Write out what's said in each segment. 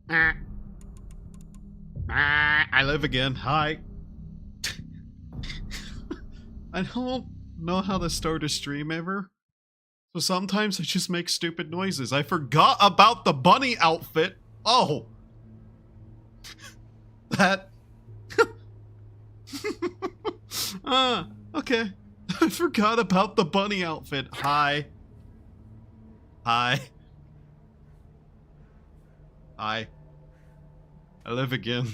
I live again. Hi. I don't know how to start a stream ever. So sometimes I just make stupid noises. I forgot about the bunny outfit. Oh. That. Okay. I forgot about the bunny outfit. Hi. Hi. Hi. I live again.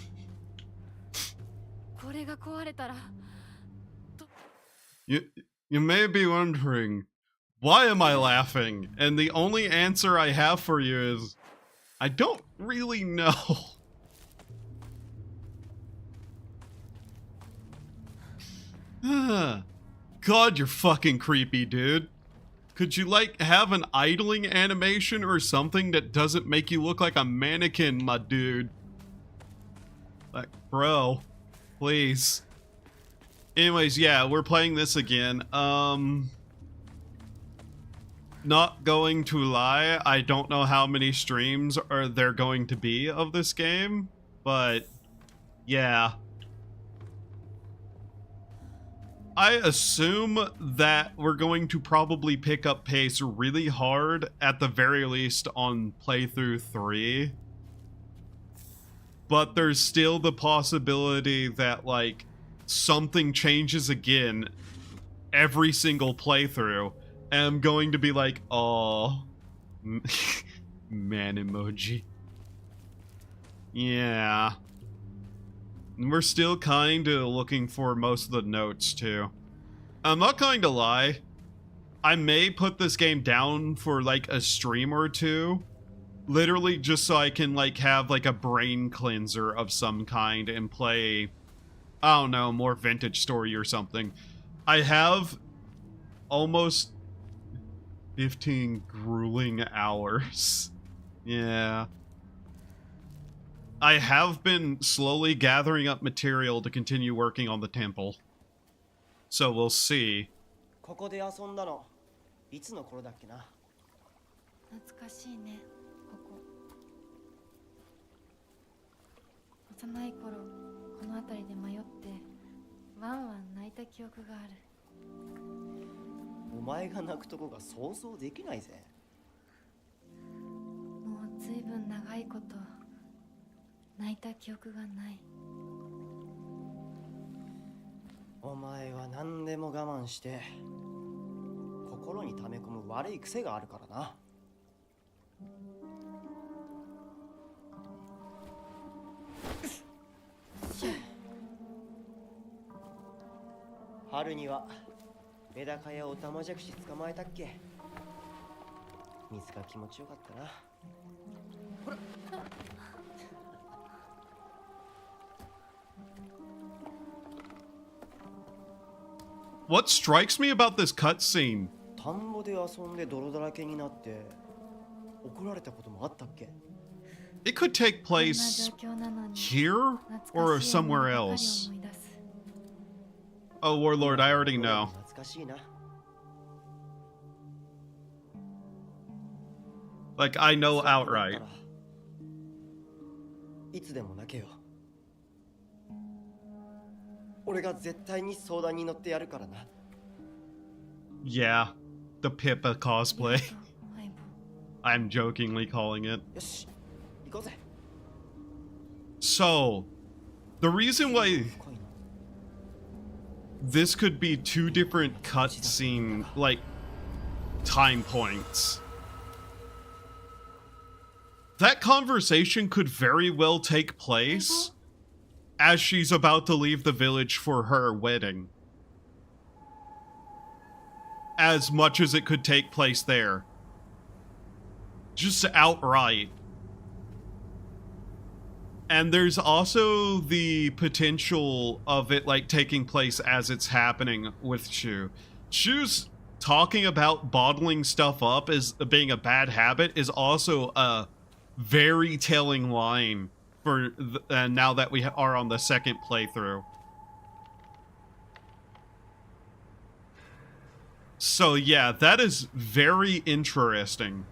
You may be wondering, why am I laughing? And the only answer I have for you is, I don't really know. God, you're fucking creepy, dude. Could you, like, have an idling animation or something that doesn't make you look like a mannequin, my dude? Like, bro, please. Anyways, yeah, we're playing this again. Not going to lie, I don't know how many streams are there going to be of this game, but yeah. I assume that we're going to probably pick up pace really hard, at the very least on playthrough 3. But there's still the possibility that, like, something changes again every single playthrough, and I'm going to be like, oh, man emoji. Yeah. And we're still kind of looking for most of the notes, too. I'm not going to lie. I may put this game down for, like, a stream or two. Literally just so I can, like, have, like, a brain cleanser of some kind and play, I don't know, more Vintage Story or something. I have almost 15 grueling hours. Yeah. I have been slowly gathering up material to continue working on the temple. So we'll see. ここで遊んだのいつの頃だっけな。懐かしいね、ここ。幼い頃、この辺りで迷ってワンワン泣いた記憶がある。お前が泣くとこが想像できないぜ。もうずいぶん長いこと泣いた記憶がない。お前は何でも我慢して心に溜め込む悪い癖があるからな。春にはメダカやオタマジャクシ捕まえたっけ。水が気持ちよかったな。ほら。What strikes me about this cutscene? 田んぼで遊んで泥だらけになって怒られたこともあったっけ。 It could take place here or somewhere else. Oh, Warlord, I already know. Like, I know outright. いつでも泣けよ。俺が絶対に相談に乗ってやるからな。Yeah, the Pippa cosplay. I'm jokingly calling it. よし、行こうぜ。 So, the reason why this could be two different cutscene, like, time points. That conversation could very well take place as she's about to leave the village for her wedding. As much as it could take place there. Just outright. And there's also the potential of it, like, taking place as it's happening with Shu. Shu's talking about bottling stuff up as being a bad habit is also a very telling line for now that we are on the second playthrough. So yeah, that is very interesting.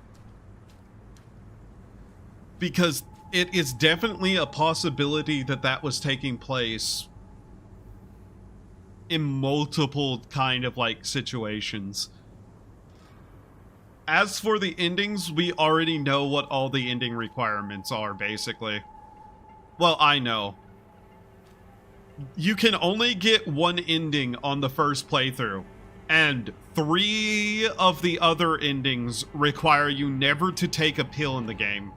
Because it is definitely a possibility that that was taking place in multiple kind of like situations. As for the endings, we already know what all the ending requirements are, basically. Well, I know. You can only get one ending on the first playthrough, and 3 of the other endings require you never to take a pill in the game.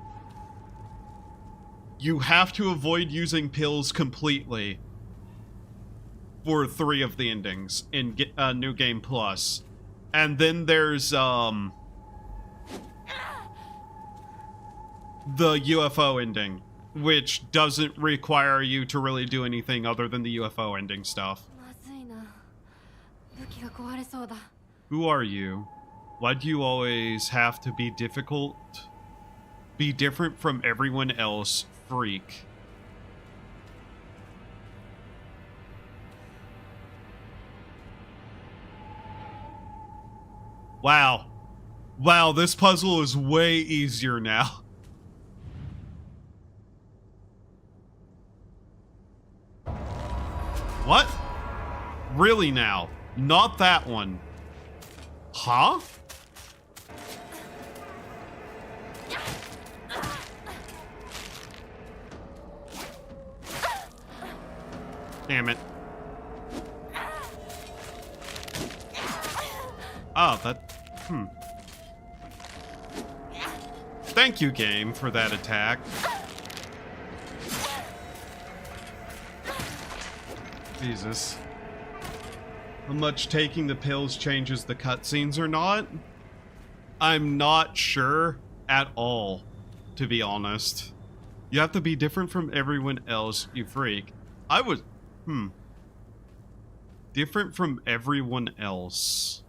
You have to avoid using pills completely for 3 of the endings in New Game Plus. And then there's, the UFO ending, which doesn't require you to really do anything other than the UFO ending stuff. まずいな。武器が壊れそうだ。 Who are you? Why do you always have to be difficult? Be different from everyone else, freak. Wow. Wow, this puzzle is way easier now. What? Really now? Not that one. Huh? Damn it. Oh, that... Thank you, game, for that attack. Jesus. How much taking the pills changes the cutscenes or not? I'm not sure at all, to be honest. You have to be different from everyone else, you freak. I was... Different from everyone else.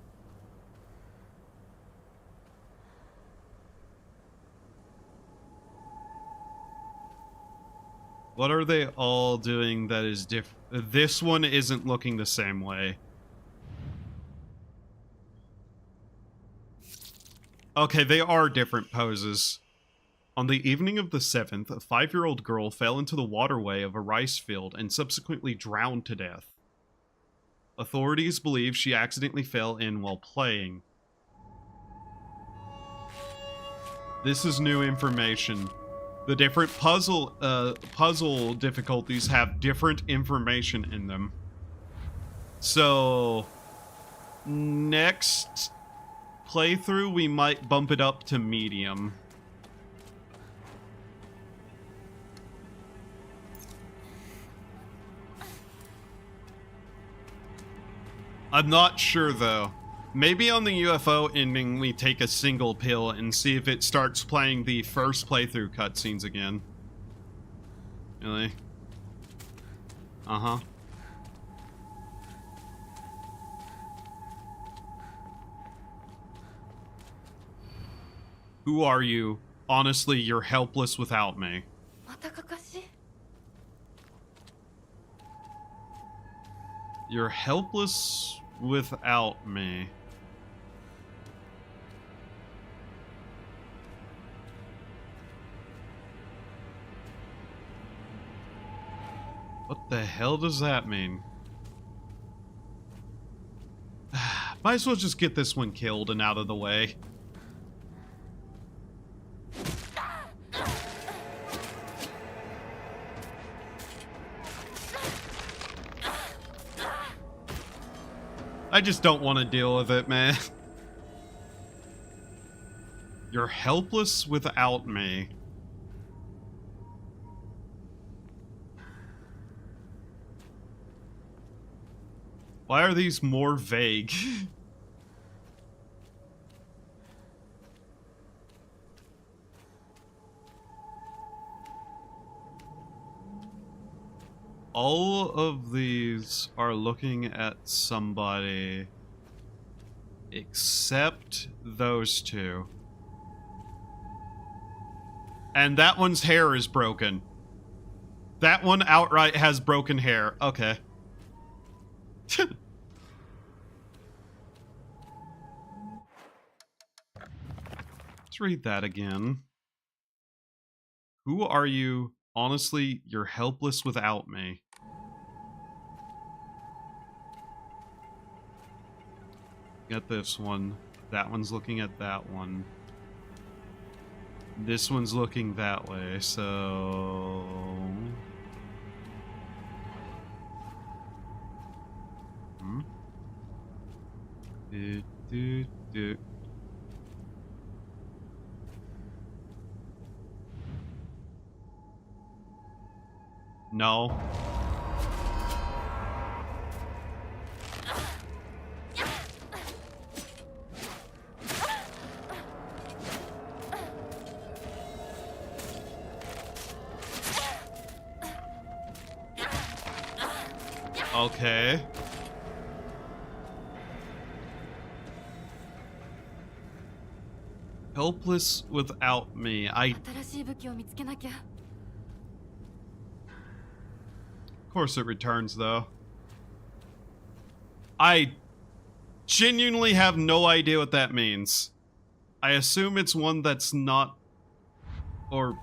What are they all doing that is different? This one isn't looking the same way. Okay, they are different poses. On the evening of the 7th, a 5-year-old girl fell into the waterway of a rice field and subsequently drowned to death. Authorities believe she accidentally fell in while playing. This is new information. The different puzzle difficulties have different information in them. So, next playthrough, we might bump it up to medium. I'm not sure, though. Maybe on the UFO ending, we take a single pill and see if it starts playing the first playthrough cutscenes again. Really? Uh-huh. Who are you? Honestly, you're helpless without me. またかかし? You're helpless without me. What the hell does that mean? Might as well just get this one killed and out of the way. I just don't want to deal with it, man. You're helpless without me. Why are these more vague? All of these are looking at somebody except those two. And that one's hair is broken. That one outright has broken hair. Okay. Let's read that again. Who are you? Honestly, you're helpless without me. Get this one. That one's looking at that one. This one's looking that way, so... No. Okay. Helpless without me. Of course it returns, though. I genuinely have no idea what that means. I assume it's one that's not... Or...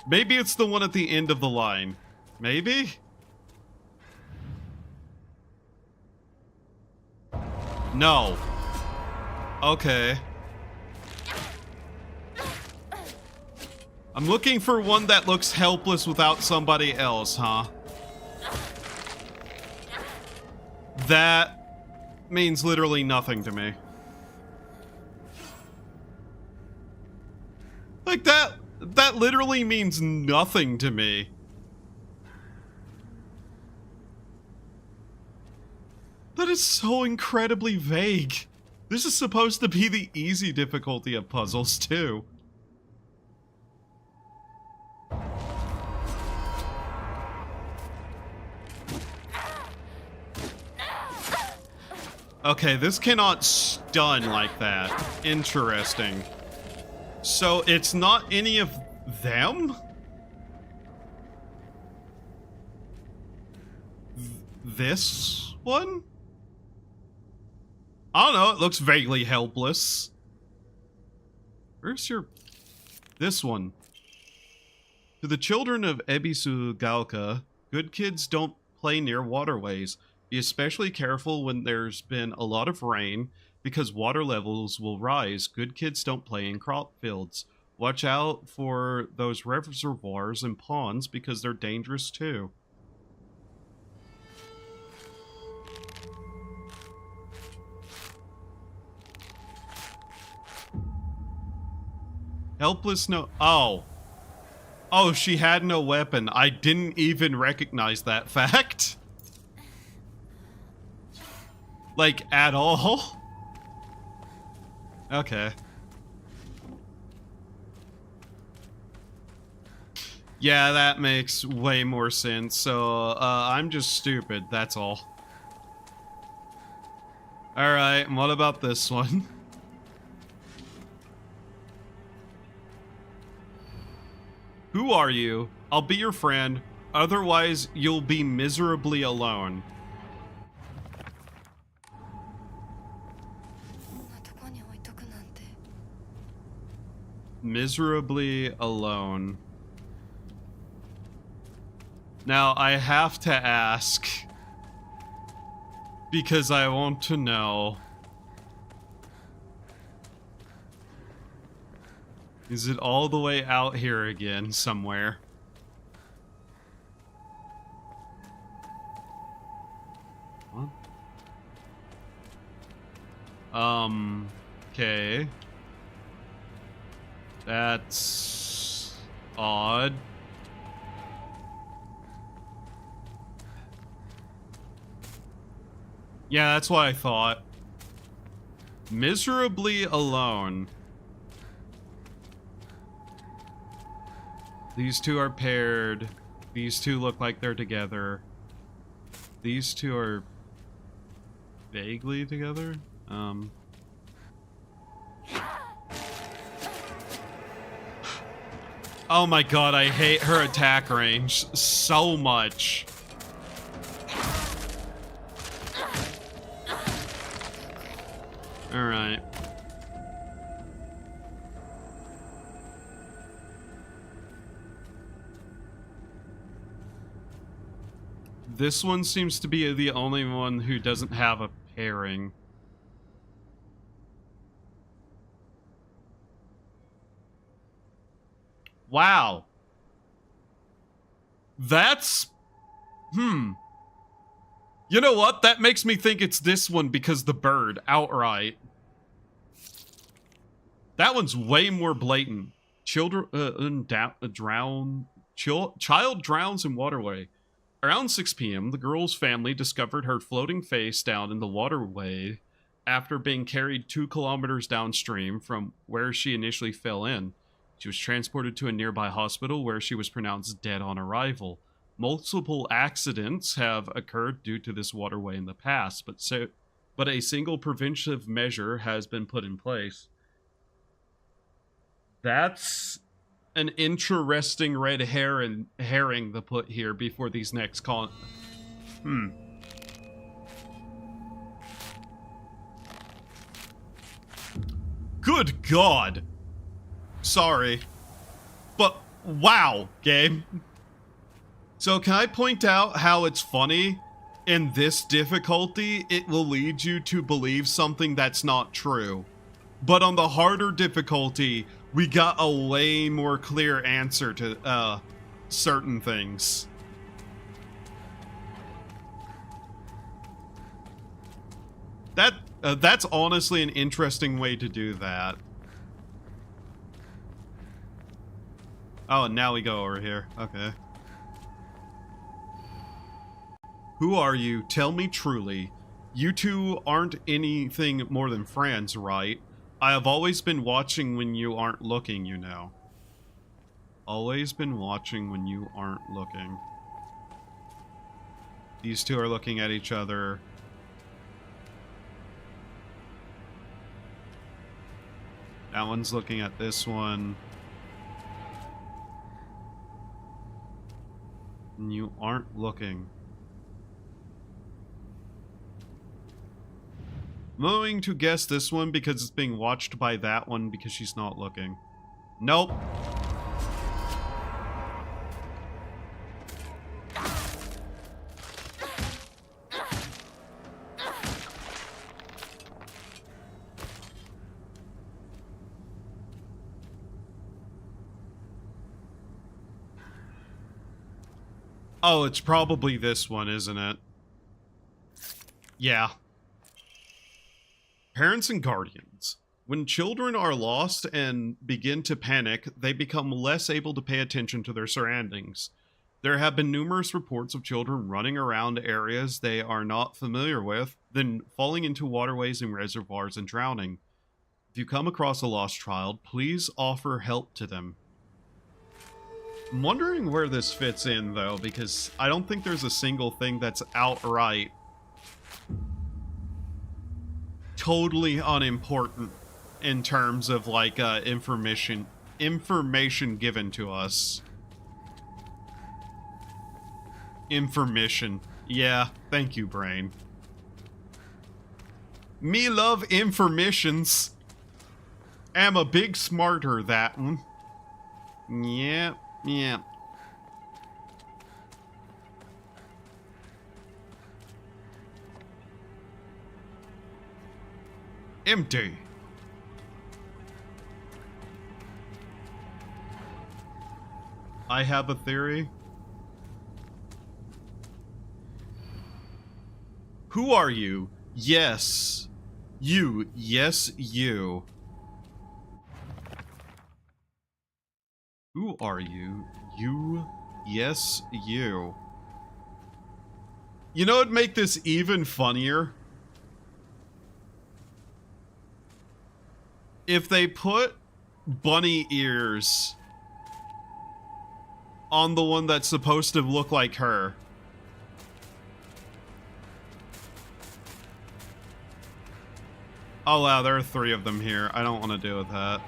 Maybe it's the one at the end of the line. Maybe? No. Okay. I'm looking for one that looks helpless without somebody else, huh? That means literally nothing to me. Like that literally means nothing to me. That is so incredibly vague. This is supposed to be the easy difficulty of puzzles, too. Okay, this cannot stun like that. Interesting. So it's not any of them? This one? I don't know, it looks vaguely helpless. Where's your... This one. To the children of Ebisu Gaoka, good kids don't play near waterways. Be especially careful when there's been a lot of rain, because water levels will rise. Good kids don't play in crop fields. Watch out for those reservoirs and ponds, because they're dangerous too. Helpless no... Oh. Oh, she had no weapon. I didn't even recognize that fact. Like, at all? Okay. Yeah, that makes way more sense. So, I'm just stupid, that's all. Alright, and what about this one? Who are you? I'll be your friend. Otherwise, you'll be miserably alone. Miserably alone. Now, I have to ask, because I want to know. Is it all the way out here again, somewhere? What? Okay. That's odd. Yeah, that's what I thought. Miserably alone. These two are paired. These two look like they're together. These two are vaguely together. Oh my god, I hate her attack range so much. Alright. This one seems to be the only one who doesn't have a pairing. Wow. That's... You know what? That makes me think it's this one because the bird, outright. That one's way more blatant. Child drowns in waterway. Around 6 p.m., the girl's family discovered her floating face down in the waterway after being carried 2 kilometers downstream from where she initially fell in. She was transported to a nearby hospital where she was pronounced dead on arrival. Multiple accidents have occurred due to this waterway in the past, but a single preventive measure has been put in place. That's an interesting red herring to put here before these next Good God. Sorry. But wow, game. So can I point out how it's funny? In this difficulty, it will lead you to believe something that's not true. But on the harder difficulty, we got a way more clear answer to certain things. That's honestly an interesting way to do that. Oh, and now we go over here. Okay. Who are you? Tell me truly. You two aren't anything more than friends, right? I have always been watching when you aren't looking, you know. Always been watching when you aren't looking. These two are looking at each other. That one's looking at this one. And you aren't looking. I'm going to guess this one because it's being watched by that one because she's not looking. Nope. Oh, it's probably this one, isn't it? Yeah. Parents and guardians. When children are lost and begin to panic, they become less able to pay attention to their surroundings. There have been numerous reports of children running around areas they are not familiar with, then falling into waterways and reservoirs and drowning. If you come across a lost child, please offer help to them. I'm wondering where this fits in, though, because I don't think there's a single thing that's outright totally unimportant in terms of, like, information given to us. Information. Yeah, thank you, brain. Me love informations. Am a big smarter, that one. Yeah. Yeah. Empty. I have a theory. Who are you? Yes. You. Yes, you. Who are you? You. Yes, you. You know what'd make this even funnier? If they put bunny ears on the one that's supposed to look like her. Oh wow, there are 3 of them here. I don't want to deal with that.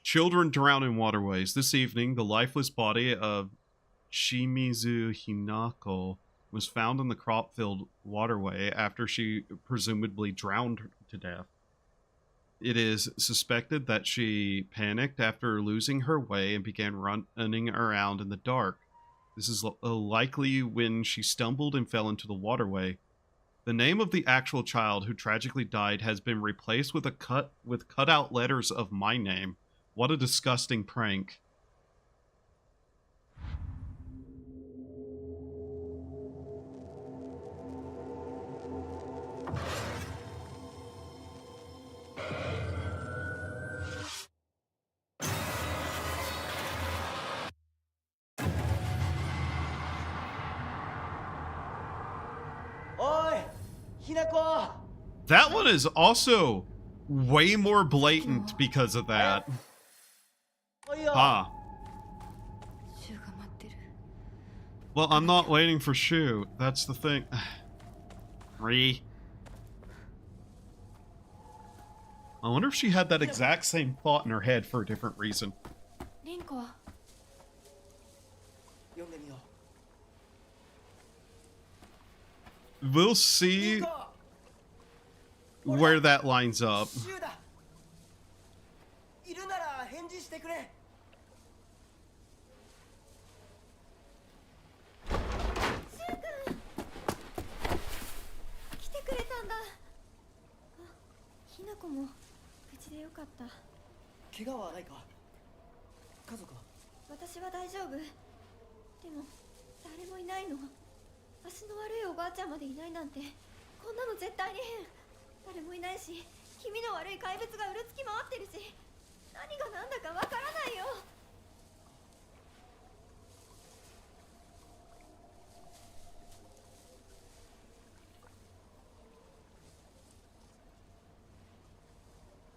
Children drown in waterways. This evening, the lifeless body of Shimizu Hinako was found in the crop-filled waterway after she presumably drowned to death. It is suspected that she panicked after losing her way and began running around in the dark. This is likely when she stumbled and fell into the waterway. The name of the actual child who tragically died has been replaced with cutout letters of my name. What a disgusting prank. That one is also way more blatant because of that. Huh. Well, I'm not waiting for Shu. That's the thing. I wonder if she had that exact same thought in her head for a different reason. We'll see where that lines up.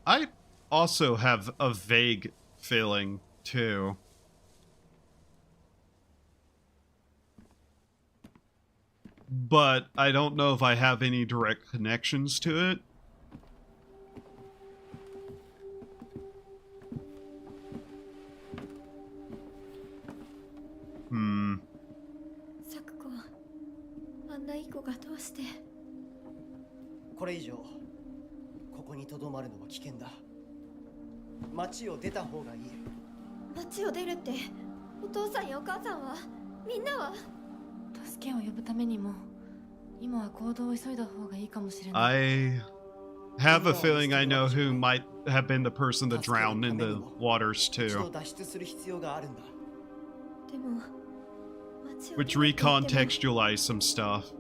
I also have a vague feeling, too. But I don't know if I have any direct connections to it. I have a feeling I know who might have been the person that drowned in the waters too. Which recontextualize some stuff.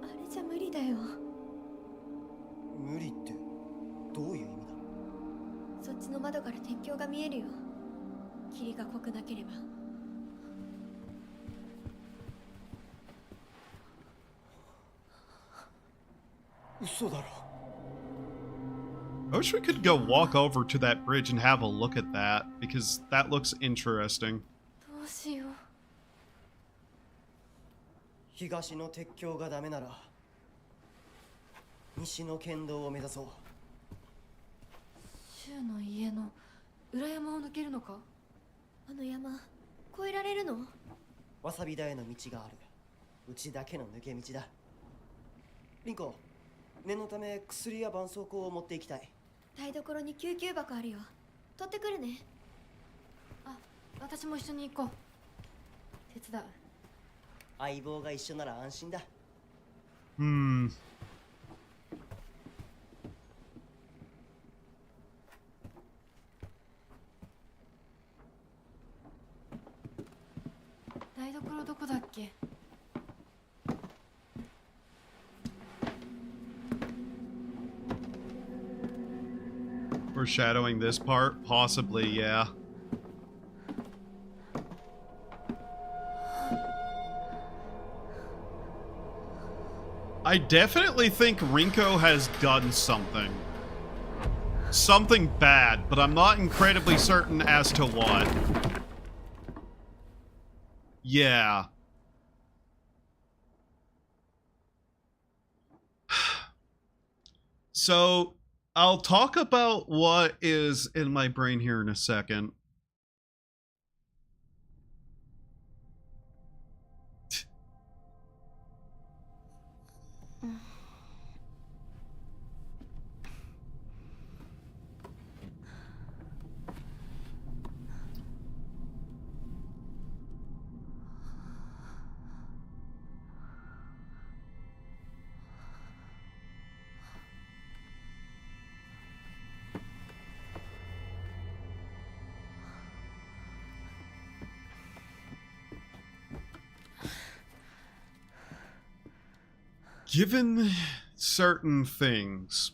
I wish we could go walk over to that bridge and have a look at that, because that looks interesting. Hmm. Foreshadowing this part? Possibly, yeah. I definitely think Rinko has done something. Something bad, but I'm not incredibly certain as to what. Yeah. So, I'll talk about what is in my brain here in a second. Given certain things,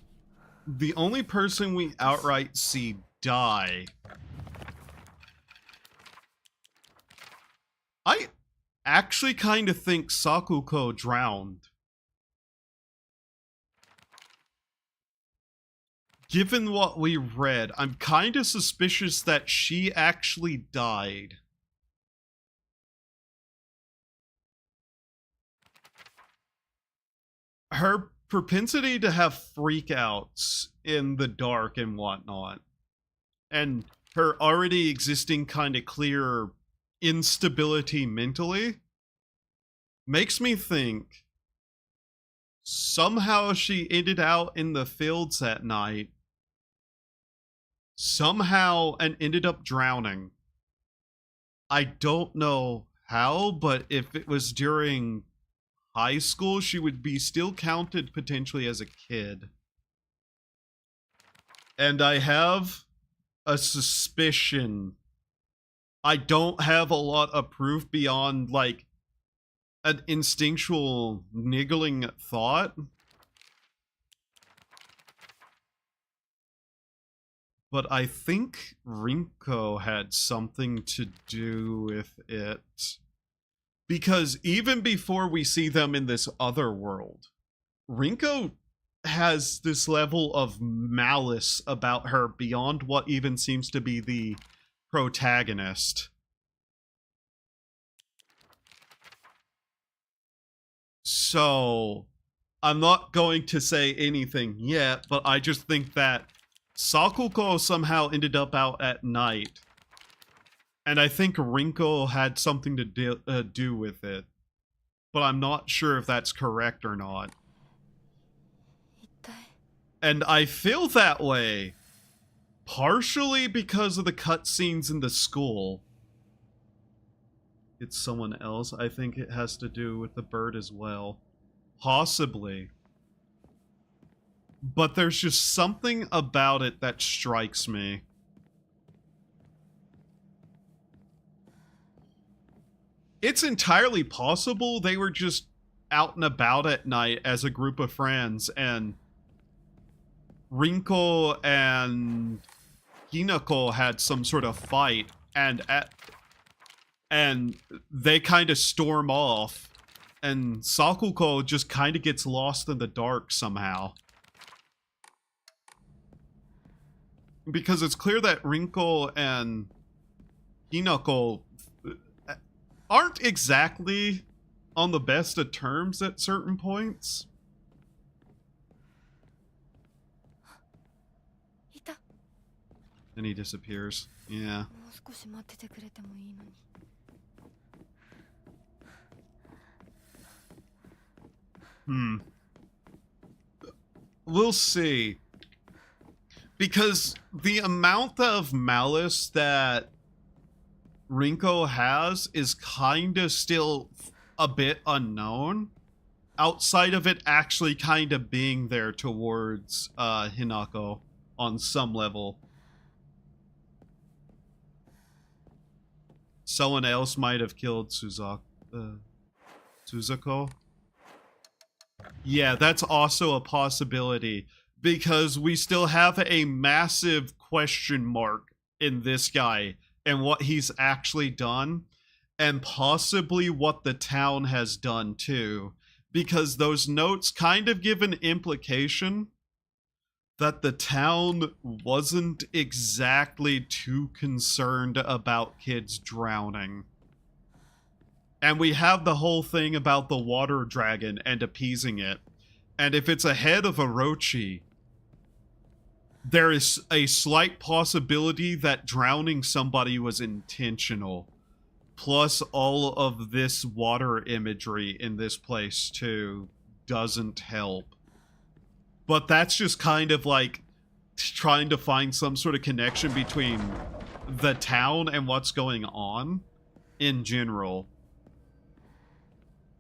the only person we outright see die, I actually kind of think Sakuko drowned. Given what we read, I'm kind of suspicious that she actually died. Her propensity to have freakouts in the dark and whatnot, and her already existing kind of clear instability mentally, makes me think somehow she ended out in the fields at night, somehow, and ended up drowning. I don't know how, but if it was during high school, she would be still counted potentially as a kid. And I have a suspicion. I don't have a lot of proof beyond, like, an instinctual niggling thought. But I think Rinko had something to do with it. Because even before we see them in this other world, Rinko has this level of malice about her beyond what even seems to be the protagonist. So, I'm not going to say anything yet, but I just think that Sakuko somehow ended up out at night. And I think Rinko had something to do with it. But I'm not sure if that's correct or not. And I feel that way partially because of the cutscenes in the school. It's someone else. I think it has to do with the bird as well. Possibly. But there's just something about it that strikes me. It's entirely possible they were just out and about at night as a group of friends, and Rinko and Hinako had some sort of fight, and they kind of storm off, and Sakuko just kind of gets lost in the dark somehow. Because it's clear that Rinko and Hinako aren't exactly on the best of terms at certain points. And he disappears. Yeah. We'll see. Because the amount of malice that Rinko has is kind of still a bit unknown, outside of it actually kind of being there towards Hinako on some level. Someone else might have killed Suzuko. Yeah, that's also a possibility, because we still have a massive question mark in this guy and what he's actually done, and possibly what the town has done too, because those notes kind of give an implication that the town wasn't exactly too concerned about kids drowning. And we have the whole thing about the water dragon and appeasing it. And if it's ahead of Orochi, there is a slight possibility that drowning somebody was intentional. Plus all of this water imagery in this place too doesn't help. But that's just kind of like trying to find some sort of connection between the town and what's going on in general.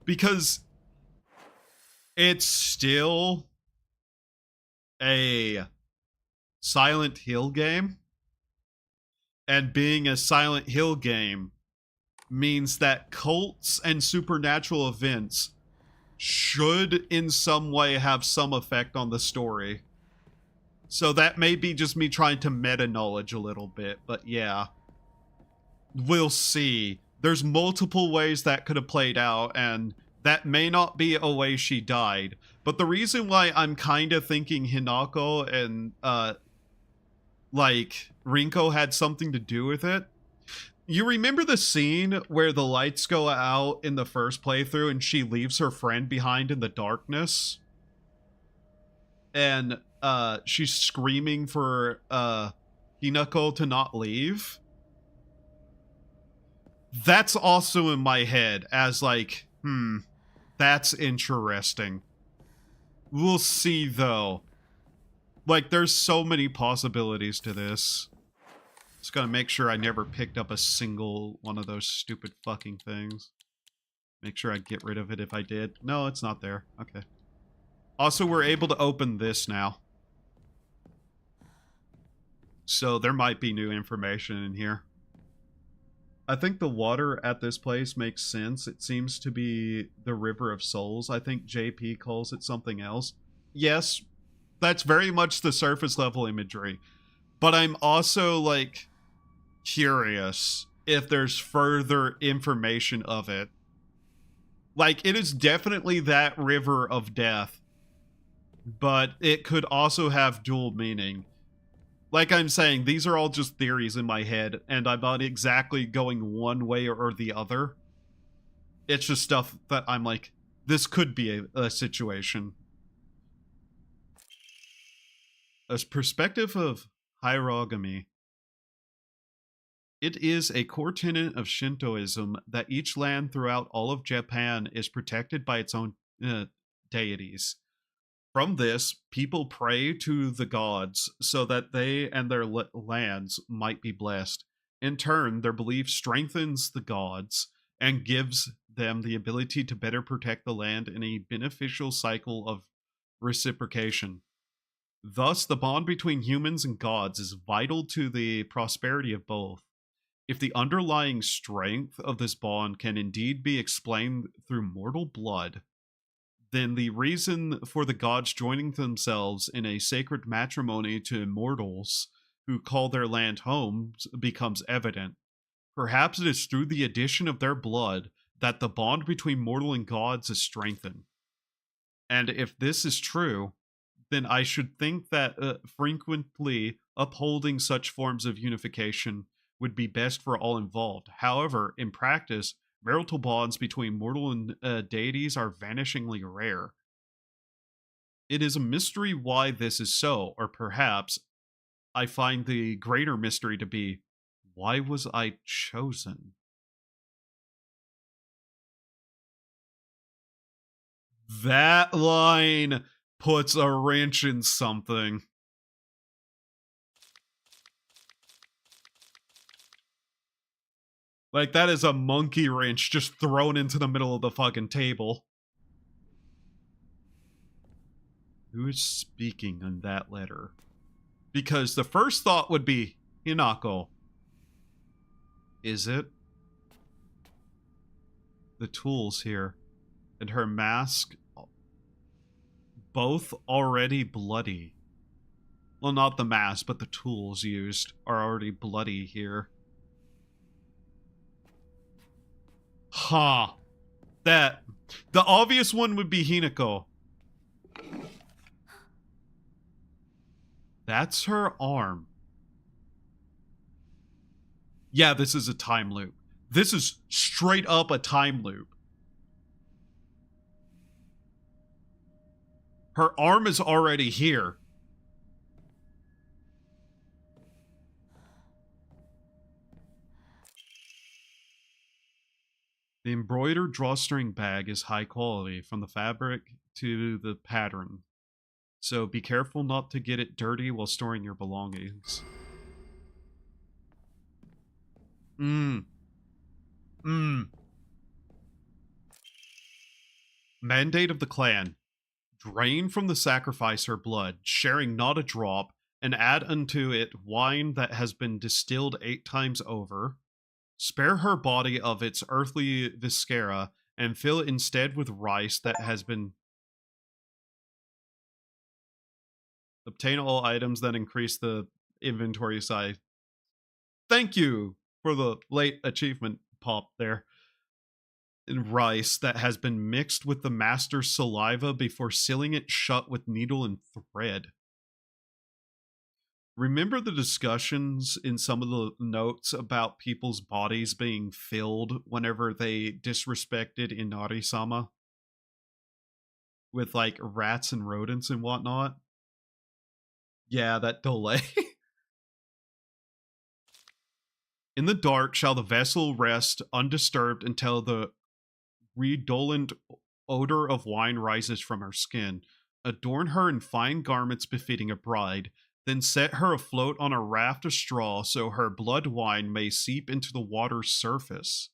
Because it's still a Silent Hill game. And being a Silent Hill game means that cults and supernatural events should in some way have some effect on the story. So that may be just me trying to meta knowledge a little bit, but yeah. We'll see. There's multiple ways that could have played out, and that may not be a way she died. But the reason why I'm kind of thinking Hinako and, like, Rinko had something to do with it. You remember the scene where the lights go out in the first playthrough and she leaves her friend behind in the darkness? And, she's screaming for, Hinako to not leave? That's also in my head as like, that's interesting. We'll see though. Like, there's so many possibilities to this. Just gotta make sure I never picked up a single one of those stupid fucking things. Make sure I get rid of it if I did. No, it's not there. Okay. Also, we're able to open this now. So there might be new information in here. I think the water at this place makes sense. It seems to be the River of Souls. I think JP calls it something else. Yes, that's very much the surface level imagery. But I'm also, like, curious if there's further information of it. Like, it is definitely that River of Death. But it could also have dual meaning. Like I'm saying, these are all just theories in my head, and I'm not exactly going one way or the other. It's just stuff that I'm like, this could be a situation. A perspective of hierogamy. It is a core tenet of Shintoism that each land throughout all of Japan is protected by its own deities. From this, people pray to the gods so that they and their lands might be blessed. In turn, their belief strengthens the gods and gives them the ability to better protect the land in a beneficial cycle of reciprocation. Thus, the bond between humans and gods is vital to the prosperity of both. If the underlying strength of this bond can indeed be explained through mortal blood, then the reason for the gods joining themselves in a sacred matrimony to mortals who call their land home becomes evident. Perhaps it is through the addition of their blood that the bond between mortal and gods is strengthened. And if this is true, then I should think that frequently upholding such forms of unification would be best for all involved. However, in practice, marital bonds between mortal and deities are vanishingly rare. It is a mystery why this is so, or perhaps I find the greater mystery to be, why was I chosen? That line puts a wrench in something. Like, that is a monkey wrench just thrown into the middle of the fucking table. Who is speaking in that letter? Because the first thought would be Hinako. Is it? The tools here. And her mask. Both already bloody. Well, not the mask, but the tools used are already bloody here. Ha! The obvious one would be Hinako. That's her arm. Yeah, this is a time loop. This is straight up a time loop. Her arm is already here. The embroidered drawstring bag is high quality, from the fabric to the pattern. So be careful not to get it dirty while storing your belongings. Mandate of the clan. Drain from the sacrificer blood, sharing not a drop, and add unto it wine that has been distilled 8 times over. Spare her body of its earthly viscera, and fill it instead with rice that has been... Obtain all items that increase the inventory size. Thank you for the late achievement pop there. In rice that has been mixed with the master's saliva before sealing it shut with needle and thread. Remember the discussions in some of the notes about people's bodies being filled whenever they disrespected Inari-sama? With like rats and rodents and whatnot? Yeah, that delay. In the dark shall the vessel rest undisturbed until the redolent odor of wine rises from her skin. Adorn her in fine garments befitting a bride. Then set her afloat on a raft of straw so her blood wine may seep into the water's surface.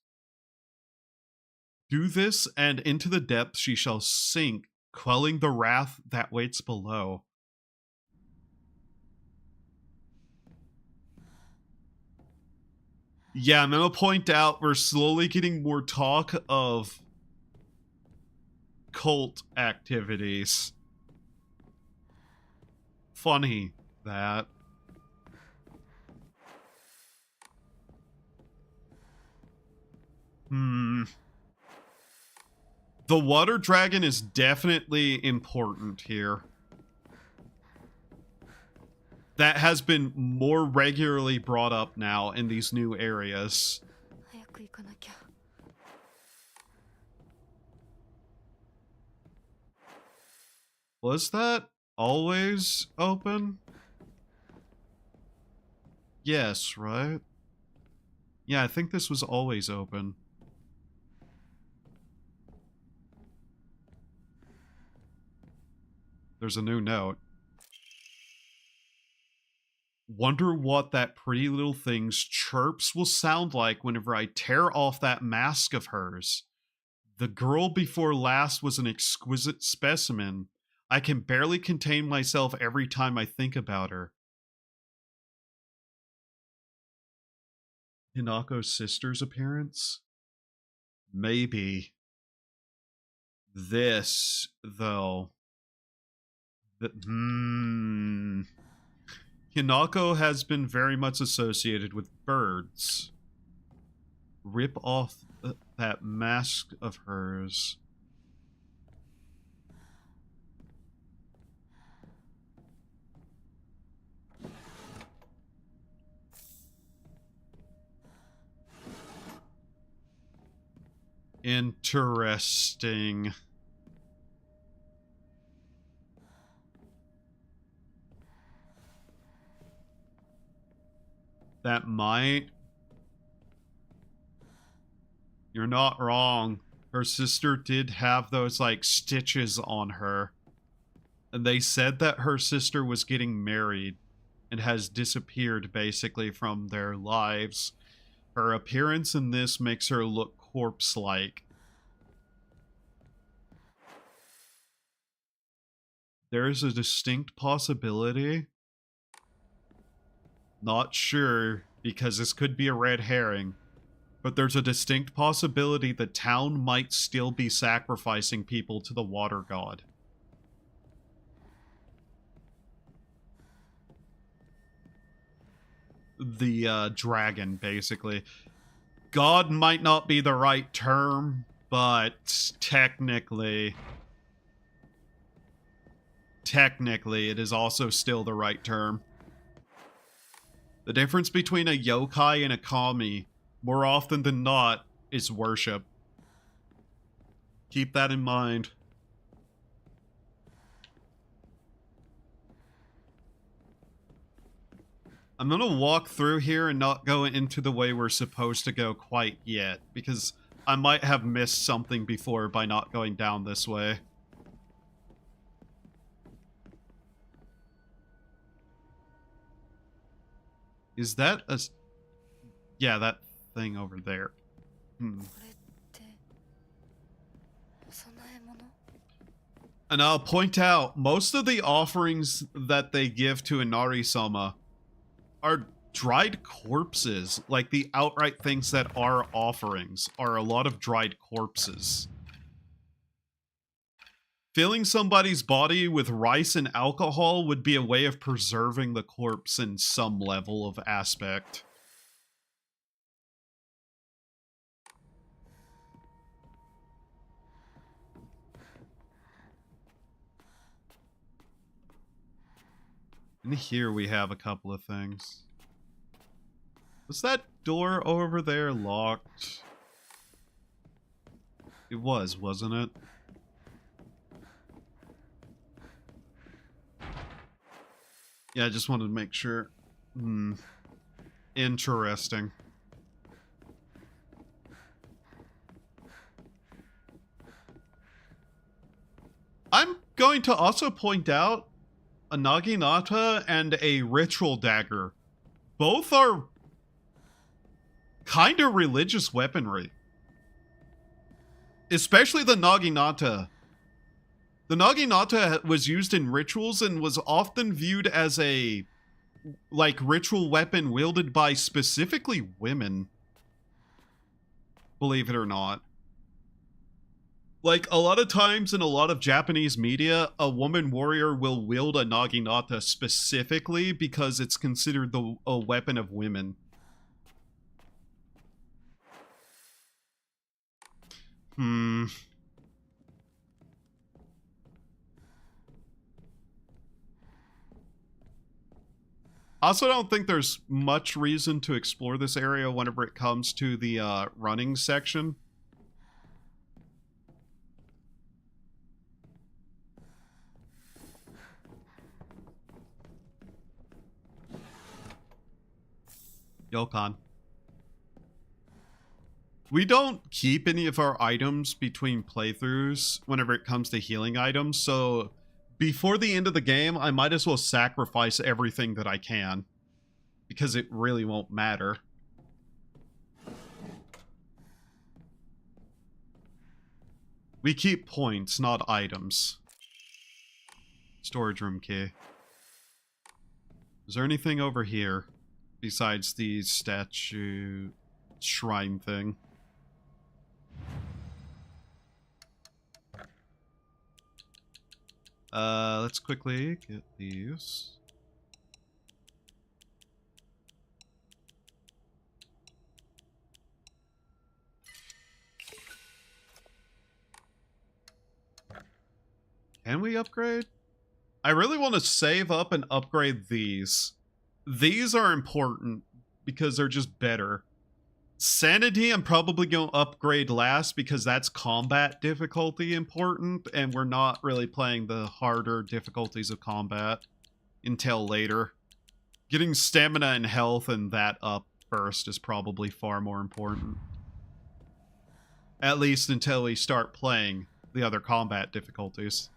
Do this, and into the depths she shall sink, quelling the wrath that waits below. Yeah, I'm gonna point out we're slowly getting more talk of cult activities. Funny that. The water dragon is definitely important here. That has been more regularly brought up now in these new areas. Was that always open? Yes, right? Yeah, I think this was always open. There's a new note. Wonder what that pretty little thing's chirps will sound like whenever I tear off that mask of hers. The girl before last was an exquisite specimen. I can barely contain myself every time I think about her. Hinako's sister's appearance? Maybe. This, though. Hinako has been very much associated with birds. Rip off that mask of hers. Interesting. That might... You're not wrong. Her sister did have those, like, stitches on her. And they said that her sister was getting married and has disappeared, basically, from their lives. Her appearance in this makes her look corpse-like. There is a distinct possibility. Not sure, because this could be a red herring. But there's a distinct possibility the town might still be sacrificing people to the water god. The dragon, basically. God might not be the right term, but technically it is also still the right term. The difference between a yokai and a kami, more often than not, is worship. Keep that in mind. I'm gonna walk through here and not go into the way we're supposed to go quite yet, because I might have missed something before by not going down this way. Is that a... Yeah, that thing over there. And I'll point out, most of the offerings that they give to Inari-sama are dried corpses, like the outright things that are offerings, are a lot of dried corpses. Filling somebody's body with rice and alcohol would be a way of preserving the corpse in some level of aspect. And here we have a couple of things. Was that door over there locked? It was, wasn't it? Yeah, I just wanted to make sure. Interesting. I'm going to also point out a naginata and a ritual dagger. Both are kind of religious weaponry. Especially the naginata. The naginata was used in rituals and was often viewed as a, like, ritual weapon wielded by specifically women. Believe it or not. Like, a lot of times in a lot of Japanese media, a woman warrior will wield a naginata specifically because it's considered a weapon of women. Also don't think there's much reason to explore this area whenever it comes to the running section. Yokan. We don't keep any of our items between playthroughs whenever it comes to healing items, so before the end of the game, I might as well sacrifice everything that I can, because it really won't matter. We keep points, not items. Storage room key. Is there anything over here besides the statue shrine thing? Let's quickly get these. Can we upgrade? I really want to save up and upgrade these. These are important because they're just better. Sanity, I'm probably going to upgrade last because that's combat difficulty important, and we're not really playing the harder difficulties of combat until later. Getting stamina and health and that up first is probably far more important. At least until we start playing the other combat difficulties.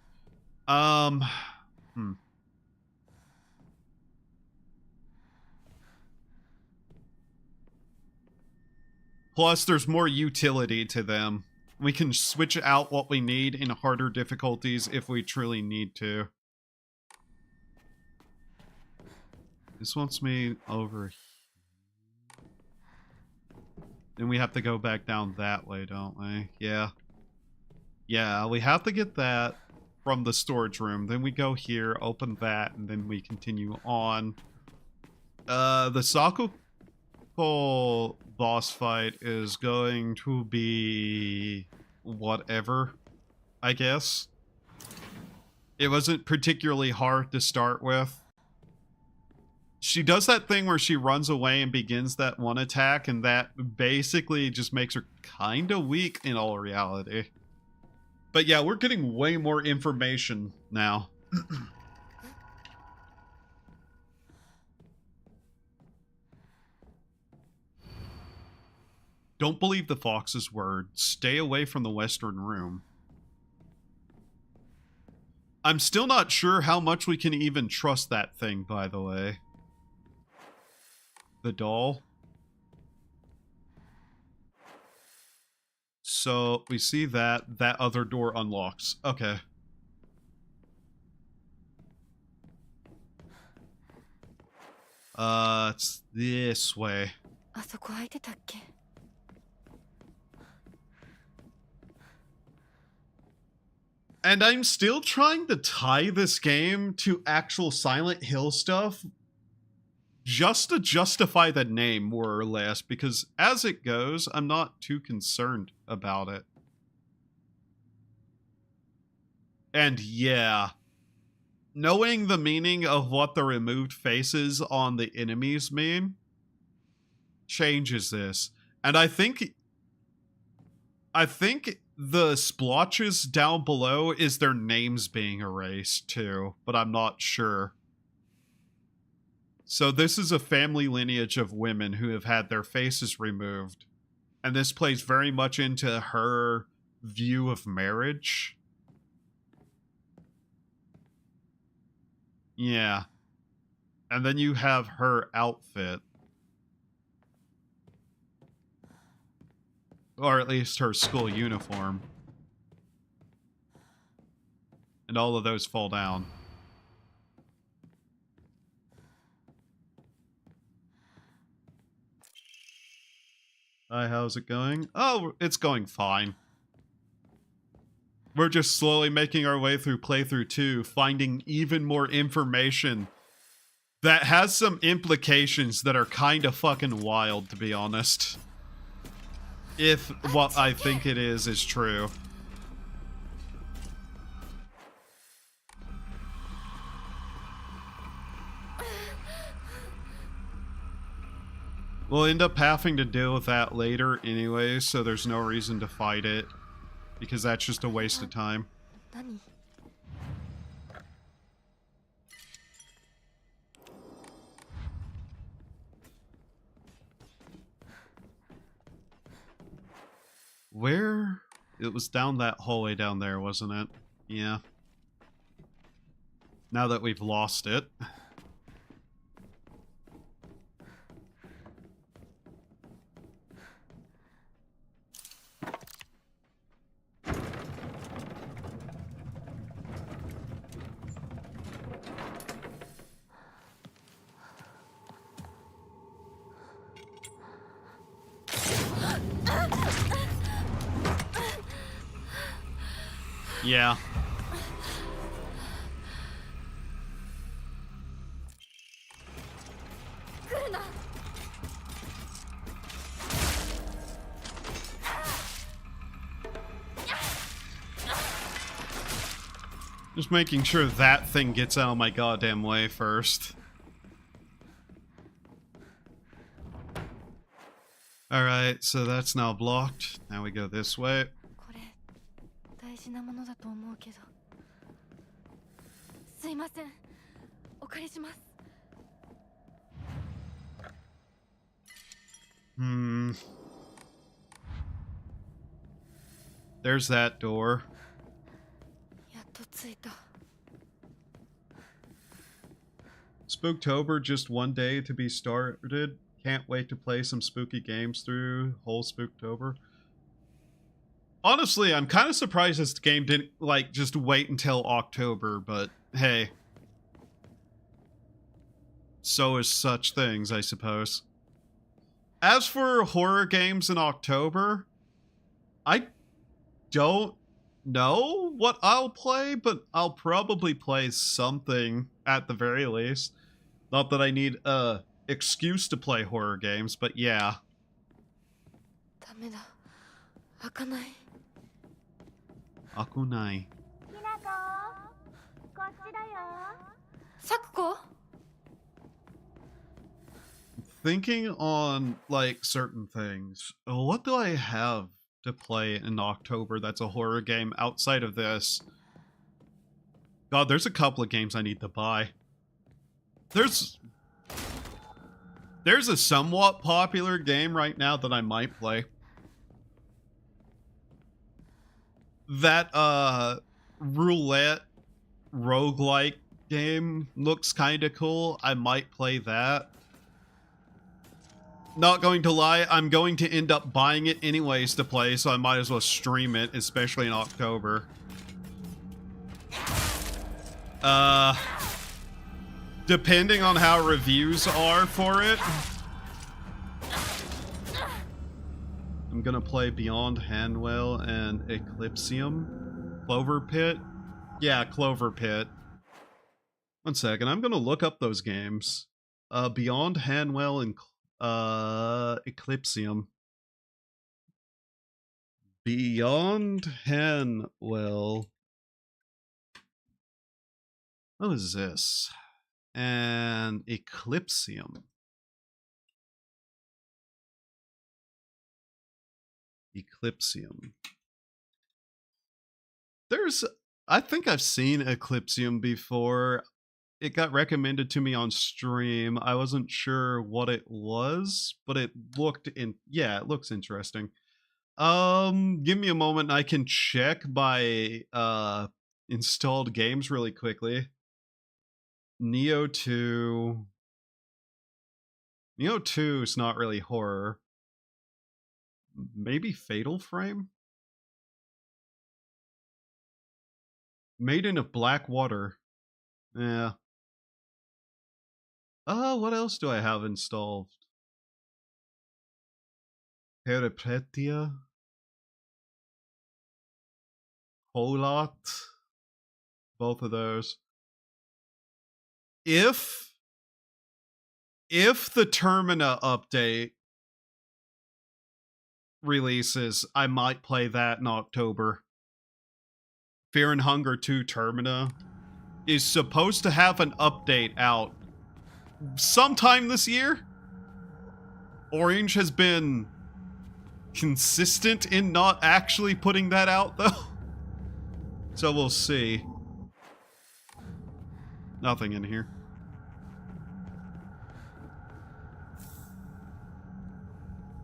Plus, there's more utility to them. We can switch out what we need in harder difficulties if we truly need to. This wants me over here. Then we have to go back down that way, don't we? Yeah. Yeah, we have to get that from the storage room. Then we go here, open that, and then we continue on. The Sakuko boss fight is going to be whatever, I guess. It wasn't particularly hard to start with. She does that thing where she runs away and begins that one attack, and that basically just makes her kind of weak in all reality. But yeah, we're getting way more information now. Don't believe the fox's word. Stay away from the western room. I'm still not sure how much we can even trust that thing, by the way. The doll. So, we see that. That other door unlocks. Okay. It's this way. あそこ空いてたっけ? And I'm still trying to tie this game to actual Silent Hill stuff just to justify the name, more or less, because as it goes, I'm not too concerned about it. And yeah, knowing the meaning of what the removed faces on the enemies mean changes this. And I think the splotches down below is their names being erased too, but I'm not sure. So this is a family lineage of women who have had their faces removed. And this plays very much into her view of marriage. Yeah. And then you have her outfit. Or at least her school uniform. And all of those fall down. Hi, how's it going? Oh, it's going fine. We're just slowly making our way through playthrough 2, finding even more information that has some implications that are kind of fucking wild, to be honest. If what I think it is true. We'll end up having to deal with that later anyway, so there's no reason to fight it. Because that's just a waste of time. 何? Where? It was down that hallway down there, wasn't it? Yeah. Now that we've lost it. Yeah. Just making sure that thing gets out of my goddamn way first. Alright, so that's now blocked. Now we go this way. これ大事なものだと思うけど。すいません。お借りします。There's that door. やっと着いた。Spooktober, just one day to be started. Can't wait to play some spooky games through whole Spooktober. Honestly, I'm kind of surprised this game didn't, like, just wait until October, but hey. So is such things, I suppose. As for horror games in October, I don't know what I'll play, but I'll probably play something at the very least. Not that I need a excuse to play horror games, but yeah. ダメだ。開かない。開かない。きなこ、こっちだよ。サクコ? Thinking on, like, certain things. What do I have to play in October that's a horror game outside of this? God, there's a couple of games I need to buy. There's a somewhat popular game right now that I might play. That, roulette roguelike game looks kinda cool. I might play that. Not going to lie, I'm going to end up buying it anyways to play, so I might as well stream it, especially in Depending on how reviews are for it, I'm gonna play Beyond Hanwell and Eclipsium. Clover Pit? Yeah, Clover Pit. One second, I'm gonna look up those games. Beyond Hanwell and Eclipsium. Beyond Hanwell. What is this? And Eclipsium. Eclipsium. I think I've seen Eclipsium before. It got recommended to me on stream. I wasn't sure what it was, but it looked it looks interesting. Give me a moment and I can check my installed games really quickly. Neo 2. Neo 2 is not really horror. Maybe Fatal Frame? Maiden of Black Water. Yeah. What else do I have installed? Peripetia? Holat? Both of those. If the Termina update releases, I might play that in October. Fear and Hunger 2 Termina is supposed to have an update out sometime this year. Orange has been consistent in not actually putting that out, though. So we'll see. Nothing in here.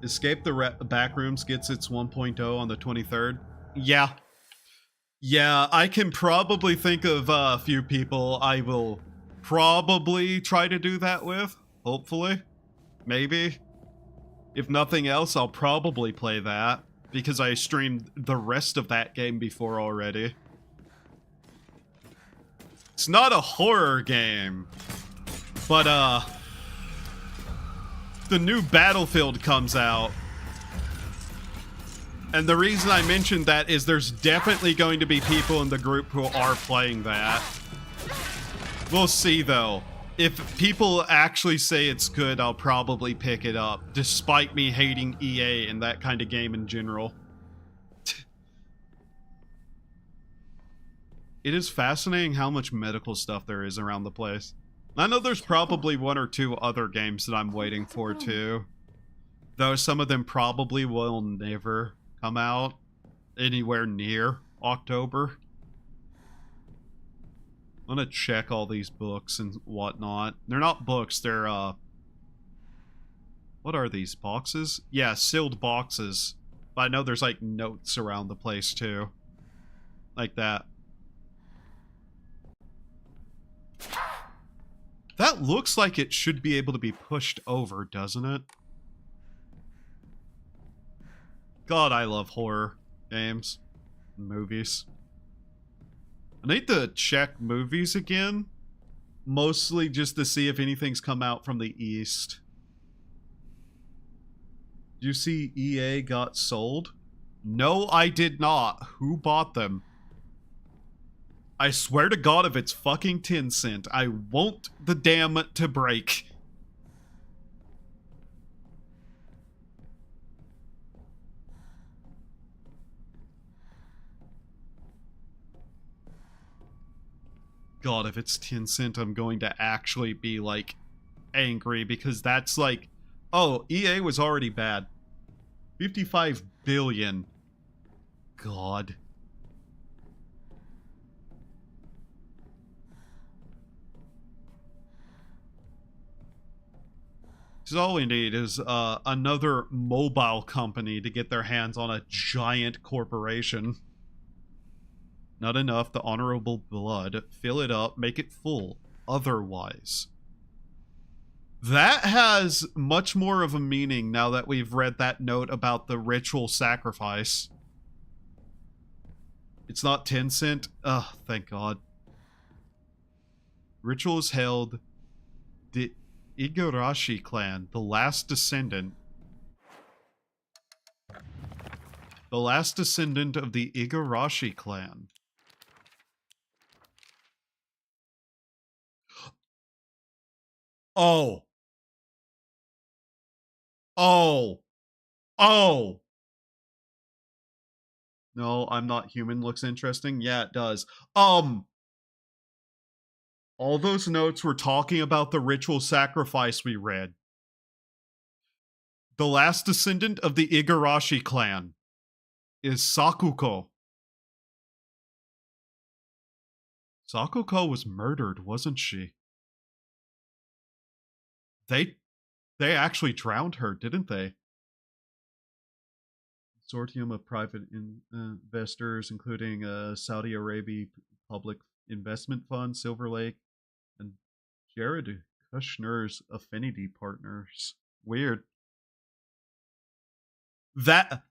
Escape the Backrooms gets its 1.0 on the 23rd. Yeah. Yeah, I can probably think of a few people I will probably try to do that with. Hopefully. Maybe. If nothing else, I'll probably play that. Because I streamed the rest of that game before already. It's not a horror game. But, the new Battlefield comes out. And the reason I mentioned that is there's definitely going to be people in the group who are playing that. We'll see, though. If people actually say it's good, I'll probably pick it up, despite me hating EA and that kind of game in general. It is fascinating how much medical stuff there is around the place. I know there's probably one or two other games that I'm waiting for, too. Though some of them probably will never come out anywhere near October. I'm gonna check all these books and whatnot. They're not books, they're, what are these, boxes? Yeah, sealed boxes. But I know there's, like, notes around the place, too. Like that. That looks like it should be able to be pushed over, doesn't it? God, I love horror games. Movies. I need to check movies again. Mostly just to see if anything's come out from the East. Did you see EA got sold? No, I did not. Who bought them? I swear to God, if it's fucking Tencent, I want the damn to break. God, if it's Tencent, I'm going to actually be, like, angry, because that's like, oh, EA was already bad. 55 billion. God. Because all we need is another mobile company to get their hands on a giant corporation. Not enough, the honorable blood. Fill it up, make it full. Otherwise. That has much more of a meaning now that we've read that note about the ritual sacrifice. It's not Tencent. Ugh, thank God. Ritual is held. Igarashi clan, the last descendant. The last descendant of the Igarashi clan. Oh. Oh. Oh. No, I'm not human looks interesting. Yeah, it does. All those notes were talking about the ritual sacrifice we read. The last descendant of the Igarashi clan is Sakuko. Sakuko was murdered, wasn't she? They actually drowned her, didn't they? Consortium of private investors, including Saudi Arabia Public Investment Fund, Silver Lake, and Jared Kushner's affinity partners. Weird. That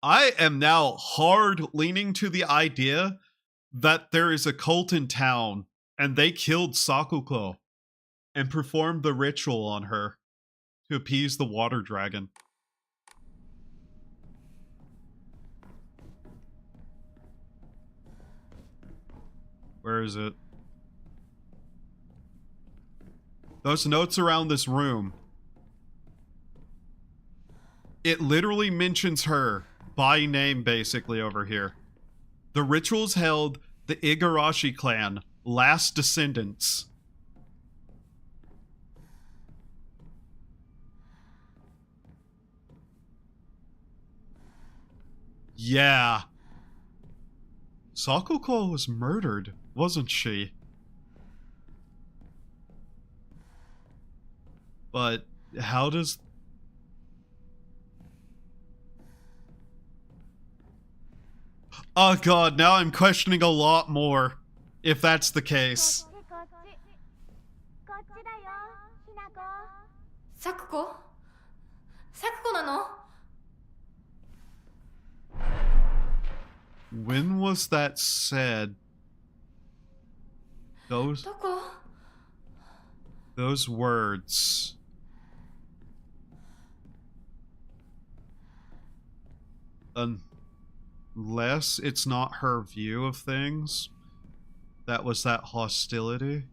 I am now hard leaning to the idea that there is a cult in town and they killed Sakuko and performed the ritual on her to appease the water dragon. Where is it? Those notes around this room. It literally mentions her by name basically over here. The rituals held the Igarashi clan, last descendants. Yeah. Sakuko was murdered, wasn't she? But how does... Oh god, now I'm questioning a lot more, if that's the case. こっちだよ、ひなこ。サクコ？サクコなの？ When was that said? Those words. Unless it's not her view of things. That was that hostility.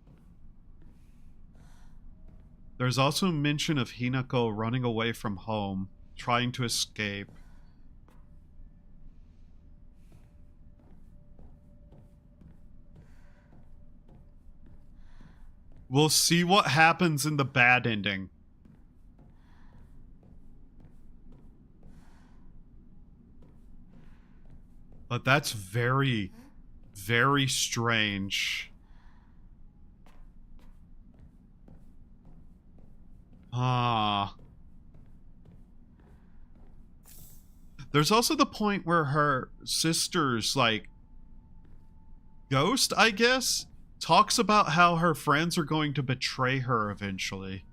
There's also mention of Hinako running away from home, trying to escape. We'll see what happens in the bad ending. But that's very, very strange. There's also the point where her sister's, like, ghost, I guess, talks about how her friends are going to betray her eventually.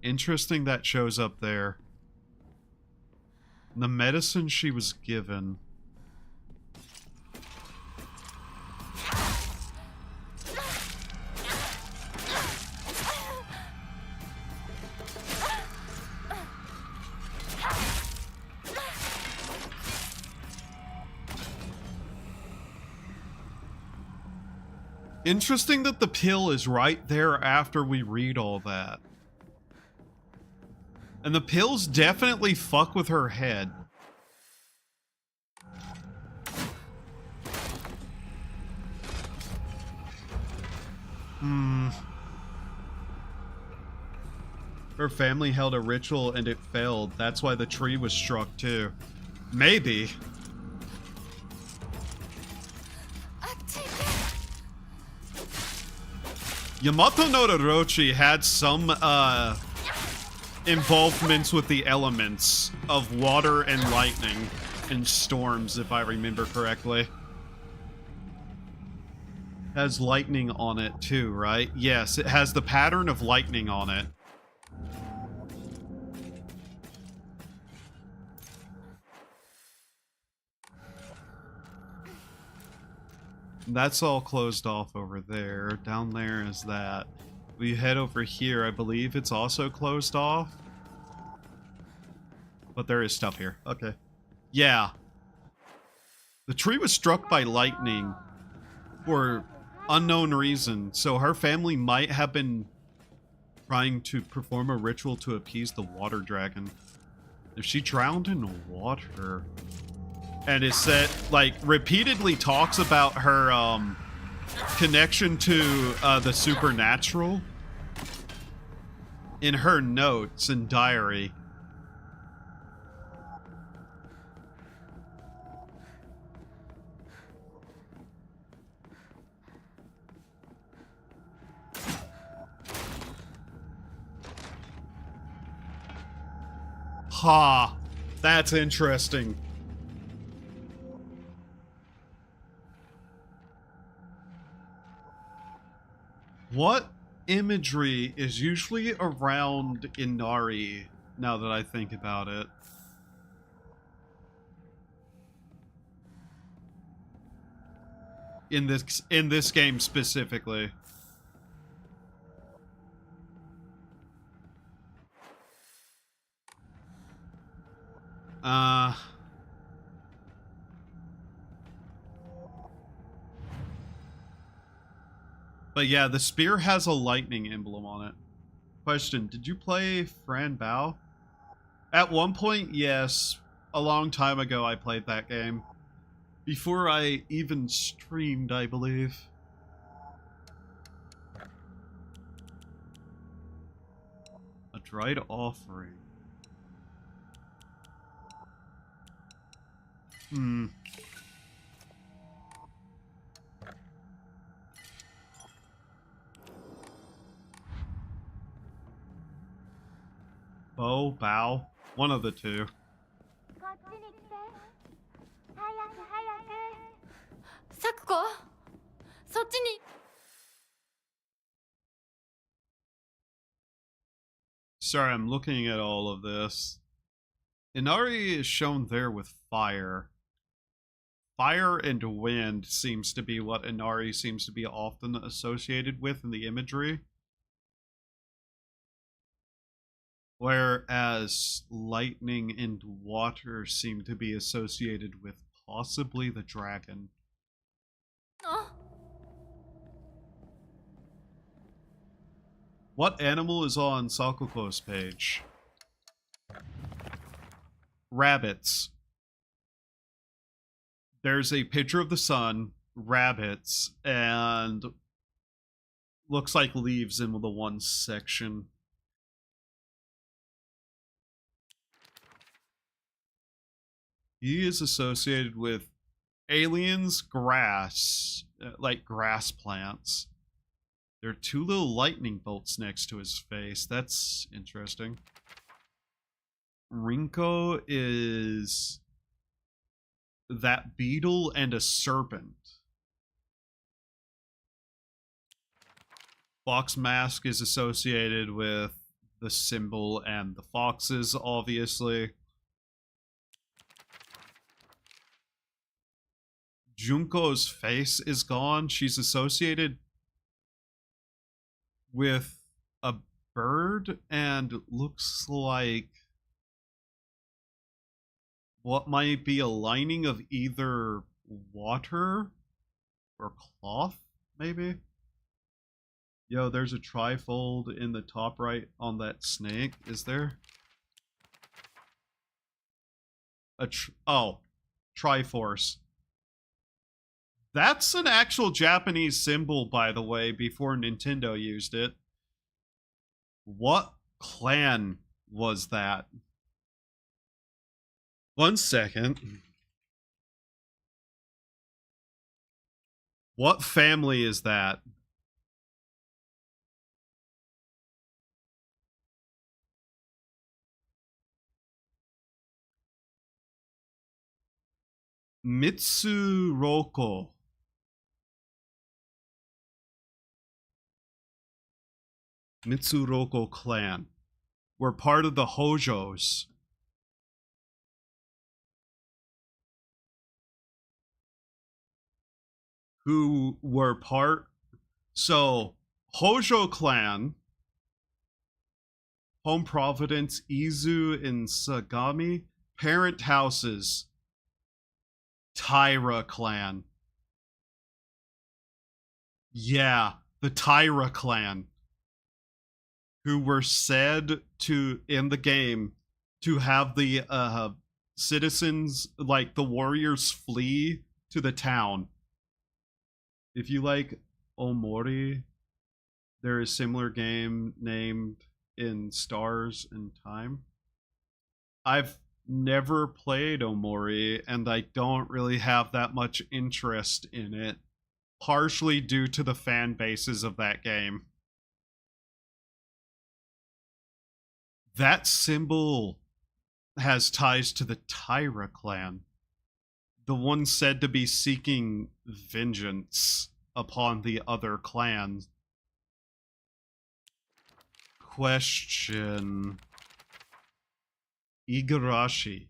Interesting that shows up there. The medicine she was given. Interesting that the pill is right there after we read all that. And the pills definitely fuck with her head. Her family held a ritual and it failed. That's why the tree was struck too. Maybe. Yamato no Orochi had some involvements with the elements of water and lightning and storms, if I remember correctly. Has lightning on it too, right? Yes, it has the pattern of lightning on it. That's all closed off over there. Down there is that. We head over here. I believe it's also closed off. But there is stuff here. Okay. Yeah. The tree was struck by lightning for unknown reason, so her family might have been trying to perform a ritual to appease the water dragon. If she drowned in water, and it said, like, repeatedly talks about her connection to the supernatural in her notes and diary. Ha! That's interesting. What imagery is usually around Inari, now that I think about it? In this game specifically. But yeah, the spear has a lightning emblem on it. Question, did you play Fran Bao? At one point, yes. A long time ago, I played that game. Before I even streamed, I believe. A dried offering. Bow? One of the two. こっちに来て。早く早く。サクコ、そっちに。 Sorry, I'm looking at all of this. Inari is shown there with fire. Fire and wind seems to be what Inari seems to be often associated with in the imagery. Whereas lightning and water seem to be associated with possibly the dragon. What animal is on Sakuko's page? Rabbits. There's a picture of the sun, rabbits, and looks like leaves in the one section. He is associated with aliens, grass, like grass plants. There are two little lightning bolts next to his face. That's interesting. Rinko is that beetle and a serpent. Fox mask is associated with the symbol and the foxes, obviously. Junko's face is gone. She's associated with a bird and looks like what might be a lining of either water or cloth, maybe? Yo, there's a trifold in the top right on that snake. Is there? Oh, Triforce. That's an actual Japanese symbol, by the way, before Nintendo used it. What clan was that? One second. What family is that? Mitsuroko. Mitsuroko clan. We're part of the Hojos. who were part. So, Hojo clan, Home Providence, Izu, and Sagami, parent houses, Taira clan. Yeah, the Taira clan, who were said to, in the game, to have the citizens, like the warriors, flee to the town. If you like Omori, there is a similar game named in Stars and Time. I've never played Omori, and I don't really have that much interest in it, partially due to the fan bases of that game. That symbol has ties to the Taira clan, the one said to be seeking vengeance upon the other clans. Question. Igarashi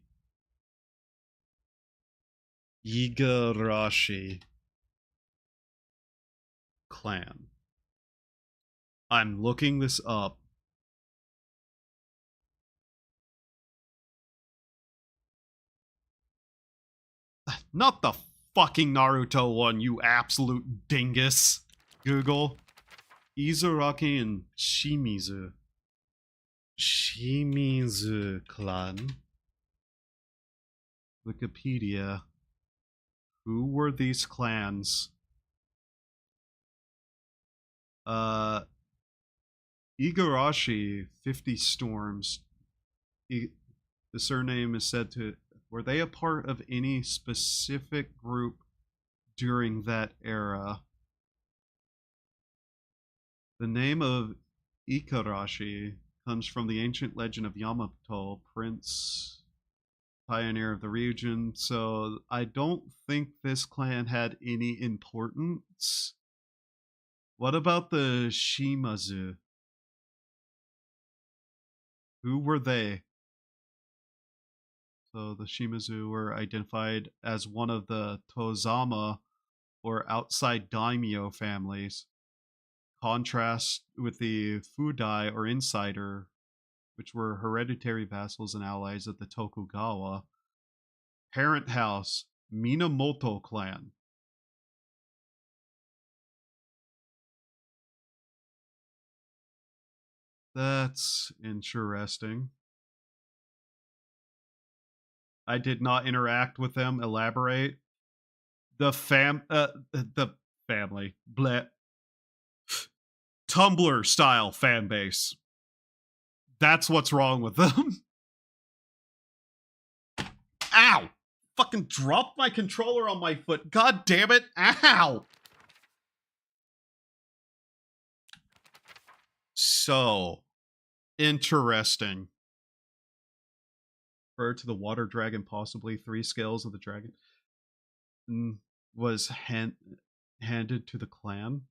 clan. I'm looking this up. Not the fucking Naruto one, you absolute dingus. Google. Izuraki and Shimizu. Shimizu clan. Wikipedia. Who were these clans? Igarashi, 50 Storms. The surname is said to... Were they a part of any specific group during that era? The name of Igarashi comes from the ancient legend of Yamato, prince, pioneer of the region, so I don't think this clan had any importance. What about the Shimazu? Who were they? So the Shimazu were identified as one of the Tozama, or outside daimyo families. Contrast with the Fudai, or insider, which were hereditary vassals and allies of the Tokugawa. Parent house, Minamoto clan. That's interesting. I did not interact with them. Elaborate. The family, bleh. Tumblr style fan base. That's what's wrong with them. Ow! Fucking dropped my controller on my foot. God damn it. Ow! So, interesting. Refer to the water dragon, possibly 3 scales of the dragon was handed to the clan.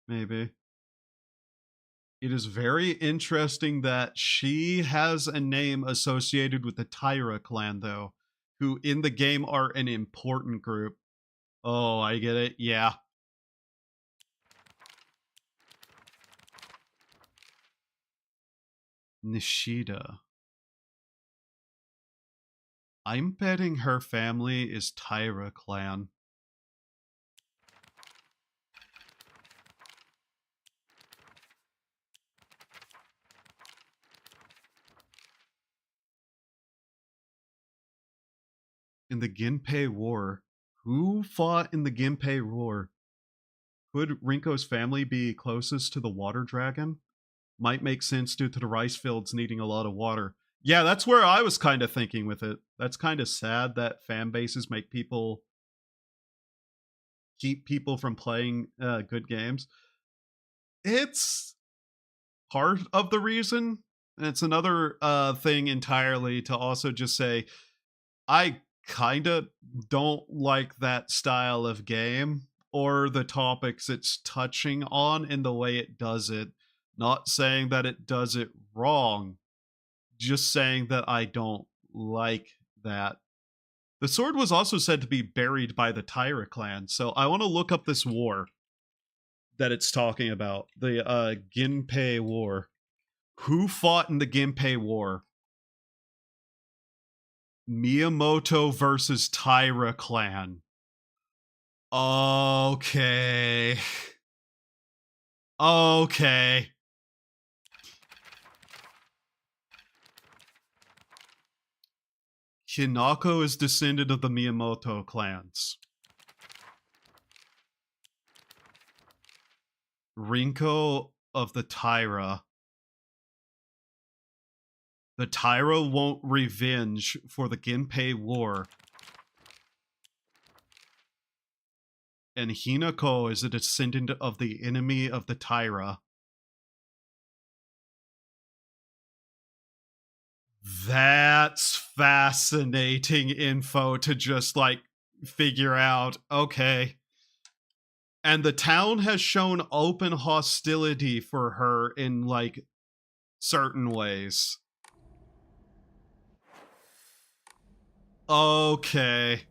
Maybe. It is very interesting that she has a name associated with the Taira clan, though, who in the game are an important group. Oh, I get it. Yeah. Nishida. I'm betting her family is Taira clan. In the Ginpei War. Who fought in the Ginpei War? Could Rinko's family be closest to the water dragon? Might make sense due to the rice fields needing a lot of water. Yeah, that's where I was kind of thinking with it. That's kind of sad that fan bases make people... keep people from playing good games. It's part of the reason. And it's another thing entirely to also just say, I kind of don't like that style of game or the topics it's touching on in the way it does it. Not saying that it does it wrong, just saying that I don't like that. The sword was also said to be buried by the Taira clan, so I want to look up this war that it's talking about. The Ginpei War. Who fought in the Ginpei War? Miyamoto versus Taira clan. Okay. Okay. Hinako is descendant of the Miyamoto clans. Rinko of the Taira. The Taira won't revenge for the Ginpei War. And Hinako is a descendant of the enemy of the Taira. That's fascinating info to just, like, figure out. Okay. And the town has shown open hostility for her in, like, certain ways. Okay.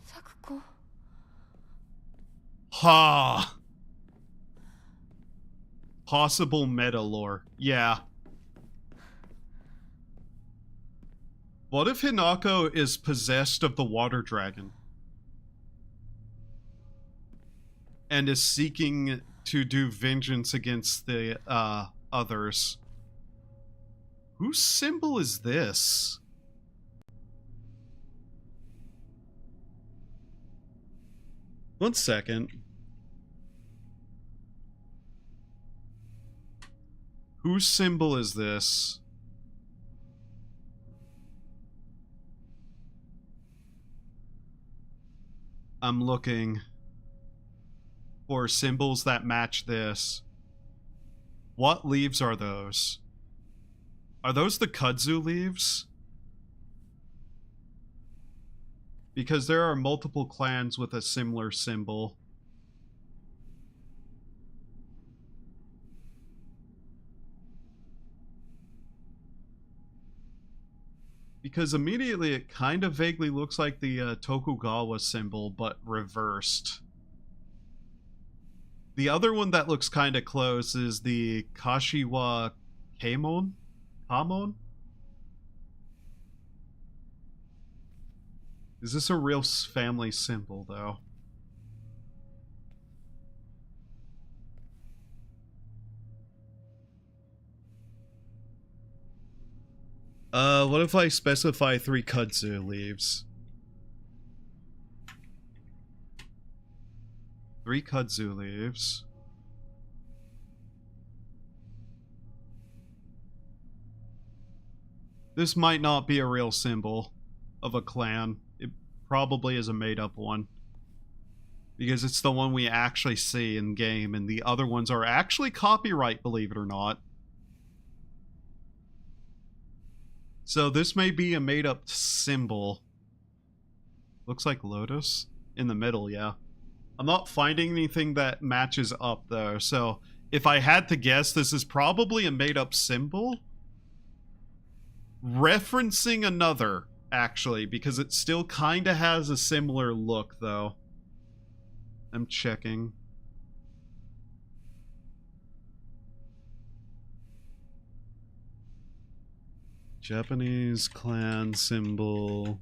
Sakuko. Ha. Possible meta lore. Yeah. What if Hinako is possessed of the water dragon? And is seeking to do vengeance against the others? Whose symbol is this? One second. Whose symbol is this? I'm looking for symbols that match this. What leaves are those? Are those the kudzu leaves? Because there are multiple clans with a similar symbol. Because immediately it kind of vaguely looks like the Tokugawa symbol, but reversed. The other one that looks kind of close is the Kashiwa Kamon? Kamon? Is this a real family symbol, though? What if I specify 3 kudzu leaves? 3 kudzu leaves. This might not be a real symbol of a clan. It probably is a made-up one. Because it's the one we actually see in-game, and the other ones are actually copyright, believe it or not. So this may be a made-up symbol. Looks like Lotus in the middle, yeah. I'm not finding anything that matches up, though, so if I had to guess, this is probably a made-up symbol. Referencing another, actually, because it still kinda has a similar look, though. I'm checking. Japanese clan symbol.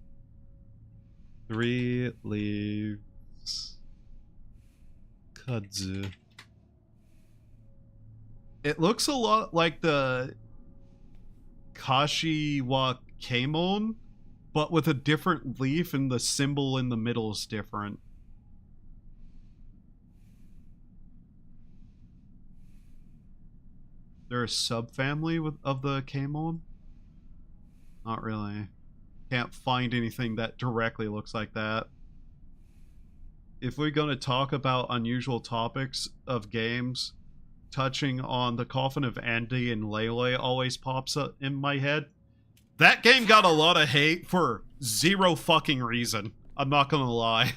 3 leaves. Kudzu. It looks a lot like the Kashiwa Kamon, but with a different leaf, and the symbol in the middle is different. There a subfamily of the Kamon? Not really. Can't find anything that directly looks like that. If we're going to talk about unusual topics of games, touching on the Coffin of Andy and Lele always pops up in my head. That game got a lot of hate for zero fucking reason. I'm not gonna lie.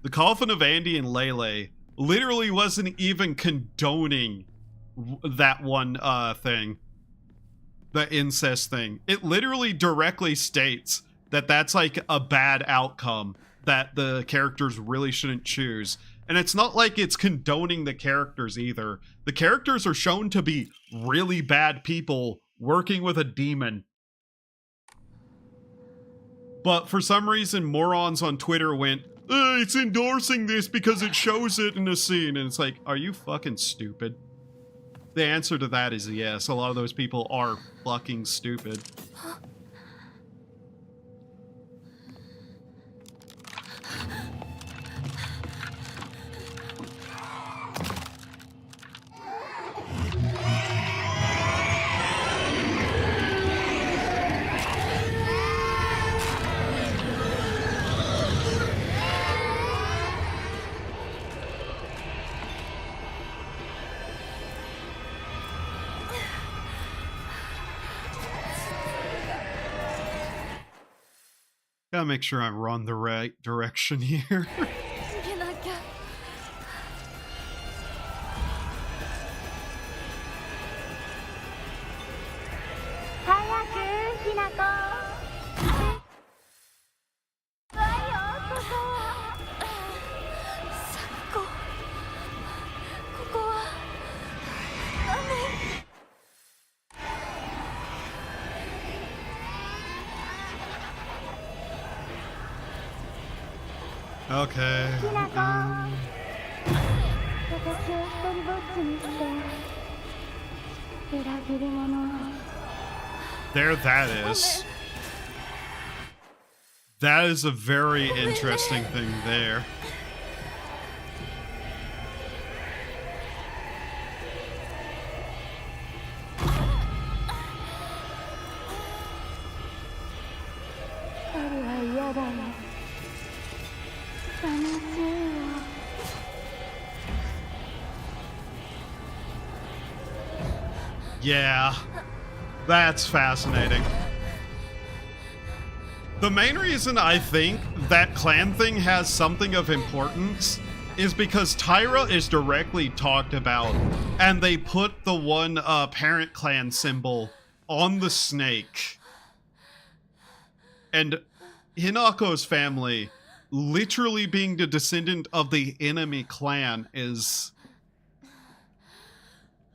The Coffin of Andy and Lele literally wasn't even condoning that one thing. The incest thing. It literally directly states that that's like a bad outcome that the characters really shouldn't choose. And it's not like it's condoning the characters either. The characters are shown to be really bad people working with a demon. But for some reason, morons on Twitter went, it's endorsing this because it shows it in a scene. And it's like, are you fucking stupid? The answer to that is yes. A lot of those people are fucking stupid. Gotta make sure I run the right direction here. 逃げなきゃ。早くひなこ。怖いよここ。サクコ。ここは。ダメ。 Okay. ひなこ。私を一人ぼっちにして。裏切り者。 There that is. That is a very interesting thing there. Yeah, that's fascinating. The main reason I think that clan thing has something of importance is because Tyra is directly talked about, and they put the one parent clan symbol on the snake. And Hinako's family literally being the descendant of the enemy clan is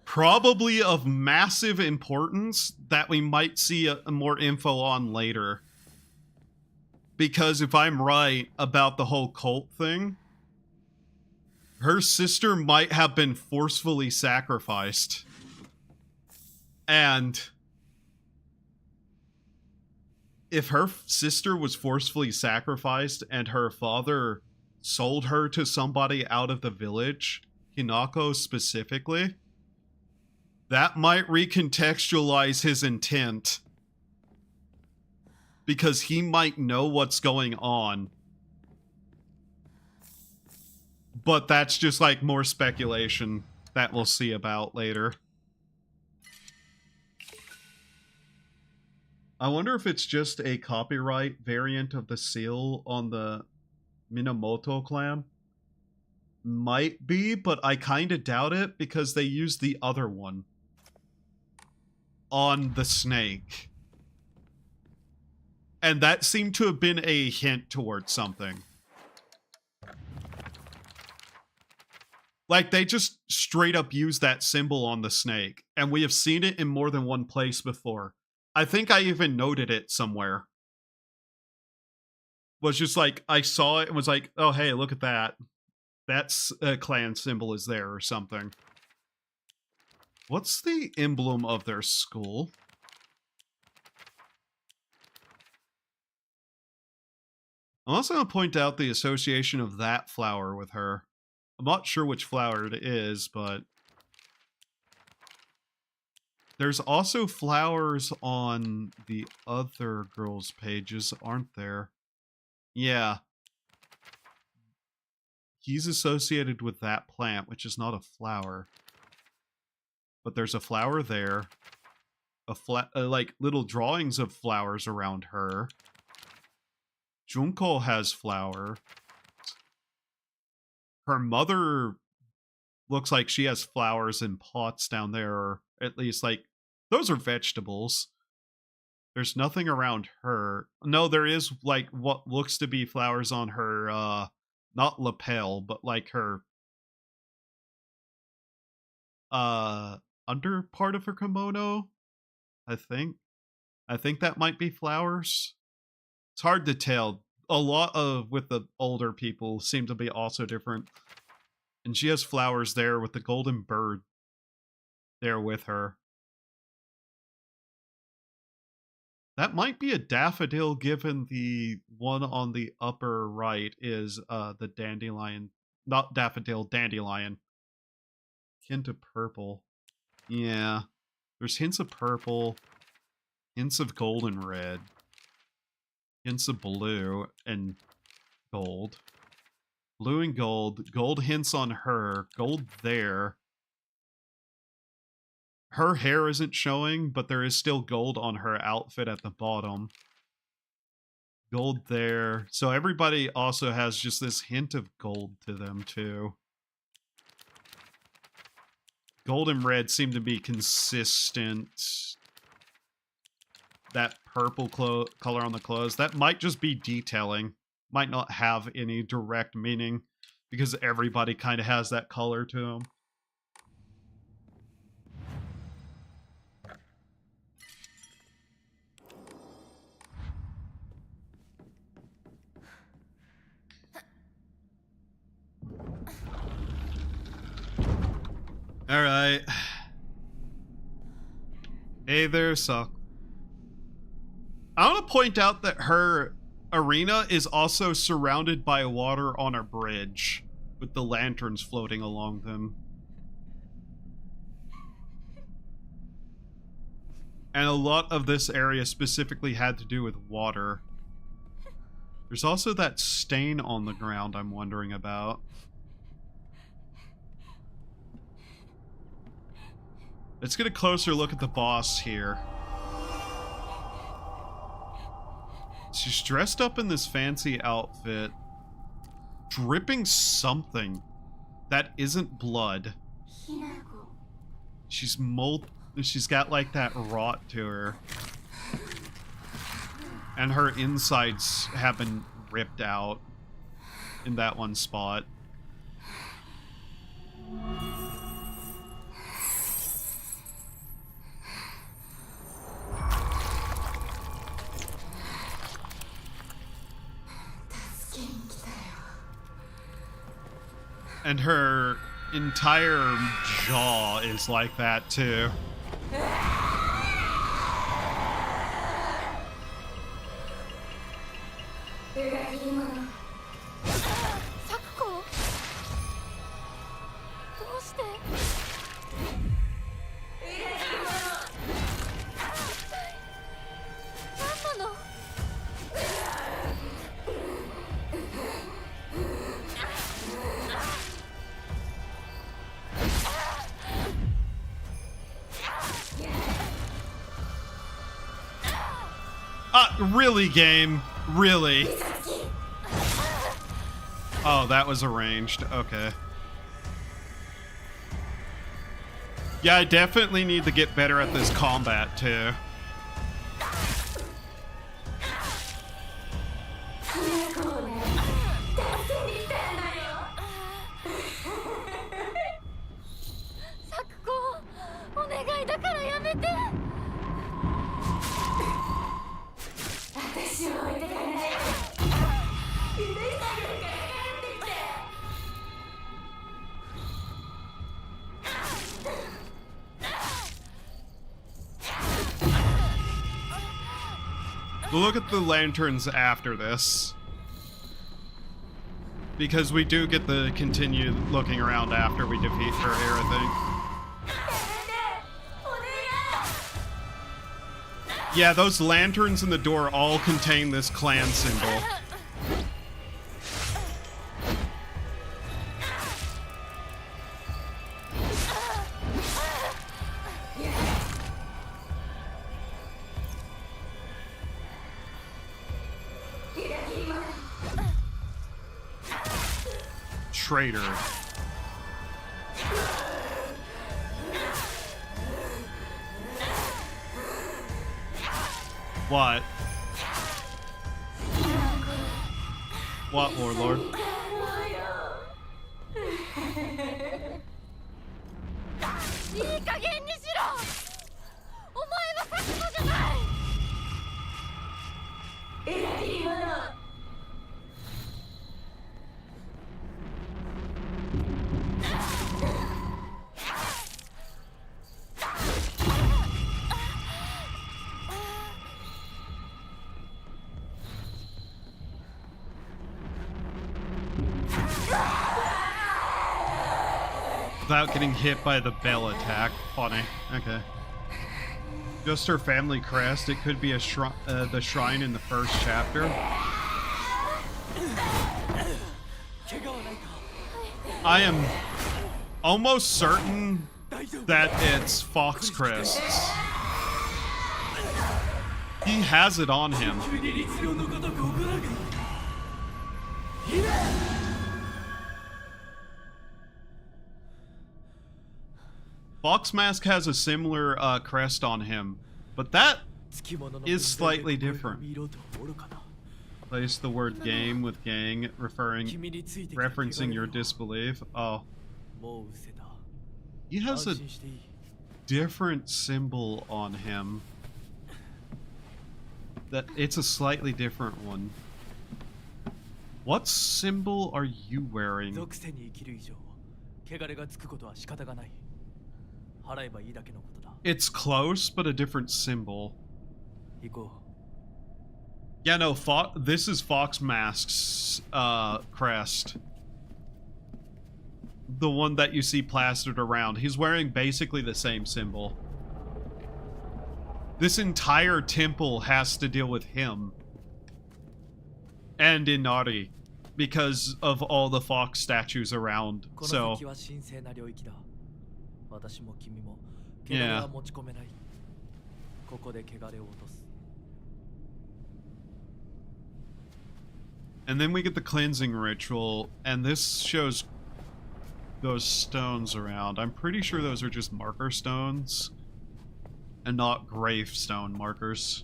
probably of massive importance that we might see more info on later. Because if I'm right about the whole cult thing, her sister might have been forcefully sacrificed. And if her sister was forcefully sacrificed and her father sold her to somebody out of the village, Hinako specifically, that might recontextualize his intent. Because he might know what's going on. But that's just like more speculation that we'll see about later. I wonder if it's just a copyright variant of the seal on the Minamoto clan. Might be, but I kind of doubt it because they used the other one on the snake. And that seemed to have been a hint towards something. Like, they just straight up used that symbol on the snake, and we have seen it in more than one place before. I think I even noted it somewhere. Was just like, I saw it and was like, oh hey, look at that. That's a clan symbol is there or something. What's the emblem of their school? I'm also going to point out the association of that flower with her. I'm not sure which flower it is, but there's also flowers on the other girls' pages, aren't there? Yeah. He's associated with that plant, which is not a flower. But there's a flower there. Like little drawings of flowers around her. Junko has flower. Her mother looks like she has flowers in pots down there, or at least like those are vegetables. There's nothing around her. No, there is like what looks to be flowers on her not lapel, but like her under part of her kimono, I think. I think that might be flowers. It's hard to tell. A lot of with the older people seem to be also different. And she has flowers there with the golden bird there with her. That might be a daffodil, given the one on the upper right is the dandelion. Not daffodil, dandelion. Hint of purple. Yeah. There's hints of purple, hints of gold and red, hints of blue and gold. Blue and gold. Gold hints on her. Gold there. Her hair isn't showing, but there is still gold on her outfit at the bottom. Gold there. So everybody also has just this hint of gold to them, too. Gold and red seem to be consistent. That purple color on the clothes, that might just be detailing. Might not have any direct meaning, because everybody kind of has that color to them. All right. Hey there, Suck. I want to point out that her arena is also surrounded by water on a bridge, with the lanterns floating along them. And a lot of this area specifically had to do with water. There's also that stain on the ground I'm wondering about. Let's get a closer look at the boss here. She's dressed up in this fancy outfit, dripping something that isn't blood. She's got like that rot to her. And her insides have been ripped out in that one spot. And her entire jaw is like that, too. Really, game? Really? Oh, that was arranged. Okay. Yeah, I definitely need to get better at this combat, too. We'll look at the lanterns after this, because we do get the continue looking around after we defeat her here, I think. Yeah, those lanterns in the door all contain this clan symbol. Traitor. What? What, Warlord? いい加減にしろ。お前は佐久間じゃない。偉いわな。Without getting hit by the bell attack. Funny. Okay. Just her family crest. It could be a the shrine in the first chapter. I am almost certain that it's Fox Crests. He has it on him. Fox Mask has a similar crest on him, but that is slightly different. Place the word game with gang, referencing your disbelief. Oh. He has a different symbol on him. That it's a slightly different one. What symbol are you wearing? It's close, but a different symbol. Yeah, no, this is Fox Mask's crest. The one that you see plastered around. He's wearing basically the same symbol. This entire temple has to deal with him. And Inari. Because of all the Fox statues around. So... yeah. And then we get the cleansing ritual, and this shows those stones around. I'm pretty sure those are just marker stones, and not gravestone markers.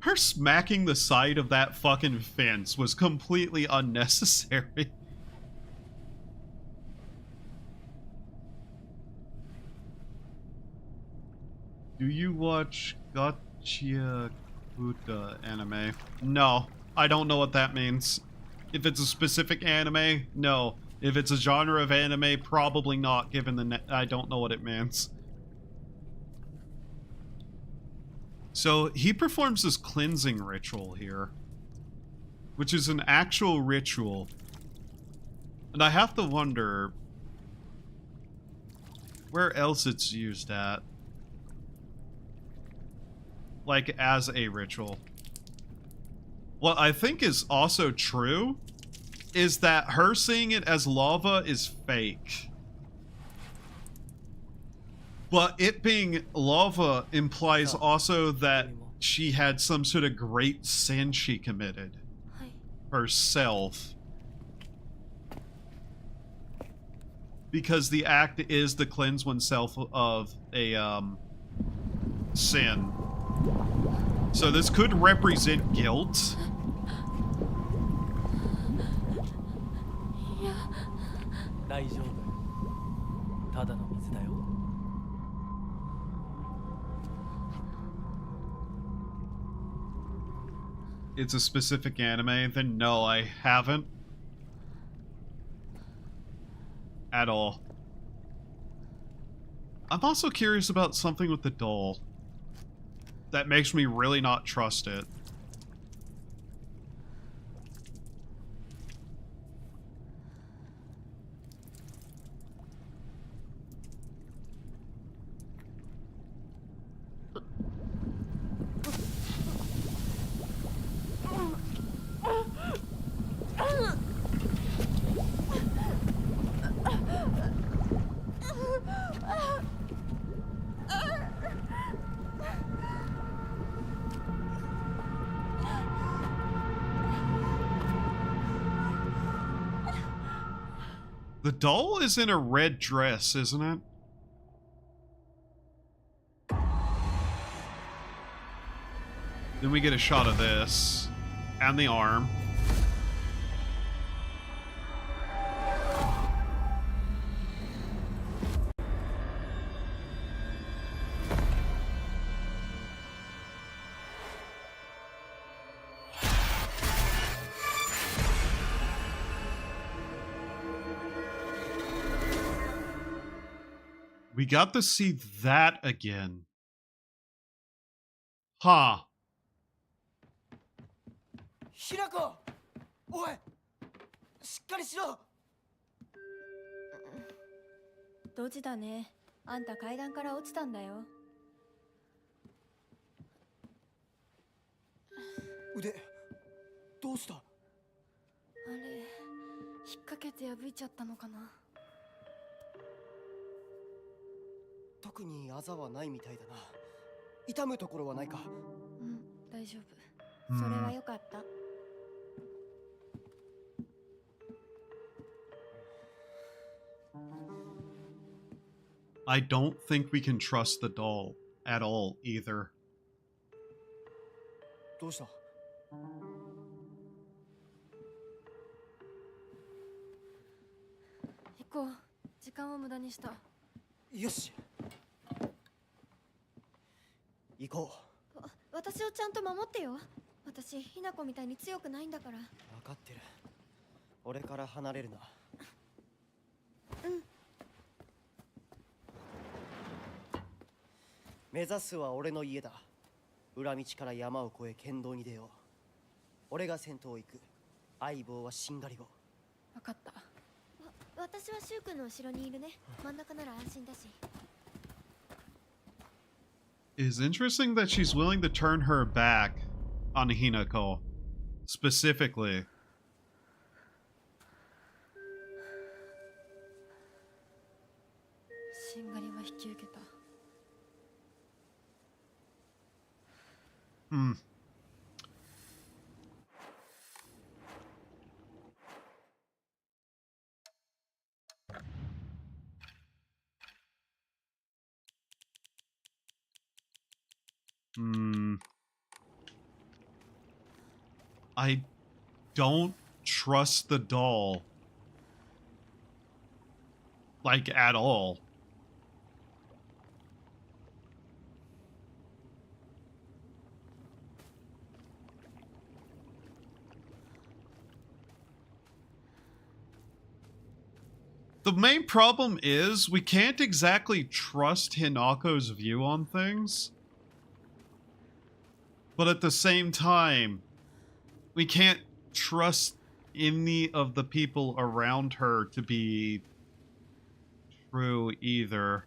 Her smacking the side of that fucking fence was completely unnecessary. Do you watch Gotcha Kuta anime? No, I don't know what that means. If it's a specific anime, no. If it's a genre of anime, probably not, given the I don't know what it means. So, he performs this cleansing ritual here. Which is an actual ritual. And I have to wonder... where else it's used at. Like, as a ritual. What I think is also true is that her seeing it as lava is fake. But it being lava implies also that she had some sort of great sin she committed. Herself. Because the act is to cleanse oneself of a, sin. So this could represent guilt. It's a specific anime, then no, I haven't. At all. I'm also curious about something with the doll. That makes me really not trust it. The doll is in a red dress, isn't it? Then we get a shot of this. And the arm. We got to see that again. Huh. ひなこ、おい、しっかりしろ。ドジだね。あんた階段から落ちたんだよ。腕、どうした？あれ、引っ掛けて破いちゃったのかな。特にあざはないみたいだな。痛むところはないか？うん、大丈夫。それはよかった。I don't think we can trust the doll at all either. どうした？行こう。時間を無駄にした。よし。行こう。私をちゃんと守ってよ。私、ひなこみたいに強くないんだから。分かってる。俺から離れるな。うん。目指すは俺の家だ。裏道から山を越え県道に出よう。俺が先頭を行く。相棒はしんがりを。分かった。私はシュウ君の後ろにいるね。真ん中なら安心だし。It's interesting that she's willing to turn her back on Hinako. Specifically. しんがりは引き受けた。Hmm. I don't trust the doll. Like, at all. The main problem is we can't exactly trust Hinako's view on things. But at the same time, we can't trust any of the people around her to be true either.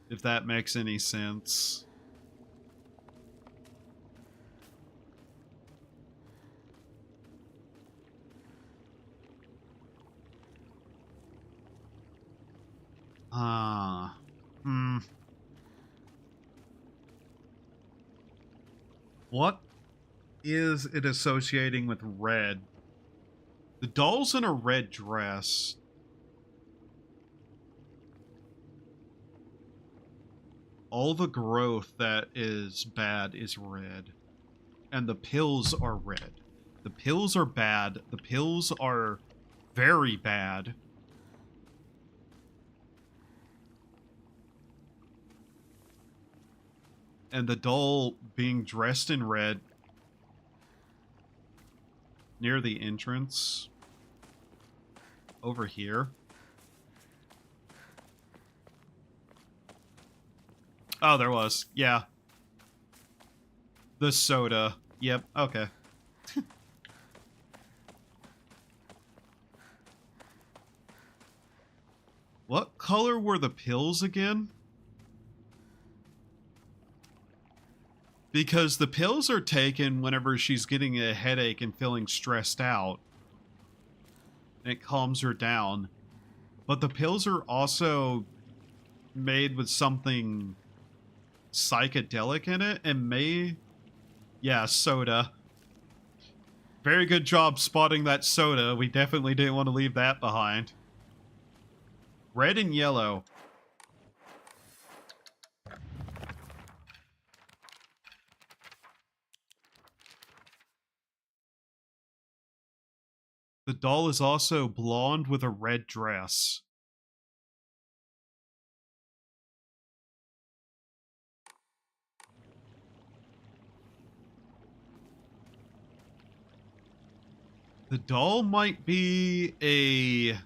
If that makes any sense. What is it associating with red? The doll's in a red dress. All the growth that is bad is red. And the pills are red. The pills are bad. The pills are very bad. And the doll being dressed in red near the entrance over here. Oh, there was. Yeah. The soda. Yep. Okay. What color were the pills again? Because the pills are taken whenever she's getting a headache and feeling stressed out. And it calms her down. But the pills are also made with something psychedelic in it and may... Yeah, soda. Very good job spotting that soda. We definitely didn't want to leave that behind. Red and yellow. The doll is also blonde with a red dress. The doll might be a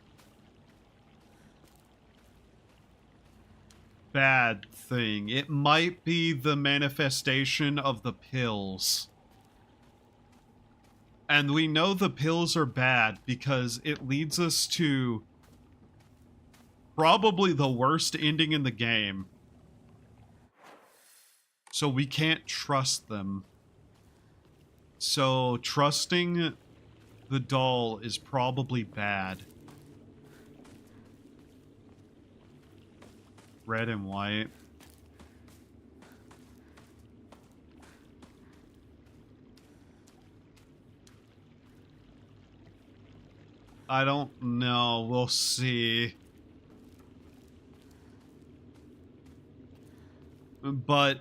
bad thing. It might be the manifestation of the pills. And we know the pills are bad because it leads us to probably the worst ending in the game. So we can't trust them. So trusting the doll is probably bad. Red and white. I don't know. We'll see. But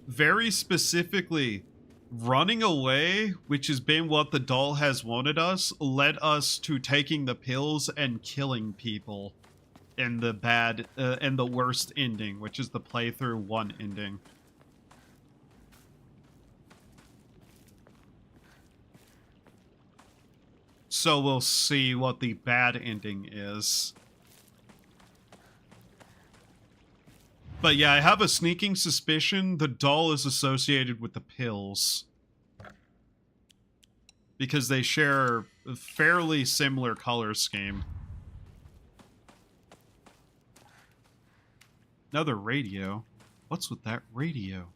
very specifically, running away, which has been what the doll has wanted us, led us to taking the pills and killing people in the bad, and the worst ending, which is the playthrough 1 ending. So we'll see what the bad ending is. But yeah, I have a sneaking suspicion the doll is associated with the pills. Because they share a fairly similar color scheme. Another radio. What's with that radio?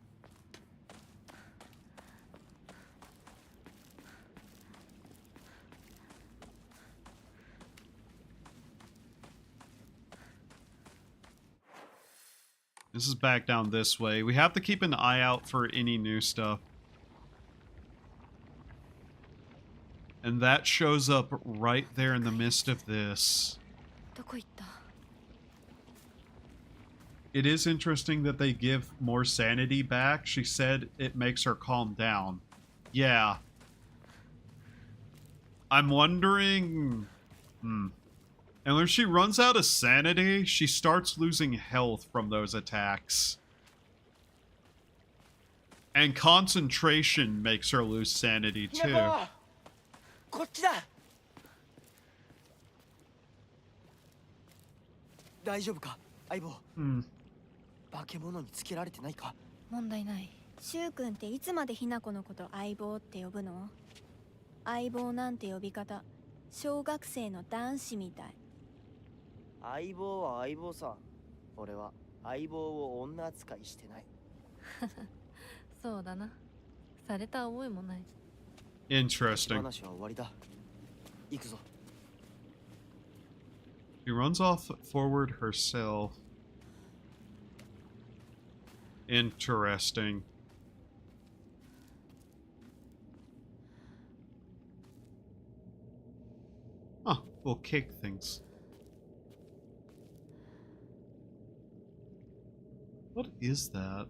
This is back down this way. We have to keep an eye out for any new stuff. And that shows up right there in the midst of this. どこ行った？ It is interesting that they give more sanity back. She said it makes her calm down. Yeah. I'm wondering... And when she runs out of sanity, she starts losing health from those attacks. And concentration makes her lose sanity too. こっちだ。大丈夫か、相棒。化け物につけられてないか。問題ない。シュウ君っていつまでひな子のこと相棒って呼ぶの？相棒なんて呼び方、小学生の男子みたい。相棒は相棒さ。俺は相棒を女扱いしてない。そうだな。された覚えもない。Interesting. 話は終わりだ。行くぞ。She runs off forward herself. Interesting. Huh, we'll cake things. What is that?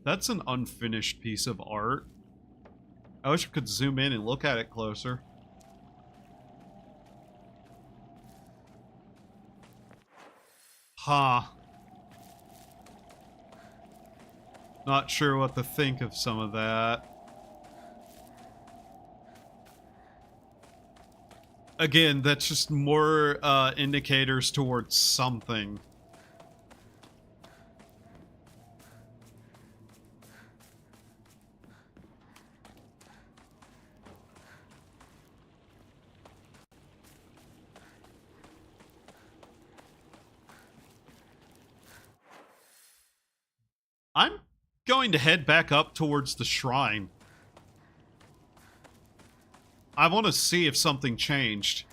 That's an unfinished piece of art. I wish I could zoom in and look at it closer. Huh. Not sure what to think of some of that. Again, that's just more indicators towards something. I'm going to head back up towards the shrine. I want to see if something changed.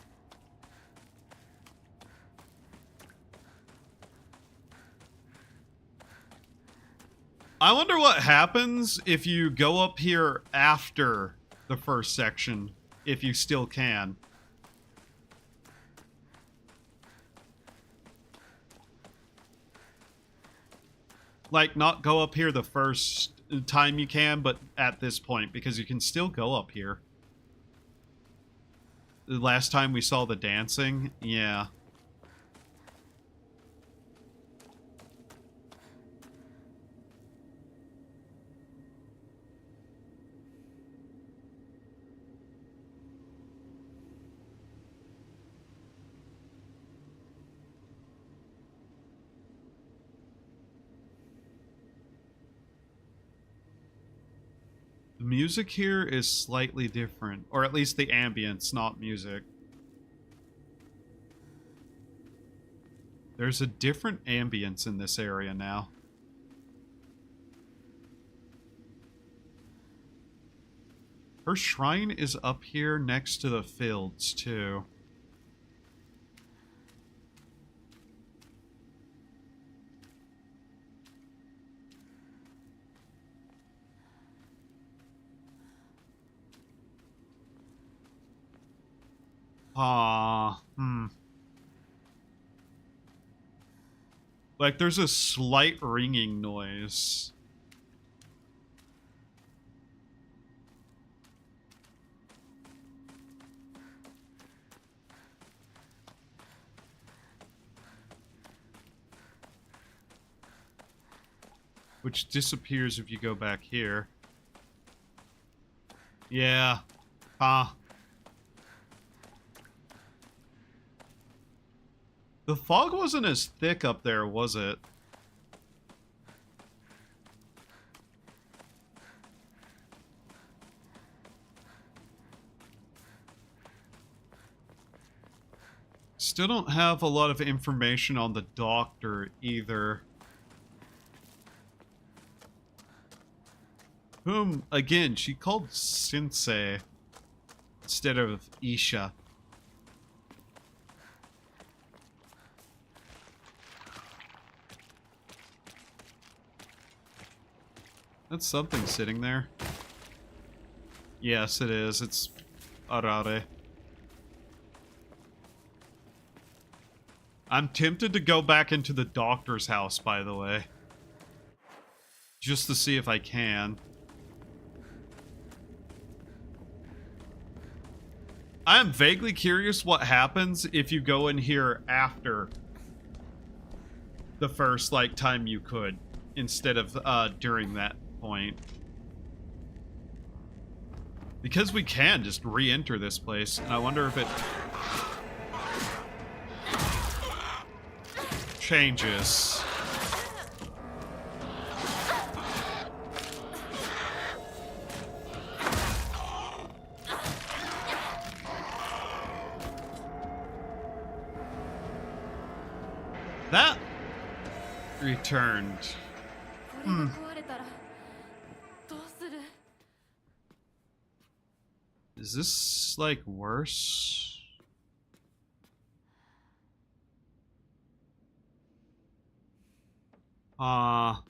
I wonder what happens if you go up here after the first section, if you still can. Like, not go up here the first time you can, but at this point, because you can still go up here. The last time we saw the dancing, yeah. The music here is slightly different, or at least the ambience, not music. There's a different ambience in this area now. Her shrine is up here next to the fields, too. Like, there's a slight ringing noise. Which disappears if you go back here. Yeah. The fog wasn't as thick up there, was it? Still don't have a lot of information on the doctor either. Whom, again, she called Sensei instead of Isha. That's something sitting there. Yes, it is. It's Arare. I'm tempted to go back into the doctor's house, by the way. Just to see if I can. I am vaguely curious what happens if you go in here after the first, like, time you could, instead of during that point. Because we can just re-enter this place, and I wonder if it changes. That returned. Is this, like, worse? What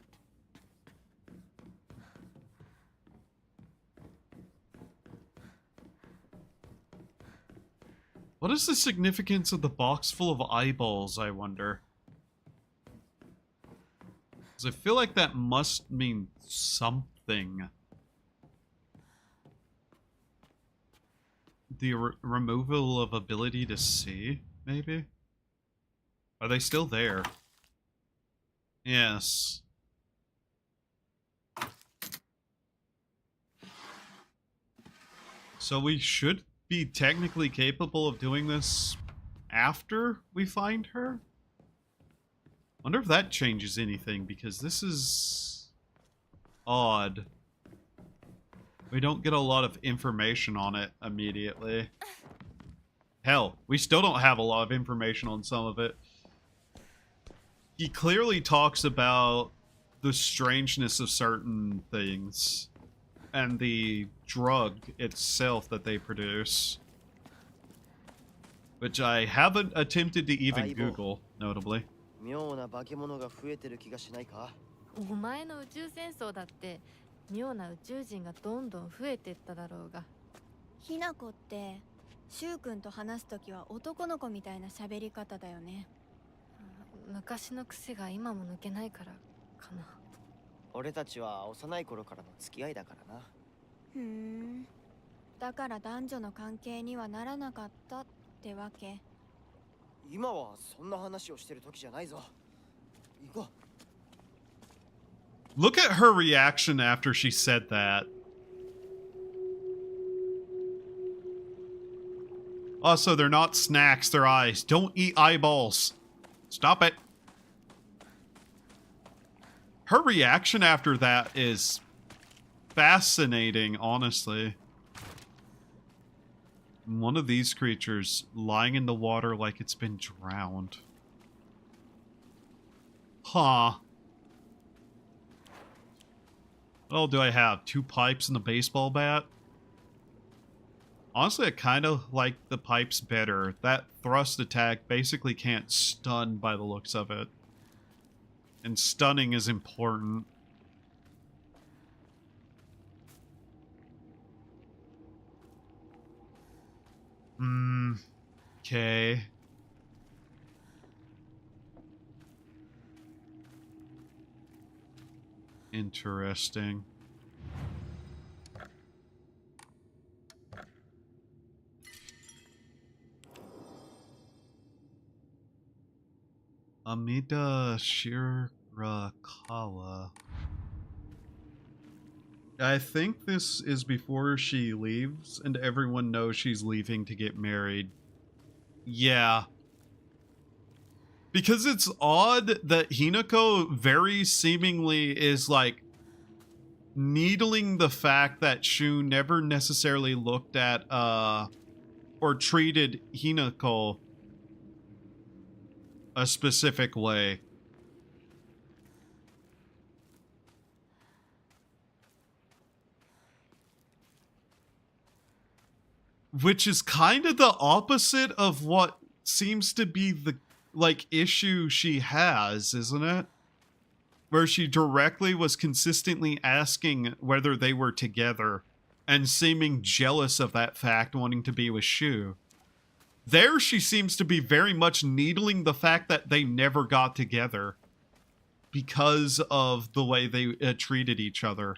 is the significance of the box full of eyeballs, I wonder? Because I feel like that must mean something. The removal of ability to see, maybe? Are they still there? Yes. So we should be technically capable of doing this after we find her? Wonder if that changes anything, because this is odd. We don't get a lot of information on it immediately. Hell, we still don't have a lot of information on some of it. He clearly talks about the strangeness of certain things and the drug itself that they produce, which I haven't attempted to even Google, notably. 妙な化け物が増えてる気がしないか？お前の宇宙戦争だって妙な宇宙人がどんどん増えてっただろうが。ひなこってシュウ君と話すときは男の子みたいな喋り方だよね。昔の癖が今も抜けないからかな。俺たちは幼い頃からの付き合いだからな。ふーん。だから男女の関係にはならなかったってわけ。今はそんな話をしてる時じゃないぞ。行こう。 Look at her reaction after she said that. Also, they're not snacks, they're eyes. Don't eat eyeballs. Stop it. Her reaction after that is fascinating, honestly. One of these creatures lying in the water like it's been drowned. Huh. What all do I have? 2 pipes and a baseball bat? Honestly, I kind of like the pipes better. That thrust attack basically can't stun by the looks of it. And stunning is important. Okay. Interesting. Amida Shirakawa. I think this is before she leaves, and everyone knows she's leaving to get married. Yeah. Because it's odd that Hinako very seemingly is, like, needling the fact that Shu never necessarily looked at, or treated Hinako a specific way. Which is kind of the opposite of what seems to be the, like, issue she has, isn't it? Where she directly was consistently asking whether they were together and seeming jealous of that fact, wanting to be with Shu. There she seems to be very much needling the fact that they never got together because of the way they treated each other.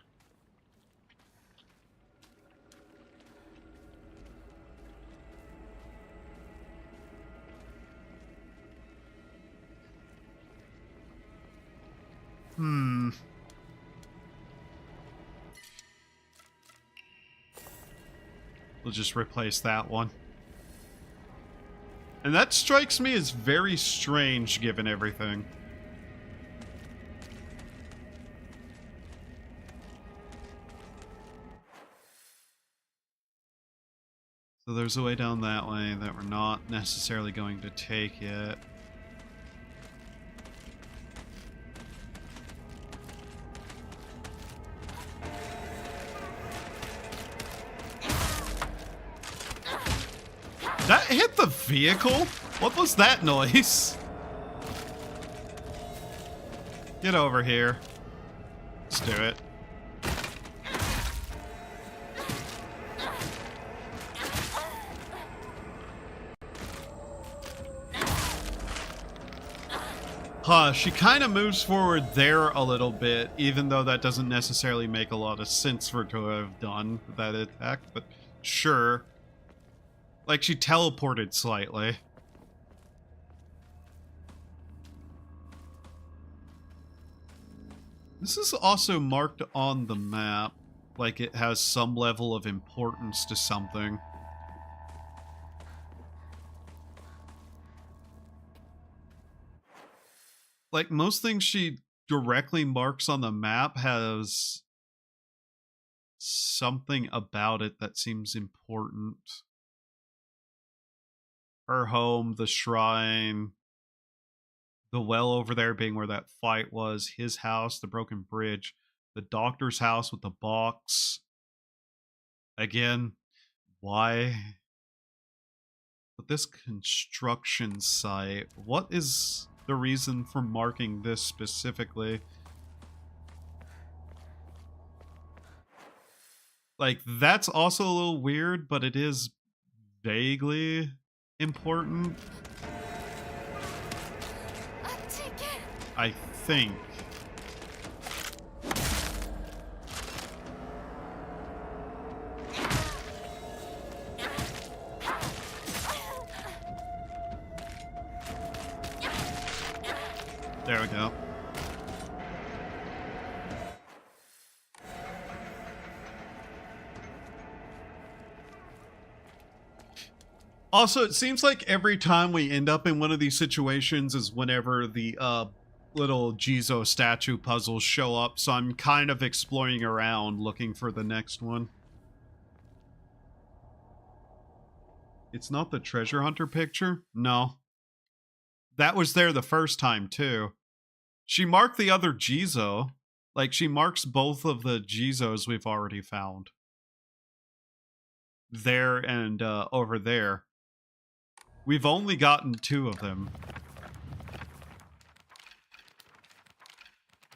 We'll just replace that one. And that strikes me as very strange given everything. So there's a way down that way that we're not necessarily going to take yet. That hit the vehicle? What was that noise? Get over here. Let's do it. Huh, she kind of moves forward there a little bit, even though that doesn't necessarily make a lot of sense for her to have done that attack, but sure. Like, she teleported slightly. This is also marked on the map, like it has some level of importance to something. Like, most things she directly marks on the map has something about it that seems important. Her home, the shrine, the well over there being where that fight was, his house, the broken bridge, the doctor's house with the box. Again, why? But this construction site, what is the reason for marking this specifically? Like, that's also a little weird, but it is vaguely important. I think. There we go. Also, it seems like every time we end up in one of these situations is whenever the little Jizo statue puzzles show up, so I'm kind of exploring around looking for the next one. It's not the treasure hunter picture? No. That was there the first time, too. She marked the other Jizo. Like, she marks both of the Jizos we've already found. There and over there. We've only gotten 2 of them.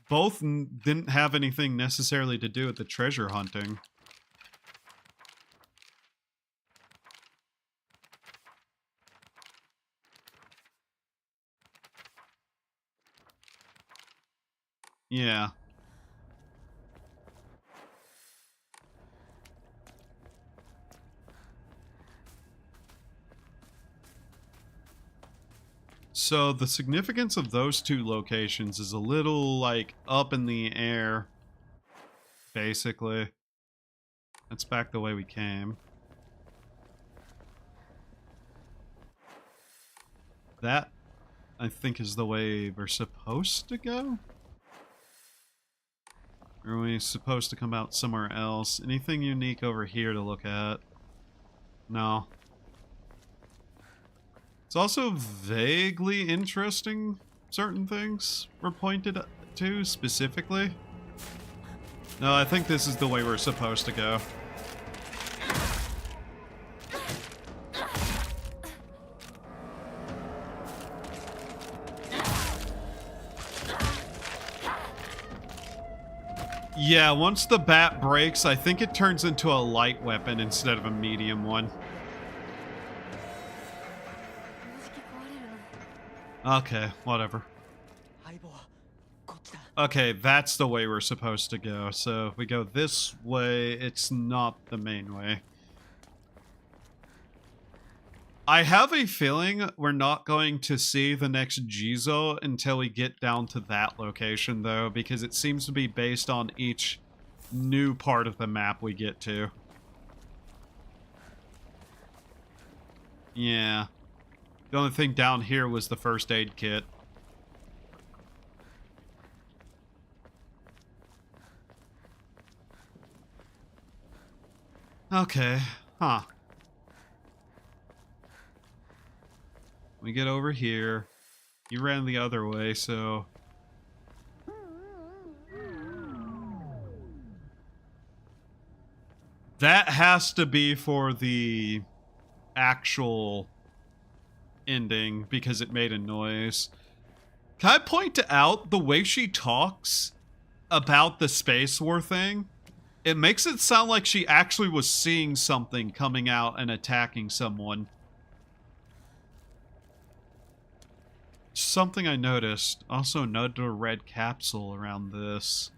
Both didn't have anything necessarily to do with the treasure hunting. Yeah. So the significance of those 2 locations is a little, like, up in the air, basically. That's back the way we came. That, I think, is the way we're supposed to go? Or are we supposed to come out somewhere else? Anything unique over here to look at? No. It's also vaguely interesting, certain things were pointed to specifically. No, I think this is the way we're supposed to go. Yeah, once the bat breaks, I think it turns into a light weapon instead of a medium one. Okay, whatever. Okay, that's the way we're supposed to go. So if we go this way, it's not the main way. I have a feeling we're not going to see the next Jizo until we get down to that location, though, because it seems to be based on each new part of the map we get to. Yeah. The only thing down here was the first aid kit. Okay, huh. We get over here. You ran the other way, so... That has to be for the actual ending, because it made a noise. Can I point out the way she talks about the space war thing? It makes it sound like she actually was seeing something coming out and attacking someone. Something I noticed. Also noted a red capsule around this.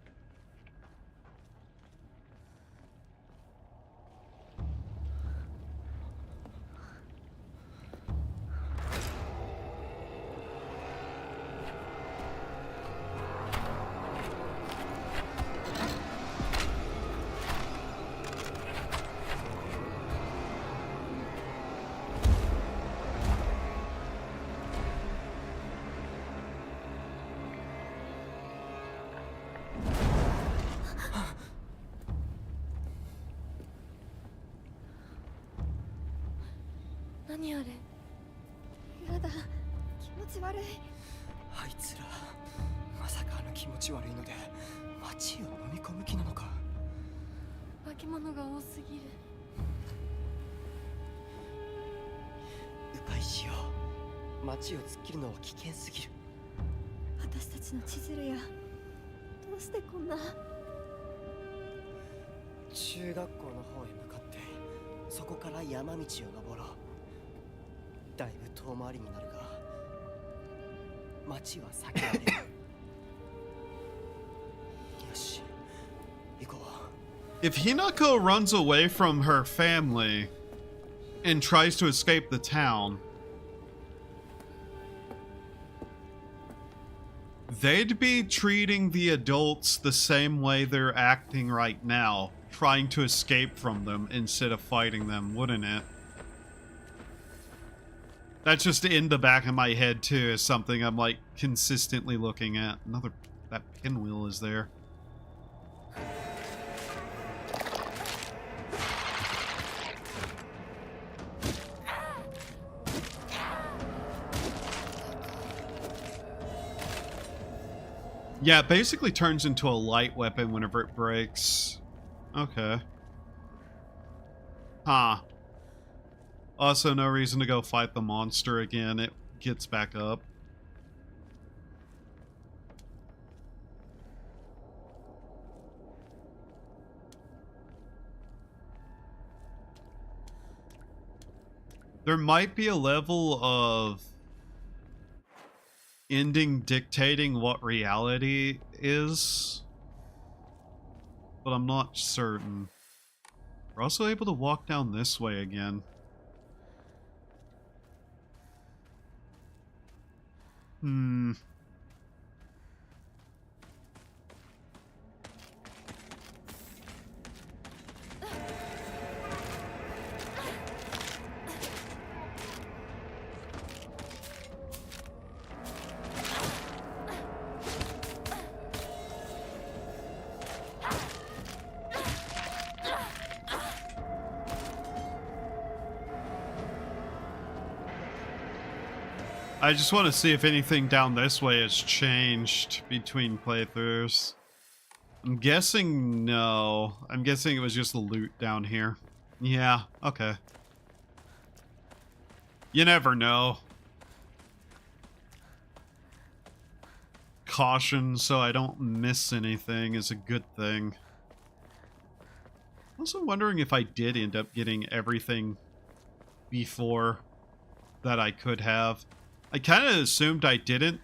If Hinako runs away from her family and tries to escape the town, they'd be treating the adults the same way they're acting right now, trying to escape from them instead of fighting them, wouldn't it? That's just in the back of my head too, is something I'm like consistently looking at. That pinwheel is there. Yeah, it basically turns into a light weapon whenever it breaks. Okay. Huh. Also, no reason to go fight the monster again. It gets back up. There might be a level of ending dictating what reality is, but I'm not certain. We're also able to walk down this way again. I just want to see if anything down this way has changed between playthroughs. I'm guessing no. I'm guessing it was just the loot down here. Yeah, okay. You never know. Caution so I don't miss anything is a good thing. Also wondering if I did end up getting everything before that I could have. I kind of assumed I didn't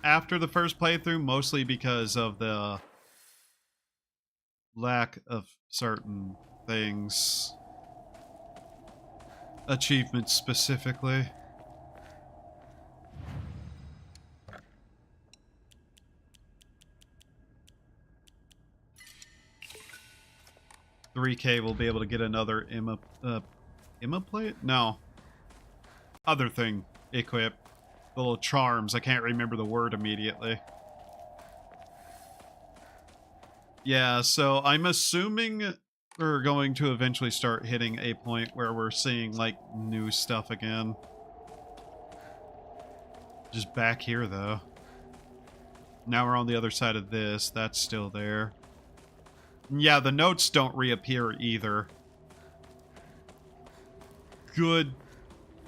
after the first playthrough, mostly because of the lack of certain things. Achievements specifically. $3K will be able to get another Emma plate? No. Other thing equipped. The little charms. I can't remember the word immediately. Yeah, so I'm assuming we're going to eventually start hitting a point where we're seeing, like, new stuff again. Just back here, though. Now we're on the other side of this. That's still there. Yeah, the notes don't reappear either. Good,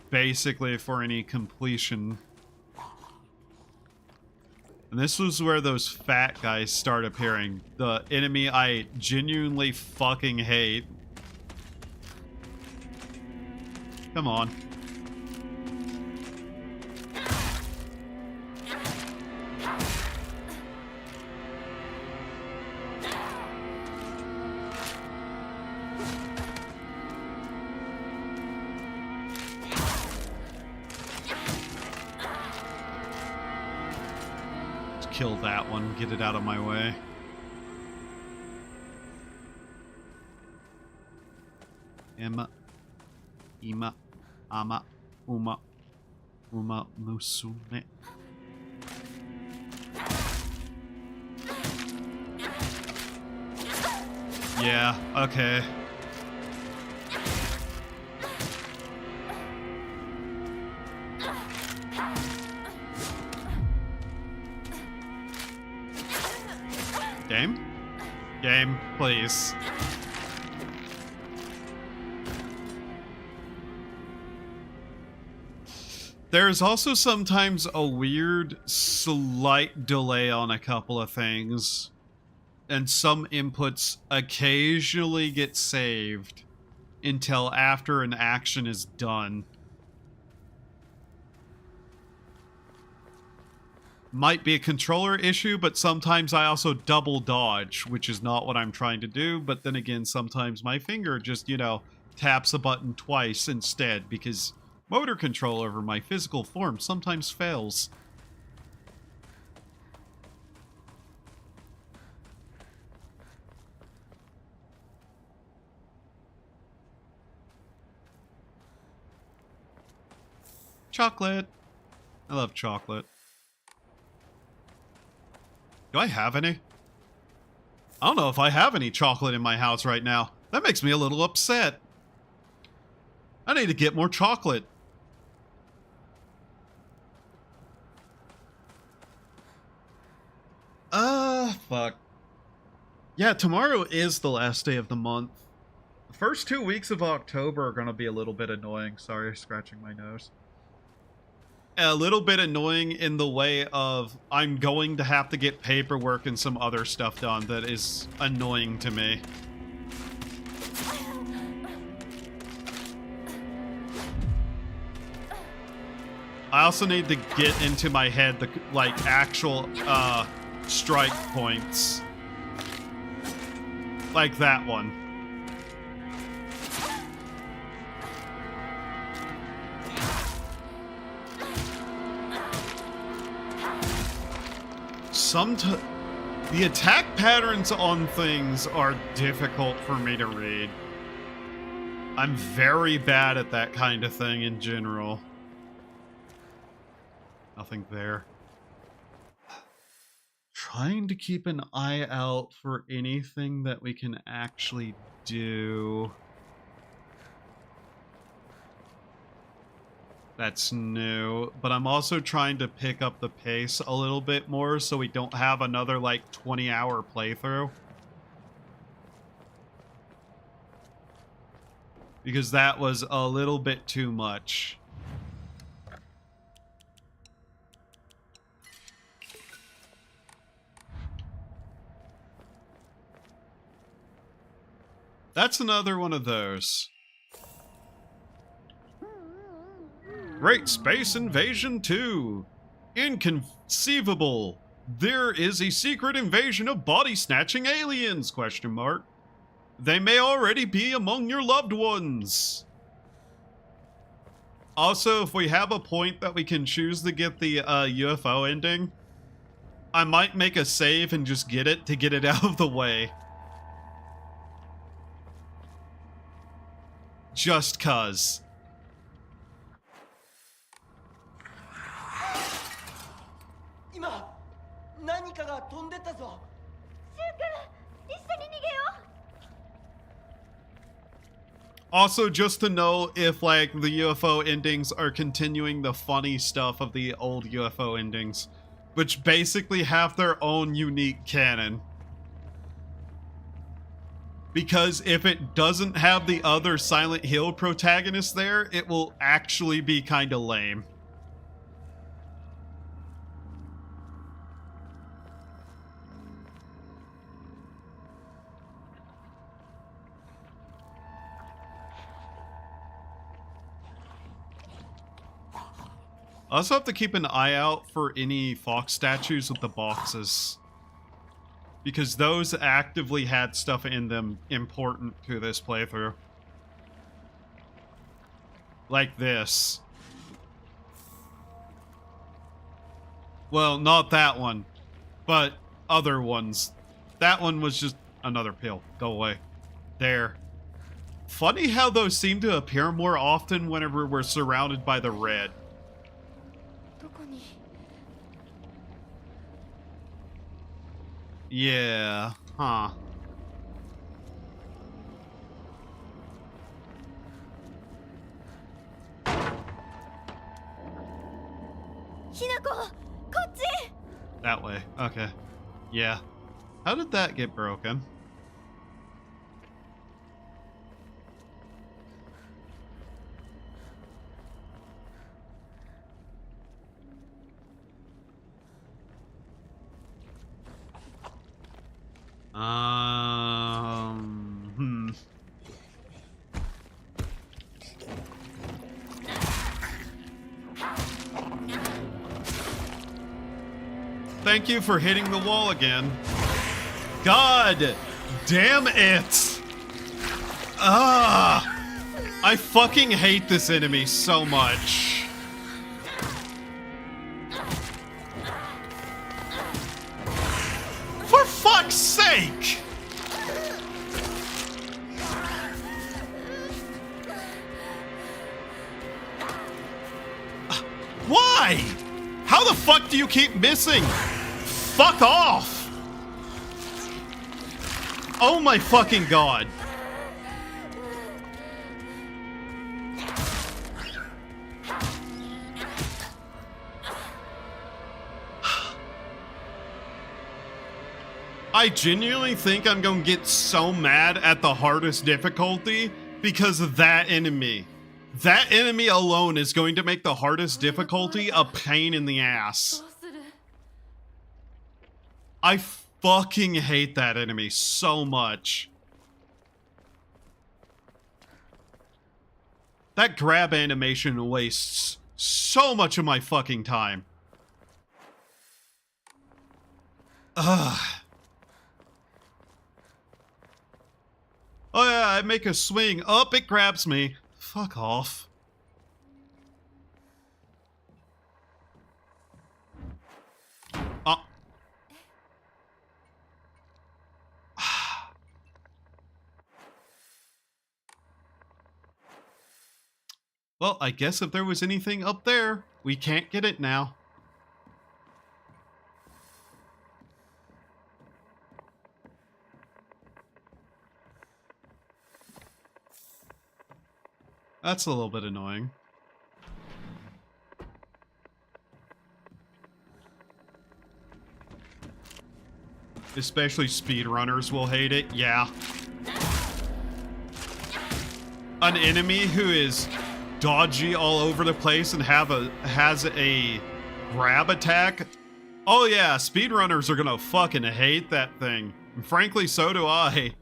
basically, for any completion. And this was where those fat guys start appearing. The enemy I genuinely fucking hate. Come on. Kill that one, get it out of my way. Emma, Ima, Ama, Uma, Musume. Yeah, okay. Game? Game, please. There's also sometimes a weird, slight delay on a couple of things. And some inputs occasionally get saved until after an action is done. Might be a controller issue, but sometimes I also double dodge, which is not what I'm trying to do. But then again, sometimes my finger just, you know, taps a button twice instead, because motor control over my physical form sometimes fails. Chocolate. I love chocolate. Do I have any? I don't know if I have any chocolate in my house right now. That makes me a little upset. I need to get more chocolate. Fuck. Yeah, tomorrow is the last day of the month. The first 2 weeks of October are gonna be a little bit annoying. Sorry, scratching my nose. A little bit annoying in the way of I'm going to have to get paperwork and some other stuff done that is annoying to me. I also need to get into my head the like actual strike points. Like that one. The attack patterns on things are difficult for me to read. I'm very bad at that kind of thing in general. Nothing there. Trying to keep an eye out for anything that we can actually do. That's new, but I'm also trying to pick up the pace a little bit more so we don't have another like 20-hour playthrough. Because that was a little bit too much. That's another one of those. Great Space Invasion 2. Inconceivable. There is a secret invasion of body-snatching aliens, ? They may already be among your loved ones. Also, if we have a point that we can choose to get the UFO ending, I might make a save and just get it to get it out of the way. Just cuz. Also, just to know if, like, the UFO endings are continuing the funny stuff of the old UFO endings, which basically have their own unique canon. Because if it doesn't have the other Silent Hill protagonist there, it will actually be kind of lame. I also have to keep an eye out for any fox statues with the boxes. Because those actively had stuff in them important to this playthrough. Like this. Well, not that one, but other ones. That one was just another pill. Go away. There. Funny how those seem to appear more often whenever we're surrounded by the red. Yeah, huh. That way, okay. Yeah. How did that get broken? Thank you for hitting the wall again. God damn it! I fucking hate this enemy so much. For fuck's sake! Why? How the fuck do you keep missing? Fuck off! Oh my fucking god. I genuinely think I'm gonna get so mad at the hardest difficulty because of that enemy. That enemy alone is going to make the hardest difficulty a pain in the ass. I fucking hate that enemy so much. That grab animation wastes so much of my fucking time. Ugh. Oh yeah, I make a swing. Up, it grabs me. Fuck off. Well, I guess if there was anything up there, we can't get it now. That's a little bit annoying. Especially speedrunners will hate it, yeah. An enemy who is dodgy all over the place and has a grab attack. Oh yeah, speedrunners are gonna fucking hate that thing. And frankly, so do I.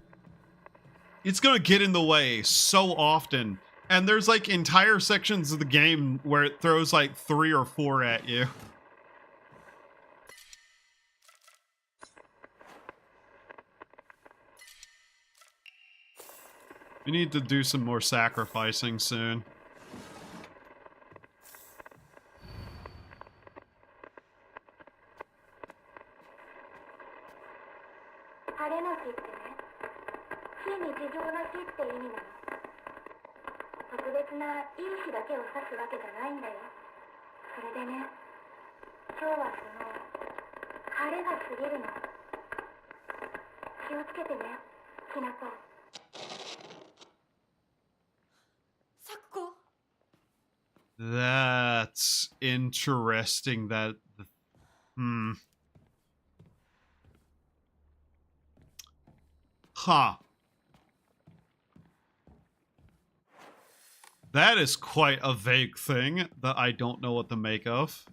It's gonna get in the way so often. And there's like entire sections of the game where it throws like 3 or 4 at you. We need to do some more sacrificing soon. That's interesting that... Huh. That is quite a vague thing that I don't know what to make of.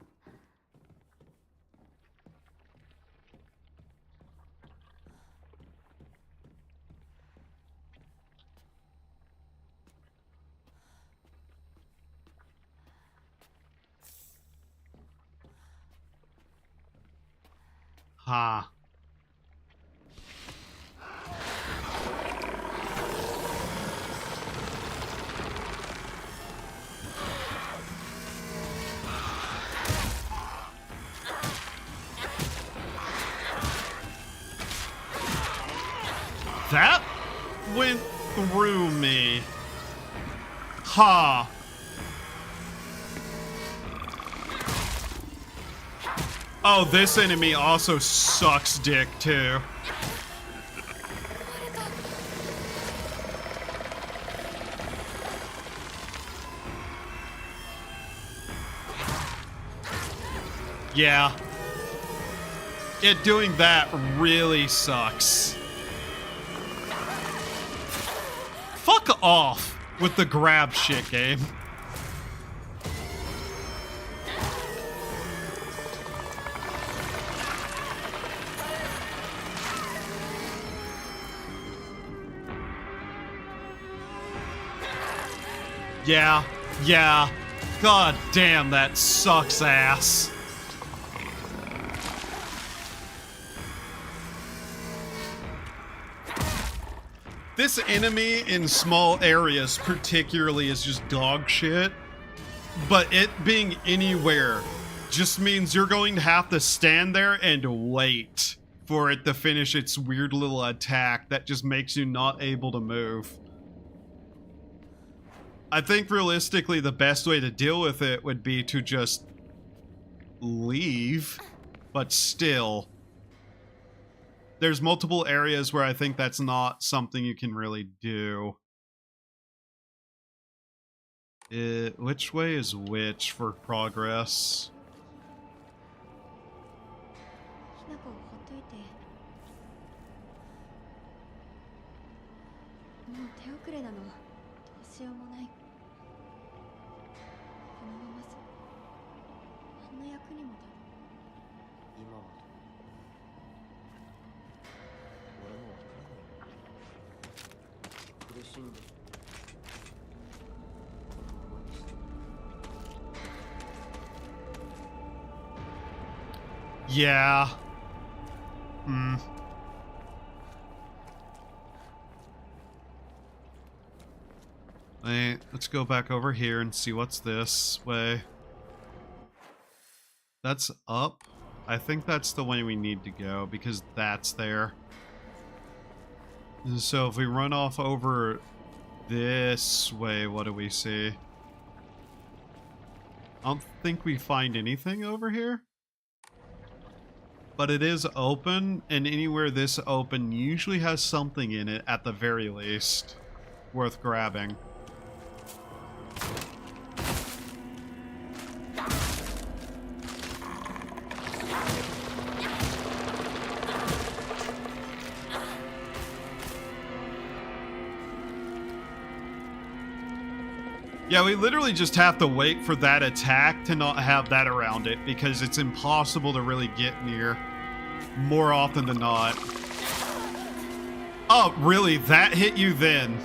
Huh. That went through me. Ha. Huh. Oh, this enemy also sucks dick, too. Yeah. It doing that really sucks. Fuck off with the grab shit game. Yeah. God damn, that sucks ass. This enemy in small areas particularly is just dog shit, but it being anywhere just means you're going to have to stand there and wait for it to finish its weird little attack that just makes you not able to move. I think realistically the best way to deal with it would be to just leave, but still. There's multiple areas where I think that's not something you can really do. Which way is which for progress? ひなこをほっといて。もう手遅れなの。どうしようもない。このままじゃ何の役にも立今は俺もわからない。苦しんでこのままにして。 Yeah. Hmm. Wait, let's go back over here and see what's this way. That's up. I think that's the way we need to go because that's there. So if we run off over this way, what do we see? I don't think we find anything over here. But it is open, and anywhere this open usually has something in it at the very least worth grabbing. Yeah, we literally just have to wait for that attack to not have that around it because it's impossible to really get near more often than not. Oh, really? That hit you then?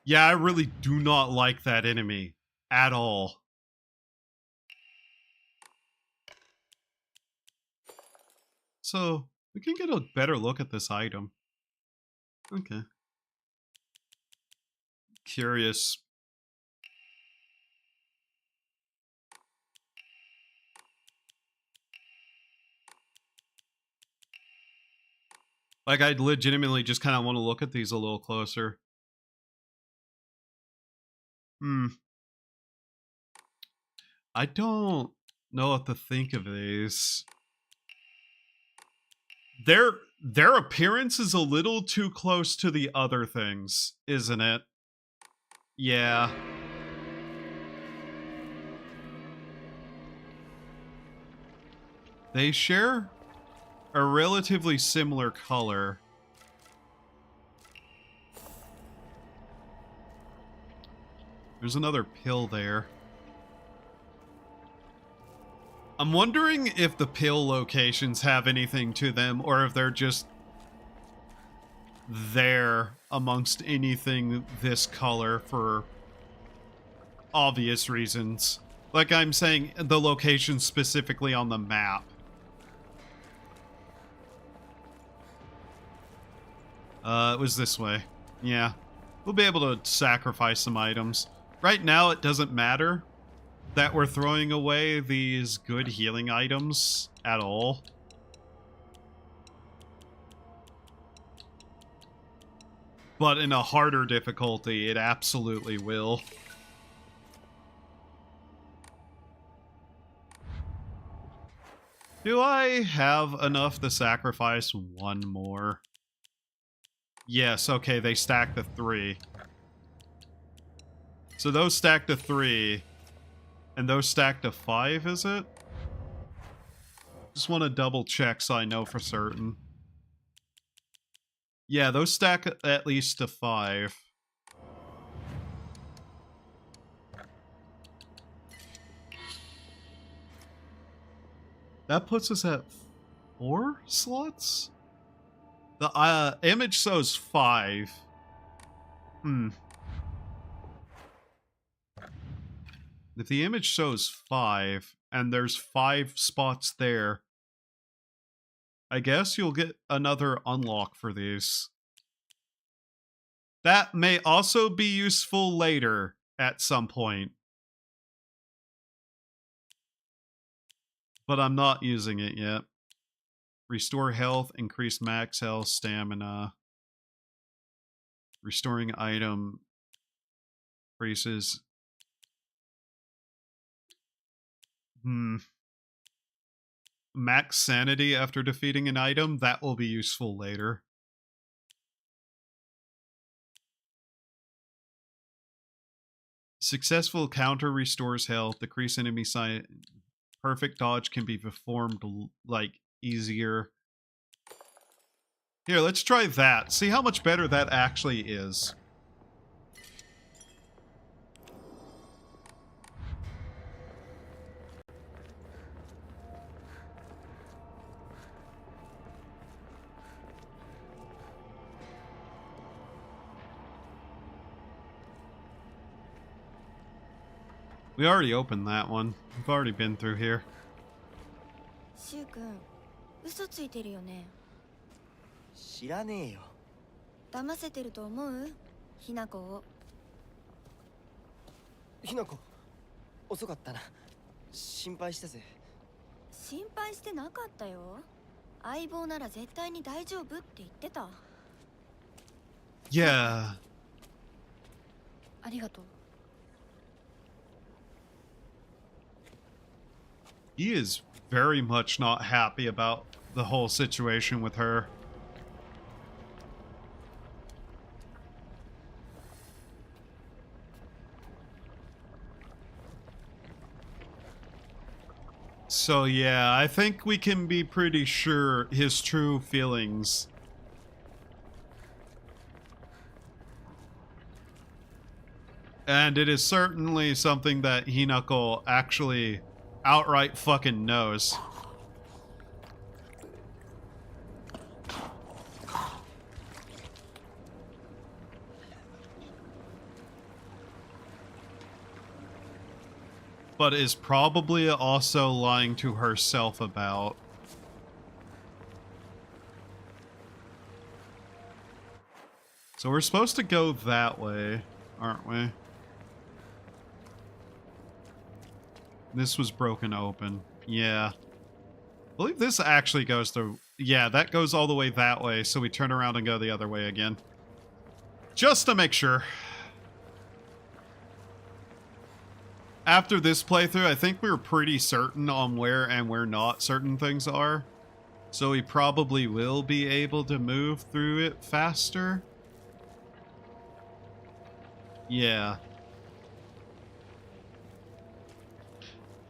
Yeah, I really do not like that enemy at all. So, we can get a better look at this item. Okay. Curious. Like, I legitimately just kind of want to look at these a little closer. I don't know what to think of these. Their appearance is a little too close to the other things, isn't it? Yeah. They share a relatively similar color. There's another pill there. I'm wondering if the pill locations have anything to them or if they're just there amongst anything this color for obvious reasons. Like I'm saying, the location specifically on the map. It was this way. Yeah. We'll be able to sacrifice some items. Right now, it doesn't matter that we're throwing away these good healing items at all. But in a harder difficulty, it absolutely will. Do I have enough to sacrifice one more? Yes, okay, they stack to 3. So those stack to 3, and those stack to 5, is it? Just want to double check so I know for certain. Yeah, those stack at least to 5. That puts us at 4 slots? The image shows 5. If the image shows 5, and there's 5 spots there, I guess you'll get another unlock for these. That may also be useful later at some point. But I'm not using it yet. Restore health, increase max health, stamina. Restoring item increases. Max sanity after defeating an item, that will be useful later. Successful counter restores health, decrease enemy size. Perfect dodge can be performed like easier. Here, let's try that. See how much better that actually is. We already opened that one. We've already been through here. シュウ君、嘘ついてるよね。知らねえよ。騙せてると思う？ひなこを。ひなこ、遅かったな。心配したぜ。心配してなかったよ。相棒なら絶対に大丈夫って言ってた。Yeah. ありがとう。He is very much not happy about the whole situation with her. So yeah, I think we can be pretty sure his true feelings. And it is certainly something that Hinako actually outright fucking knows. But is probably also lying to herself about. So we're supposed to go that way, aren't we? This was broken open. Yeah. I believe this actually goes through. Yeah, that goes all the way that way, so we turn around and go the other way again. Just to make sure. After this playthrough, I think we were pretty certain on where and where not certain things are. So we probably will be able to move through it faster. Yeah.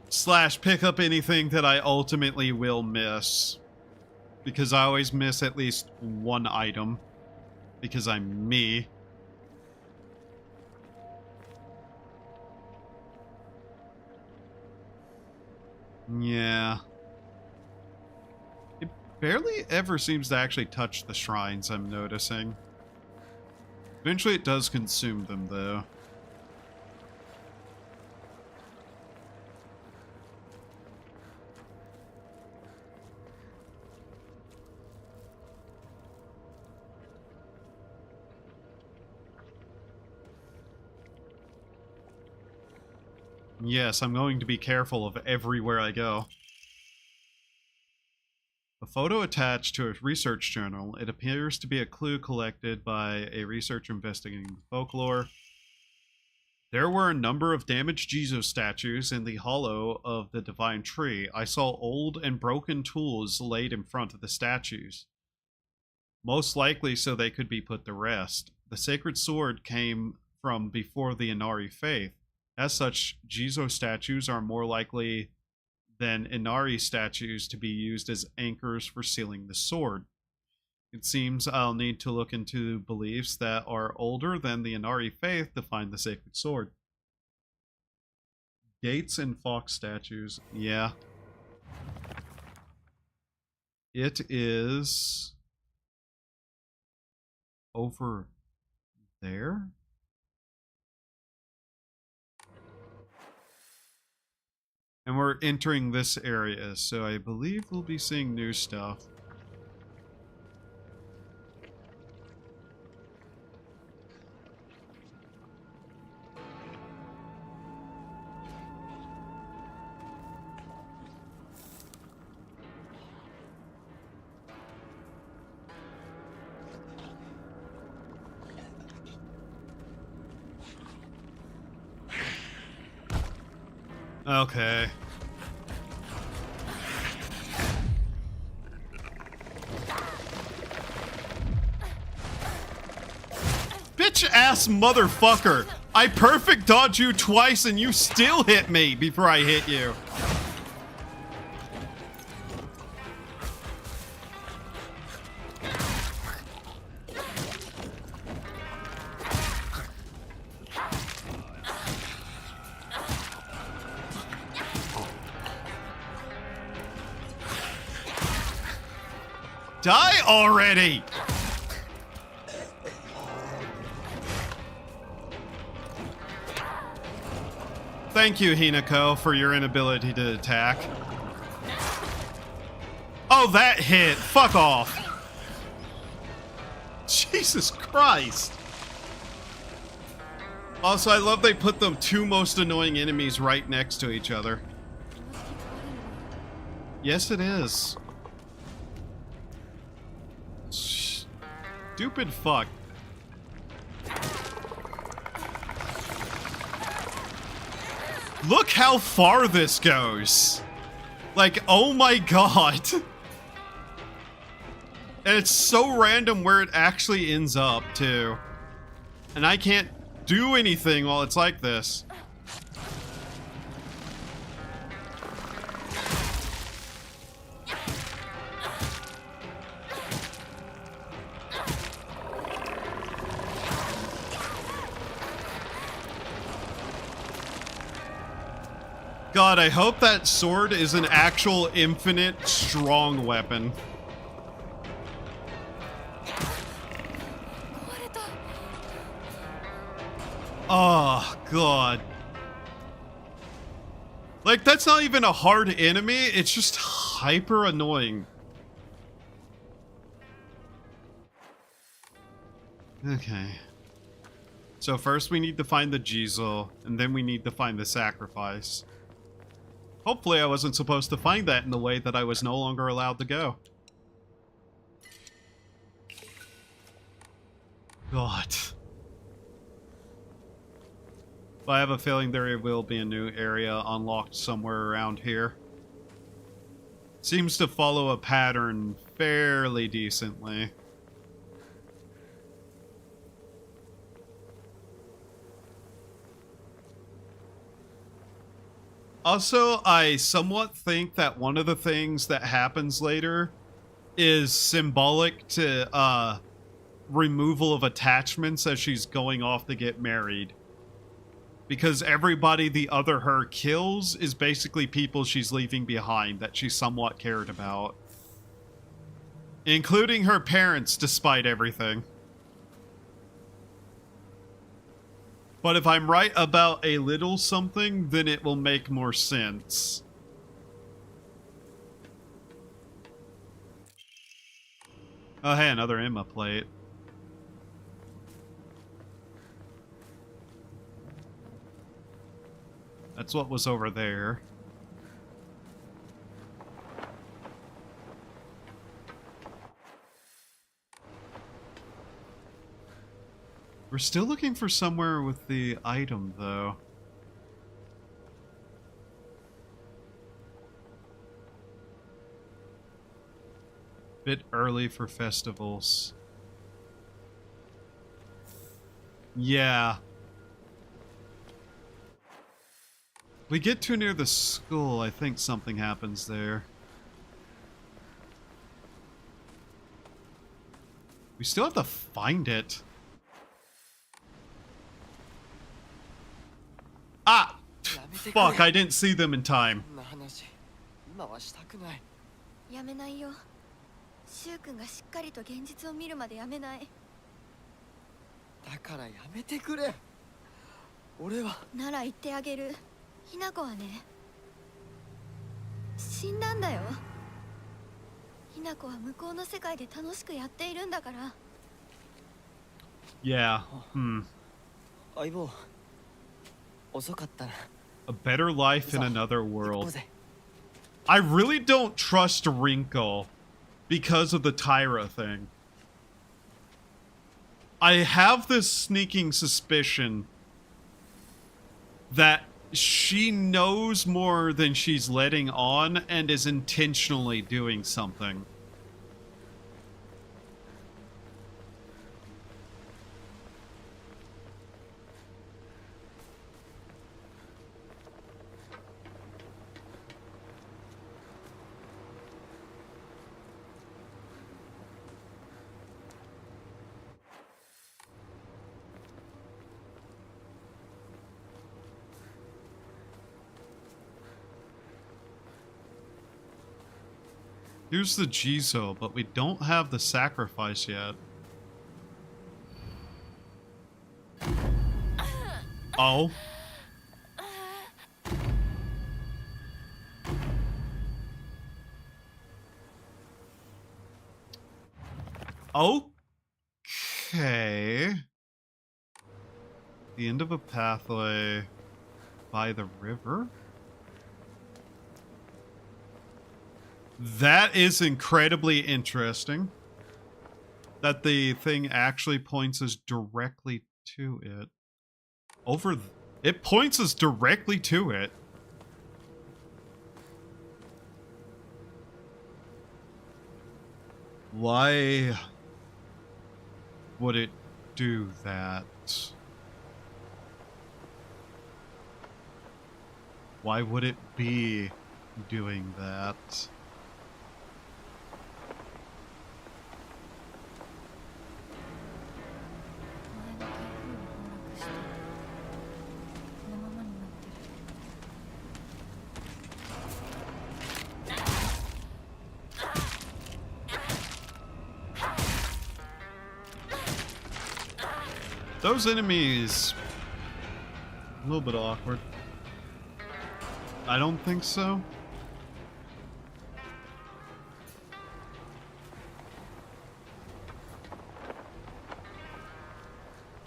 Slash pick up anything that I ultimately will miss. Because I always miss at least one item. Because I'm me. Yeah. It barely ever seems to actually touch the shrines, I'm noticing. Eventually it does consume them, though. Yes, I'm going to be careful of everywhere I go. A photo attached to a research journal. It appears to be a clue collected by a researcher investigating folklore. There were a number of damaged Jesus statues in the hollow of the divine tree. I saw old and broken tools laid in front of the statues. Most likely so they could be put to rest. The sacred sword came from before the Inari faith. As such, Jizo statues are more likely than Inari statues to be used as anchors for sealing the sword. It seems I'll need to look into beliefs that are older than the Inari faith to find the sacred sword. Gates and fox statues. Yeah. It is over there? And we're entering this area, so I believe we'll be seeing new stuff. Okay. Bitch ass motherfucker! I perfect dodged you twice and you still hit me before I hit you. Die already! Thank you, Hinako, for your inability to attack. Oh, that hit! Fuck off! Jesus Christ! Also, I love they put the two most annoying enemies right next to each other. Yes, it is. Stupid fuck. Look how far this goes. Like, oh my god. And it's so random where it actually ends up, too. And I can't do anything while it's like this. God, I hope that sword is an actual infinite strong weapon. Oh, God. Like, that's not even a hard enemy, it's just hyper annoying. Okay. So first we need to find the Jizel, and then we need to find the sacrifice. Hopefully I wasn't supposed to find that in the way that I was no longer allowed to go. God. But I have a feeling there will be a new area unlocked somewhere around here. Seems to follow a pattern fairly decently. Also, I somewhat think that one of the things that happens later is symbolic to removal of attachments as she's going off to get married. Because everybody the other her kills is basically people she's leaving behind that she somewhat cared about. Including her parents, despite everything. But if I'm right about a little something, then it will make more sense. Oh hey, another Emma plate. That's what was over there. We're still looking for somewhere with the item, though. Bit early for festivals. Yeah. We get too near the school, I think something happens there. We still have to find it. Ah! Fuck, I didn't see them in time. やめないよ。シュウ君がしっかりと現実を見るまでやめない。だからやめてくれ。俺はなら言ってあげる。ひな子はね、死んだんだよ。ひな子は向こうの世界で楽しくやっているんだから。Yeah. Hmm. 相棒、遅かったな。A better life in another world. I really don't trust Wrinkle because of the Tyra thing. I have this sneaking suspicion that she knows more than she's letting on and is intentionally doing something. Here's the Jizo, but we don't have the sacrifice yet. Oh. Okay. The end of a pathway by the river? That is incredibly interesting. That the thing actually points us directly to it. It points us directly to it. Why would it do that? Why would it be doing that? Those enemies, a little bit awkward. I don't think so.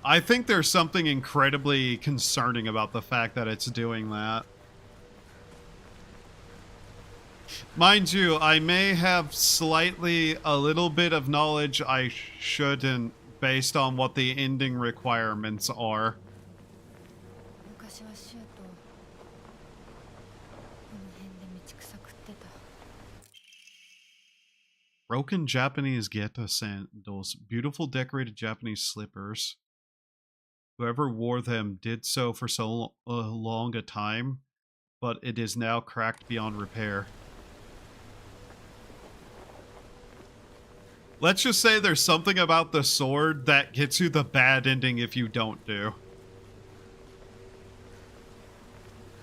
I think there's something incredibly concerning about the fact that it's doing that. Mind you, I may have slightly a little bit of knowledge I shouldn't based on what the ending requirements are. Broken Japanese Geta sandals, beautiful decorated Japanese slippers. Whoever wore them did so for so long a time, but it is now cracked beyond repair. Let's just say there's something about the sword that gets you the bad ending if you don't do.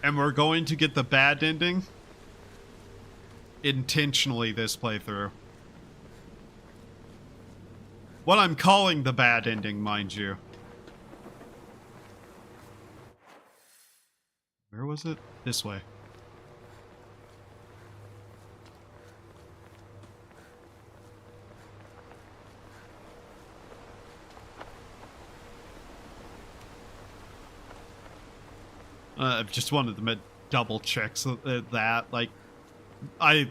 And we're going to get the bad ending intentionally this playthrough. What I'm calling the bad ending, mind you. Where was it? This way. I just wanted to double check that, like, I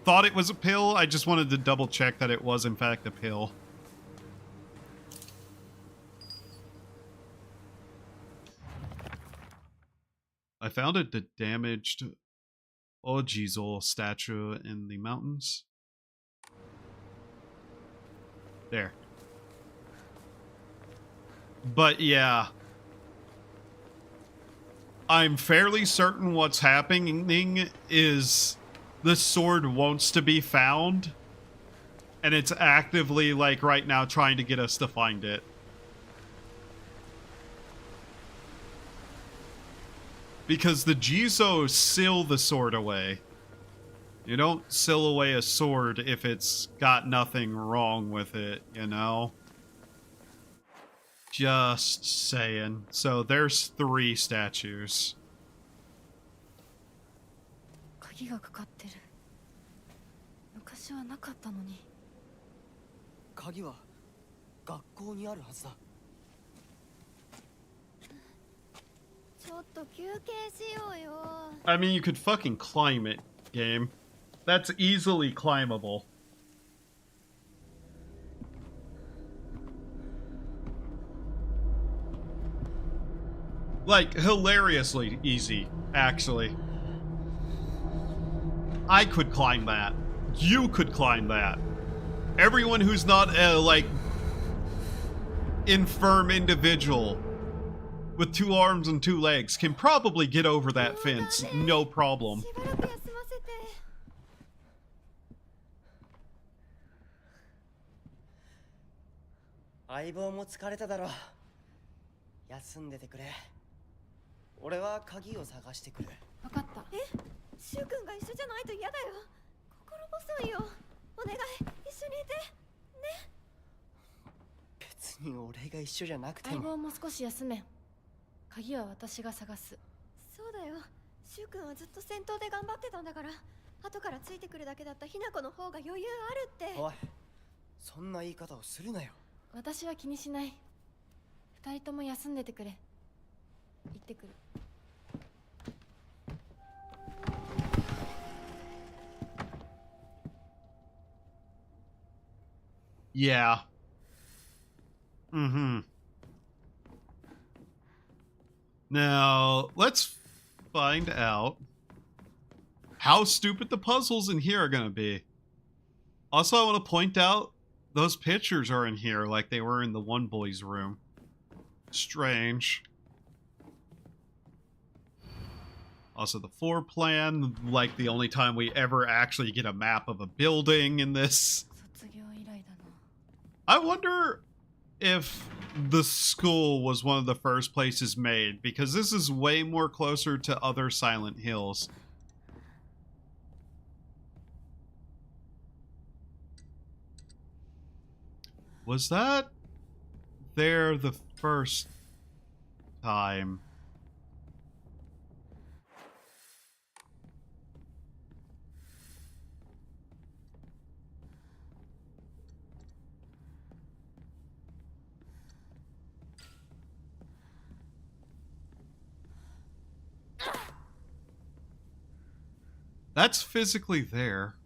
thought it was a pill. I just wanted to double check that it was in fact a pill. I found a damaged Ojizo statue in the mountains. There. But yeah. I'm fairly certain what's happening is the sword wants to be found. And it's actively, like, right now trying to get us to find it. Because the Jizo seal the sword away. You don't seal away a sword if it's got nothing wrong with it, you know? Just saying. So there's 3 statues. 鍵がかかってる。昔はなかったのに。鍵は学校にあるはずだ。ちょっと休憩しようよ。I mean, you could fucking climb it, game. That's easily climbable. Like, hilariously easy, actually. I could climb that. You could climb that. Everyone who's not a, like, infirm individual with 2 arms and 2 legs can probably get over that fence, no problem. しばらく休ませて。相棒も疲れただろう。休んでてくれ。俺は鍵を探してくる。わかった。シュウ君が一緒じゃないと嫌だよ。心細いよ。お願い、一緒にいて。ね。別に俺が一緒じゃなくて相も。棒も少し休め。鍵は私が探す。そうだよ。シュウ君はずっと先頭で頑張ってたんだから。後からついてくるだけだったひな子の方が余裕あるって。おい、そんな言い方をするなよ。私は気にしない。2人とも休んでてくれ。行ってくる。Yeah. Mm-hmm. Now, let's find out how stupid the puzzles in here are gonna be. Also, I want to point out those pictures are in here like they were in the one boy's room. Strange. Also, the floor plan, like the only time we ever actually get a map of a building in this. 卒業以来だな。 I wonder if the school was one of the first places made, because this is way more closer to other Silent Hills. Was that there the first time? That's physically there,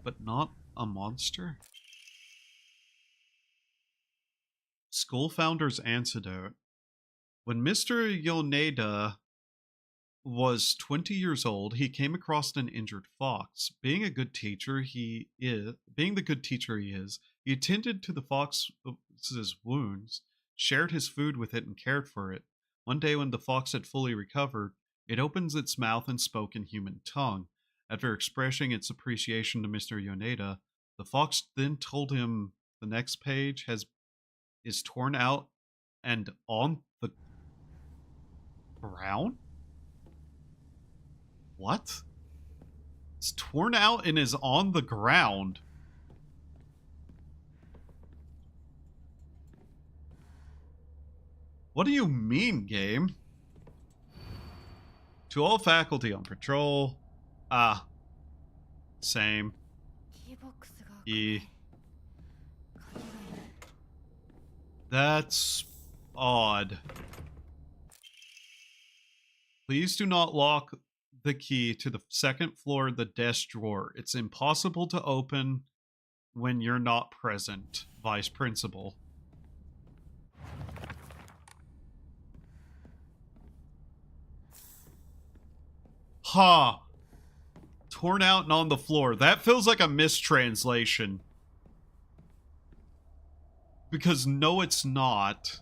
but not a monster. School Founder's Antidote. When Mr. Yoneda was 20 years old, he came across an injured fox. Being the good teacher he is, he attended to the fox's wounds, shared his food with it, and cared for it. One day when the fox had fully recovered, it opens its mouth and spoke in human tongue. After expressing its appreciation to Mr. Yoneda, the fox then told him the next page is torn out and on the ground? What? It's torn out and is on the ground. What do you mean, game? To all faculty on patrol. Ah. Same. キーボックスが E. 鍵がいない。 That's odd. Please do not lock the key to the second floor of the desk drawer. It's impossible to open when you're not present. Vice Principal. Ha! Huh. Torn out and on the floor. That feels like a mistranslation. Because no, it's not.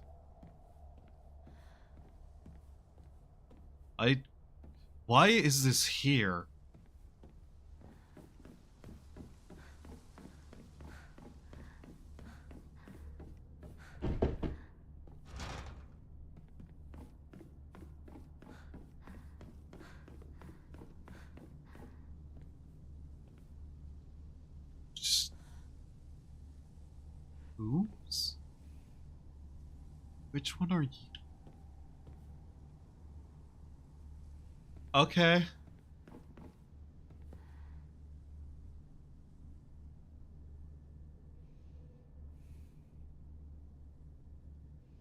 Why is this here? Just... Oops. Which one are you? Okay.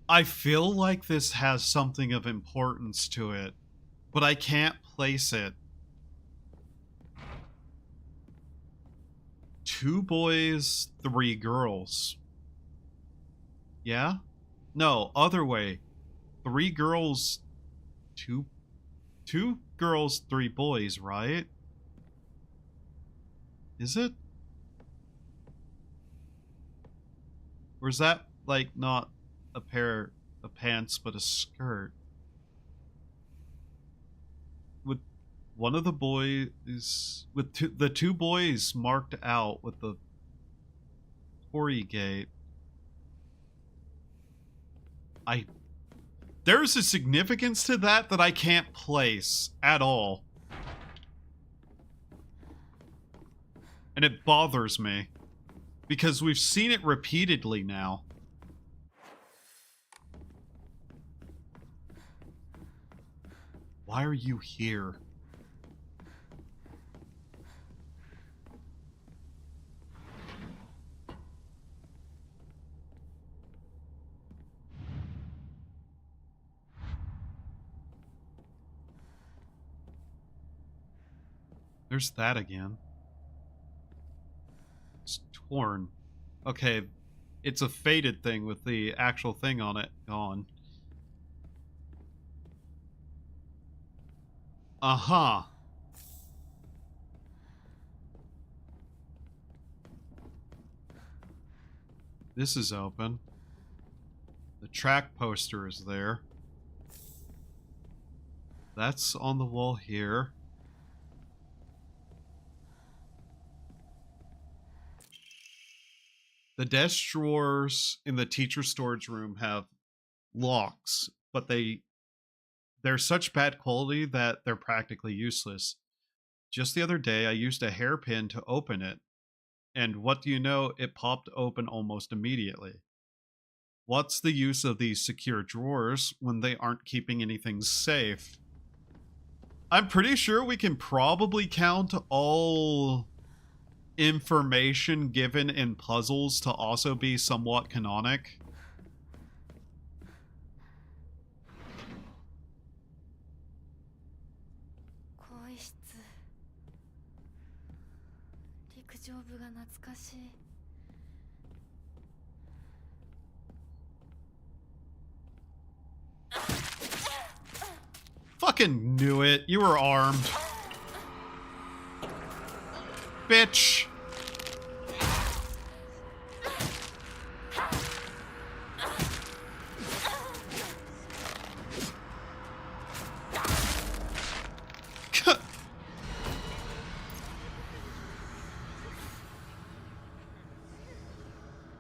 I feel like this has something of importance to it, but I can't place it. 2 boys, 3 girls. Yeah? No, other way. 3 girls, two girls, 3 boys, right? Is it? Or is that, like, not a pair of pants, but a skirt? With one of the boys, with the 2 boys marked out with the Torii gate. There's a significance to that I can't place at all. And it bothers me. Because we've seen it repeatedly now. Why are you here? There's that again. It's torn. Okay, it's a faded thing with the actual thing on it gone. Uh-huh. This is open. The track poster is there. That's on the wall here. The desk drawers in the teacher storage room have locks, but they're such bad quality that they're practically useless. Just the other day, I used a hairpin to open it, and what do you know, it popped open almost immediately. What's the use of these secure drawers when they aren't keeping anything safe? I'm pretty sure we can probably count all information given in puzzles to also be somewhat canonic. Fucking knew it. You were armed. Bitch.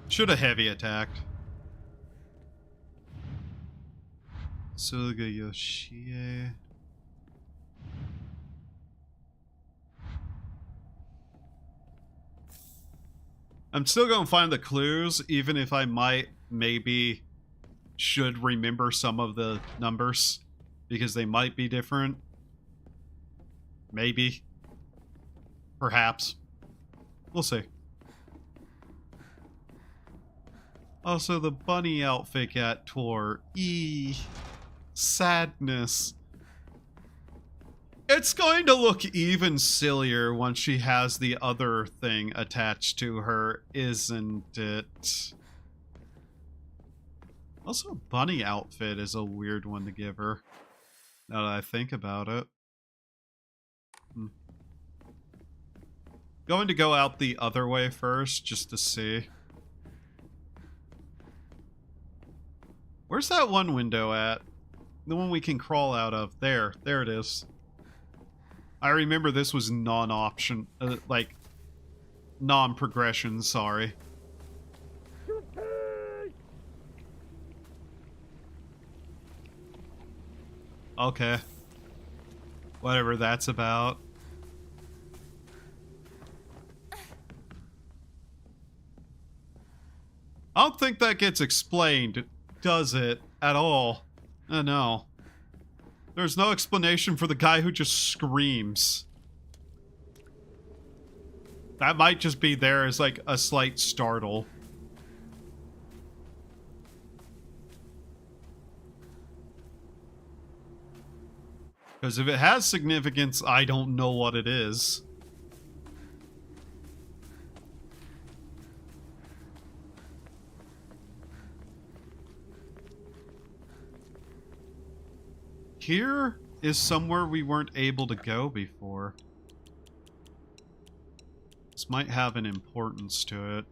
Should have heavy attacked. Suga Yoshie. I'm still gonna find the clues, even if I maybe should remember some of the numbers, because they might be different. Maybe. Perhaps. We'll see. Also, the bunny outfit got tore. Sadness. It's going to look even sillier once she has the other thing attached to her, isn't it? Also, bunny outfit is a weird one to give her, now that I think about it. Going to go out the other way first, just to see. Where's that one window at? The one we can crawl out of. There it is. I remember this was non-option, like, non-progression, sorry. Okay. Whatever that's about. I don't think that gets explained, does it? At all. No. There's no explanation for the guy who just screams. That might just be there as like a slight startle. Because if it has significance, I don't know what it is. here is somewhere we weren't able to go before. This might have an importance to it.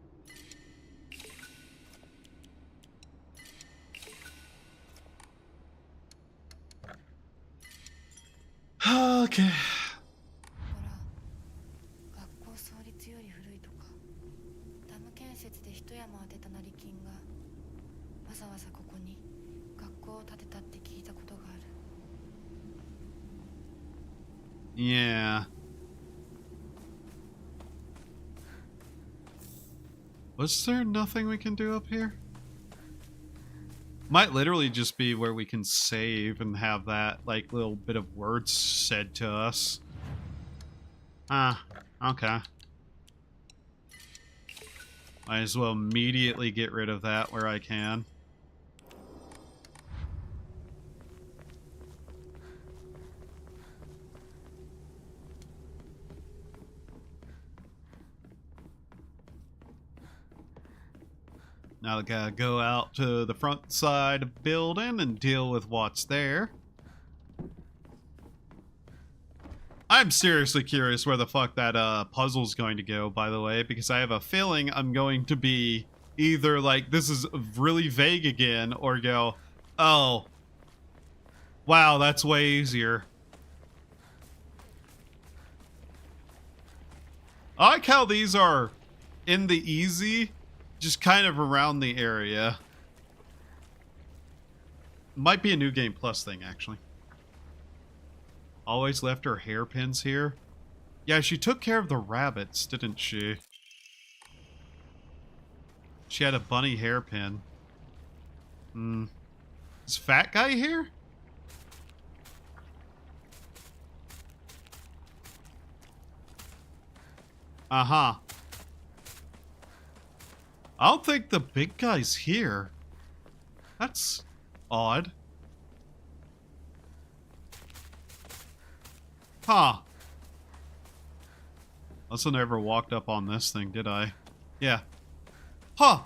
Okay. ほら、学校創立より古いとか、ダム建設で一山当てた成金がわざわざここに学校を建てたって聞いたことがある。Yeah. Was there nothing we can do up here? Might literally just be where we can save and have that, like, little bit of words said to us. Ah, okay. Might as well immediately get rid of that where I can. Now I gotta go out to the front side of the building and deal with what's there. I'm seriously curious where the fuck that puzzle's going to go, by the way, because I have a feeling I'm going to be either like, this is really vague again, or go, oh, wow, that's way easier. I like how these are in the easy, just kind of around the area. Might be a New Game Plus thing, actually. Always left her hairpins here. Yeah, she took care of the rabbits, didn't she? She had a bunny hairpin. Is fat guy here? Uh-huh. I don't think the big guy's here. That's odd. Huh. Also never walked up on this thing, did I? Yeah. Huh.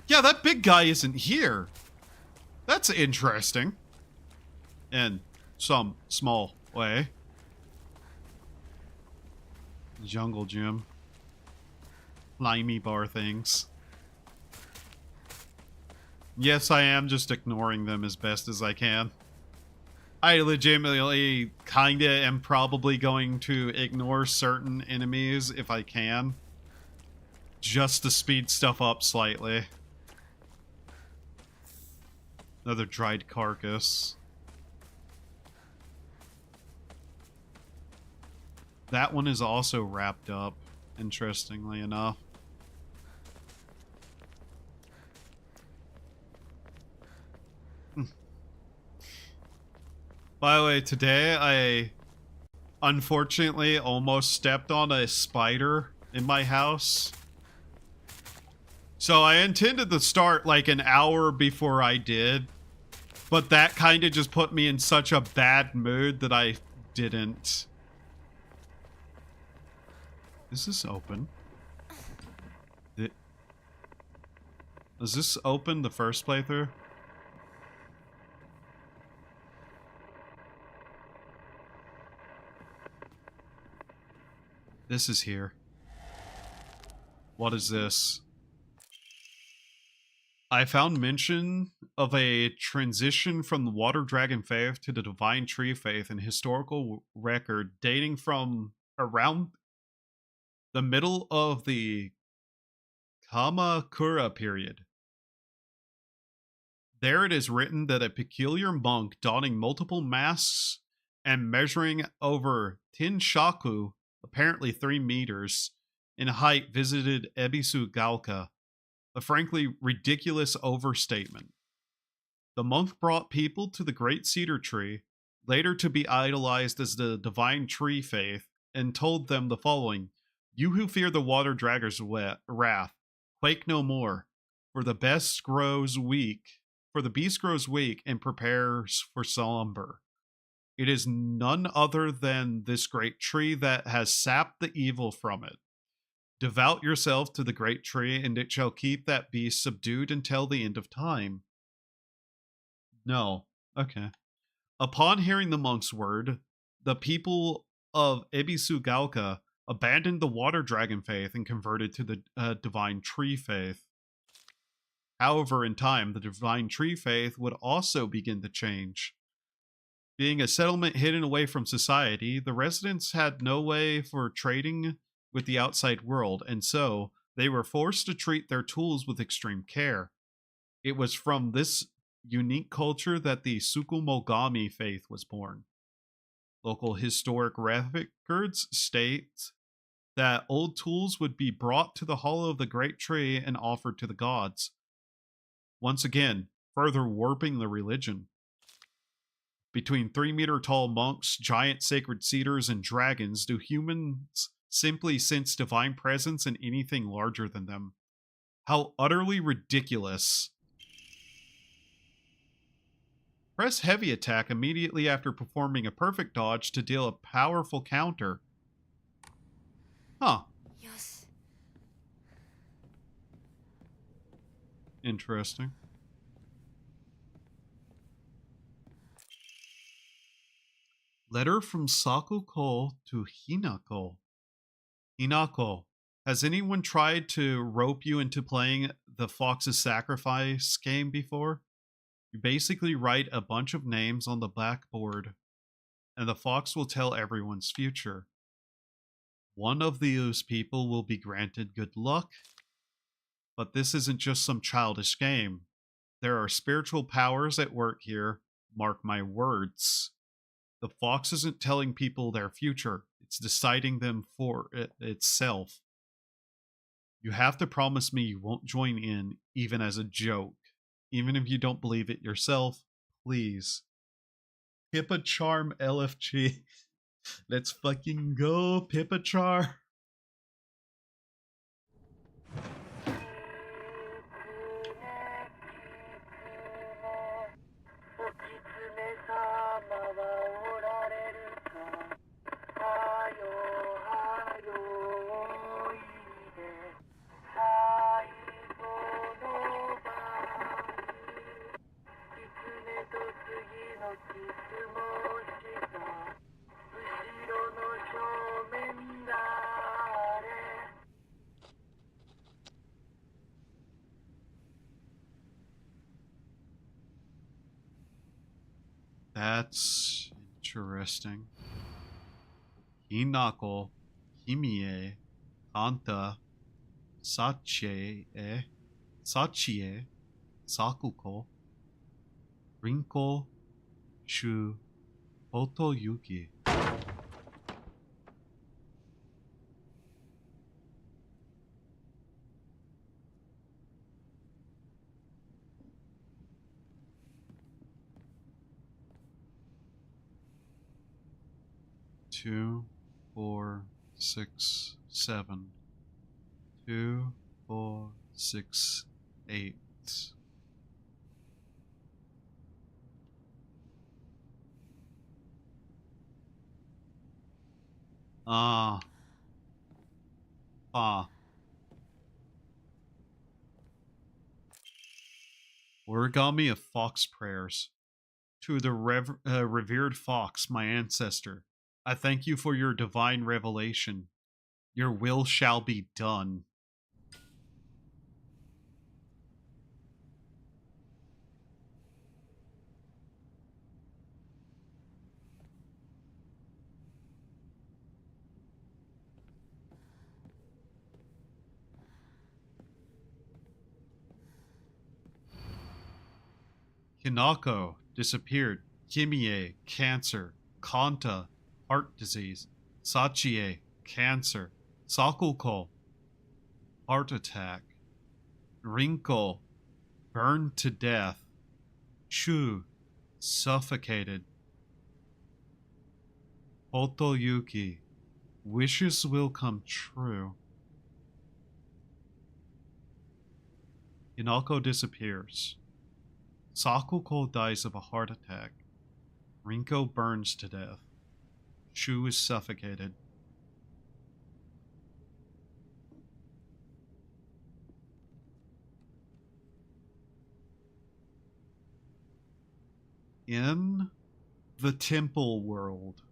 Yeah, that big guy isn't here. That's interesting. In some small way. Jungle gym. Limey bar things. Yes, I am just ignoring them as best as I can. I legitimately kinda am probably going to ignore certain enemies if I can. Just to speed stuff up slightly. Another dried carcass. That one is also wrapped up, interestingly enough. By the way, today I unfortunately almost stepped on a spider in my house. So I intended to start like an hour before I did, but that kind of just put me in such a bad mood that I didn't. Is this open? Was this open the first playthrough? This is here. What is this? I found mention of a transition from the Water Dragon faith to the Divine Tree faith in historical record dating from around the middle of the Kamakura period. There it is written that a peculiar monk donning multiple masks and measuring over 10 shaku, apparently 3 meters, in height visited Ebisu Gaoka, a frankly ridiculous overstatement. The monk brought people to the Great Cedar Tree, later to be idolized as the Divine Tree faith, and told them the following: "You who fear the Water Dragon's wrath, quake no more, for the beast grows weak and prepares for slumber. It is none other than this great tree that has sapped the evil from it. Devote yourself to the great tree, and it shall keep that beast subdued until the end of time." No. Okay. Upon hearing the monk's word, the people of Ebisugaoka abandoned the water dragon faith and converted to the divine tree faith. However, in time, the divine tree faith would also begin to change. Being a settlement hidden away from society, the residents had no way for trading with the outside world, and so they were forced to treat their tools with extreme care. It was from this unique culture that the Tsukumogami faith was born. Local historic records state that old tools would be brought to the hollow of the great tree and offered to the gods. Once again, further warping the religion. Between 3-meter tall monks, giant sacred cedars, and dragons, do humans simply sense divine presence in anything larger than them? How utterly ridiculous. Press heavy attack immediately after performing a perfect dodge to deal a powerful counter. Huh. Yes. Interesting. Letter from Sakuko to Hinako. Hinako, has anyone tried to rope you into playing the Fox's Sacrifice game before? You basically write a bunch of names on the blackboard, and the fox will tell everyone's future. One of those people will be granted good luck, but this isn't just some childish game. There are spiritual powers at work here, mark my words. The fox isn't telling people their future, it's deciding them for itself. You have to promise me you won't join in, even as a joke. Even if you don't believe it yourself, please. Pippa Charm LFG. Let's fucking go, Pippa Char. That's interesting. Hinako, Himie, Kanta, Sachie, Sakuko, Rinko, Shu, Otoyuki. Two, 4, 6, 7. 2, 4, 6, 8. Ah. Origami of Fox Prayers. To the revered Fox, my ancestor, I thank you for your divine revelation. Your will shall be done. Hinako disappeared. Kimie, cancer. Kanta, heart disease. Sachie, cancer. Sakuko, heart attack. Rinko, burned to death. Shu, suffocated. Otoyuki, wishes will come true. Hinako disappears. Sakuko dies of a heart attack. Rinko burns to death. Shu is suffocated. In The temple world.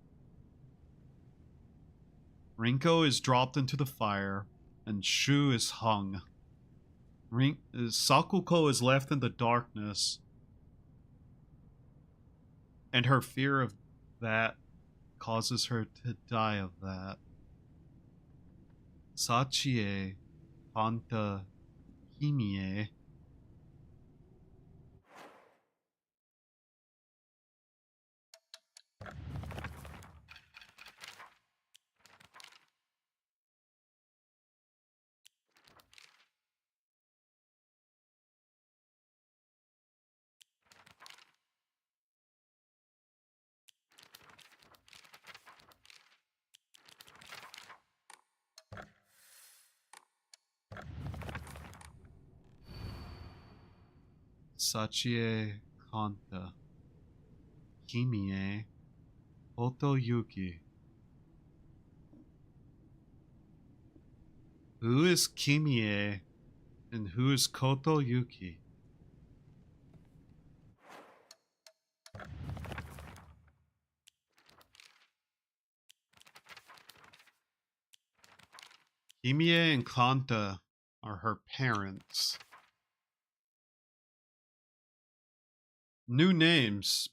Rinko is dropped into the fire, and Shu is hung. Sakuko is left in the darkness, and her fear of that causes her to die of that. Sachie, Panta, Himie. Sachie, Kanta, Himie, Otoyuki. Who is Kimie and who is Kotoyuki? Kimie and Kanta are her parents. New names.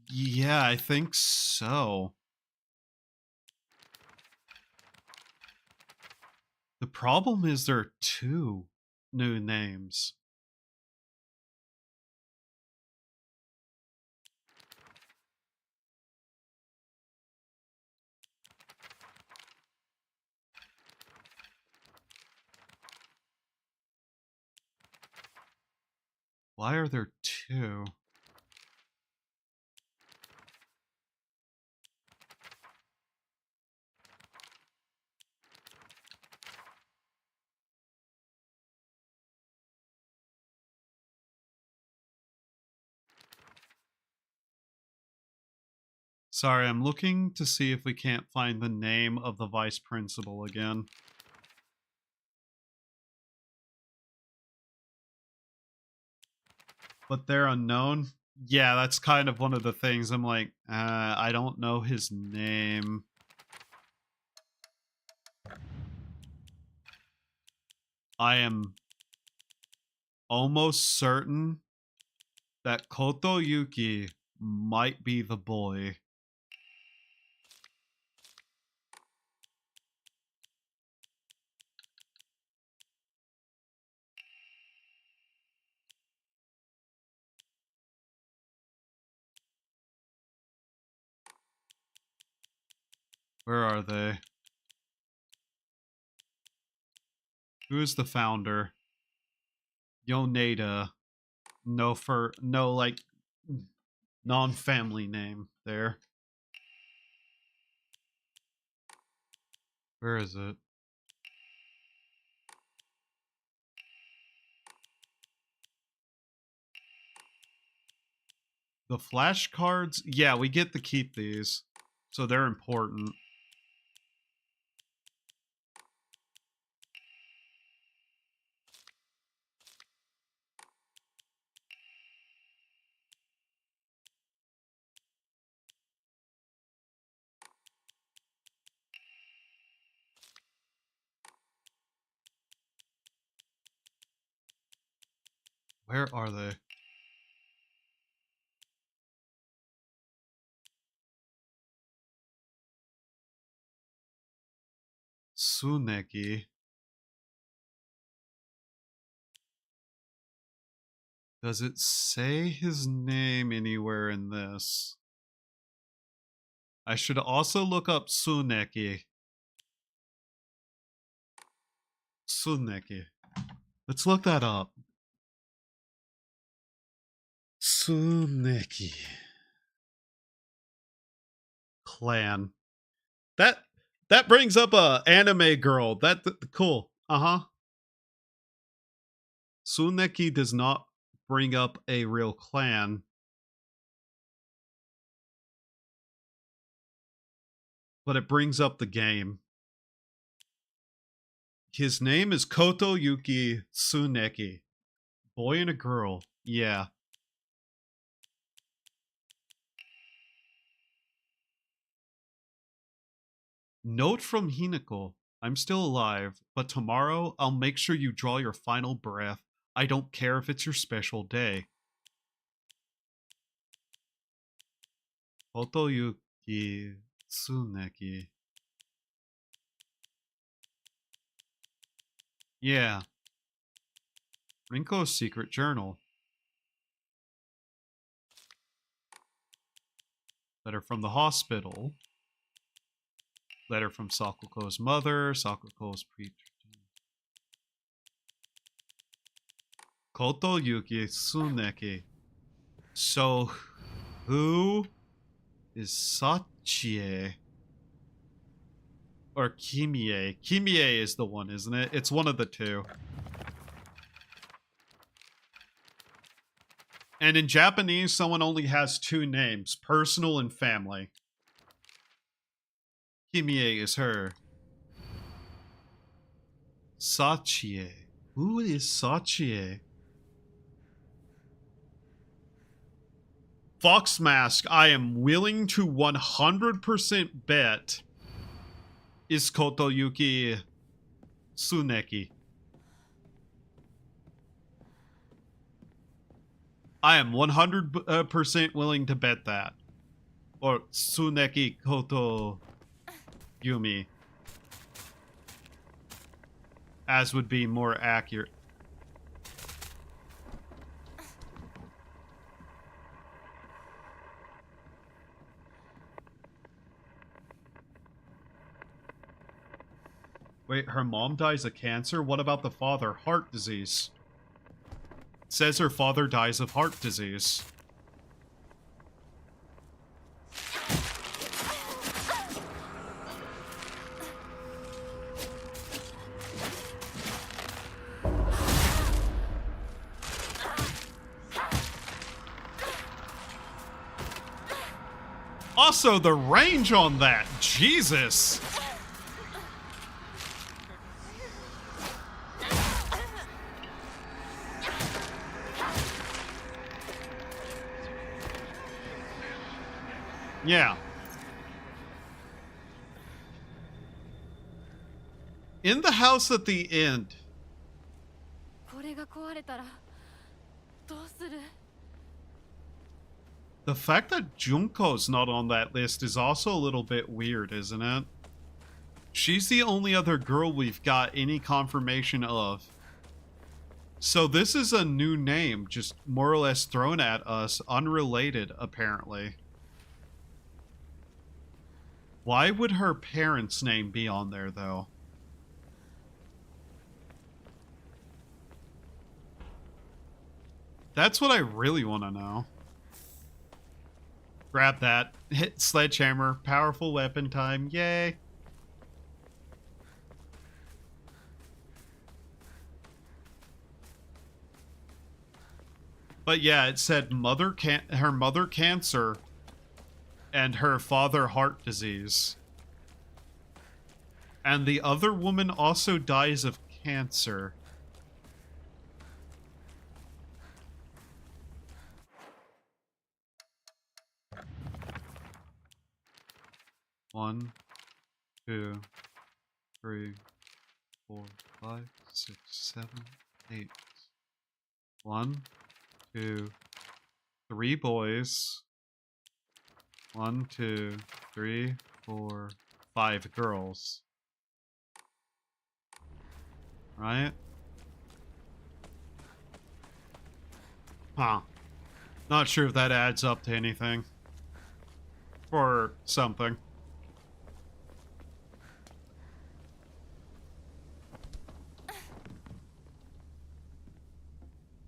Yeah, I think so. The problem is there are 2 new names. Why are there 2? Sorry, I'm looking to see if we can't find the name of the vice principal again. But they're unknown? Yeah, that's kind of one of the things. I'm like, I don't know his name. I am almost certain that Kotoyuki might be the boy. Where are they? Who is the founder? Yoneda. No like non-family name there. Where is it? The flashcards? Yeah, we get to keep these. So they're important. Where are they? Tsuneki. Does it say his name anywhere in this? I should also look up Tsuneki. Tsuneki. Let's look that up. Tsuneki. Clan. That brings up a anime girl. Cool. Uh-huh. Tsuneki does not bring up a real clan. But it brings up the game. His name is Kotoyuki Tsuneki. Boy and a girl. Yeah. Note from Hinako. I'm still alive, but tomorrow I'll make sure you draw your final breath. I don't care if it's your special day. Otoyuki Tsuneki. Yeah. Rinko's secret journal. Letter from the hospital. Letter from Sakuko's mother. Sakuko's preacher. Kotoyuki Tsuneki. So, who is Sachie? Or Kimie? Kimie is the one, isn't it? It's one of the two. And in Japanese, someone only has two names, personal and family. Kimie is her. Sachie. Who is Sachie? Fox Mask, I am willing to 100% bet is Kotoyuki Tsuneki. I am 100% willing to bet that. Or Tsuneki Koto Yumi. As would be more accurate. Wait, her mom dies of cancer? What about the father? Heart disease. It says her father dies of heart disease. Also, the range on that. Jesus. Yeah. In the house at the end. これが壊れたらどうする? The fact that Junko's not on that list is also a little bit weird, isn't it? She's the only other girl we've got any confirmation of. So this is a new name, just more or less thrown at us, unrelated, apparently. Why would her parents' name be on there, though? That's what I really want to know. Grab that. Hit sledgehammer. Powerful weapon time. Yay. But yeah, it said her mother cancer and her father heart disease. And the other woman also dies of cancer. One, 2, 3, 4, 5, 6, 7, 8. 1, 2, 3 boys. 1, 2, 3, 4, 5 girls. Right? Huh. Not sure if that adds up to anything. Or something.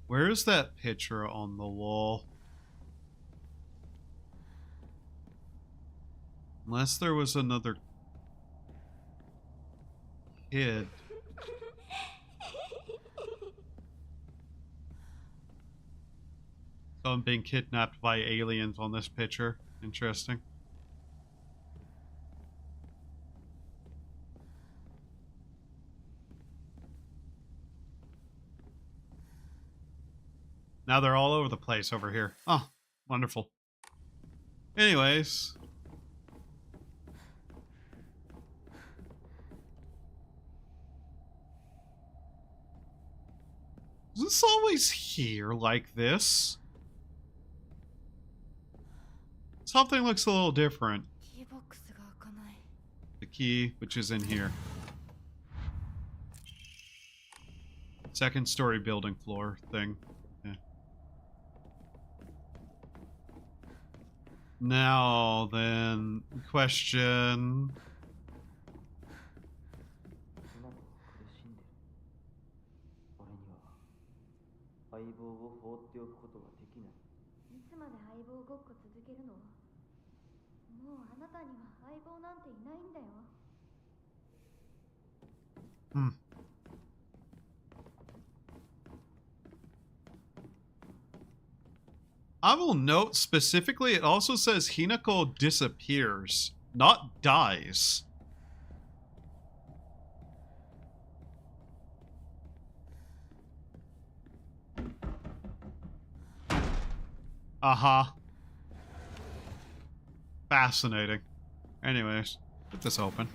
Where's that picture on the wall? Unless there was another kid. Someone being kidnapped by aliens on this picture. Interesting. Now they're all over the place over here. Oh, wonderful. Is this always here like this? Something looks a little different. キーボックスが開かない。 The key, which is in here. Second story building floor thing. Yeah. Now then, question. 今と苦しんでる。俺には相棒を放っておくことができない。いつまで相棒ごっこ続けるの？もうあなたには相棒なんていないんだよ。Hmm. I will note specifically, it also says Hinako disappears, not dies. Uh-huh. Fascinating. Anyways, get this open.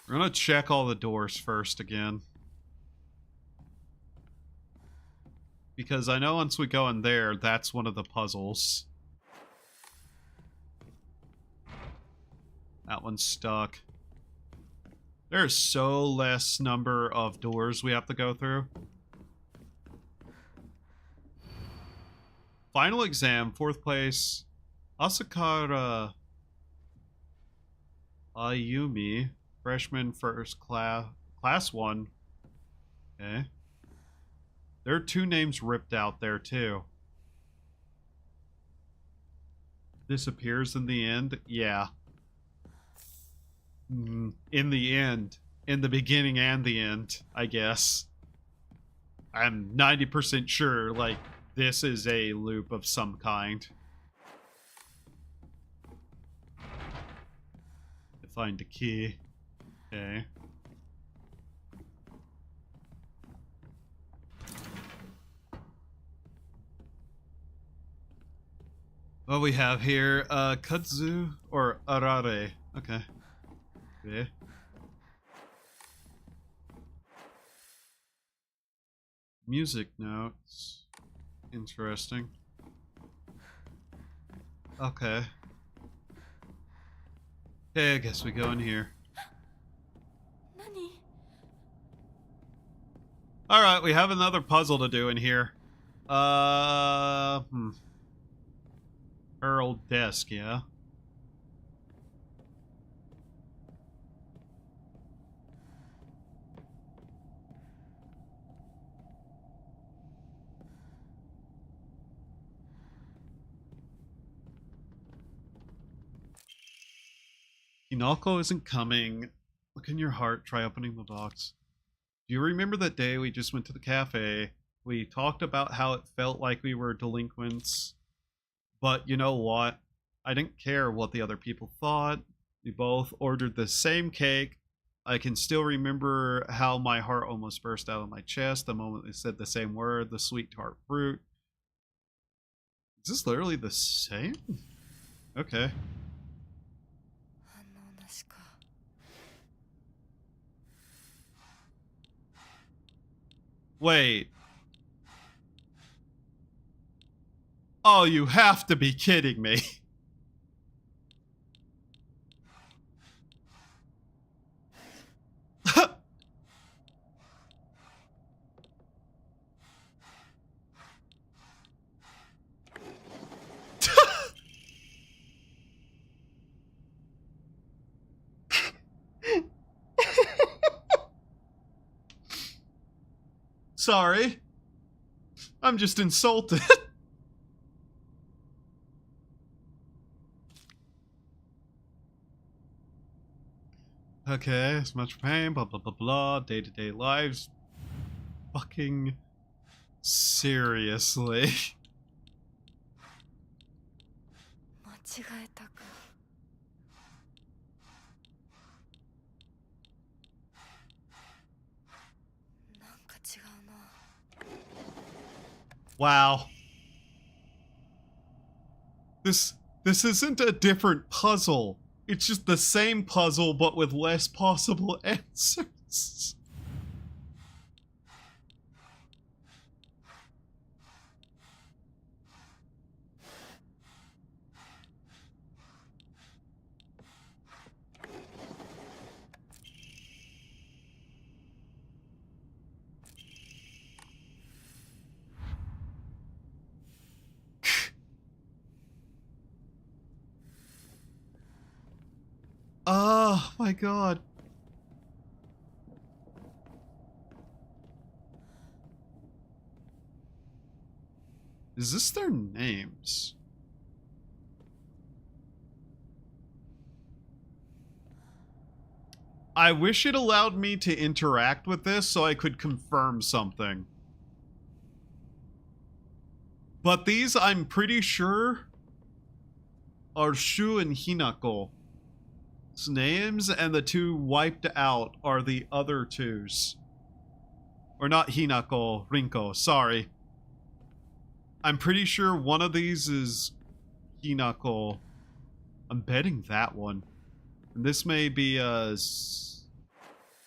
We're gonna check all the doors first again. Because I know once we go in there, that's one of the puzzles. That one's stuck. There's so less number of doors we have to go through. Final exam, 4th place. Asakara Ayumi, freshman first class, class 1. Okay. There are 2 names ripped out there too. Disappears in the end? Yeah. In the end. In the beginning and the end, I guess. I'm 90% sure, like, this is a loop of some kind. Find a key. Okay. What we have here, Kudzu or Arare. Okay. Okay. Music notes. Interesting. Okay. Okay, I guess we go in here. 何？ Alright, we have another puzzle to do in here. Her old desk, yeah. Inako isn't coming. Look in your heart, try opening the box. Do you remember that day we just went to the cafe? We talked about how it felt like we were delinquents. But you know what? I didn't care what the other people thought. We both ordered the same cake. I can still remember how my heart almost burst out of my chest the moment they said the same word, the sweet tart fruit. Is this literally the same? Okay. 反応なしか。 Wait. Oh, you have to be kidding me. Sorry. I'm just insulted. Okay, as much pain, blah blah blah blah, day-to-day lives. Fucking seriously. 間違えたか。 なんか違うな。 Wow. This isn't a different puzzle. It's just the same puzzle but with less possible answers. Oh my god. Is this their names? I wish it allowed me to interact with this so I could confirm something. But these, I'm pretty sure, are Shu and Hinako's names, and the two wiped out are the other twos. Or not Hinako, Rinko, sorry. I'm pretty sure one of these is Hinako. I'm betting that one. And this may be,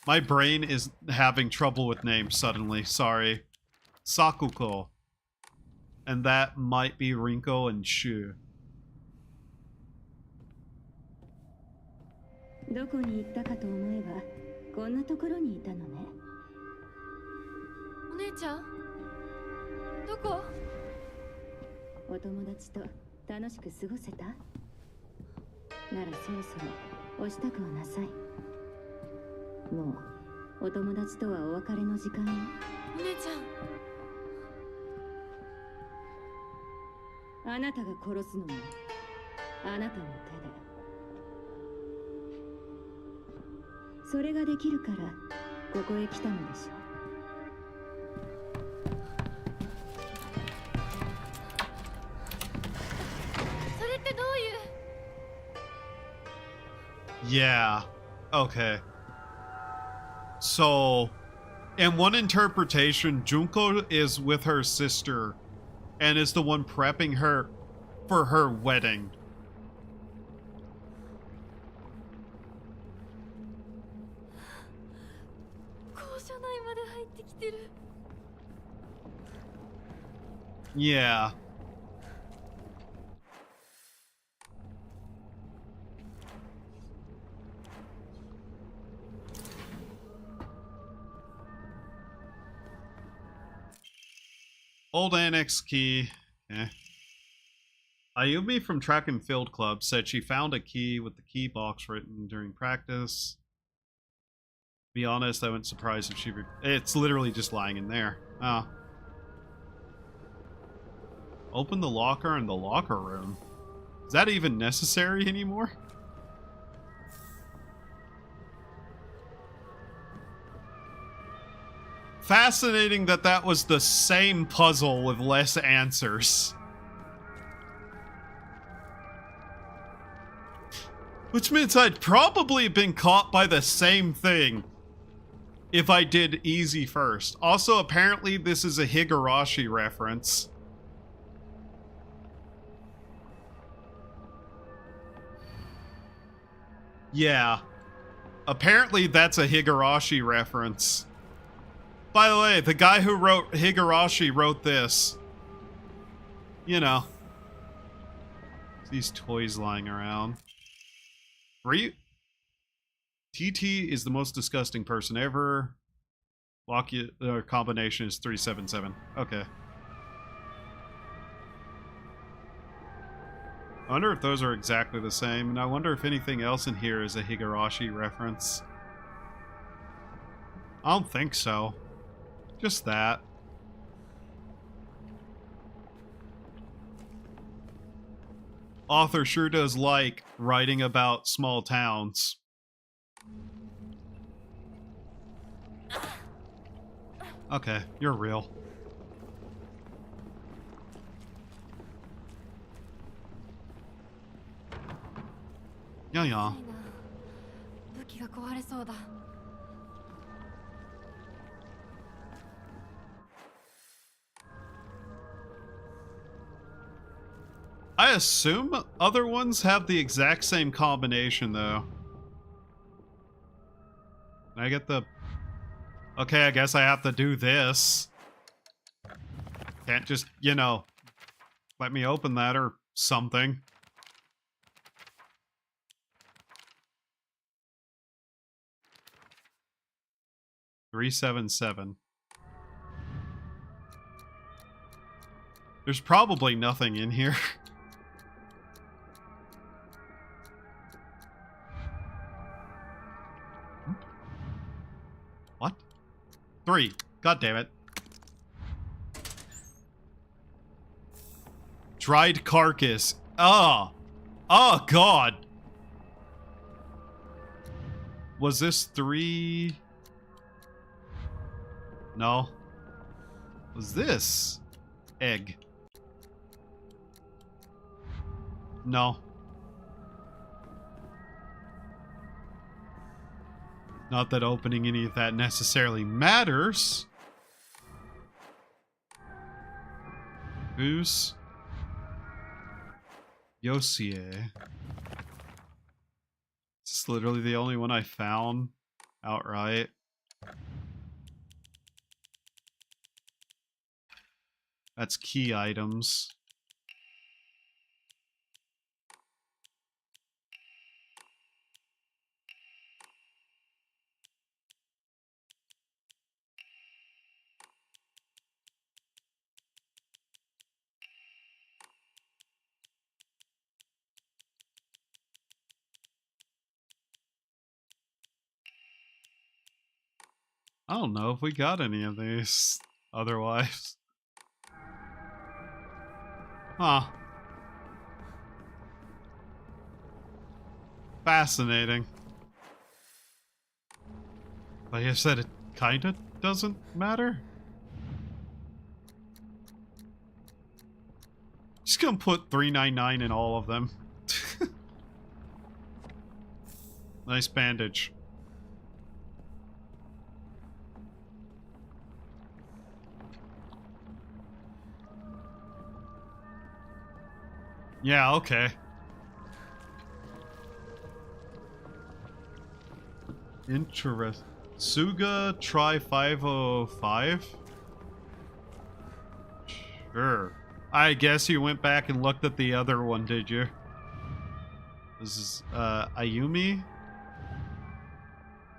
my brain is having trouble with names suddenly, sorry. Sakuko. And that might be Rinko and Shu. どこに行ったかと思えばこんなところにいたのね。お姉ちゃんどこ？お友達と楽しく過ごせた？ならそろそろお支度をなさい。もうお友達とはお別れの時間よ。お姉ちゃん。あなたが殺すのもあなたの手で。それができるからここへ来たのでしょ。それってどういう？ Yeah. Okay. So, in one interpretation, Junko is with her sister and is the one prepping her for her wedding. Yeah. Old annex key. Eh. Ayumi from Track and Field Club said she found a key with the key box written during practice. To be honest, I wouldn't surprise if she... It's literally just lying in there. Oh. Open the locker in the locker room. Is that even necessary anymore? Fascinating that that was the same puzzle with less answers. Which means I'd probably been caught by the same thing if I did easy first. Also, apparently this is a Higurashi reference. Yeah. Apparently that's a Higurashi reference. By the way, the guy who wrote Higurashi wrote this. You know. These toys lying around. TT is the most disgusting person ever. Combination is 377. Okay. I wonder if those are exactly the same, and I wonder if anything else in here is a Higurashi reference. I don't think so. Just that. Author sure does like writing about small towns. Okay, you're real. Yeah, yeah. 武器が壊れそうだ。I assume other ones have the exact same combination, though. Can I get the... Okay, I guess I have to do this. Can't just, you know, let me open that or something. $377. There's probably nothing in here. 3. God damn it. Dried carcass. Oh. Oh, God. Was this 3? No. Was this egg? No. Not that opening any of that necessarily matters. Goose. Yosie. This is literally the only one I found outright. That's key items. I don't know if we got any of these otherwise. Huh. Fascinating. Like I said, it kinda doesn't matter. Just gonna put $3.99 in all of them. Nice bandage. Yeah, okay. Interest. Suga try 505? Sure. I guess you went back and looked at the other one, did you? This is, Ayumi?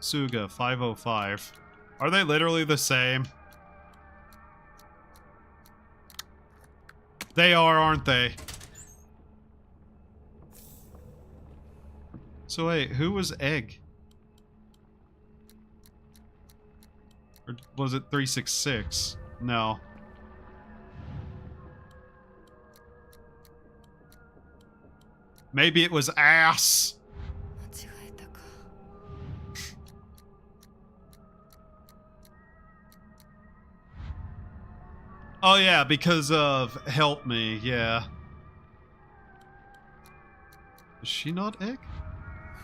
Suga 505. Are they literally the same? They are, aren't they? So wait, who was Egg? Or was it 366? No. Maybe it was ass. Oh yeah, because of help me, yeah. Is she not Egg?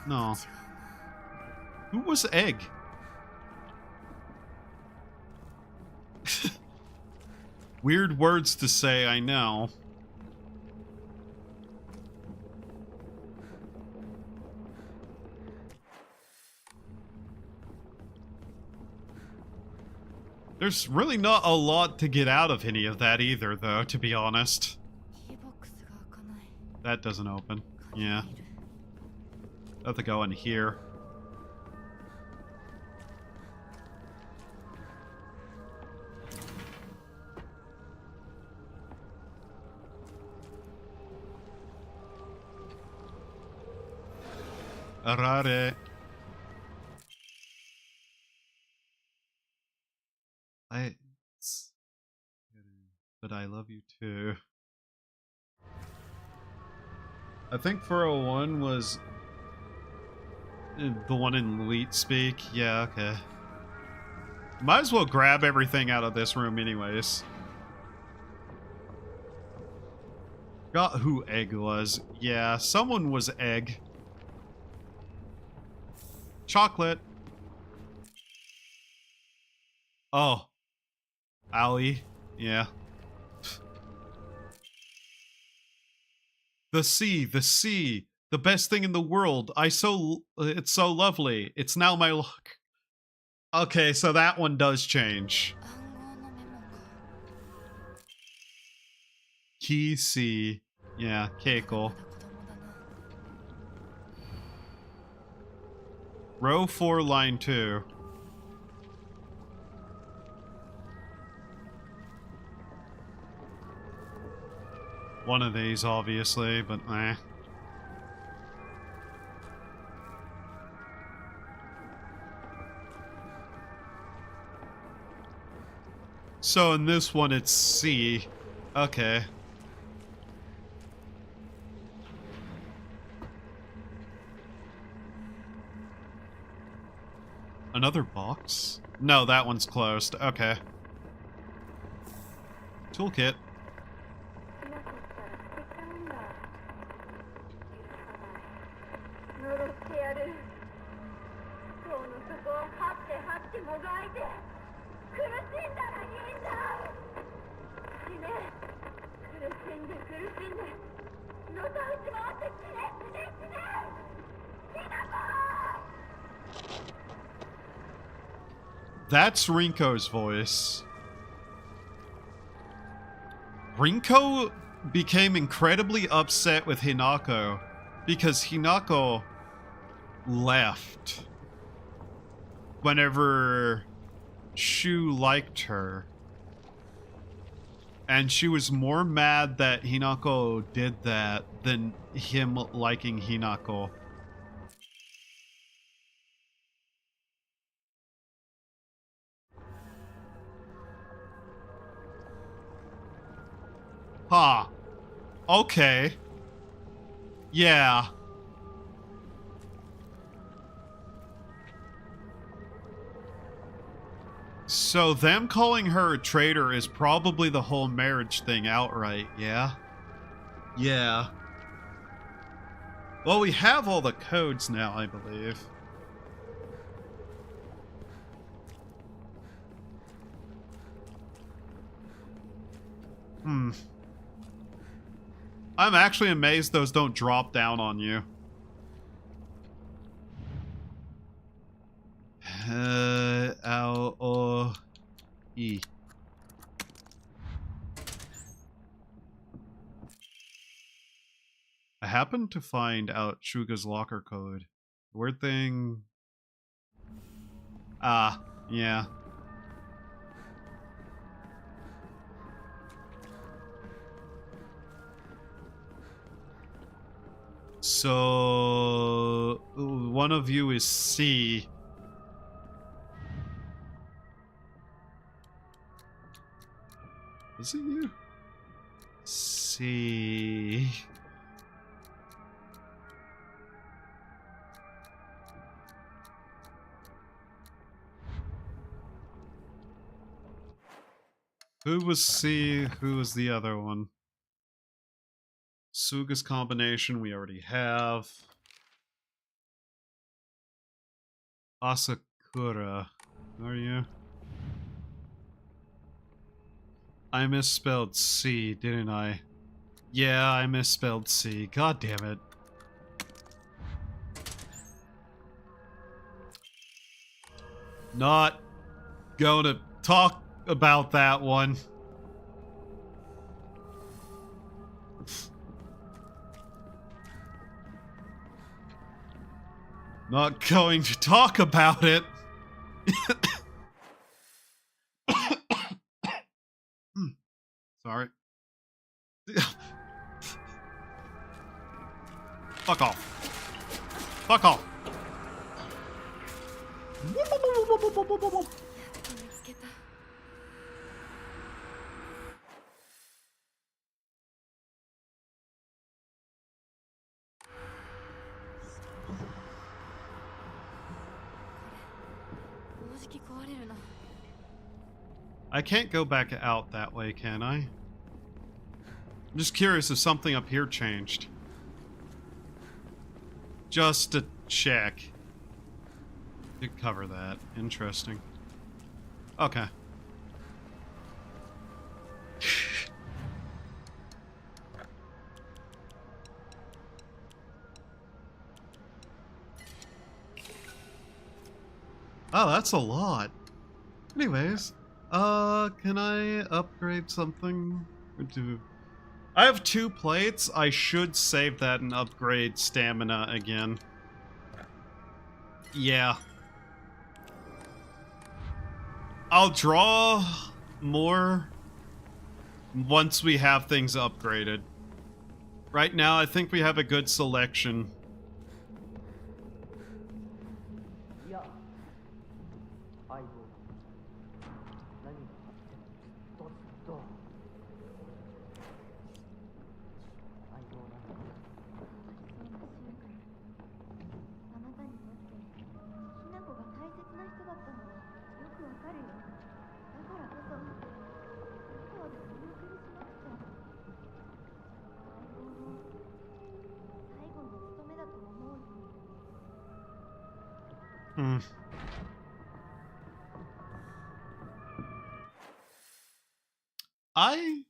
No. Who was Egg? Weird words to say, I know. There's really not a lot to get out of any of that either, though, to be honest. That doesn't open. Yeah. Have to go in here. Arare. But I love you too. I think 401 was the one in Elite Speak. Yeah, okay. Might as well grab everything out of this room anyways. Forgot who Egg was. Yeah, someone was Egg. Chocolate. Oh. Ali. Yeah. The sea, the sea. The best thing in the world. It's so lovely. It's now my luck. Okay, so that one does change. Key C. Yeah, Keiko. Row 4, line 2. One of these, obviously, but eh. So in this one, it's C. Okay. Another box? No, that one's closed. Okay. Toolkit. That's Rinko's voice. Rinko became incredibly upset with Hinako because Hinako left whenever Shu liked her. And she was more mad that Hinako did that than him liking Hinako. Huh. Okay. Yeah. So them calling her a traitor is probably the whole marriage thing outright, yeah? Yeah. Well, we have all the codes now, I believe. I'm actually amazed those don't drop down on you. L-O-E. I happened to find out Shuga's locker code. Weird thing. Ah, yeah. So one of you is C. Was it you? C. Who was C? Who was the other one? Suga's combination we already have. Asakura. Are you? I misspelled C, didn't I? Yeah, I misspelled C. God damn it. Not going to talk about that one. Not going to talk about it. Sorry. Fuck off. Fuck off. I can't go back out that way, can I? I'm just curious if something up here changed. Just to check. Did cover that. Interesting. Okay. Oh, that's a lot. Anyways, can I upgrade something? I have 2 plates. I should save that and upgrade stamina again. Yeah. I'll draw more once we have things upgraded. Right now, I think we have a good selection. と相棒なんだ。あなたにとってひな子が大切な人だったのはよくわかるよ。だからこそ今日でお見送りしなくちゃ。相棒の最後の務めだと思うよ。Hmm. I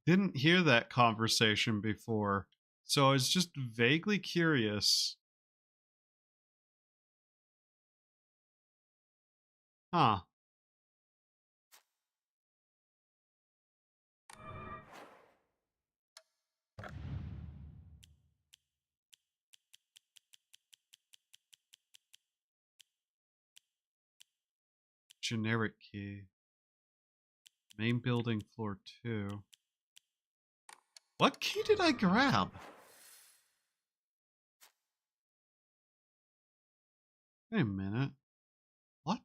didn't hear that conversation before, so I was just vaguely curious. Huh. Generic key. Main building, floor 2. What key did I grab? Wait a minute. What?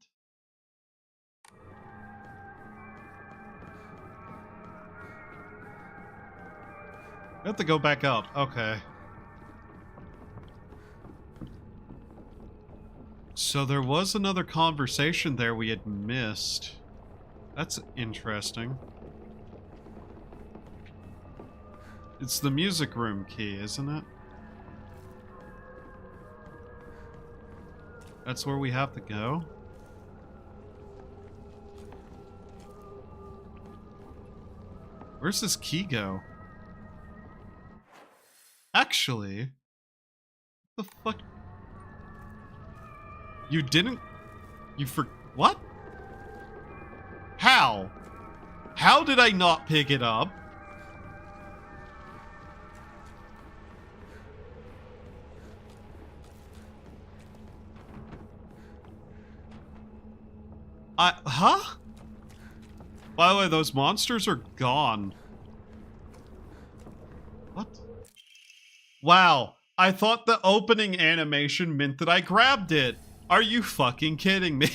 I have to go back up. Okay. So there was another conversation there we had missed. That's interesting. It's the music room key, isn't it? That's where we have to go? Where's this key go? Actually, what the fuck? You didn't... You what? How? How did I not pick it up? Huh? By the way, those monsters are gone. What? Wow, I thought the opening animation meant that I grabbed it. Are you fucking kidding me?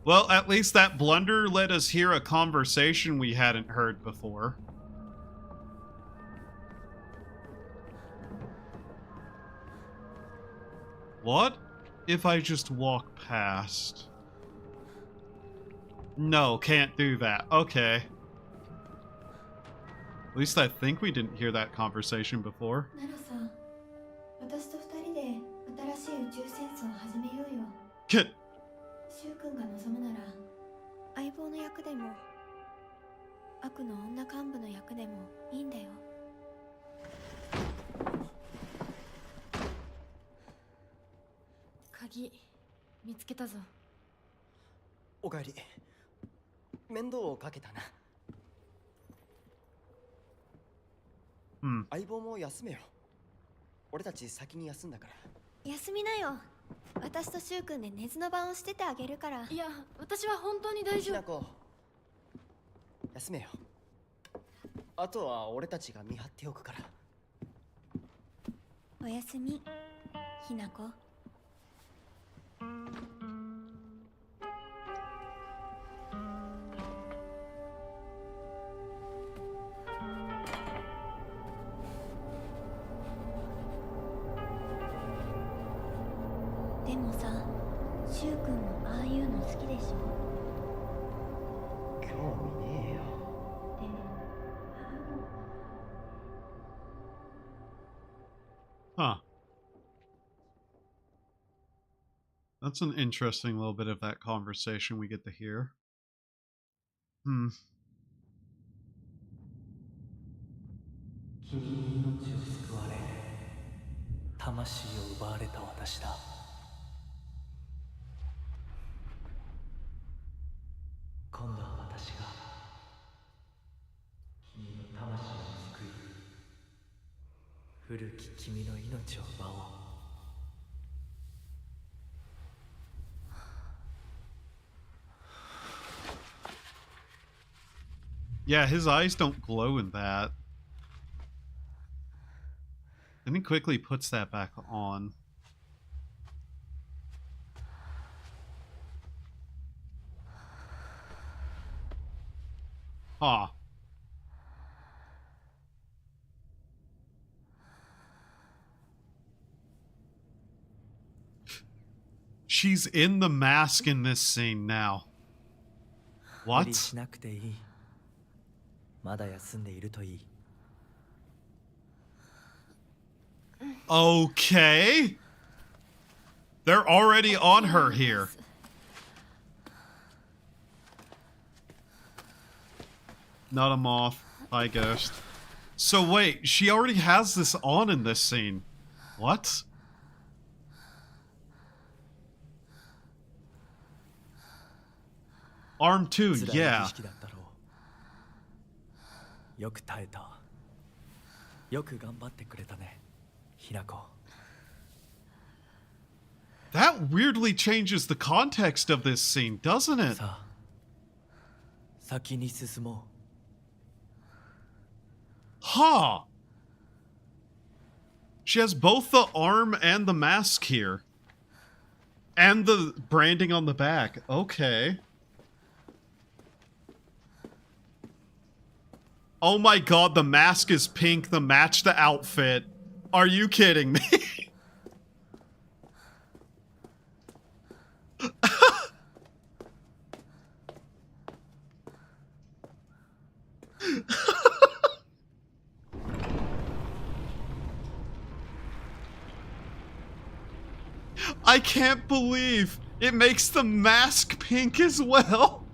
Well, at least that blunder let us hear a conversation we hadn't heard before. What if I just walk past? No, can't do that. Okay. At least I think we didn't hear that conversation before. ならさ、私と二人で新しい宇宙戦争を始めようよ。Get. シュウ君が望むなら相棒の役でも悪の女幹部の役でもいいんだよ。鍵見つけたぞ。おかえり。面倒をかけたな。相棒も休めよ。俺たち先に休んだから。休みなよ。私とシュウ君で寝ずの番をしててあげるから。いや、私は本当に大丈夫。ひなこ、休めよ。あとは俺たちが見張っておくから。おやすみ、ひなこ。でもさ、シュウ君もああいうの好きでしょ。興味ねえよ。でも Huh. That's an interesting little bit of that conversation we get to hear. Hmm. 君に命を救われ、魂を奪われた私だ。今度は私が君の魂を救い、古き君の命を奪おう。Yeah, his eyes don't glow in that. Then he quickly puts that back on. Huh. She's in the mask in this scene now. 無理 What? しなくていい。まだ休んでいるといい。 Okay. They're already on her here. Not a moth. Hi, ghost. So wait, she already has this on in this scene. What? Arm 2, 辛い儀 yeah. 式だったろう。よく耐えた。よく頑張ってくれたね、ひなこ。 That weirdly changes the context of this scene, doesn't it? さあ、先に進も Huh. She has both the arm and the mask here. And the branding on the back. Okay. Oh my god, the mask is pink to match the outfit. Are you kidding me? I can't believe it makes the mask pink as well.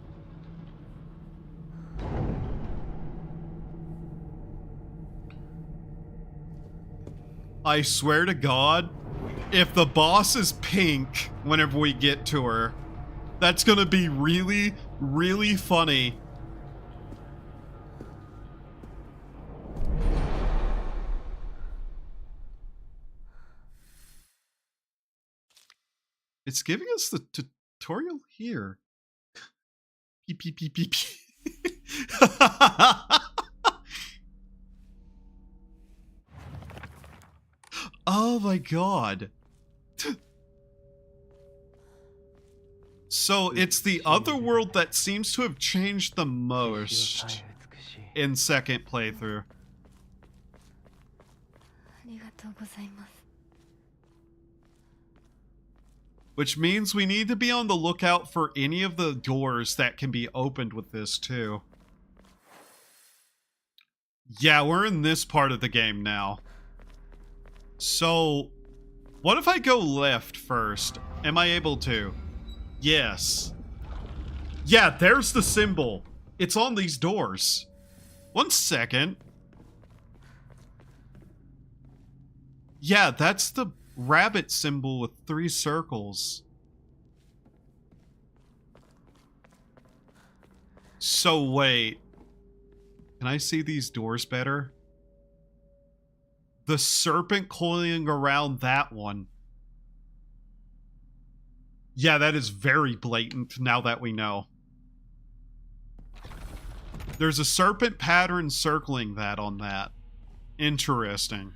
I swear to God, if the boss is pink whenever we get to her, that's gonna be really, really funny. It's giving us the tutorial here. Peep, peep, peep, peep, peep. Oh my god. So it's the other world that seems to have changed the most in second playthrough. ありがとうございます。 Which means we need to be on the lookout for any of the doors that can be opened with this too. Yeah, we're in this part of the game now. So, what if I go left first? Am I able to? Yes. Yeah, there's the symbol. It's on these doors. 1 second. Yeah, that's the rabbit symbol with 3 circles. So wait. Can I see these doors better? The serpent coiling around that one. Yeah, that is very blatant now that we know. There's a serpent pattern circling that on that. Interesting.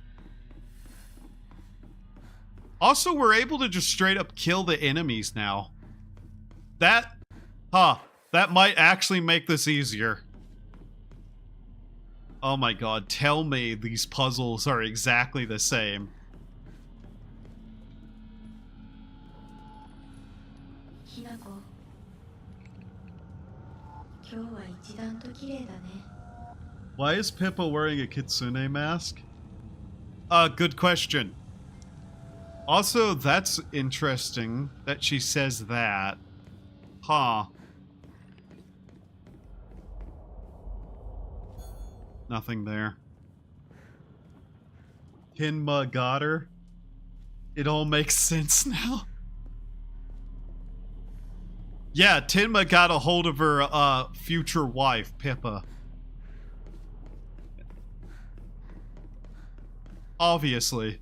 Also, we're able to just straight up kill the enemies now. That might actually make this easier. Oh my god, tell me these puzzles are exactly the same. ひなこ、今日は一段と綺麗だね。 Why is Pippa wearing a kitsune mask? Good question. Also, that's interesting that she says that. Huh. Nothing there. Kinma got her. It all makes sense now. Yeah, Tenma got a hold of her future wife, Pippa. Obviously.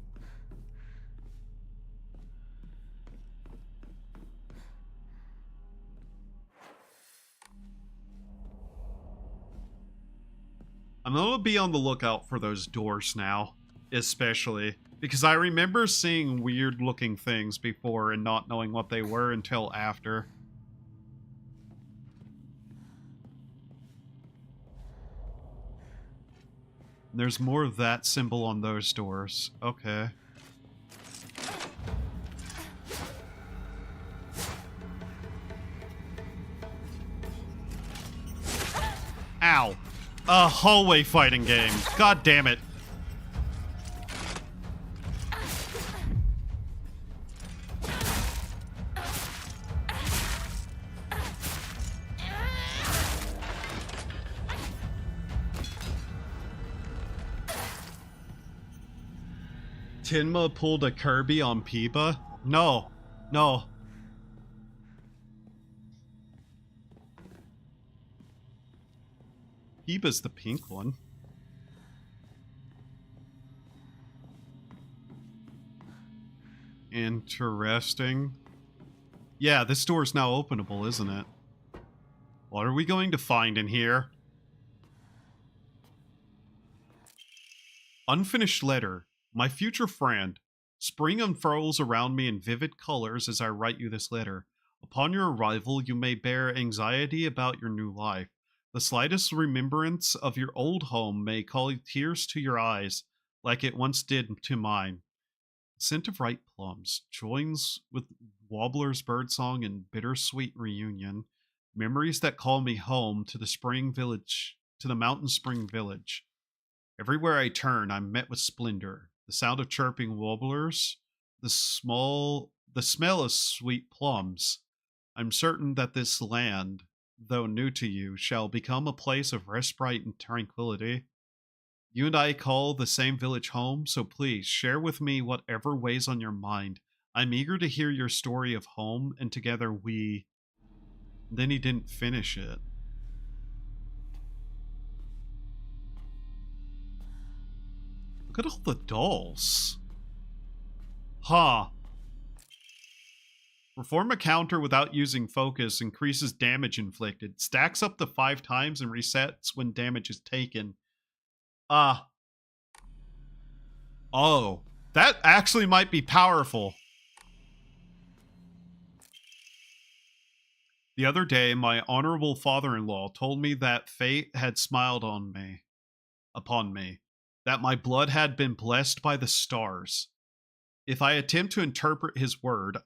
I'm gonna be on the lookout for those doors now, especially, because I remember seeing weird looking things before and not knowing what they were until after. There's more of that symbol on those doors. Okay. Ow. A hallway fighting game. God damn it. Tenma pulled a Kirby on Piba? No. No. Piba's the pink one. Interesting. Yeah, this door is now openable, isn't it? What are we going to find in here? Unfinished letter. My future friend. Spring unfurls around me in vivid colors as I write you this letter. Upon your arrival, you may bear anxiety about your new life. The slightest remembrance of your old home may call tears to your eyes, like it once did to mine. The scent of ripe plums joins with Warbler's birdsong and bittersweet reunion. Memories that call me home to the spring village, to the mountain spring village. Everywhere I turn, I'm met with splendor. The sound of chirping warblers, the smell of sweet plums. I'm certain that this land, though new to you, shall become a place of respite and tranquility. You and I call the same village home, so please share with me whatever weighs on your mind. I'm eager to hear your story of home, and together we... Then he didn't finish it. Look at all the dolls. Huh. Perform a counter without using focus increases damage inflicted. Stacks up to 5 times and resets when damage is taken. Oh. That actually might be powerful. The other day, my honorable father-in-law told me that fate had smiled upon me. That my blood had been blessed by the stars. If I attempt to interpret his words,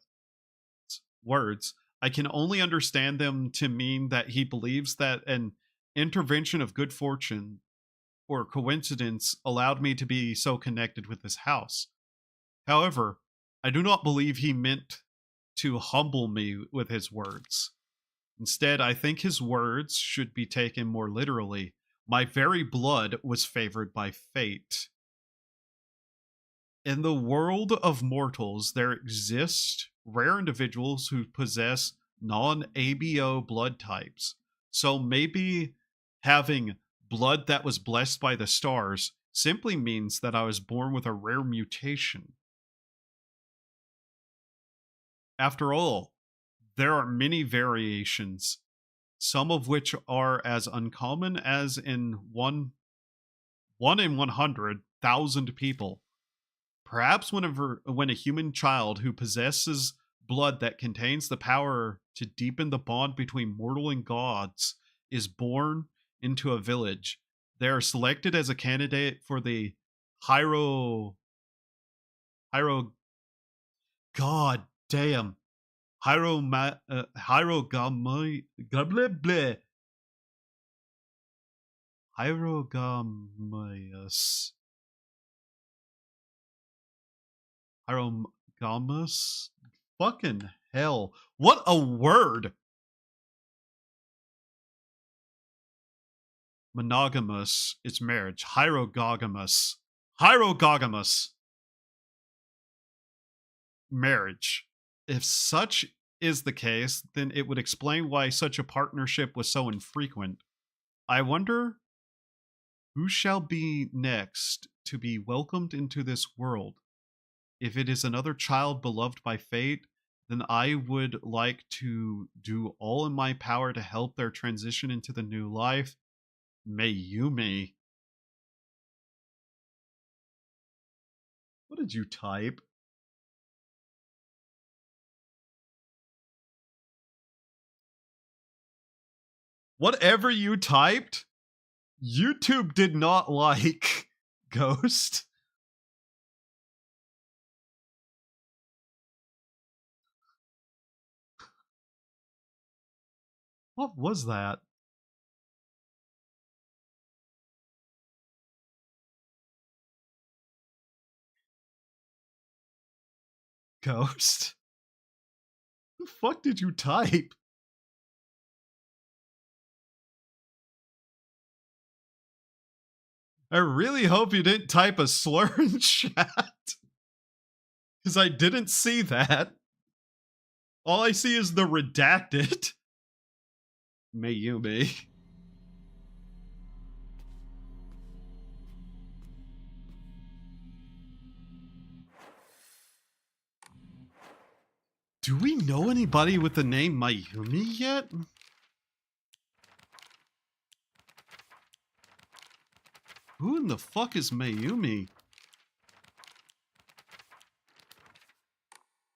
I can only understand them to mean that he believes that an intervention of good fortune or coincidence allowed me to be so connected with this house. However, I do not believe he meant to humble me with his words. Instead, I think his words should be taken more literally. My very blood was favored by fate. In the world of mortals, there exist rare individuals who possess non-ABO blood types. So maybe having blood that was blessed by the stars simply means that I was born with a rare mutation. After all, there are many variations, some of which are as uncommon as in one in 100,000 people. Perhaps when a human child who possesses blood that contains the power to deepen the bond between mortal and gods is born into a village, they are selected as a candidate for the God damn. Hierogamius. Hierogamus? Fucking hell. What a word! Monogamous is marriage. Hierogamus. Hierogamus. Marriage. If such is the case, then it would explain why such a partnership was so infrequent. I wonder who shall be next to be welcomed into this world. If it is another child beloved by fate, then I would like to do all in my power to help their transition into the new life. Mayumi. What did you type? Whatever you typed, YouTube did not like. Ghost. What was that? Ghost? The fuck did you type? I really hope you didn't type a slur in chat. Because I didn't see that. All I see is the redacted. Mayumi. Do we know anybody with the name Mayumi yet? Who in the fuck is Mayumi?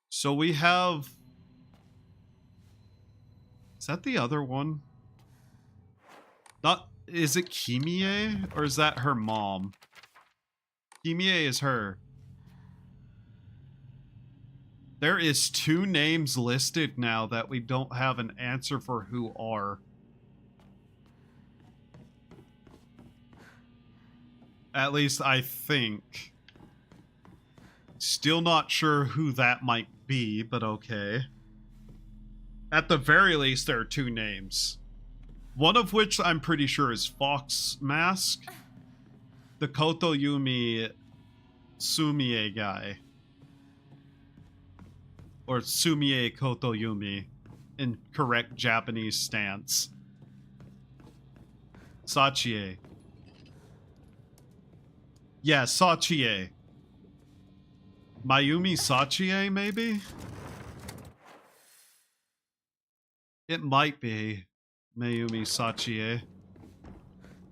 So we have... Is that the other one? Not... Is it Kimie? Or is that her mom? Kimie is her. There is 2 names listed now that we don't have an answer for who are. At least I think. Still not sure who that might be, but okay. At the very least, there are 2 names. One of which I'm pretty sure is Fox Mask. The Kotoyumi Sumie guy. Or Sumie Kotoyumi in correct Japanese stance. Sachie. Yeah, Sachie. Mayumi Sachie, maybe? It might be Mayumi Sachie.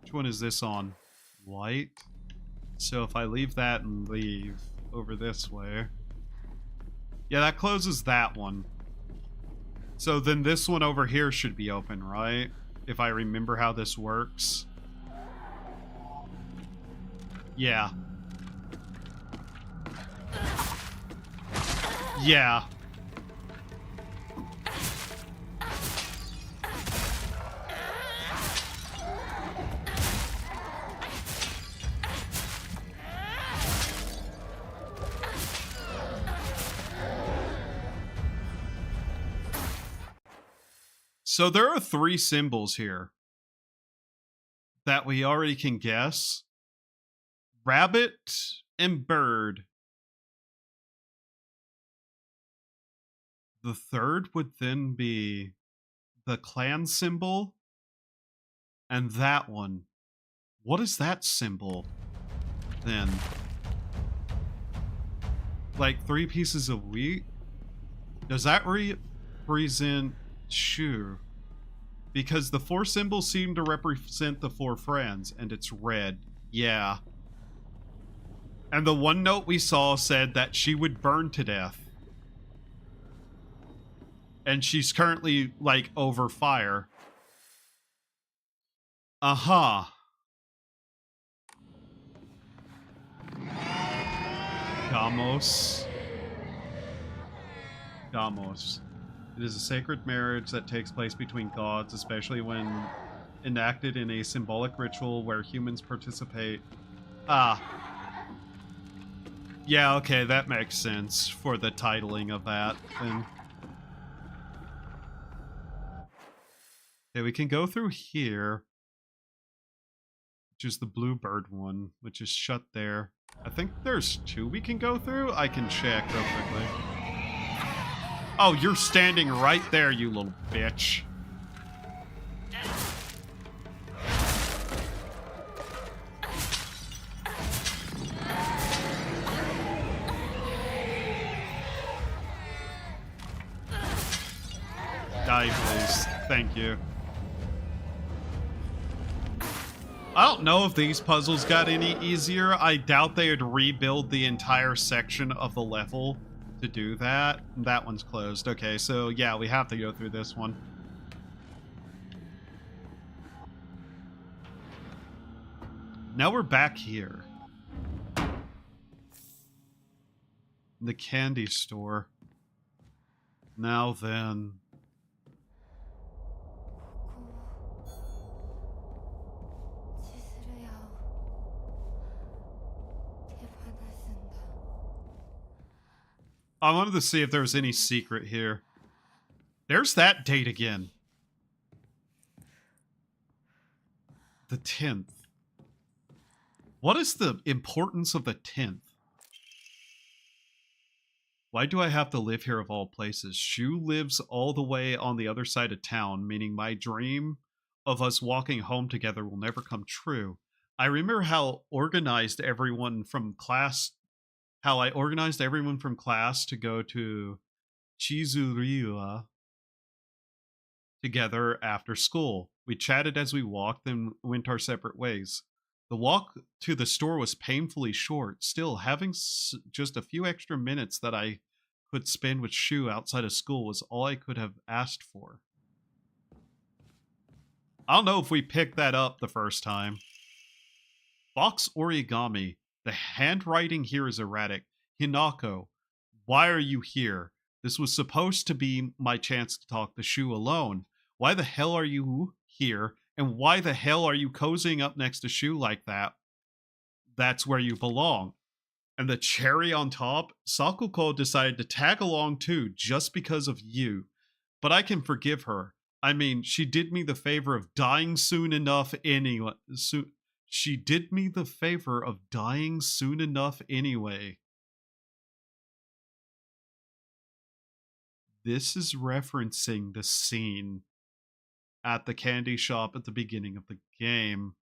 Which one is this on? White? So if I leave that and leave over this way... Yeah, that closes that one. So then this one over here should be open, right? If I remember how this works. Yeah. Yeah. So there are 3 symbols here that we already can guess. Rabbit and bird. The third would then be the clan symbol. And that one. What is that symbol then? Like 3 pieces of wheat? Does that represent... Sure. Because the 4 symbols seem to represent the 4 friends, and it's red. Yeah. And the one note we saw said that she would burn to death. And she's currently, like, over fire. Uh-huh. Gamos. Gamos. It is a sacred marriage that takes place between gods, especially when enacted in a symbolic ritual where humans participate. Ah. Yeah, okay, that makes sense for the titling of that thing. Okay, we can go through here. Which is the bluebird one, which is shut there. I think there's 2 we can go through? I can check real quickly. Oh, you're standing right there, you little bitch. Die, please. Thank you. I don't know if these puzzles got any easier. I doubt they would rebuild the entire section of the level to do that. That one's closed. Okay, so yeah, we have to go through this one. Now we're back here. The candy store. Now then. 千鶴屋を手放すんだ。 I wanted to see if there was any secret here. There's that date again. The 10th. What is the importance of the 10th? Why do I have to live here of all places? Shu lives all the way on the other side of town, meaning my dream of us walking home together will never come true. I remember how organized everyone from class, how I organized everyone from class to go to Chizuriwa together after school. We chatted as we walked, then went our separate ways. The walk to the store was painfully short. Still, having just a few extra minutes that I could spend with Shu outside of school was all I could have asked for. I don't know if we picked that up the first time. Box origami. The handwriting here is erratic. Hinako, why are you here? This was supposed to be my chance to talk to Shu alone. Why the hell are you here? And why the hell are you cozying up next to Shu like that? That's where you belong. And the cherry on top, Sakuko decided to tag along too just because of you. But I can forgive her. I mean, she did me the favor of dying soon enough anyway. She did me the favor of dying soon enough anyway. This is referencing the scene at the candy shop at the beginning of the game.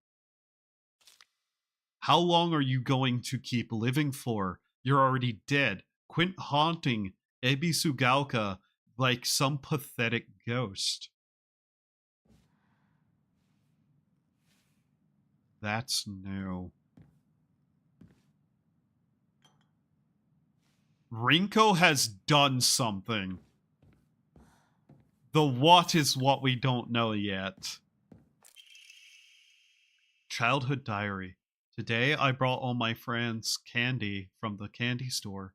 How long are you going to keep living for? You're already dead. Quit haunting Ebisugaoka like some pathetic ghost. That's new. Rinko has done something. The what is what we don't know yet. Childhood diary. Today I brought all my friends candy from the candy store.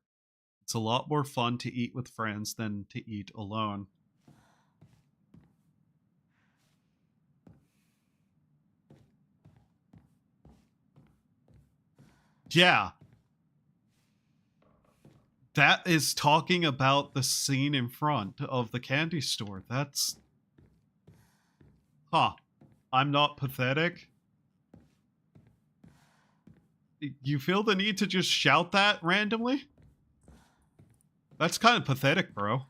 It's a lot more fun to eat with friends than to eat alone. Yeah. That is talking about the scene in front of the candy store. That's... Huh. I'm not pathetic? You feel the need to just shout that randomly? That's kind of pathetic, bro.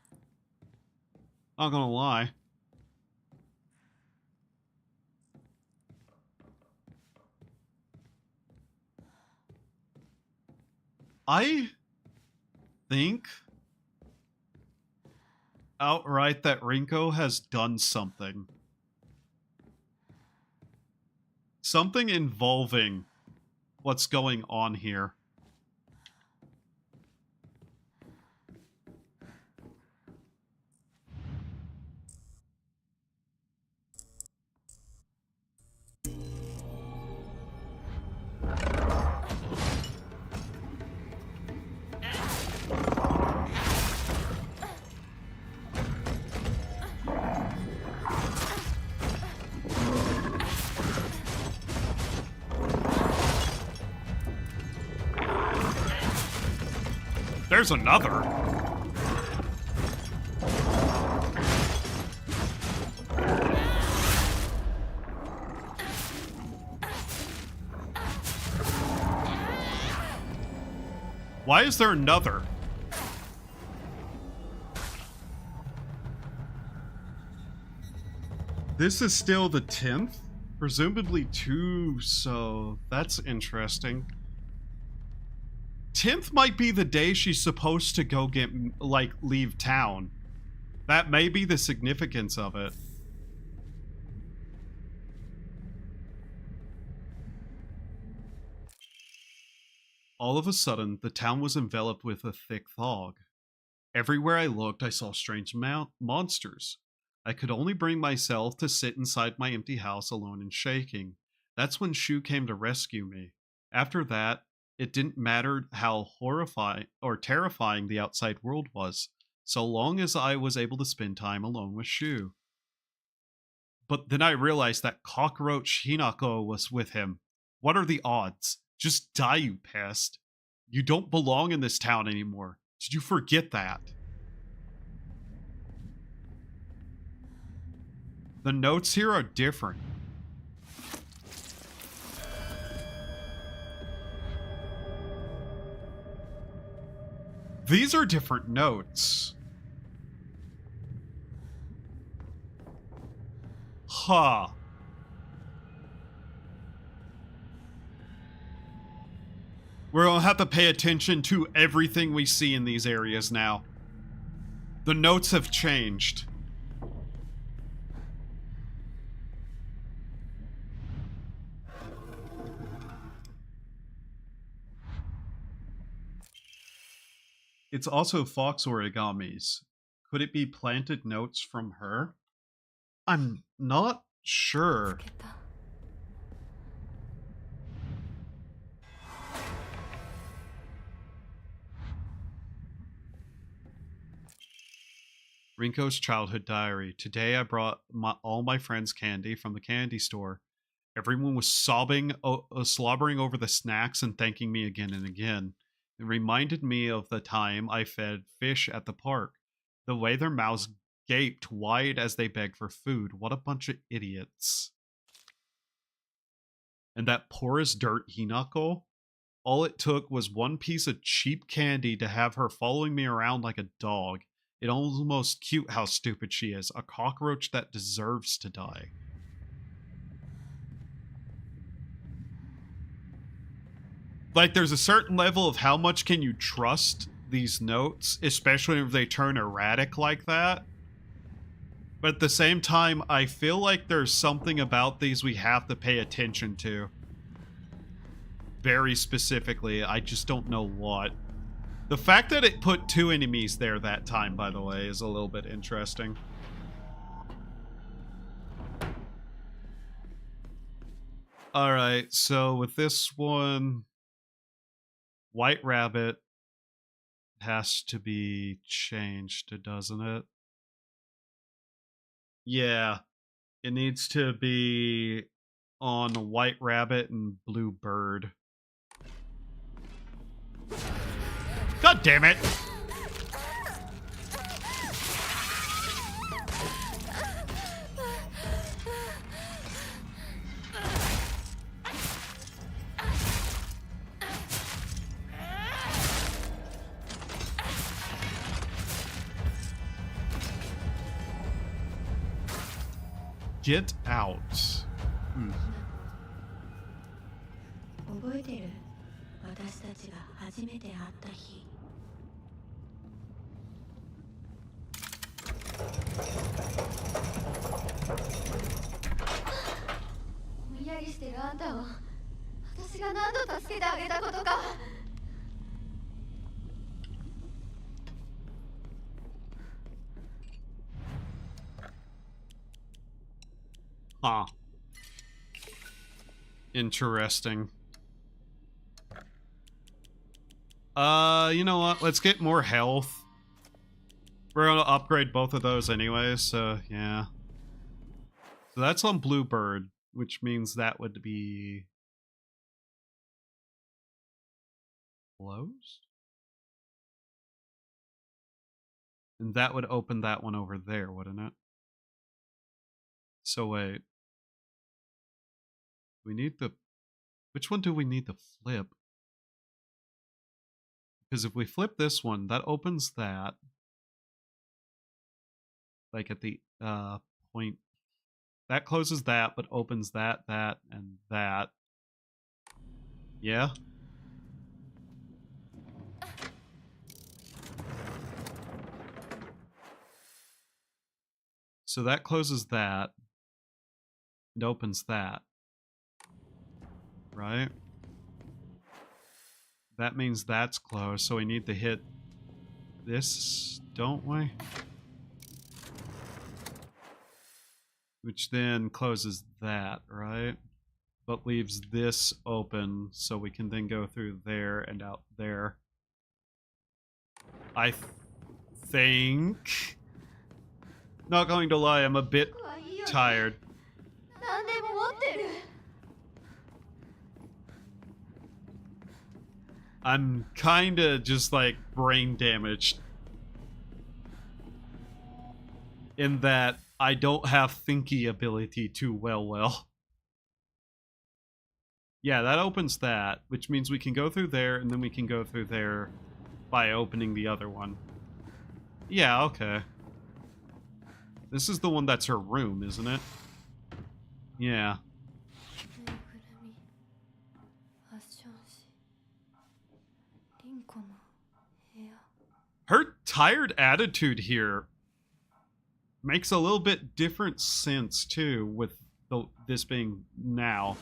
Not gonna lie. I think outright that Rinko has done something. Something involving what's going on here. There's another. Why is there another? This is still the 10th? Presumably 2, so that's interesting. 10th might be the day she's supposed to go get, like, leave town. That may be the significance of it. All of a sudden, the town was enveloped with a thick fog. Everywhere I looked, I saw strange monsters. I could only bring myself to sit inside my empty house alone and shaking. That's when Shu came to rescue me. After that, It didn't matter how horrifying or terrifying the outside world was, so long as I was able to spend time alone with Shu. But then I realized that cockroach Hinako was with him. What are the odds? Just die, you pest. You don't belong in this town anymore. Did you forget that? The notes here are different. These are different notes. Huh. We're gonna have to pay attention to everything we see in these areas now. The notes have changed. It's also fox origamis. Could it be planted notes from her? I'm not sure. Rinko's childhood diary. Today I brought all my friends candy from the candy store. Everyone was slobbering over the snacks and thanking me again and again. It reminded me of the time I fed fish at the park. The way their mouths gaped wide as they begged for food. What a bunch of idiots. And that poor as dirt Hinako? All it took was one piece of cheap candy to have her following me around like a dog. It's almost cute how stupid she is. A cockroach that deserves to die. Like, there's a certain level of how much can you trust these notes, especially if they turn erratic like that. But at the same time, I feel like there's something about these we have to pay attention to. Very specifically, I just don't know what. The fact that it put 2 enemies there that time, by the way, is a little bit interesting. Alright, so with this one, White Rabbit has to be changed, doesn't it? Yeah, it needs to be on White Rabbit and Blue Bird. God damn it! Get out. 覚えてる？私たちが初めて会った日。ぼんやりしてるあんたを私が何度助けてあげたことか。Huh. Interesting. You know what? Let's get more health. We're gonna upgrade both of those anyway, so yeah. So that's on Bluebird, which means that would be closed? And that would open that one over there, wouldn't it? So wait. We need the... Which one do we need to flip? Because if we flip this one, that opens that. Like at the point. That closes that, but opens that, that, and that. Yeah? So that closes that. It opens that. Right? That means that's closed, so we need to hit this, don't we? Which then closes that, right? but leaves this open so we can then go through there and out there. I think... Not going to lie, I'm a bit tired. 何でも持ってる I'm kinda just like brain damaged. In that I don't have thinky ability too well. Yeah, that opens that, which means we can go through there and then we can go through there by opening the other one. Yeah, okay. This is the one that's her room, isn't it? Yeah. ぬいぐるみファッション誌リンコの部屋 Her tired attitude here makes a little bit different sense too with this being now.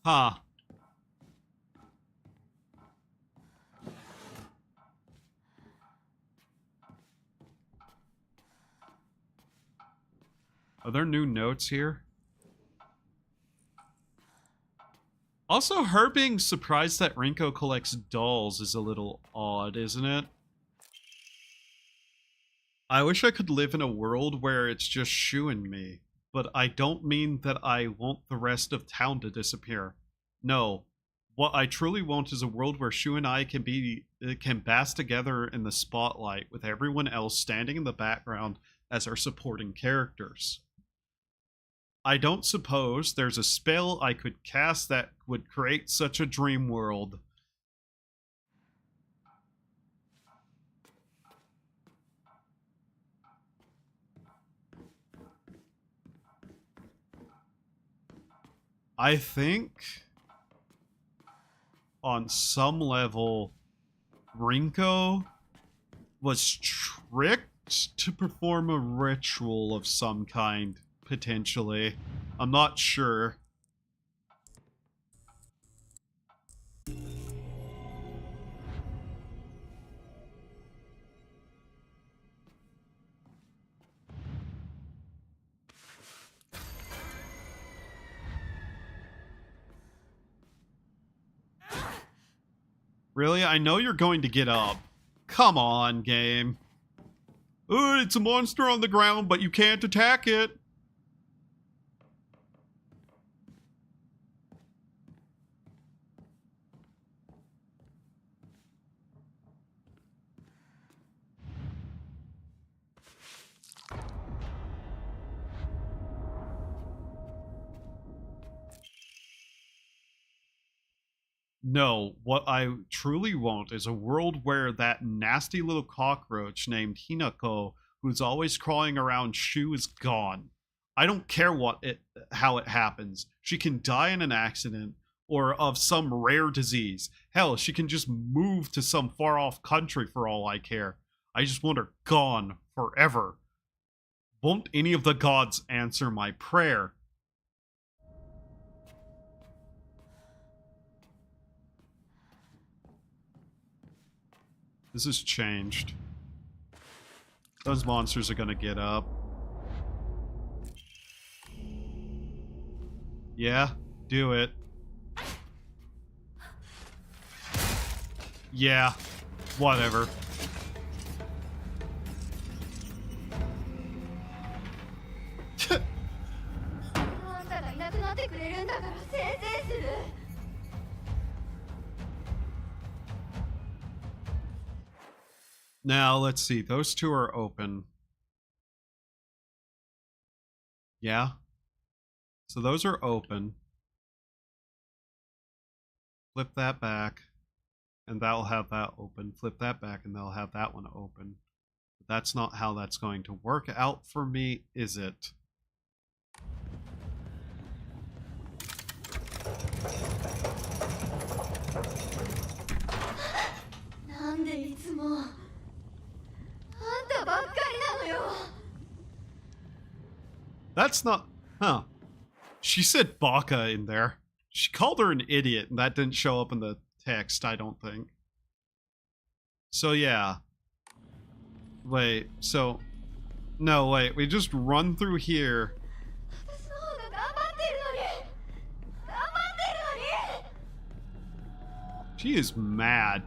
Huh. Are there new notes here? Also, her being surprised that Rinko collects dolls is a little odd, isn't it? I wish I could live in a world where it's just Shu and me, but I don't mean that I want the rest of town to disappear. No, what I truly want is a world where Shu and I can bask together in the spotlight with everyone else standing in the background as our supporting characters. I don't suppose there's a spell I could cast that would create such a dream world. I think on some level Rinko was tricked to perform a ritual of some kind, potentially. I'm not sure. Really? I know you're going to get up. Come on, game. Ooh, it's a monster on the ground, but you can't attack it. No, what I truly want is a world where that nasty little cockroach named Hinako, who's always crawling around Shu, is gone. I don't care how it happens. She can die in an accident or of some rare disease. Hell, she can just move to some far-off country for all I care. I just want her gone forever. Won't any of the gods answer my prayer? This has changed. Those monsters are gonna get up. Yeah, do it. Yeah, whatever. あんたがいなくなってくれるんだからせいぜいする Now, let's see. Those two are open. Yeah. So those are open. Flip that back. And that'll have that open. Flip that back and they'll have that one open. But that's not how that's going to work out for me, is it? That's not... Huh. She said Baka in there. She called her an idiot, and that didn't show up in the text, I don't think. So, yeah. Wait, so... No, wait, we just run through here. She is mad.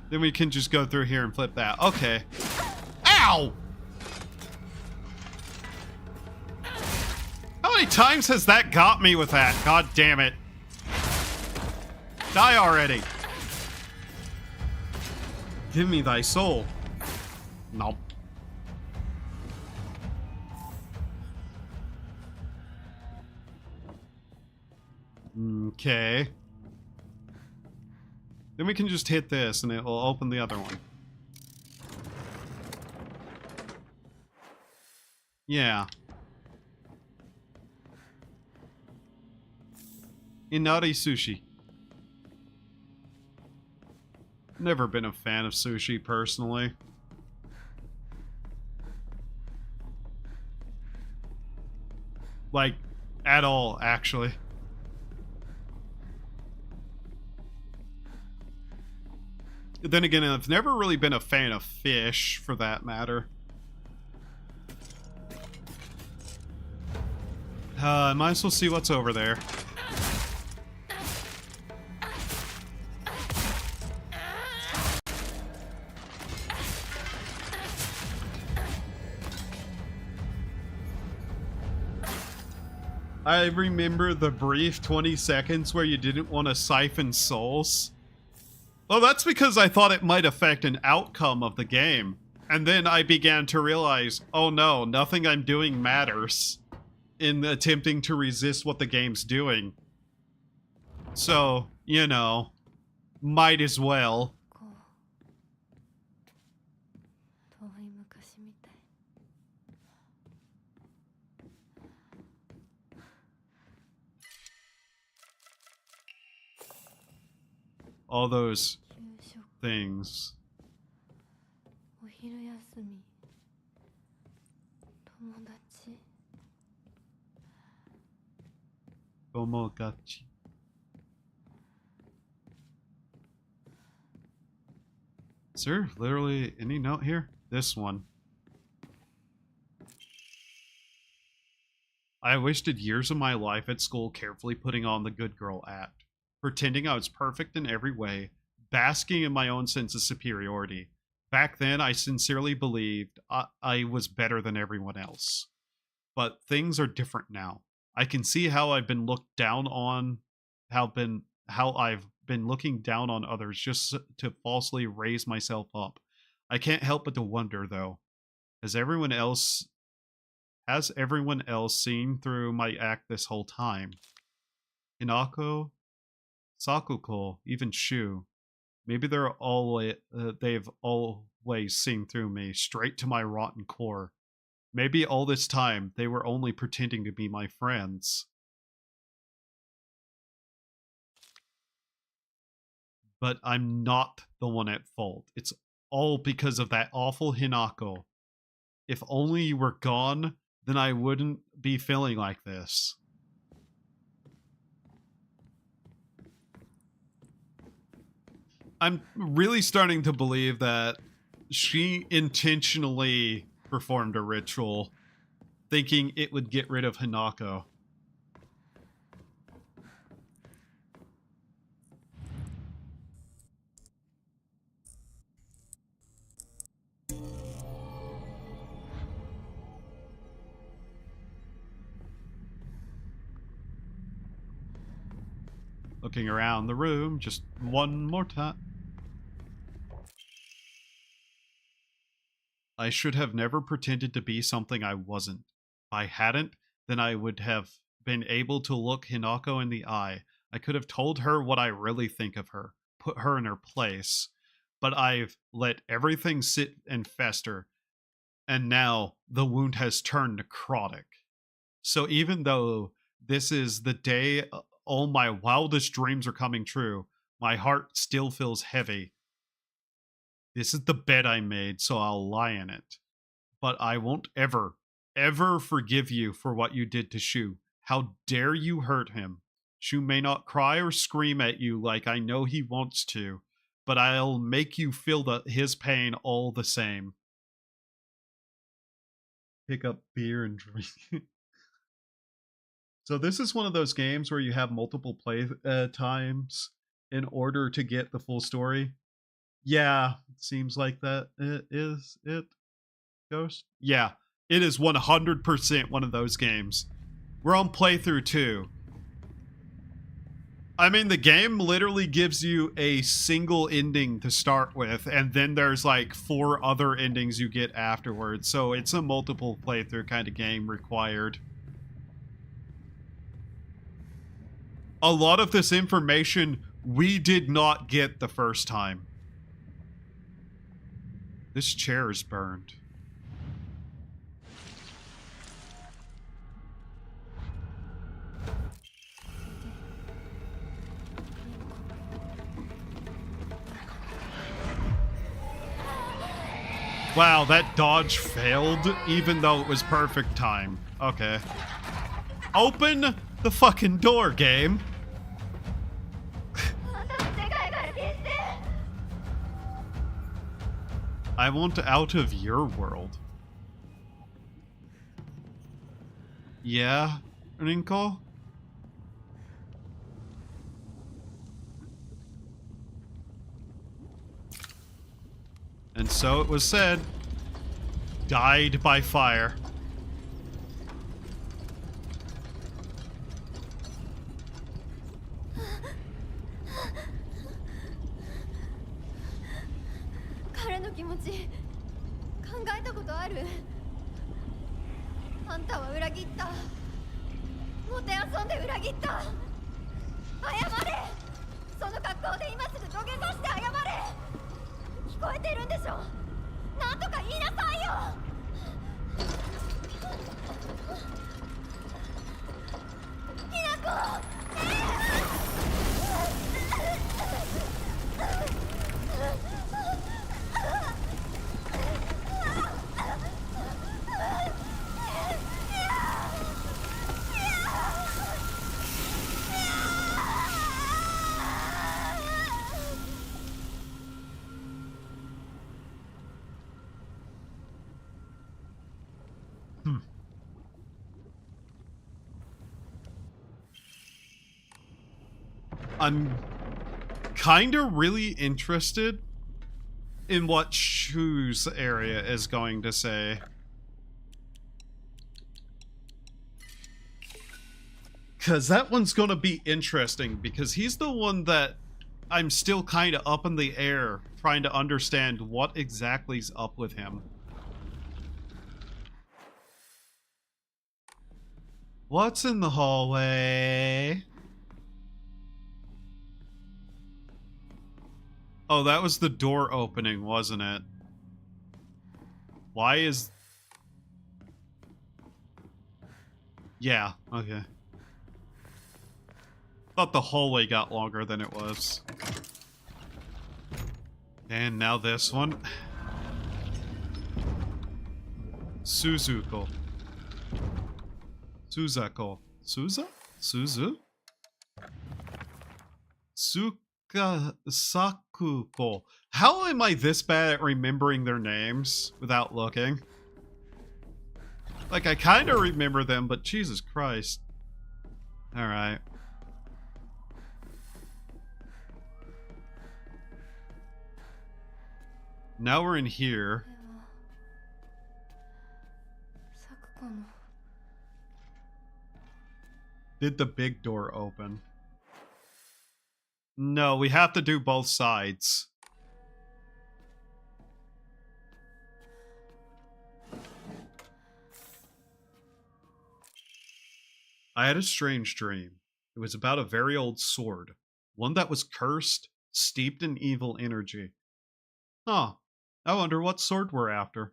Then we can just go through here and flip that. Okay. Ow! How many times has that got me with that? God damn it. Die already. Give me thy soul. Nope. Okay. Then we can just hit this and it will open the other one. Yeah. Inari sushi. Never been a fan of sushi personally. Like, at all, actually. Then again, I've never really been a fan of fish, for that matter. I might as well see what's over there. I remember the brief 20 seconds where you didn't want to siphon souls. Well, that's because I thought it might affect an outcome of the game. And then I began to realize, oh no, nothing I'm doing matters in attempting to resist what the game's doing. So, you know, might as well. 遠い昔みたい。 All those things. お昼休み。友達。 Tomogachi. Is there literally any note here? This one. I wasted years of my life at school carefully putting on the good girl act, pretending I was perfect in every way, basking in my own sense of superiority. Back then, I sincerely believed I was better than everyone else. But things are different now. I can see how I've been looked down on, how I've been looking down on others just to falsely raise myself up. I can't help but to wonder, though, has everyone else seen through my act this whole time? Hinako, Sakuko, even Shu. Maybe they've always seen through me, straight to my rotten core. Maybe all this time, they were only pretending to be my friends. But I'm not the one at fault. It's all because of that awful Hinako. If only you were gone, then I wouldn't be feeling like this. I'm really starting to believe that she intentionally performed a ritual, thinking it would get rid of Hinako. Looking around the room just one more time. I should have never pretended to be something I wasn't. If I hadn't, then I would have been able to look Hinako in the eye. I could have told her what I really think of her, put her in her place. But I've let everything sit and fester, and now the wound has turned necrotic. So even though this is the day all my wildest dreams are coming true, my heart still feels heavy. This is the bed I made, so I'll lie in it. But I won't ever forgive you for what you did to Shu. How dare you hurt him? Shu may not cry or scream at you like I know he wants to, but I'll make you feel his pain all the same. Pick up beer and drink. So this is one of those games where you have multiple play times, in order to get the full story. Yeah, seems like that is it. Ghost? Yeah, it is 100% one of those games. We're on playthrough 2. I mean, the game literally gives you a single ending to start with, and then there's like 4 other endings you get afterwards. So it's a multiple playthrough kind of game required. A lot of this information we did not get the first time. This chair is burned. Wow, that dodge failed, even though it was perfect time. Okay. Open the fucking door, game. I want out of your world. Yeah, Rinko? And so it was said, died by fire. I'm kind of really interested in what Shu's area is going to say. Because that one's going to be interesting, because he's the one that I'm still kind of up in the air trying to understand what exactly's up with him. What's in the hallway? Oh, that was the door opening, wasn't it? Why is... Yeah, okay. Thought the hallway got longer than it was. And now this one. Suzuko. Suzako. Suza? Suzu? Sakuko. How am I this bad at remembering their names without looking? Like, I kind of remember them, but Jesus Christ. Alright. Now we're in here. Did the big door open? No, we have to do both sides. I had a strange dream. It was about a very old sword. One that was cursed, steeped in evil energy. Huh. I wonder what sword we're after.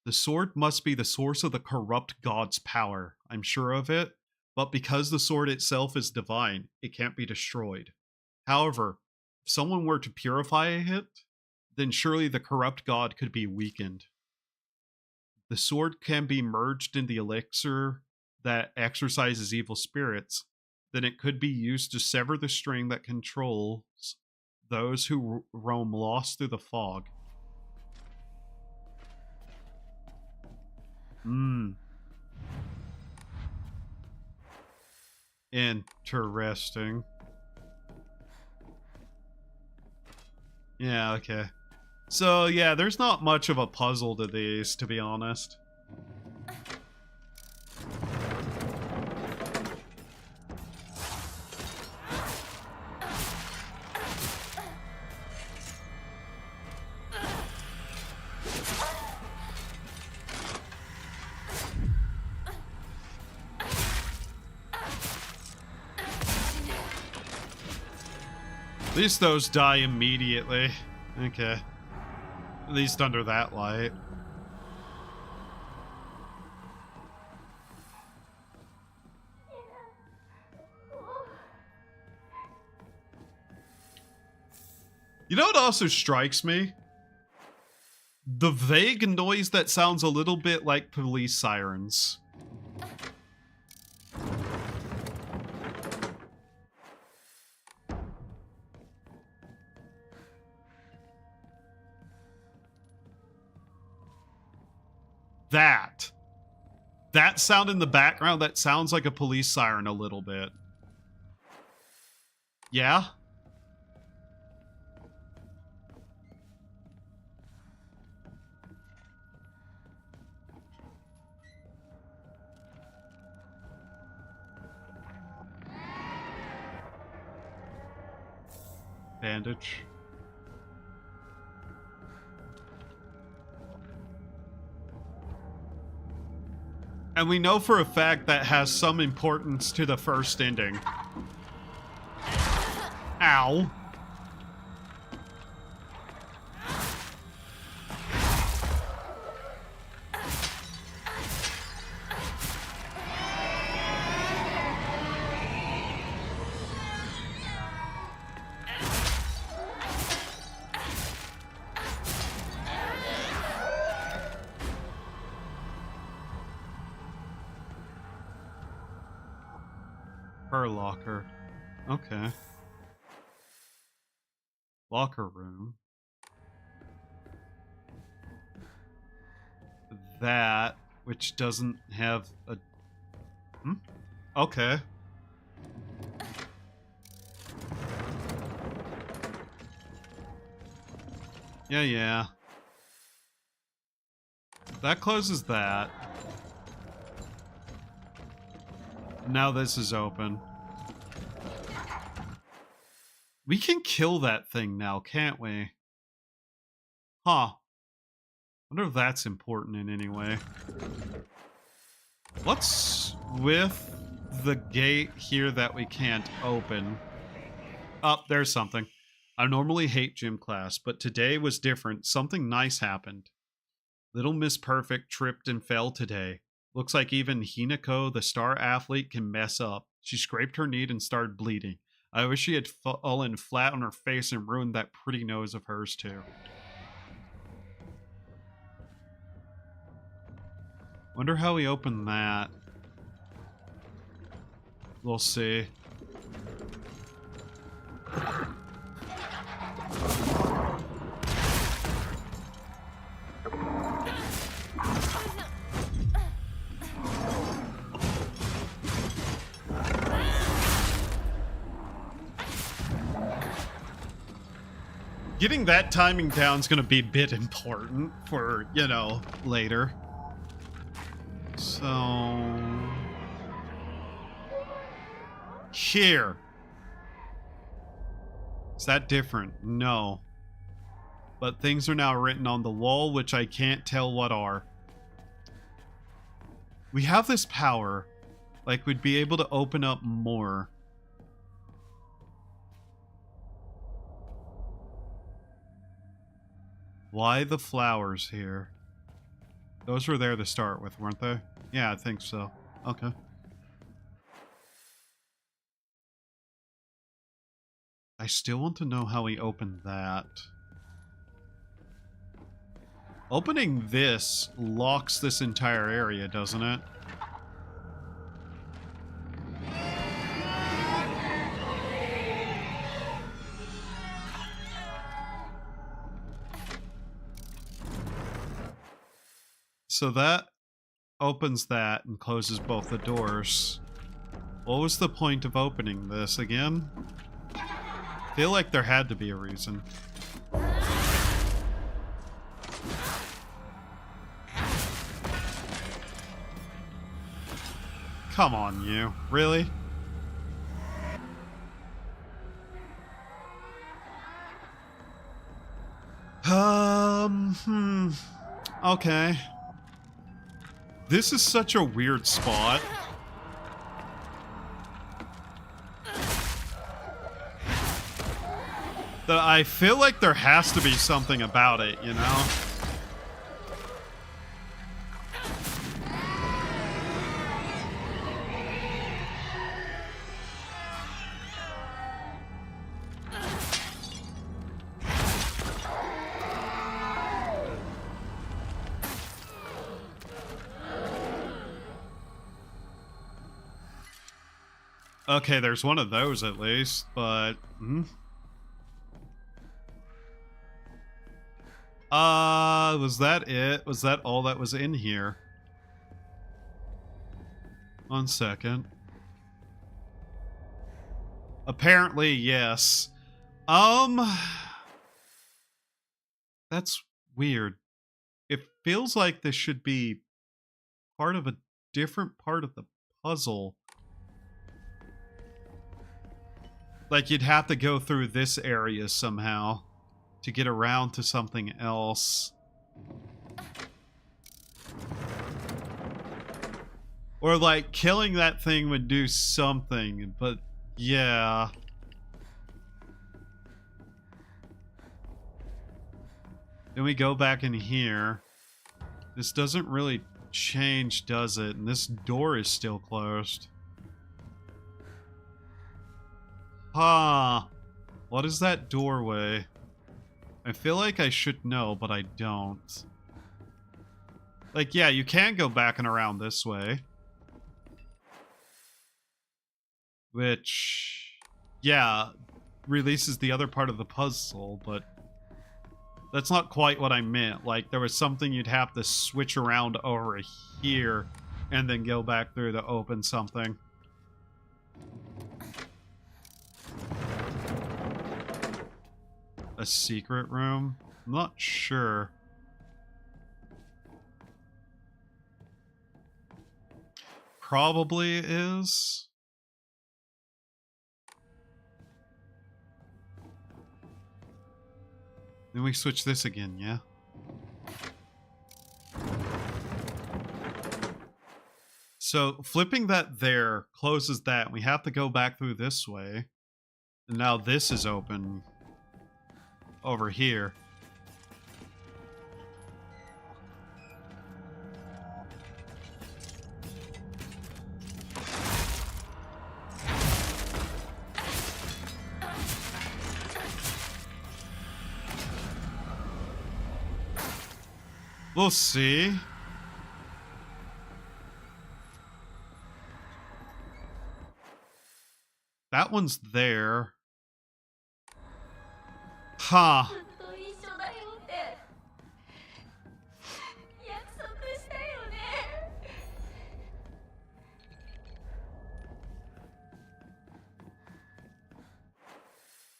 The sword must be the source of the corrupt god's power. I'm sure of it. But because the sword itself is divine, it can't be destroyed. However, if someone were to purify it, then surely the corrupt god could be weakened. The sword can be merged in the elixir that exorcises evil spirits. Then it could be used to sever the string that controls those who roam lost through the fog. Interesting. Yeah, okay. So, yeah, there's not much of a puzzle to these, to be honest. At least those die immediately. Okay. At least under that light. You know what also strikes me? The vague noise that sounds a little bit like police sirens. That sound in the background, that sounds like a police siren a little bit. Yeah? Bandage. And we know for a fact that has some importance to the first ending. Ow. Her locker. Okay. Locker room. That, which doesn't have a... Okay. Yeah. That closes that. Now this is open. We can kill that thing now, can't we? Huh. Wonder if that's important in any way. What's with the gate here that we can't open? Oh, there's something. I normally hate gym class, but today was different. Something nice happened. Little Miss Perfect tripped and fell today. Looks like even Hinako, the star athlete, can mess up. She scraped her knee and started bleeding. I wish she had fallen flat on her face and ruined that pretty nose of hers too. Wonder how we open that. We'll see. Getting that timing down is going to be a bit important for, you know, later. So... Here. Is that different? No. But things are now written on the wall, which I can't tell what are. We have this power. Like, we'd be able to open up more. Why the flowers here? Those were there to start with, weren't they? Yeah, I think so. Okay. I still want to know how we opened that. Opening this locks this entire area, doesn't it? So that opens that and closes both the doors. What was the point of opening this again? I feel like there had to be a reason. Come on, you. Really? Okay. This is such a weird spot. That I feel like there has to be something about it, you know? Okay, there's one of those at least, but... was that it? Was that all that was in here? 1 second. Apparently, yes. That's weird. It feels like this should be part of a different part of the puzzle. Like you'd have to go through this area somehow to get around to something else. Or like killing that thing would do something, but yeah. Then we go back in here. This doesn't really change, does it? And this door is still closed. Huh. What is that doorway? I feel like I should know, but I don't. Like, yeah, you can go back and around this way. Which, yeah, releases the other part of the puzzle, but that's not quite what I meant. Like, there was something you'd have to switch around over here and then go back through to open something. A secret room? I'm not sure. Probably is. Then we switch this again, yeah? So flipping that there closes that. We have to go back through this way. And now this is open over here. We'll see. That one's there. Huh.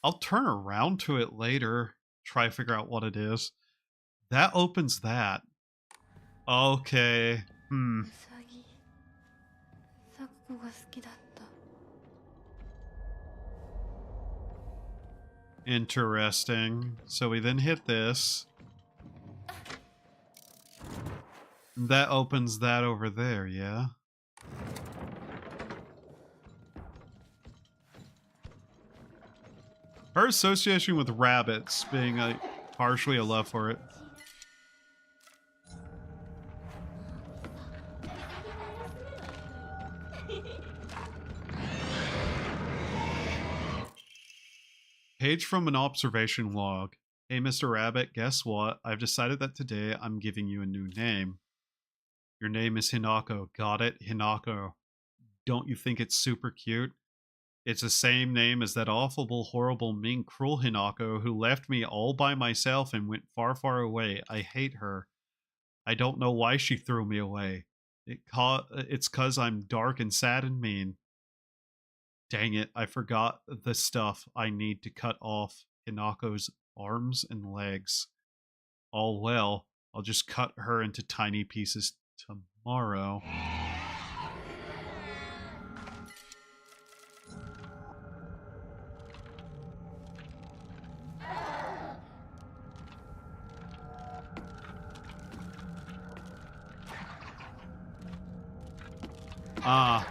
I'll turn around to it later. Try to figure out what it is. That opens that. Okay. Interesting. So we then hit this. That opens that over there, yeah? Her association with rabbits being partially a love for it. Page from an observation log. Hey, Mr. Rabbit, guess what? I've decided that today I'm giving you a new name. Your name is Hinako. Got it? Hinako. Don't you think it's super cute? It's the same name as that awful, horrible, mean, cruel Hinako who left me all by myself and went far, far away. I hate her. I don't know why she threw me away. It's 'cause I'm dark and sad and mean. Dang it, I forgot the stuff I need to cut off Hinako's arms and legs. All well, I'll just cut her into tiny pieces tomorrow. Ah.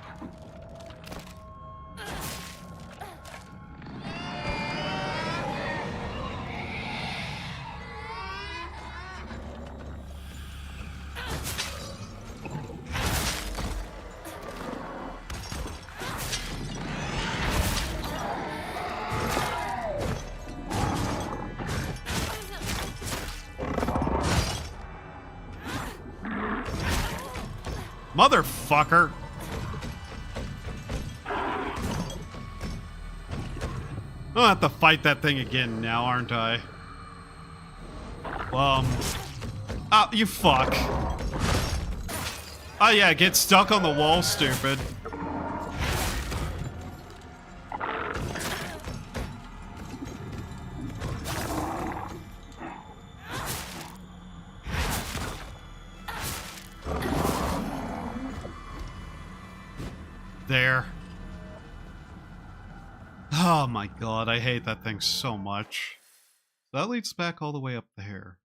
Motherfucker. I'll have to fight that thing again now, aren't I? Oh, you fuck. Oh yeah, get stuck on the wall, stupid. There. Oh my god, I hate that thing so much. That leads back all the way up there.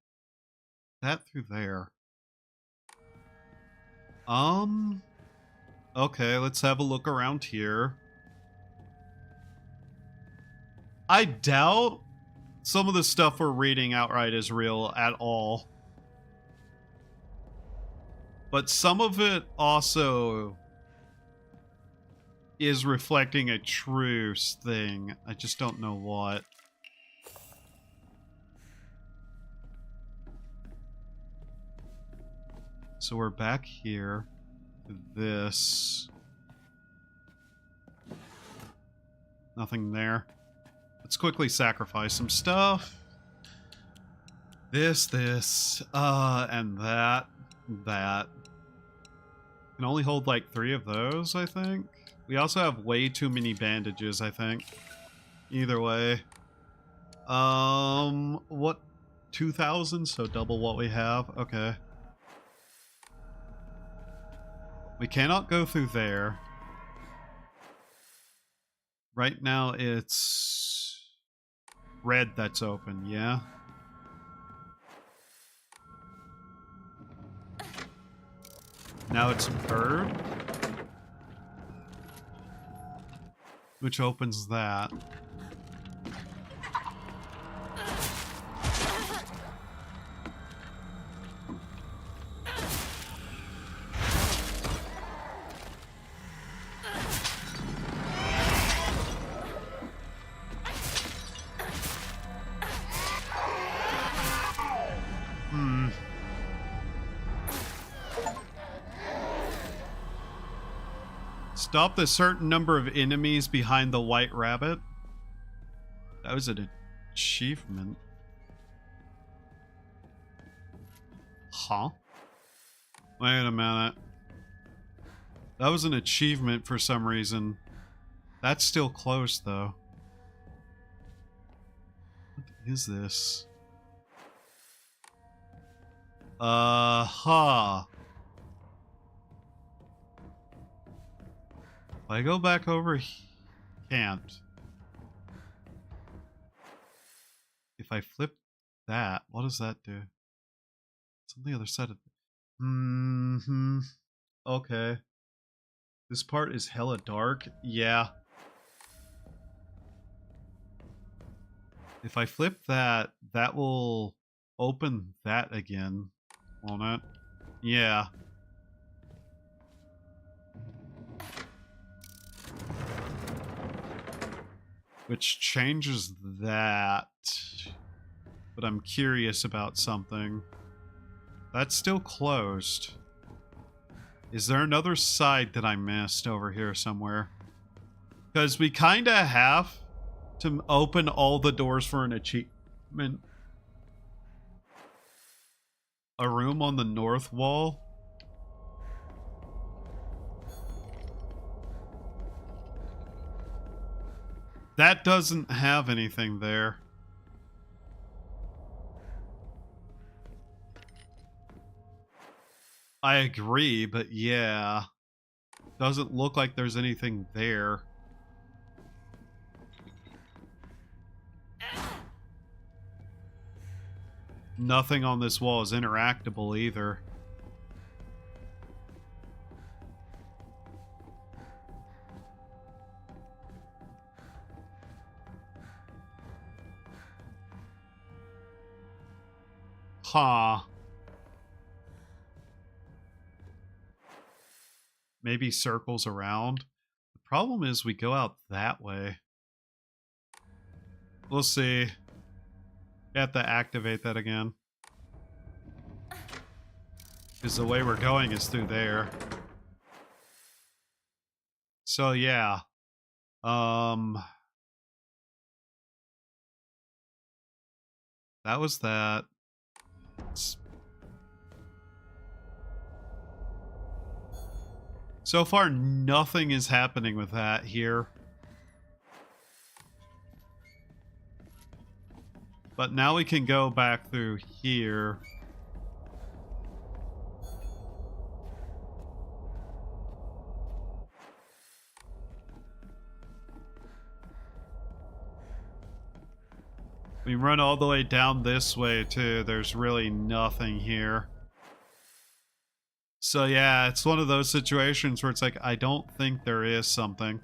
That through there. Okay, let's have a look around here. I doubt some of the stuff we're reading outright is real at all. But some of it also is reflecting a true thing. I just don't know what. So we're back here. This. Nothing there. Let's quickly sacrifice some stuff. This, and that. Can only hold like 3 of those, I think. We also have way too many bandages, I think. Either way. What? 2,000? So double what we have? Okay. We cannot go through there. Right now it's red that's open, yeah? Now it's bird. Which opens that. Stop the certain number of enemies behind the white rabbit. That was an achievement. Huh? Wait a minute. That was an achievement for some reason. That's still closed though. What is this? Huh. If I go back over, can't. If I flip that, what does that do? It's on the other side of it. Okay. This part is hella dark. Yeah. If I flip that, that will open that again, won't it? Yeah. Which changes that. But I'm curious about something. That's still closed. Is there another side that I missed over here somewhere? Because we kind of have to open all the doors for an achievement. A room on the north wall? That doesn't have anything there. I agree, but yeah. Doesn't look like there's anything there. Nothing on this wall is interactable either. Huh. Maybe circles around. The problem is we go out that way. We'll see. We have to activate that again. Because the way we're going is through there. So yeah. That was that. So far, nothing is happening with that here. But now we can go back through here. We run all the way down this way too. There's really nothing here. So yeah, it's one of those situations where it's like, I don't think there is something.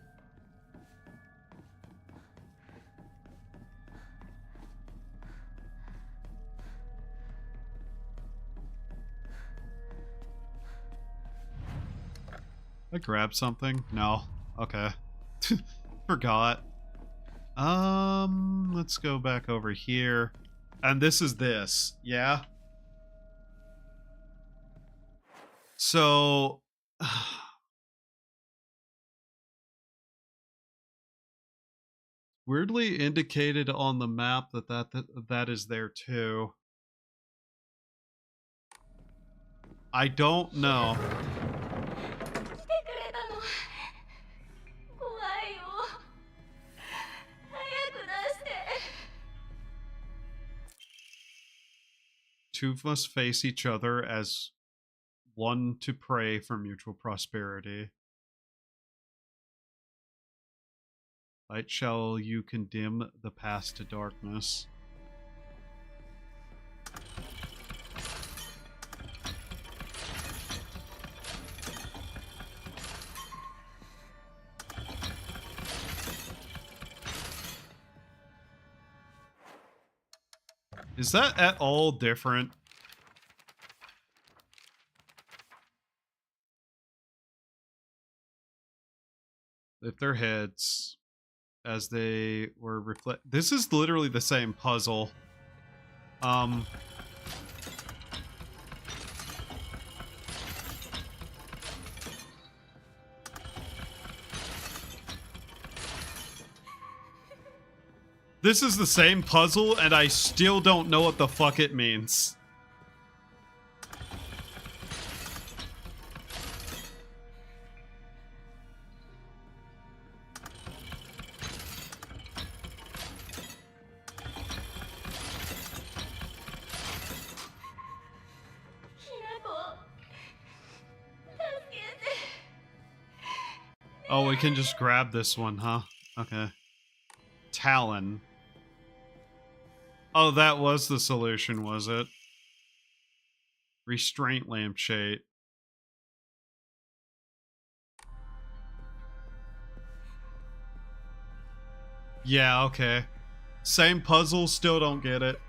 I grabbed something? No. Okay. Forgot. Let's go back over here. And this is this, yeah? So... weirdly indicated on the map that is there too. I don't know. Two must face each other as one to pray for mutual prosperity. Light shall you condemn the past to darkness. Is that at all different? Lift their heads as they were reflect. This is literally the same puzzle. This is the same puzzle, and I still don't know what the fuck it means. Oh, we can just grab this one, huh? Okay. Talon. Oh, that was the solution, was it? Restraint lampshade. Yeah, okay. Same puzzle, still don't get it.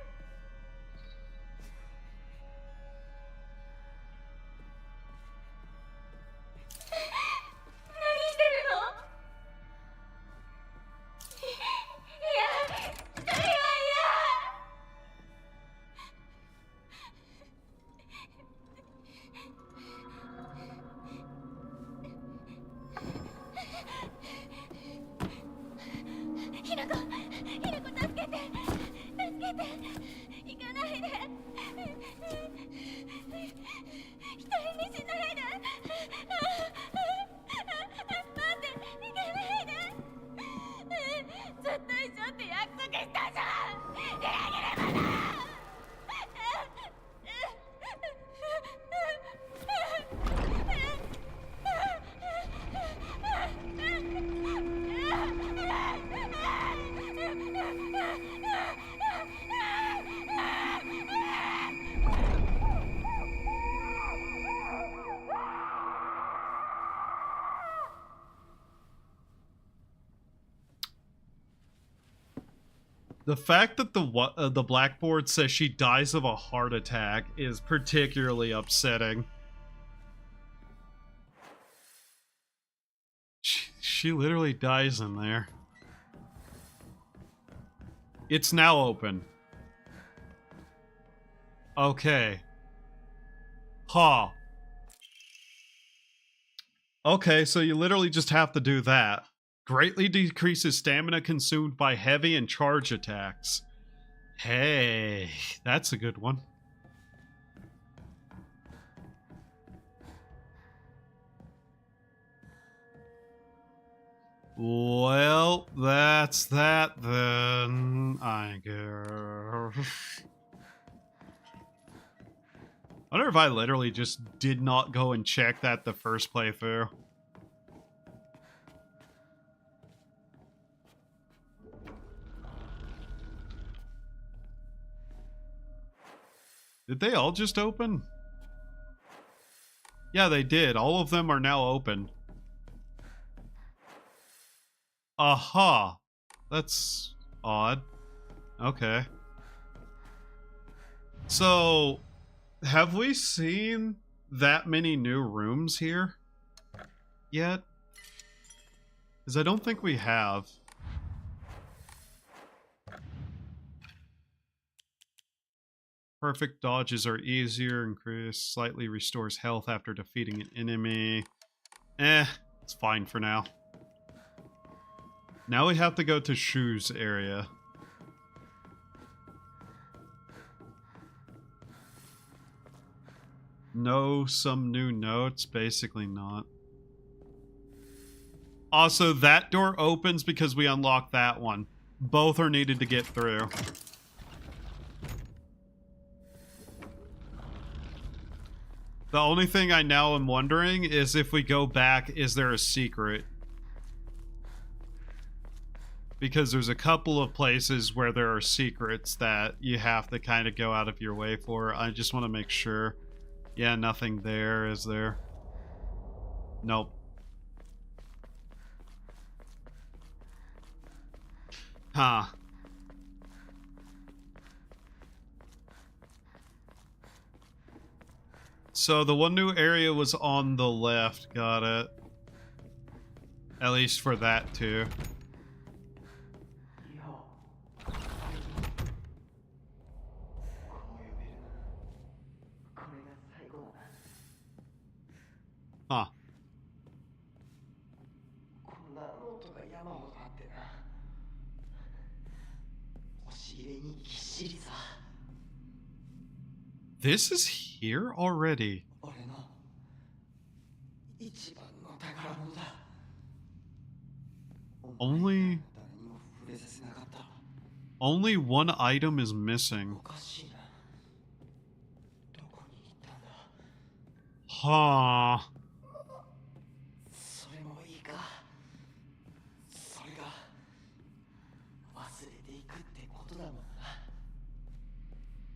The fact that the blackboard says she dies of a heart attack is particularly upsetting. She literally dies in there. It's now open. Okay. Ha. Okay, so you literally just have to do that. Greatly decreases stamina consumed by heavy and charge attacks. Hey, that's a good one. Well, that's that then, I guess. I wonder if I literally just did not go and check that the first playthrough. Did they all just open? Yeah, they did. All of them are now open. Aha. That's odd. Okay. So, have we seen that many new rooms here yet? Because I don't think we have. Perfect dodges are easier, increase, slightly restores health after defeating an enemy. It's fine for now. Now we have to go to Shu's area. No, some new notes? Basically not. Also, that door opens because we unlocked that one. Both are needed to get through. The only thing I now am wondering is if we go back, is there a secret? Because there's a couple of places where there are secrets that you have to kind of go out of your way for. I just want to make sure. Yeah, nothing there, is there? Nope. Huh. So the one new area was on the left, got it. At least for that too. Huh. This is here already. Only one item is missing. Huh.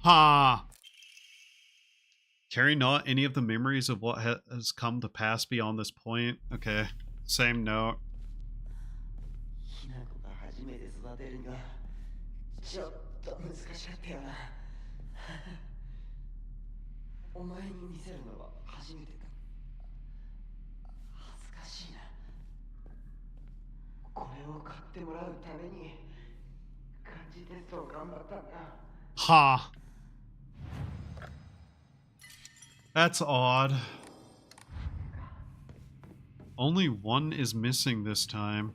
Huh. Carry not any of the memories of what has come to pass beyond this point. Okay. Same note. Ha. That's odd. Only one is missing this time.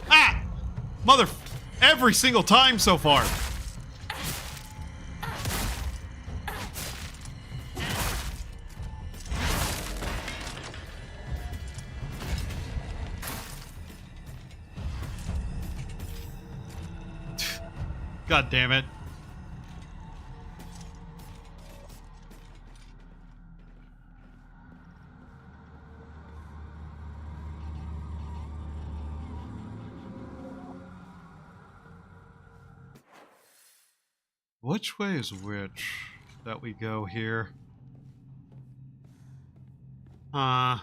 Ah! Every single time so far. God damn it. Which way is which that we go here? There's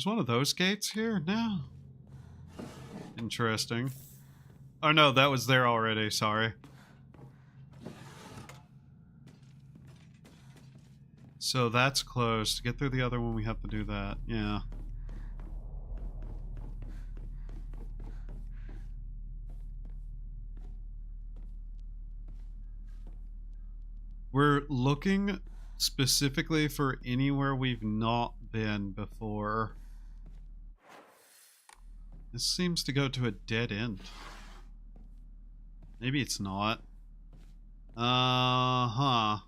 one of those gates here? No. Interesting. Oh no, that was there already, sorry. So that's closed. To get through the other one, we have to do that. Yeah. We're looking specifically for anywhere we've not been before. This seems to go to a dead end. Maybe it's not. Uh-huh.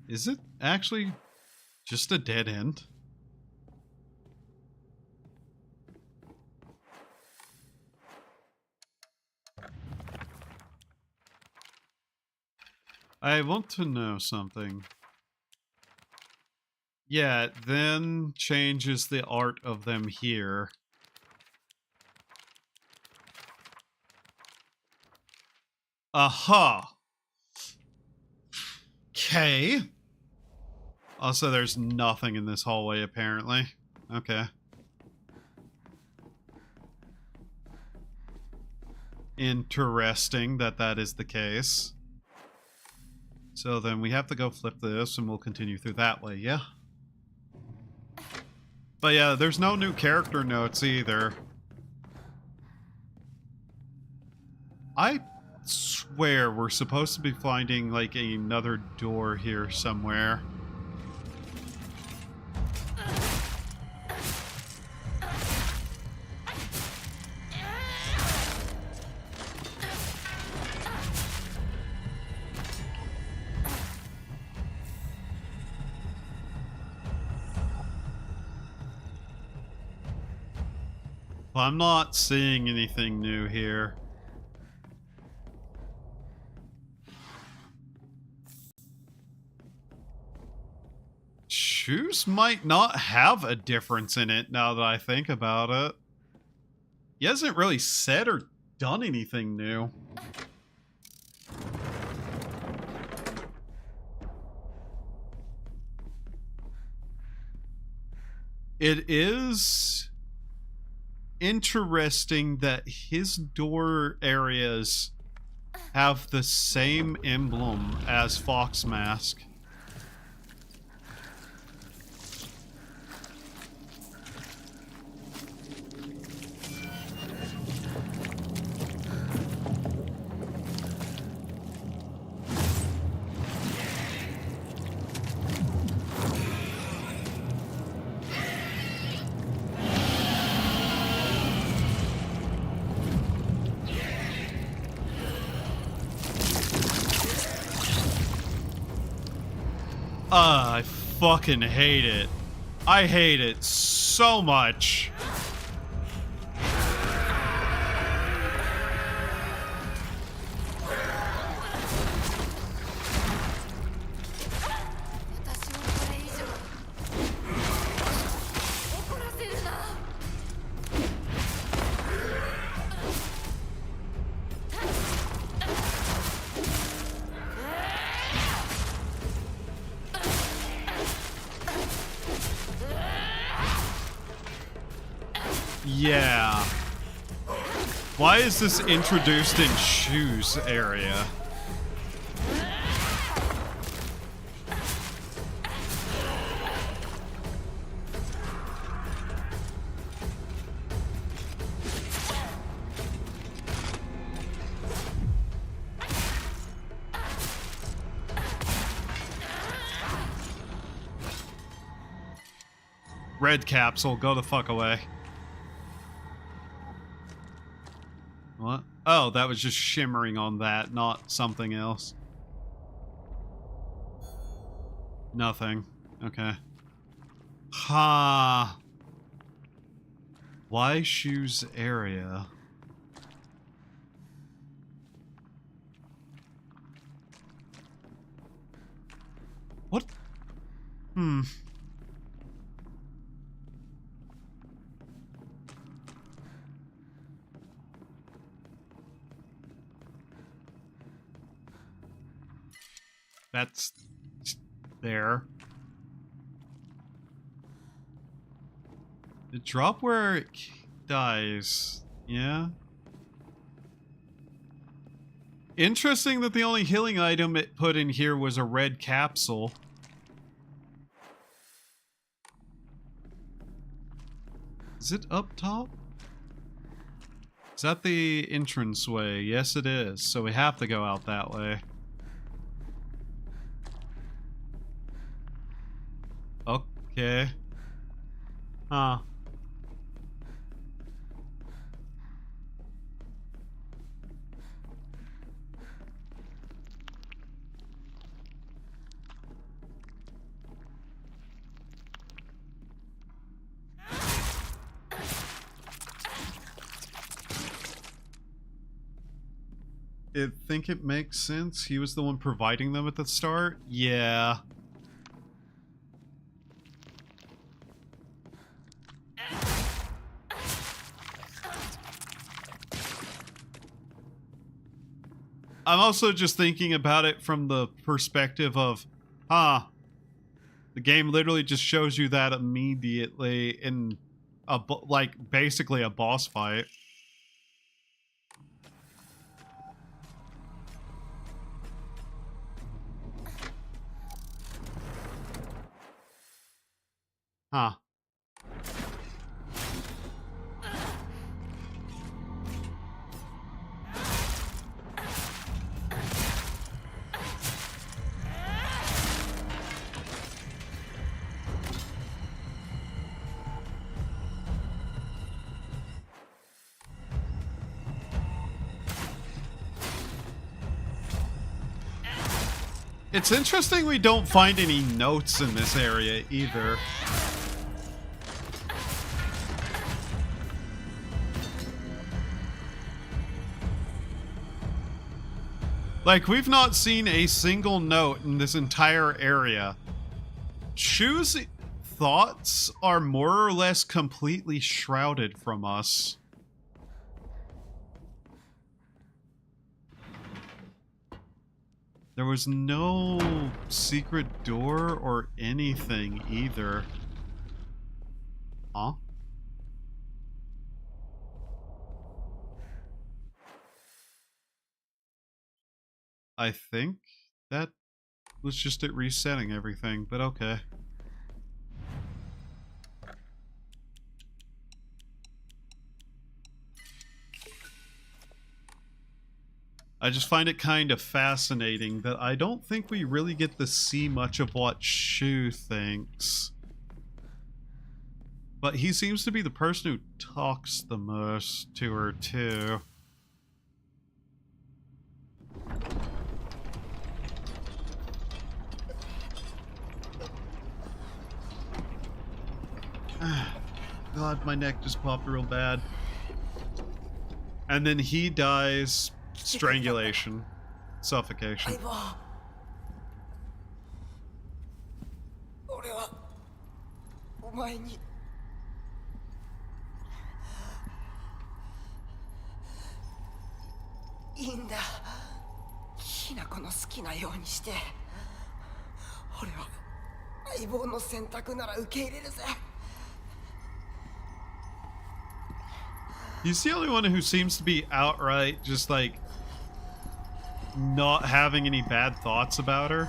Is it actually just a dead end? I want to know something. Yeah, it then changes the art of them here. Aha! Okay. Also, there's nothing in this hallway, apparently. Okay. Interesting that that is the case. So then we have to go flip this, and we'll continue through that way, yeah? But yeah, there's no new character notes either. I swear we're supposed to be finding, like, another door here somewhere. Well, I'm not seeing anything new here. Shoes might not have a difference in it now that I think about it. He hasn't really said or done anything new. It is interesting that his door areas have the same emblem as Fox Mask. I fucking hate it. I hate it so much. Yeah. Why is this introduced in shoes area? Red capsule, go the fuck away. What? Oh, that was just shimmering on that, not something else. Nothing. Okay. Ha. Why shoes area? What? Hmm. That's there. The drop where it dies. Yeah. Interesting that the only healing item it put in here was a red capsule. Is it up top? Is that the entranceway? Yes, it is. So we have to go out that way. Okay. Huh. I think it makes sense. He was the one providing them at the start. Yeah. I'm also just thinking about it from the perspective of, the game literally just shows you that immediately in like basically a boss fight. Huh. It's interesting we don't find any notes in this area either. Like, we've not seen a single note in this entire area. Shu's thoughts are more or less completely shrouded from us. There was no secret door or anything either. Huh? I think that was just it resetting everything, but okay. I just find it kind of fascinating that I don't think we really get to see much of what Shu thinks. But he seems to be the person who talks the most to her, too. God, my neck just popped real bad. And then he dies strangulation, suffocation. 俺はお前にいいんだ。きなこの好きなようにして。俺は相棒の選択なら受け入れるぜ。 He's the only one who seems to be outright just like not having any bad thoughts about her.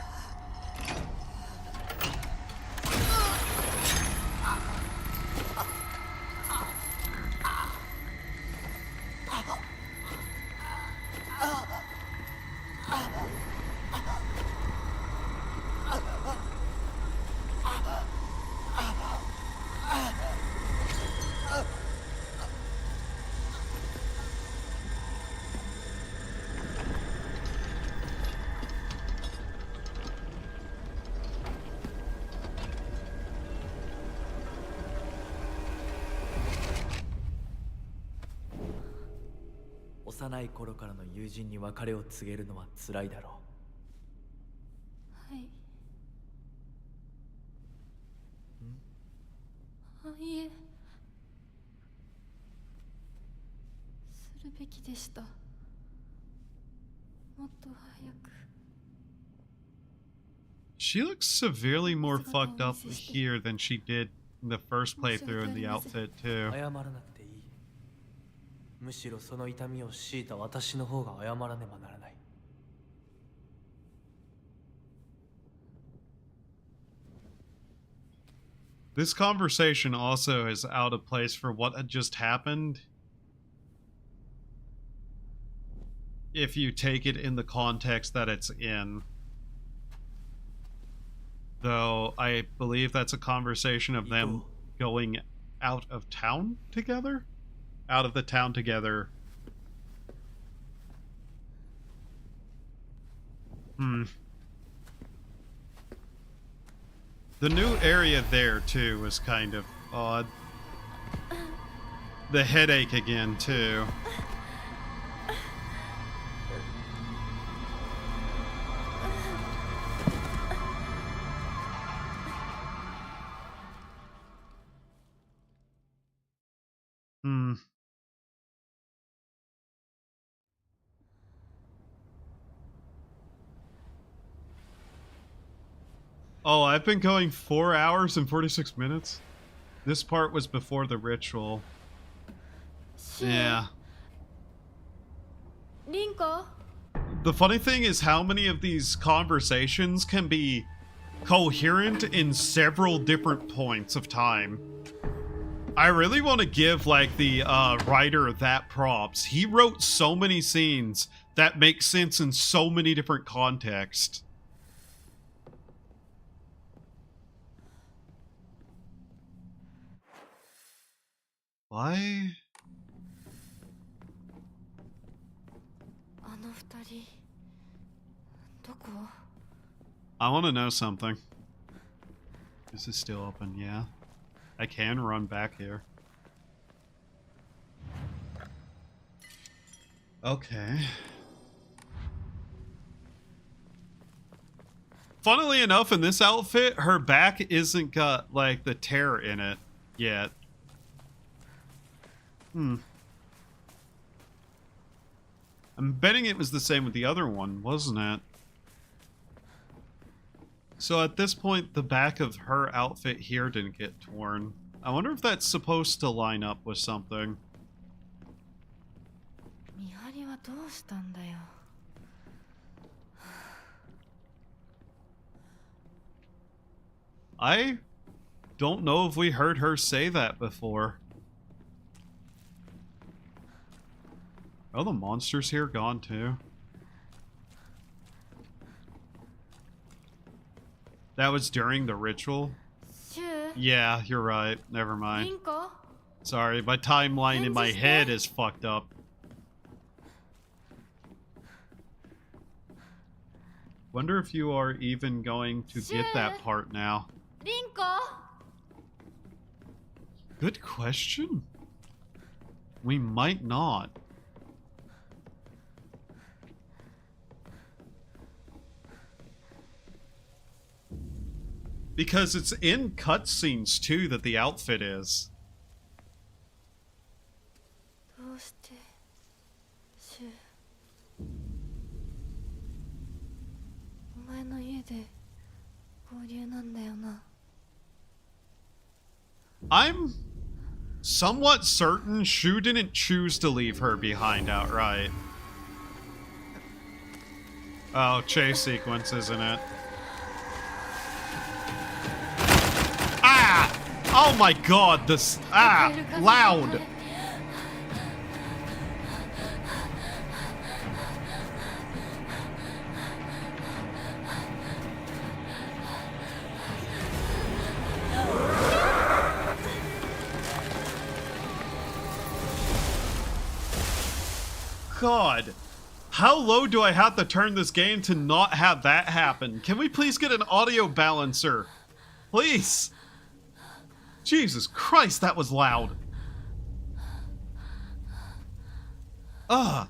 幼い頃からの友人に別れを告げるのは辛いだろう。はい。気でした。もっと早く。 She looks severely more fucked up here than she did in the first playthrough in the outfit too. 謝らなくていい。むしろその痛みを強いた私の方が謝らねばならない。This conversation also is out of place for what had just happened. If you take it in the context that it's in. Though I believe that's a conversation of them going out of town together? Out of the town together. The new area there, too, was kind of odd. The headache again, too. Oh, I've been going 4 hours and 46 minutes. This part was before the ritual. Yeah. Rinko? The funny thing is how many of these conversations can be coherent in several different points of time. I really want to give, like, the writer that props. He wrote so many scenes that make sense in so many different contexts. Why? I want to know something. Is this still open? Yeah. I can run back here. Okay. Funnily enough, in this outfit, her back isn't got, like, the tear in it yet. I'm betting it was the same with the other one, wasn't it? So at this point, the back of her outfit here didn't get torn. I wonder if that's supposed to line up with something. I don't know if we heard her say that before. Oh, the monster's here gone too. That was during the ritual? Yeah, you're right. Never mind. Sorry, my timeline in my head is fucked up. Wonder if you are even going to get that part now. Good question. We might not. Because it's in cutscenes too that the outfit is. I'm somewhat certain Shu didn't choose to leave her behind outright. Oh, chase sequence, isn't it? Ah! Oh my god, this... Ah! Loud! God. How low do I have to turn this game to not have that happen? Can we please get an audio balancer? Please! Jesus Christ, that was loud. Ugh.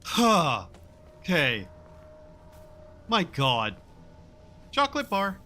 Huh. Okay. My god. Chocolate bar.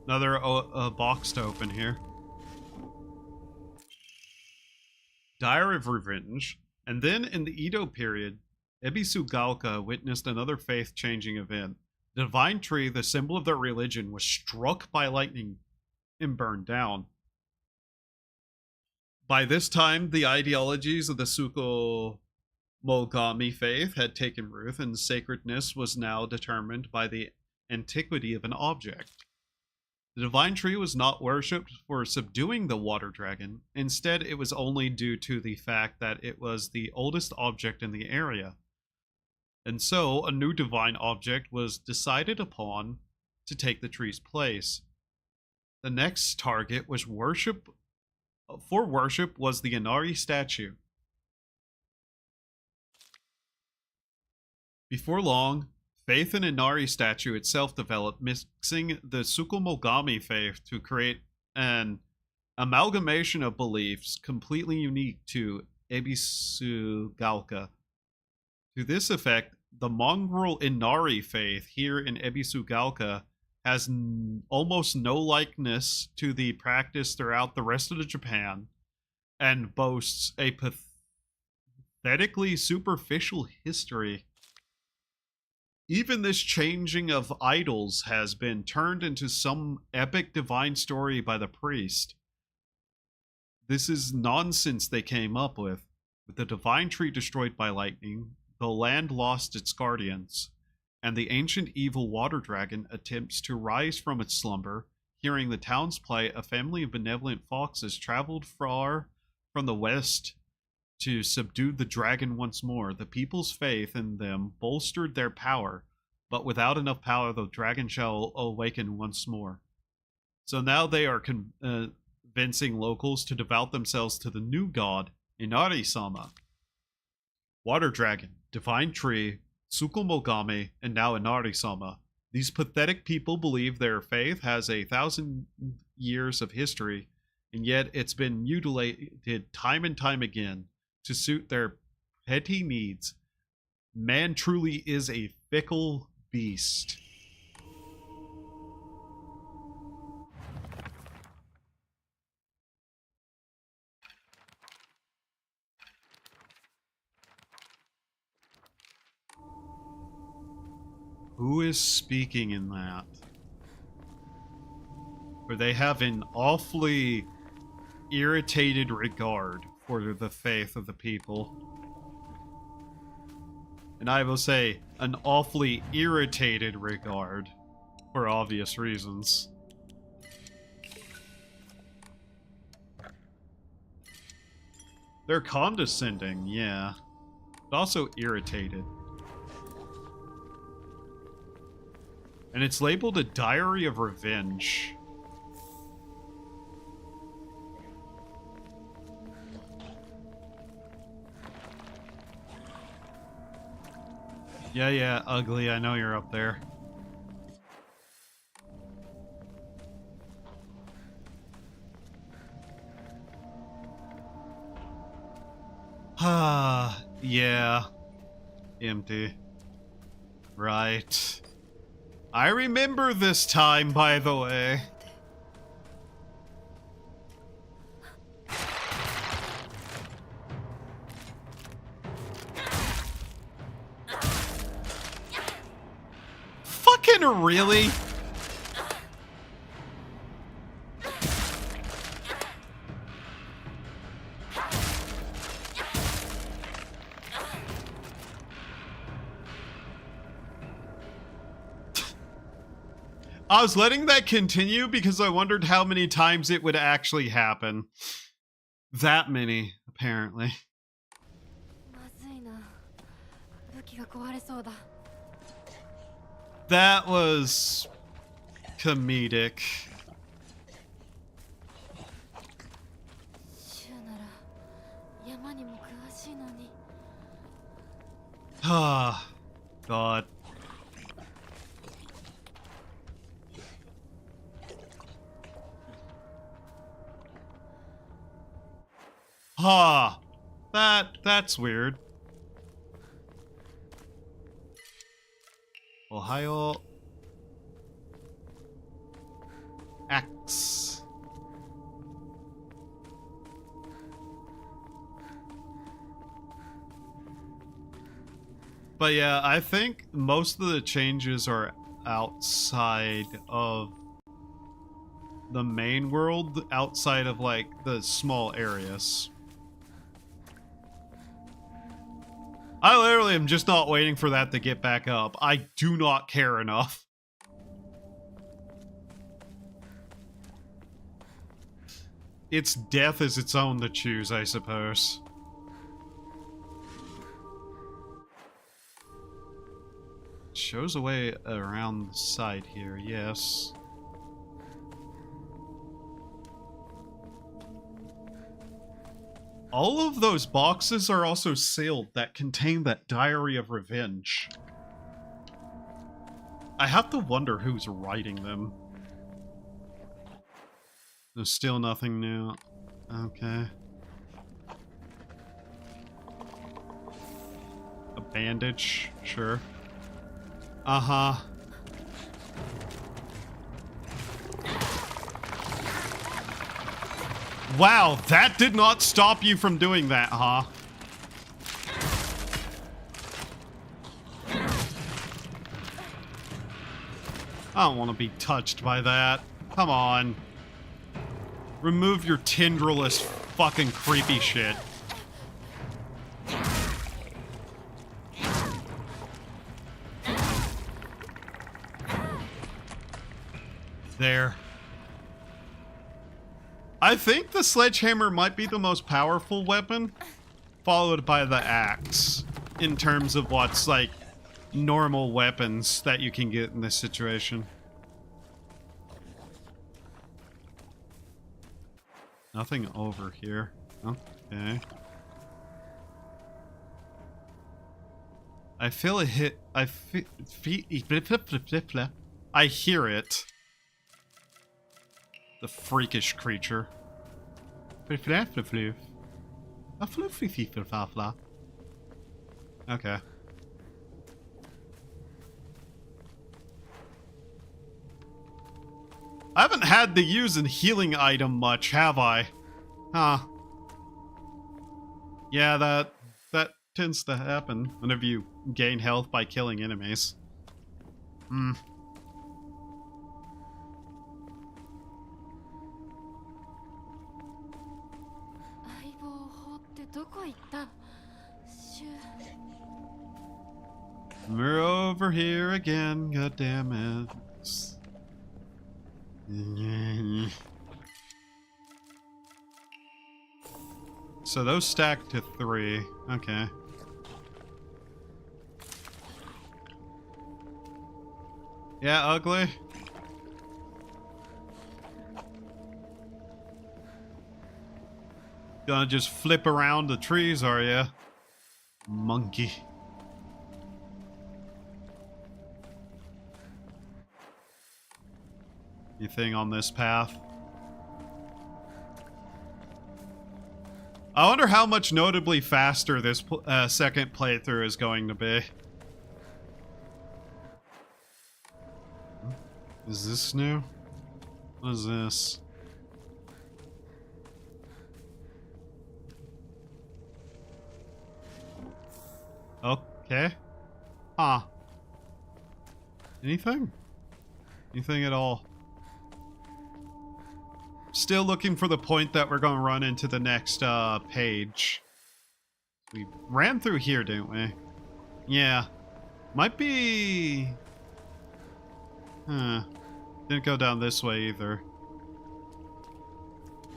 Another box to open here. Diary of Revenge. And then in the Edo period, Ebisu Gaoka witnessed another faith-changing event. The divine tree, the symbol of their religion, was struck by lightning and burned down. By this time, the ideologies of the Suko Mogami faith had taken root, and sacredness was now determined by the antiquity of an object. The divine tree was not worshipped for subduing the water dragon. Instead, it was only due to the fact that it was the oldest object in the area. And so, a new divine object was decided upon to take the tree's place. The next target was worship was the Inari statue. Before long, faith in Inari statue itself developed, mixing the Tsukumogami faith to create an amalgamation of beliefs completely unique to Ebisu Gaoka. To this effect, the mongrel Inari faith here in Ebisu Gaoka has almost no likeness to the practice throughout the rest of Japan, and boasts a pathetically superficial history. Even this changing of idols has been turned into some epic divine story by the priest. This is nonsense they came up with. With the divine tree destroyed by lightning, the land lost its guardians, and the ancient evil water dragon attempts to rise from its slumber. Hearing the town's plight, a family of benevolent foxes traveled far from the west to subdue the dragon once more. The people's faith in them bolstered their power, but without enough power, the dragon shall awaken once more. So now they are convincing locals to devote themselves to the new god, Inari-sama. Water dragon, divine tree, Tsukumogami, and now Inari-sama. These pathetic people believe their faith has 1,000 years of history, and yet it's been mutilated time and time again to suit their petty needs. Man truly is a fickle beast. Who is speaking in that? Where they have an awfully irritated regard for the faith of the people. And I will say, an awfully irritated regard, for obvious reasons. They're condescending, yeah, but also irritated. And it's labeled a Diary of Revenge. Yeah, ugly, I know you're up there. Ah, yeah. Empty. Right. I remember this time, by the way. Fucking really? I was letting that continue because I wondered how many times it would actually happen. That many, apparently. That was comedic. シュウなら山にも詳しいのに。 Ah, God. Ah, that's weird. Ohio. X. But yeah, I think most of the changes are outside of the main world, outside of like the small areas. I literally am just not waiting for that to get back up. I do not care enough. Its death is its own to choose, I suppose. Shows a way around the side here, yes. All of those boxes are also sealed that contain that Diary of Revenge. I have to wonder who's writing them. There's still nothing new. Okay. A bandage, sure. Uh-huh. Wow, that did not stop you from doing that, huh? I don't want to be touched by that. Come on. Remove your tendrillous fucking creepy shit. There. I think the sledgehammer might be the most powerful weapon, followed by the axe, in terms of what's like normal weapons that you can get in this situation. Nothing over here. Okay. I feel a hit. I hear it. The freakish creature. Okay. I haven't had to use a healing item much, have I? Huh. Yeah, that tends to happen whenever you gain health by killing enemies. Hmm. We're over here again, god damn it. So those stack to 3. Okay. Yeah, ugly. Gonna just flip around the trees, are ya? Monkey. Anything on this path? I wonder how much notably faster this second playthrough is going to be. Is this new? What is this? Okay. Huh. Anything? Anything at all? Still looking for the point that we're going to run into the next page. We ran through here, didn't we? Yeah. Might be... Huh. Didn't go down this way either.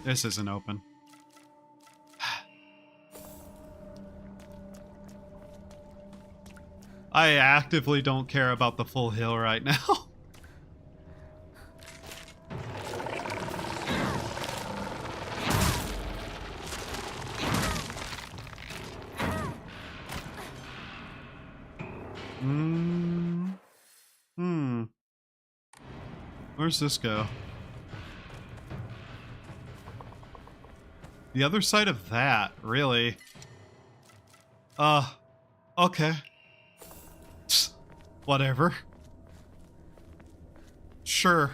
This isn't open. I actively don't care about the full hill right now. Where's this go? The other side of that, really? Okay. Whatever. Sure.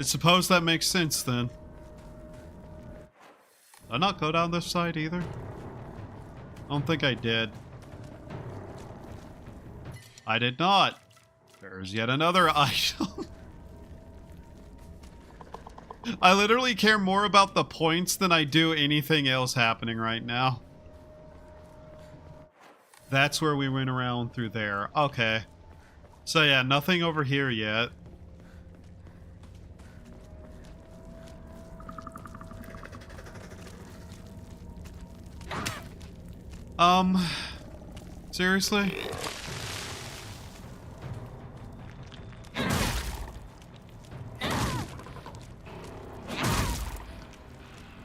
I suppose that makes sense then. Did I not go down this side either? I don't think I did. I did not. There's yet another item. I literally care more about the points than I do anything else happening right now. That's where we went around through there. Okay. So yeah, nothing over here yet. Seriously?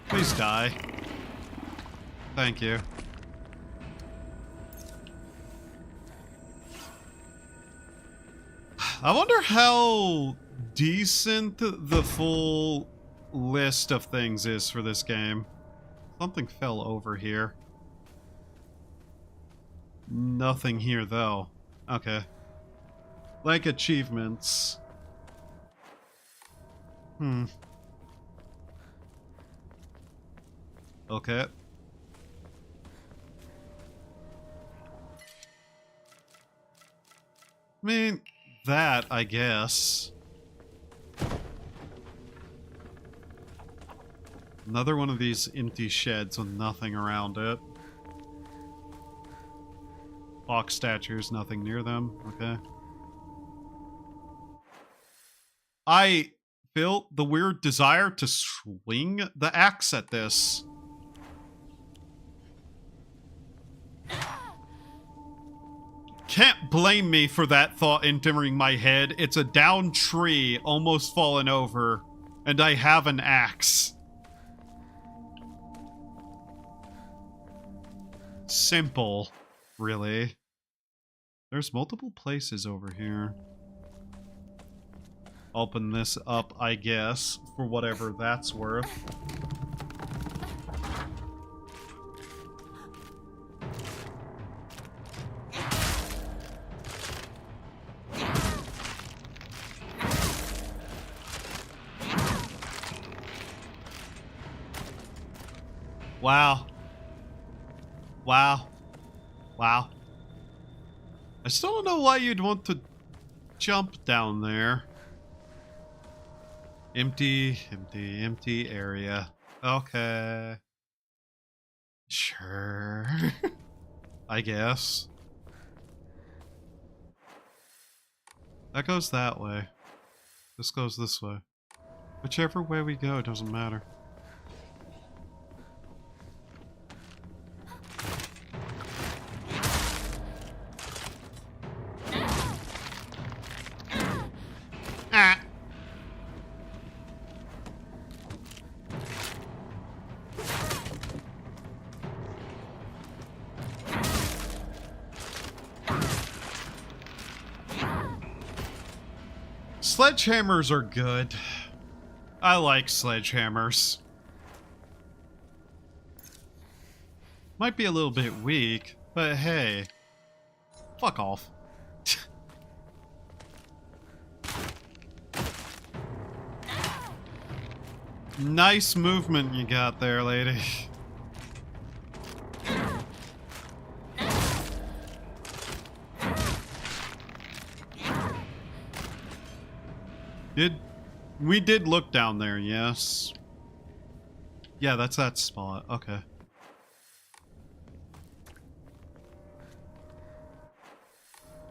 Please die. Thank you. I wonder how decent the full list of things is for this game. Something fell over here. Nothing here though. Okay. Like achievements. Okay. I mean, that, I guess. Another one of these empty sheds with nothing around it. Box statues, nothing near them. Okay. I feel the weird desire to swing the axe at this. Can't blame me for that thought entering my head. It's a downed tree, almost fallen over, and I have an axe. Simple, really. There's multiple places over here. Open this up, I guess, for whatever that's worth. Wow. Wow. Wow. I still don't know why you'd want to jump down there. Empty, empty, empty area. Okay. Sure. I guess. That goes that way. This goes this way. Whichever way we go, it doesn't matter. Sledgehammers are good. I like sledgehammers. Might be a little bit weak, but hey. Fuck off. Nice movement you got there, lady. We did look down there, yes. Yeah, that's that spot. Okay.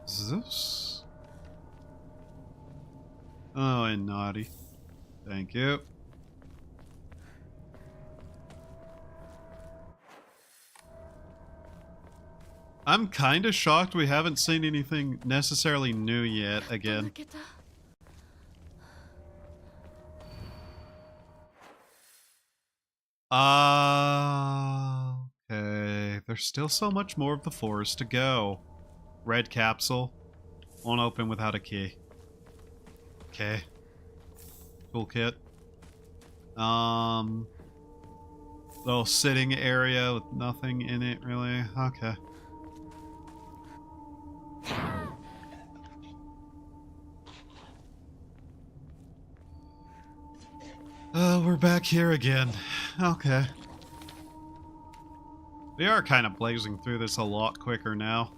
Is this? Oh, and naughty. Thank you. I'm kind of shocked we haven't seen anything necessarily new yet again. Okay. There's still so much more of the forest to go. Red capsule. Won't open without a key. Okay. Toolkit. Little sitting area with nothing in it, really. Okay. We're back here again. Okay. We are kind of blazing through this a lot quicker now.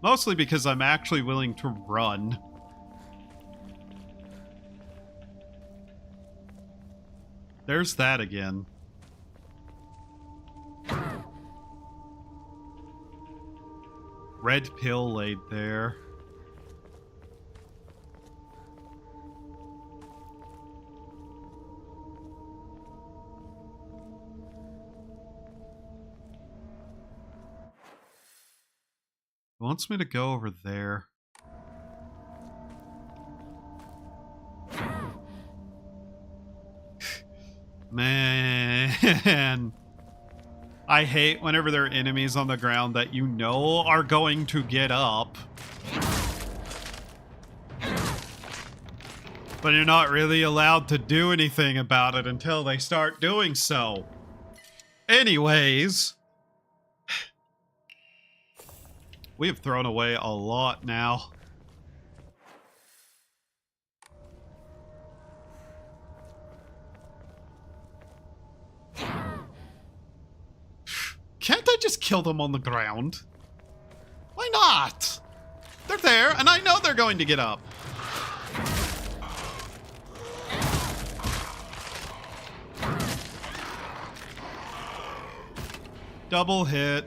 Mostly because I'm actually willing to run. There's that again. Red pill laid there. It wants me to go over there. Man. I hate whenever there are enemies on the ground that you know are going to get up. But you're not really allowed to do anything about it until they start doing so. Anyways. We have thrown away a lot now. Can't I just kill them on the ground? Why not? They're there, and I know they're going to get up. Double hit.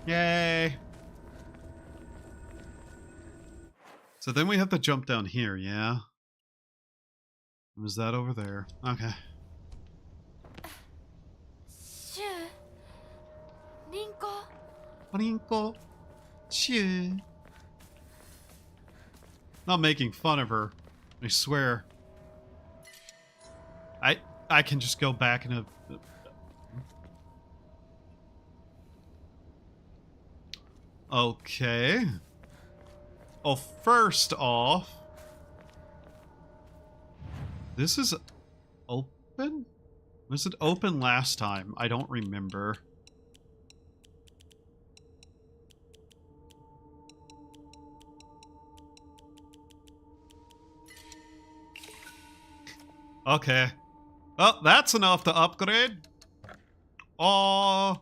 Yay. So then we have to jump down here, yeah? Was that over there? Okay. Rinko. Shoo. Not making fun of her. I swear. I can just go back in a... Okay. Oh, first off... This is open? Was it open last time? I don't remember. Okay. Well, that's enough to upgrade. Oh.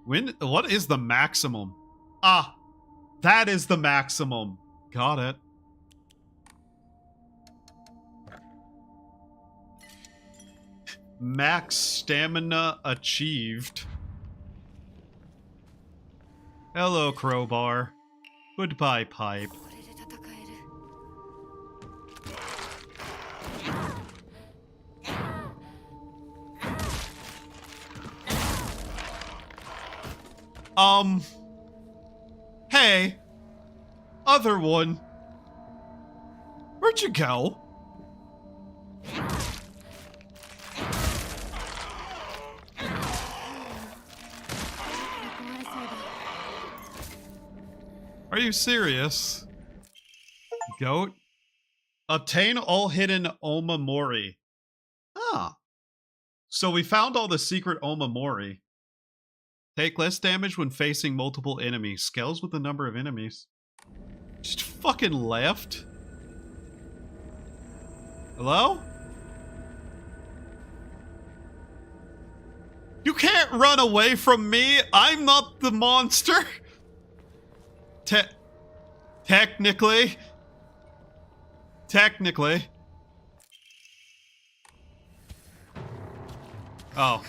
What is the maximum? Ah, that is the maximum. Got it. Max stamina achieved. Hello, crowbar. Goodbye, pipe. Hey. Other one. Where'd you go? Are you serious? Goat? Obtain all hidden Omamori. Ah. So we found all the secret Omamori. Take less damage when facing multiple enemies. Scales with the number of enemies. Just fucking left? Hello? You can't run away from me! I'm not the monster! Technically. Oh.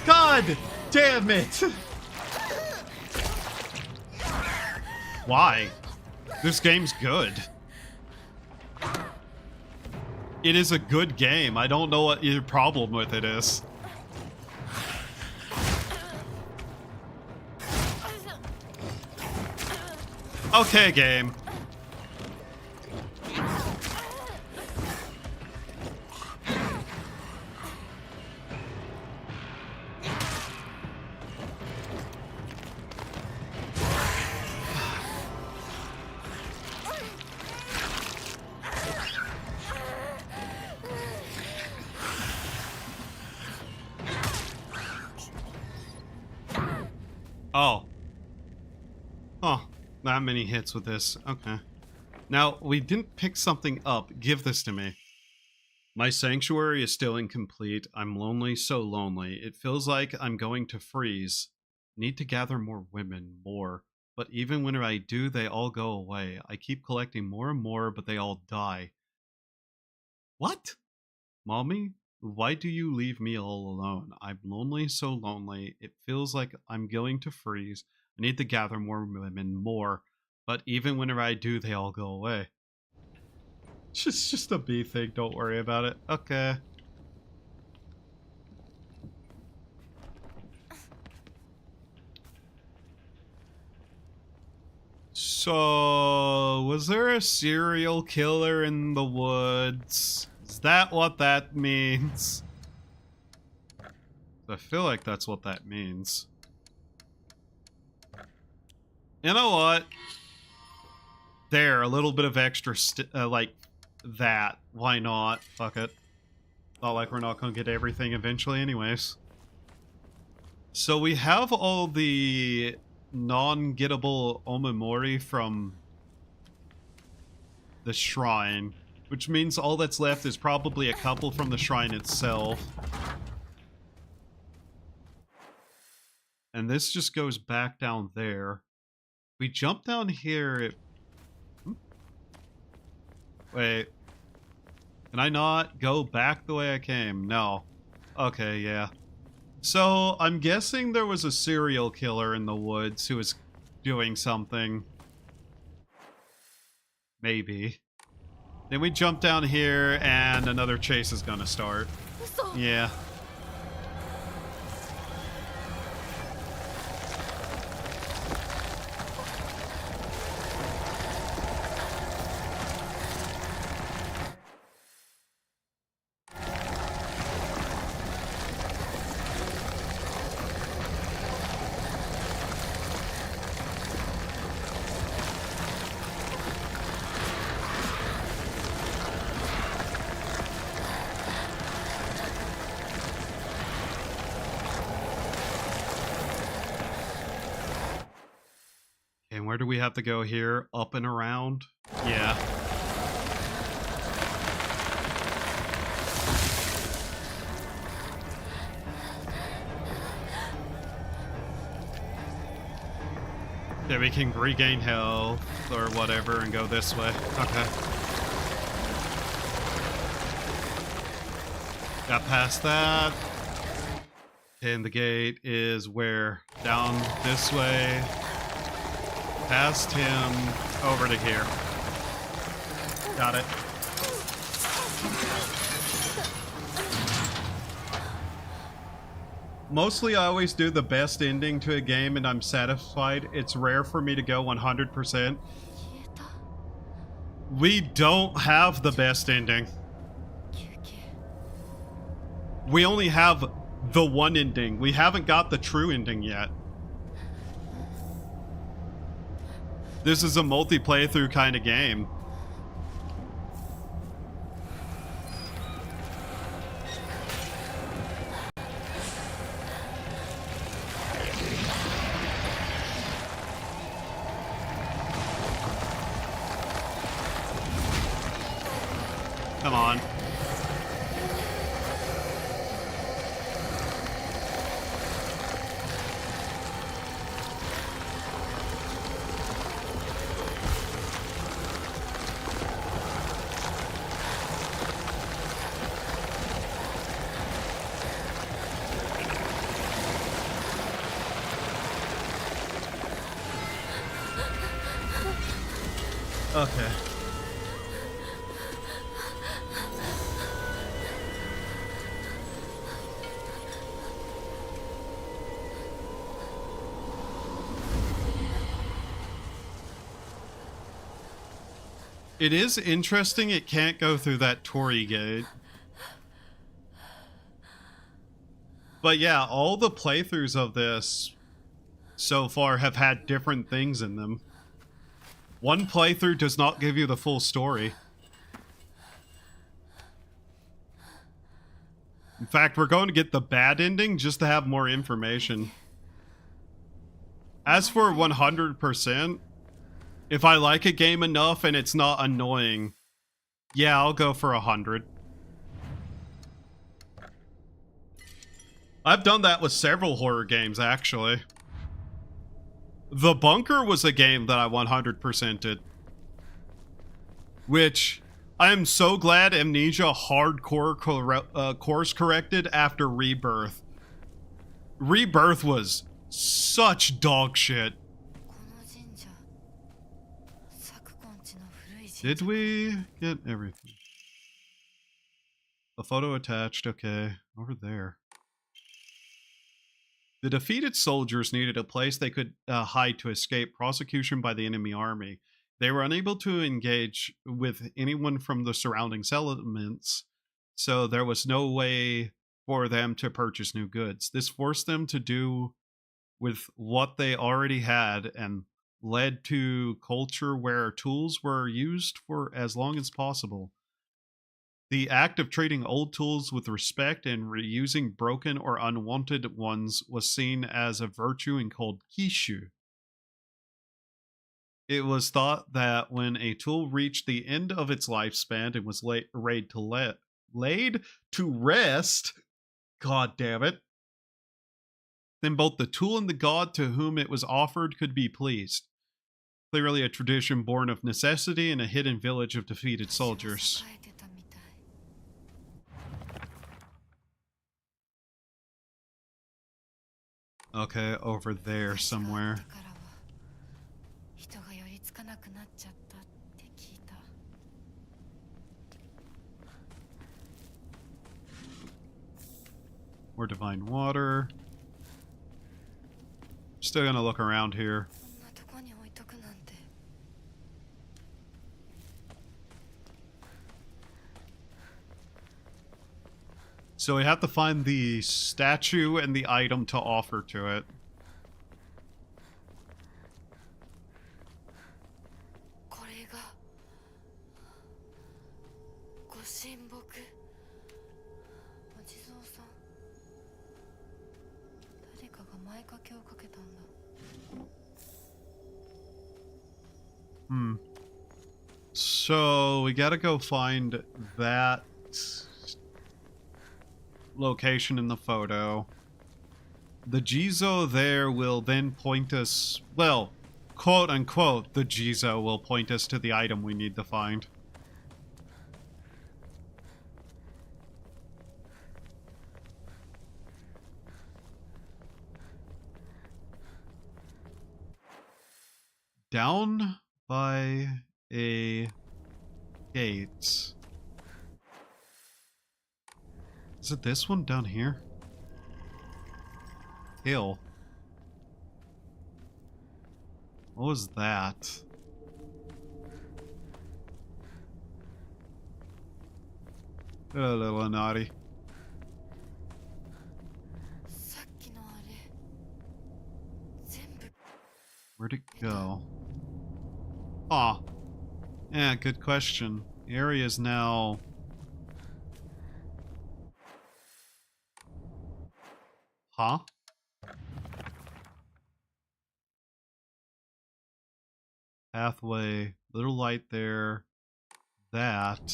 God damn it! Why? This game's good. It is a good game. I don't know what your problem with it is. Okay, game. Oh. Oh, not many hits with this. Okay. Now, we didn't pick something up. Give this to me. My sanctuary is still incomplete. I'm lonely, so lonely. It feels like I'm going to freeze. Need to gather more women, more. But even when I do, they all go away. I keep collecting more and more, but they all die. What? Mommy? Why do you leave me all alone? I'm lonely, so lonely. It feels like I'm going to freeze. I need to gather more women, more. But even whenever I do, they all go away. It's just a B thing, don't worry about it. Okay. So, was there a serial killer in the woods? Is that what that means? I feel like that's what that means. You know what? There, a little bit of extra, like, that. Why not? Fuck it. Not like we're not gonna get everything eventually anyways. So we have all the non-gettable omamori from the shrine, which means all that's left is probably a couple from the shrine itself. And this just goes back down there. We jump down here. Wait. Can I not go back the way I came? No. Okay, yeah. So, I'm guessing there was a serial killer in the woods who was doing something. Maybe. Then we jump down here and another chase is gonna start. Yeah. And where do we have to go here? Up and around? Yeah. Yeah, we can regain health or whatever and go this way. Okay. Got past that. And the gate is where? Down this way. Past him, over to here. Got it. Mostly I always do the best ending to a game and I'm satisfied. It's rare for me to go 100%. We don't have the best ending. We only have the one ending. We haven't got the true ending yet. This is a multi-playthrough kind of game. Come on. Okay. It is interesting it can't go through that Torii gate. But yeah, all the playthroughs of this so far have had different things in them. One playthrough does not give you the full story. In fact, we're going to get the bad ending just to have more information. As for 100%, if I like a game enough and it's not annoying, yeah, I'll go for 100. I've done that with several horror games, actually. The Bunker was a game that I 100%ed. Which, I am so glad Amnesia hardcore course corrected after Rebirth. Rebirth was such dog shit. Did we get everything? A photo attached, okay. Over there. The defeated soldiers needed a place they could hide to escape prosecution by the enemy army. They were unable to engage with anyone from the surrounding settlements, so there was no way for them to purchase new goods. This forced them to do with what they already had and led to culture where tools were used for as long as possible. The act of trading old tools with respect and reusing broken or unwanted ones was seen as a virtue and called kishu. It was thought that when a tool reached the end of its lifespan and was laid to rest, god damn it, then both the tool and the god to whom it was offered could be pleased. Clearly a tradition born of necessity in a hidden village of defeated soldiers. Okay, over there somewhere. More divine water. Still gonna look around here. So we have to find the statue and the item to offer to it. So we gotta go find that location in the photo. The Jizo there will then point us, well, quote unquote, the Jizo will point us to the item we need to find. Down by a gate. Is it this one down here? Hill. What was that? A little naughty. Where'd it go? Ah. Yeah, good question. The area is now... Huh? Pathway. Little light there. That.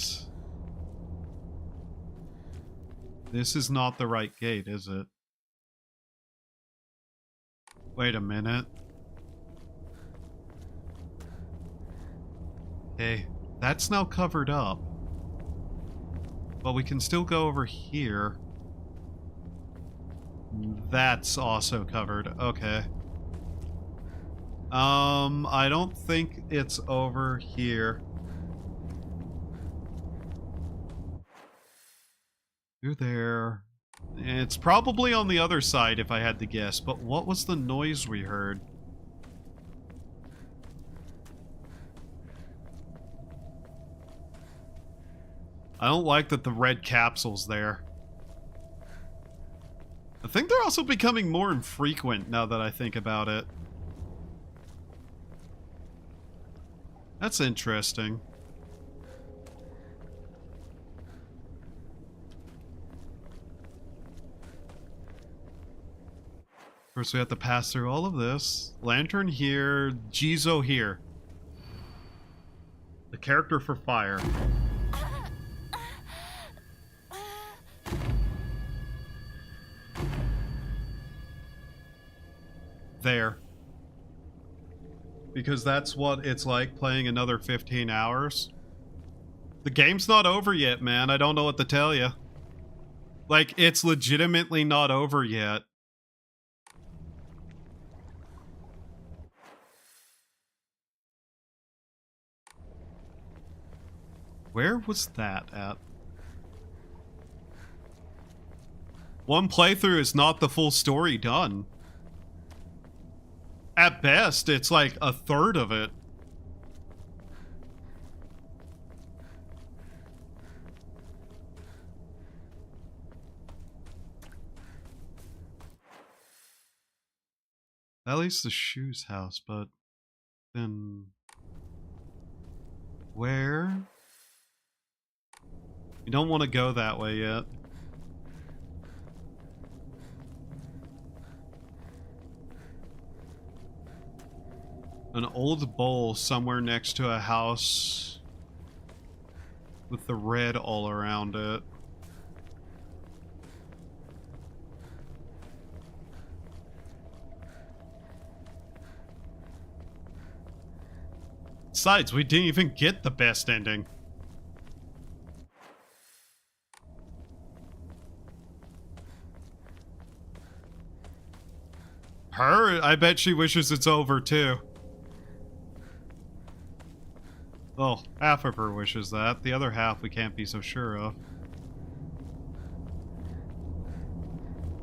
This is not the right gate, is it? Wait a minute. Okay, that's now covered up. But we can still go over here. That's also covered. Okay. I don't think it's over here. Through there. It's probably on the other side if I had to guess, but what was the noise we heard? I don't like that the red capsule's there. I think they're also becoming more infrequent now that I think about it. That's interesting. First we have to pass through all of this. Lantern here, Jizo here. The character for fire. There. Because that's what it's like playing another 15 hours. The game's not over yet, man. I don't know what to tell you. Like, it's legitimately not over yet. Where was that at? One playthrough is not the full story done. At best, it's like a third of it. At least the shoes house, but then where? You don't want to go that way yet. An old bowl somewhere next to a house with the red all around it. Besides, we didn't even get the best ending. Her, I bet she wishes it's over too. Well, half of her wishes that. The other half we can't be so sure of.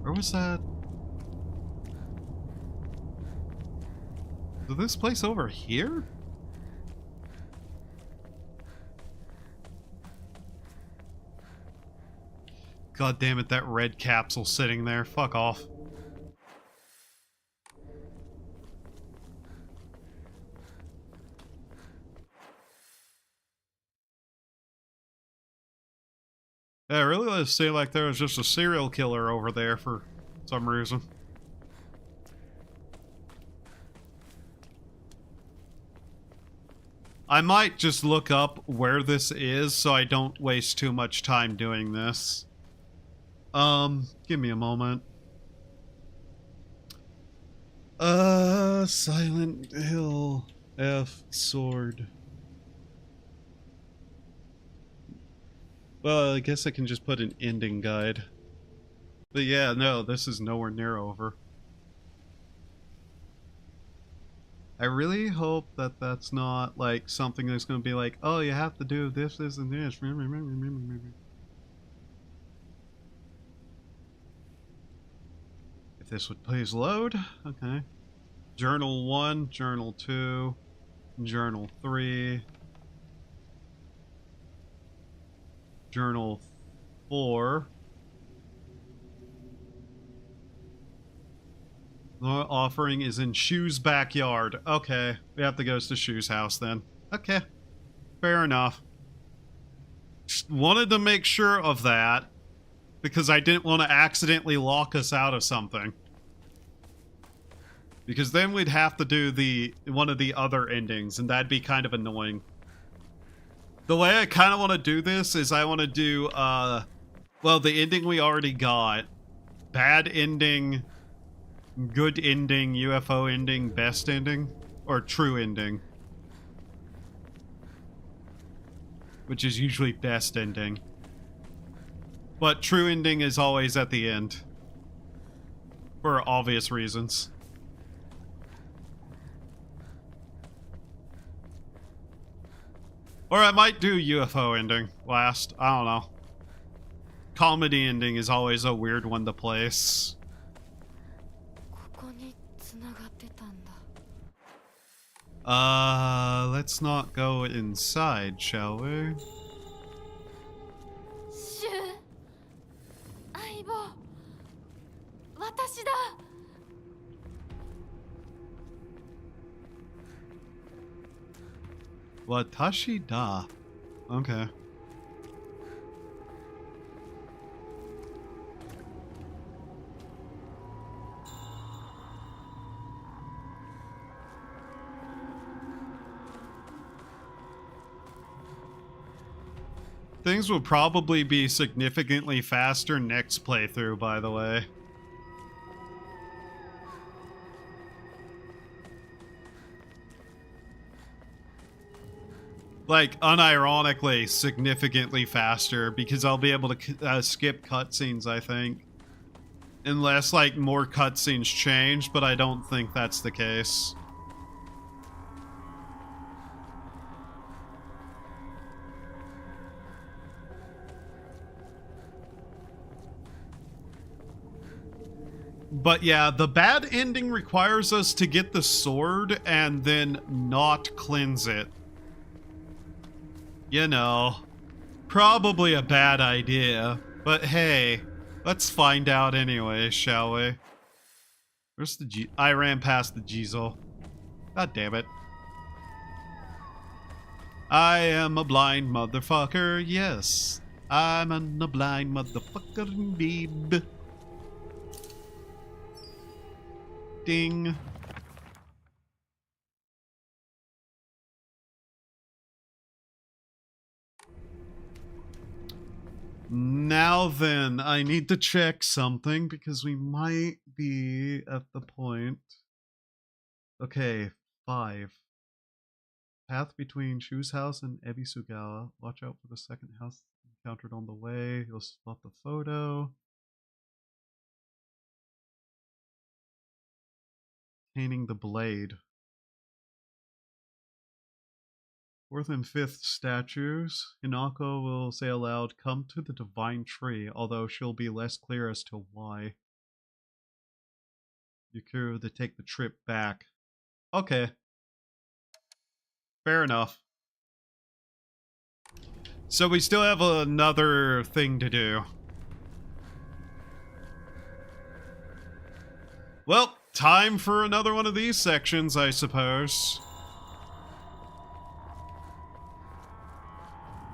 Where was that? Is this place over here? God damn it, that red capsule sitting there. Fuck off. Yeah, it really does seem like there was just a serial killer over there for some reason. I might just look up where this is so I don't waste too much time doing this. Give me a moment. Silent Hill F sword. Well, I guess I can just put an ending guide. But yeah, no, this is nowhere near over. I really hope that that's not, like, something that's gonna be like, oh, you have to do this, this, and this. If this would please load. Okay. Journal 1, Journal 2, Journal 3. Journal 4. The offering is in Shu's backyard. Okay, we have to go to Shu's house then. Okay, fair enough. Just wanted to make sure of that because I didn't want to accidentally lock us out of something. Because then we'd have to do one of the other endings, and that'd be kind of annoying. The way I kind of want to do this is I want to do, well, the ending we already got. Bad ending, good ending, UFO ending, best ending, or true ending. Which is usually best ending. But true ending is always at the end. For obvious reasons. Or I might do UFO ending last. I don't know. Comedy ending is always a weird one to place. Let's not go inside, shall we? Watashi da. Okay. Things will probably be significantly faster next playthrough, by the way. Like, unironically, significantly faster, because I'll be able to skip cutscenes, I think. Unless, like, more cutscenes change, but I don't think that's the case. But yeah, the bad ending requires us to get the sword and then not cleanse it. You know, probably a bad idea, but hey, let's find out anyway, shall we? Where's the I ran past the Jizo. God damn it. I am a blind motherfucker, yes. I'm a blind motherfucker indeed. Ding. Now then, I need to check something because we might be at the point. Okay, 5. Path between Shu's house and Ebisugawa. Watch out for the second house encountered on the way. You'll spot the photo. Painting the blade. 4th and 5th statues. Hinako will say aloud, "Come to the divine tree," although she'll be less clear as to why. Yukiro to take the trip back. Okay. Fair enough. So we still have another thing to do. Well, time for another one of these sections, I suppose.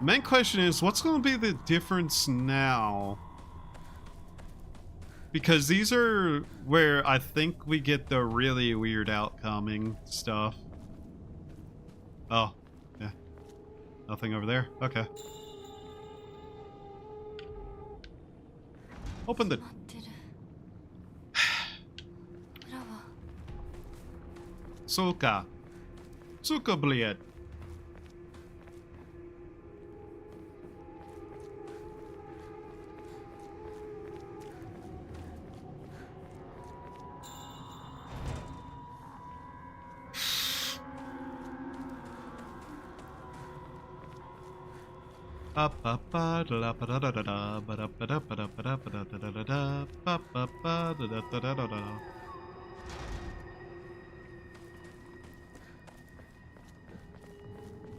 Main question is, what's going to be the difference now? Because these are where I think we get the really weird outcoming stuff. Oh, yeah. Nothing over there? Okay. Open the... Suka. Suka bled.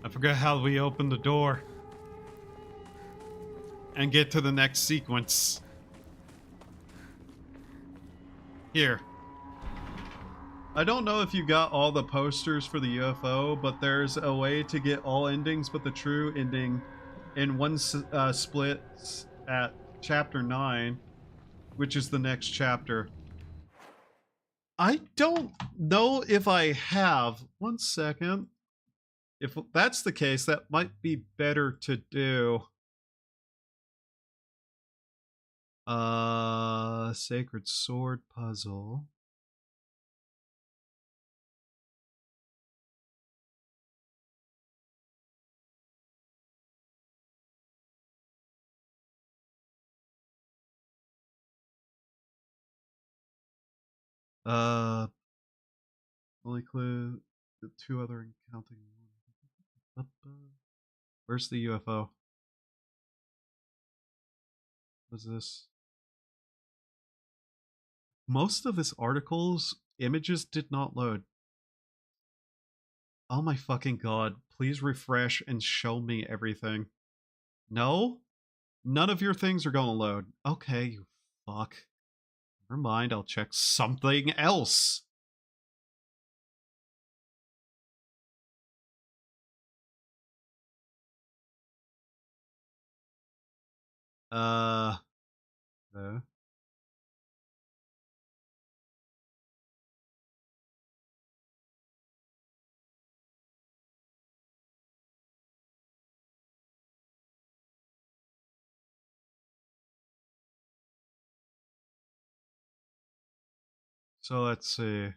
I forgot how we open the door and get to the next sequence. Here. I don't know if you got all the posters for the UFO, but there's a way to get all endings but the true ending in one split at chapter 9, which is the next chapter. I don't know if I have. 1 second. If that's the case, that might be better to do. Sacred Sword Puzzle. Only clue the 2 other counting. Where's the UFO? What's this? Most of this article's images did not load. Oh my fucking god. Please refresh and show me everything. No? None of your things are gonna load. Okay, you fuck. Never mind, I'll check something else. Okay. So let's see.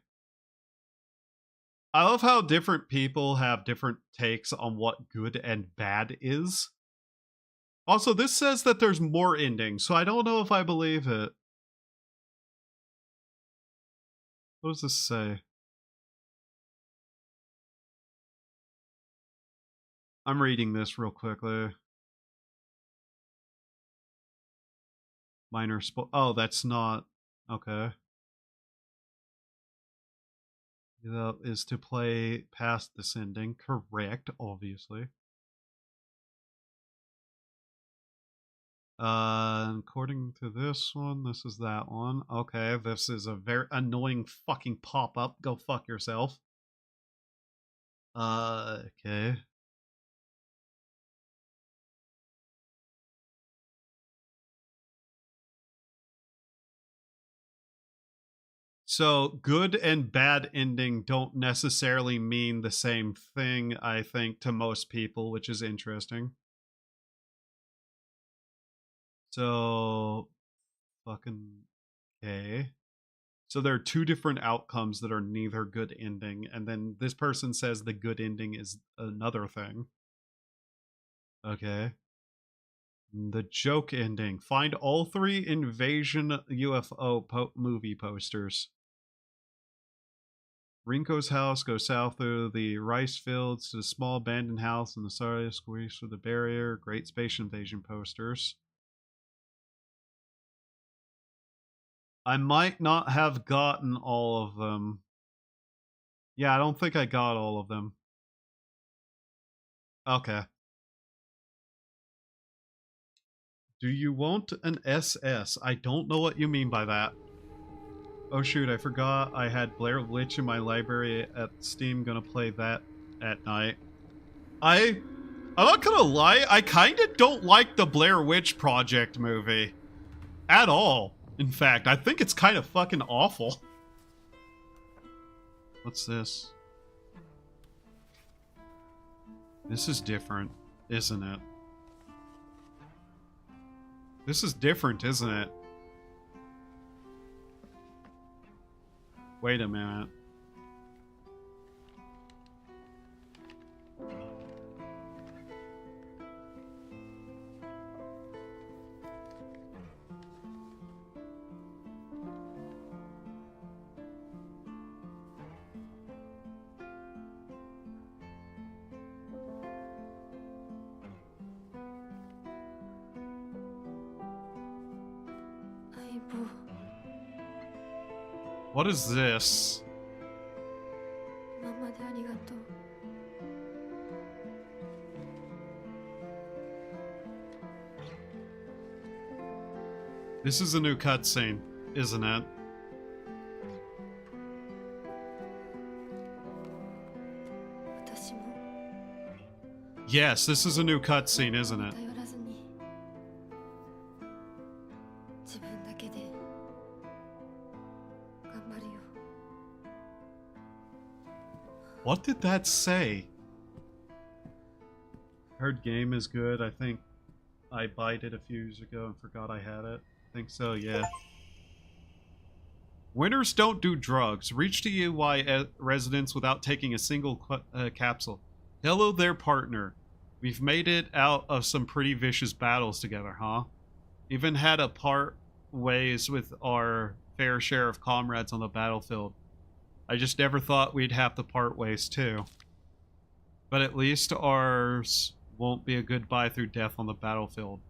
I love how different people have different takes on what good and bad is. Also, this says that there's more endings, so I don't know if I believe it. What does this say? I'm reading this real quickly. Minor oh, that's not... Okay. That is to play past this ending. Correct, obviously. According to this one, this is that one. Okay, this is a very annoying fucking pop-up. Go fuck yourself. Okay. So, good and bad ending don't necessarily mean the same thing, I think, to most people, which is interesting. So, fucking okay. So there are two different outcomes that are neither good ending, and then this person says the good ending is another thing. Okay. The joke ending. Find all 3 Invasion UFO movie posters. Rinko's house goes south through the rice fields to the small abandoned house in the Saria squeeze through the barrier. Great Space Invasion posters. I might not have gotten all of them. Yeah, I don't think I got all of them. Okay. Do you want an SS? I don't know what you mean by that. Oh shoot, I forgot I had Blair Witch in my library at Steam, gonna play that at night. I'm not gonna lie, I kinda don't like the Blair Witch Project movie. At all. In fact, I think it's kind of fucking awful. What's this? This is different, isn't it? This is different, isn't it? Wait a minute. What is this? This is a new cutscene, isn't it? Yes, this is a new cutscene, isn't it? What did that say? Heard game is good. I think I bought it a few years ago and forgot I had it. I think so, yeah. Winners don't do drugs. Reach the UI residence without taking a single capsule. Hello there, partner. We've made it out of some pretty vicious battles together, huh? Even had a part ways with our fair share of comrades on the battlefield. I just never thought we'd have to part ways too. But at least ours won't be a goodbye through death on the battlefield.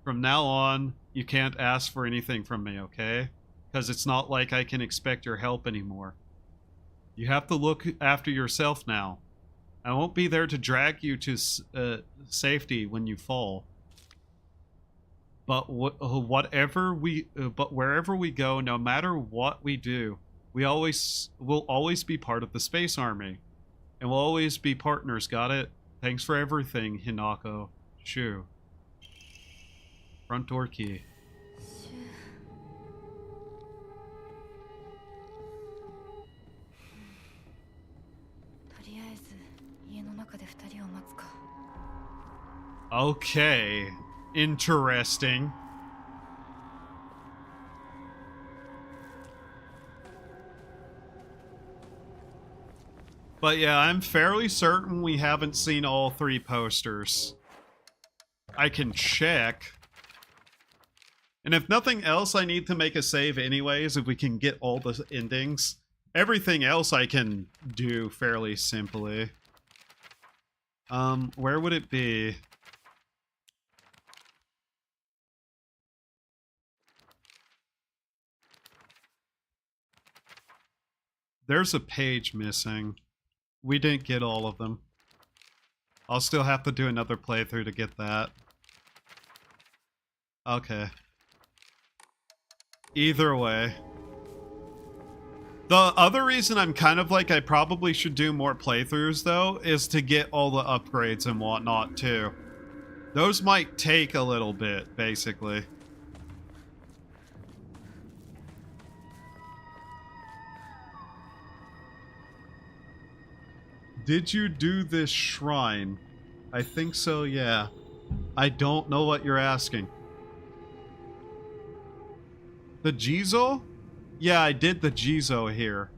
From now on, you can't ask for anything from me, okay? Because it's not like I can expect your help anymore. You have to look after yourself now. I won't be there to drag you to safety when you fall. But wherever we go, no matter what we do, we'll always be part of the Space Army. And we'll always be partners, got it? Thanks for everything, Hinako. Shu. Front door key. とりあえず家の中で2人を待つか。 Okay. Interesting. But yeah, I'm fairly certain we haven't seen all 3 posters. I can check. And if nothing else, I need to make a save anyways if we can get all the endings. Everything else I can do fairly simply. Where would it be? There's a page missing. We didn't get all of them. I'll still have to do another playthrough to get that. Okay. Either way. The other reason I'm kind of like I probably should do more playthroughs though is to get all the upgrades and whatnot too. Those might take a little bit, basically. Did you do this shrine? I think so, yeah. I don't know what you're asking. The Jizo? Yeah, I did the Jizo here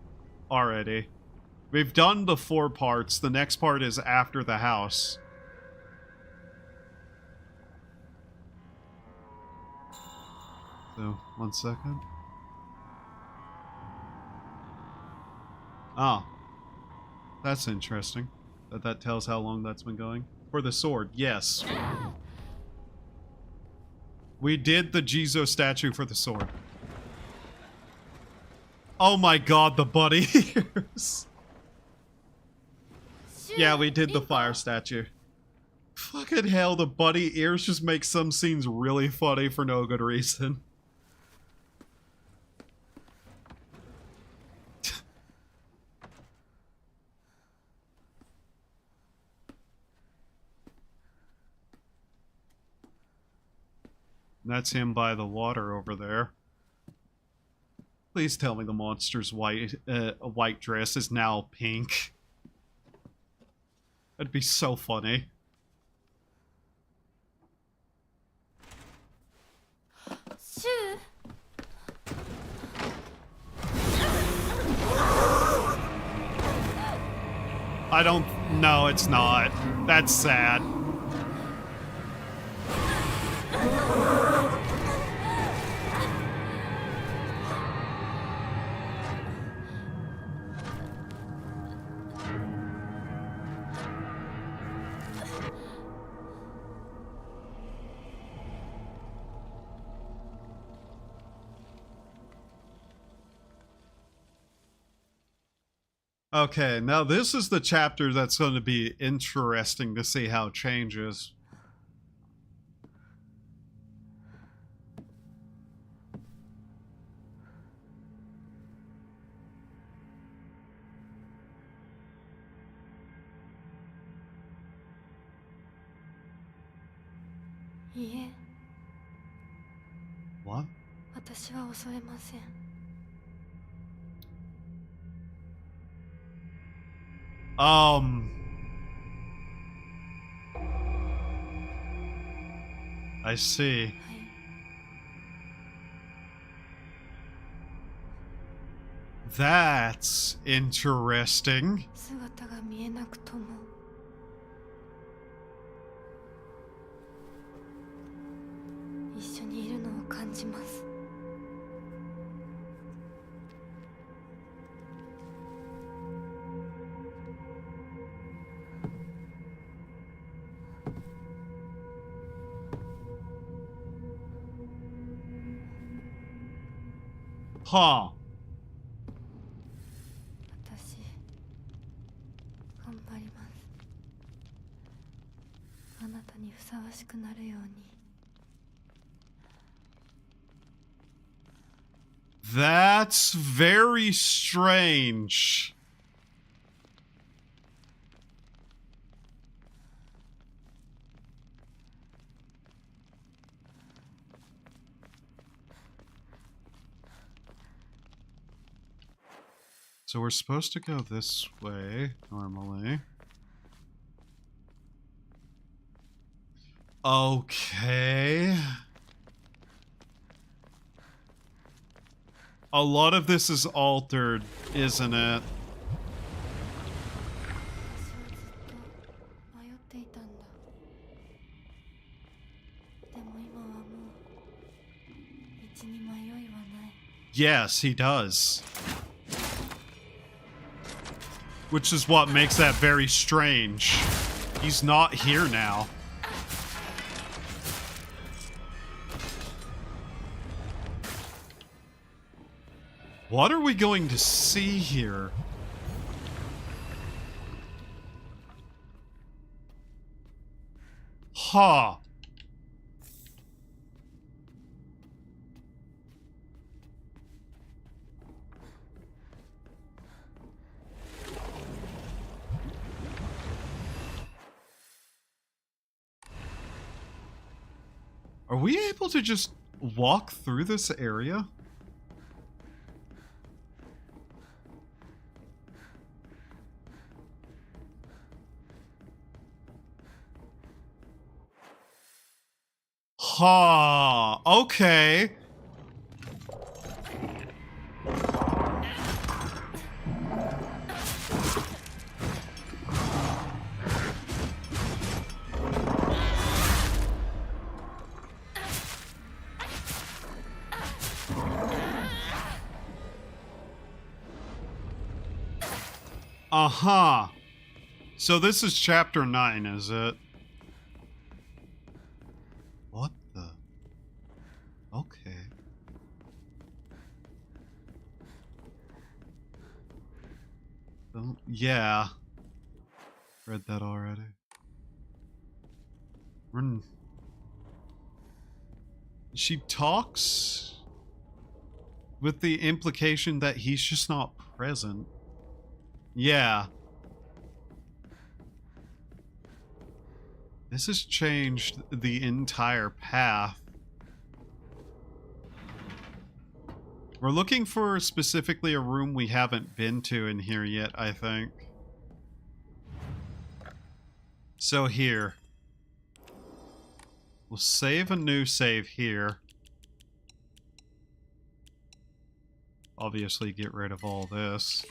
already. We've done the 4 parts. The next part is after the house. So, 1 second. Oh. That's interesting. That tells how long that's been going. For the sword, yes. We did the Jizo statue for the sword. Oh my god, the bunny ears. Yeah, we did the fire statue. Fucking hell, the bunny ears just make some scenes really funny for no good reason. That's him by the water over there. Please tell me the monster's white dress is now pink. That'd be so funny. I don't... No, it's not. That's sad. Okay, now this is the chapter that's going to be interesting to see how it changes. What? 私は恐れません。 I see. That's interesting. 姿が見えなくとも一緒にいるのを感じます。Huh. 私頑張ります。あなたにふさわしくなるように。 That's very strange. So we're supposed to go this way, normally. Okay. A lot of this is altered, isn't it? 私はずっと迷っていたんだ。でも今はもう道に迷いはない。 Yes, he does. Which is what makes that very strange. He's not here now. What are we going to see here? Huh. Are we able to just walk through this area? Ha, okay. Uh-huh. So this is chapter 9, is it? What the? Okay. Yeah. Read that already. She talks with the implication that he's just not present. Yeah. This has changed the entire path. We're looking for specifically a room we haven't been to in here yet, I think. So here. We'll save a new save here. Obviously get rid of all this.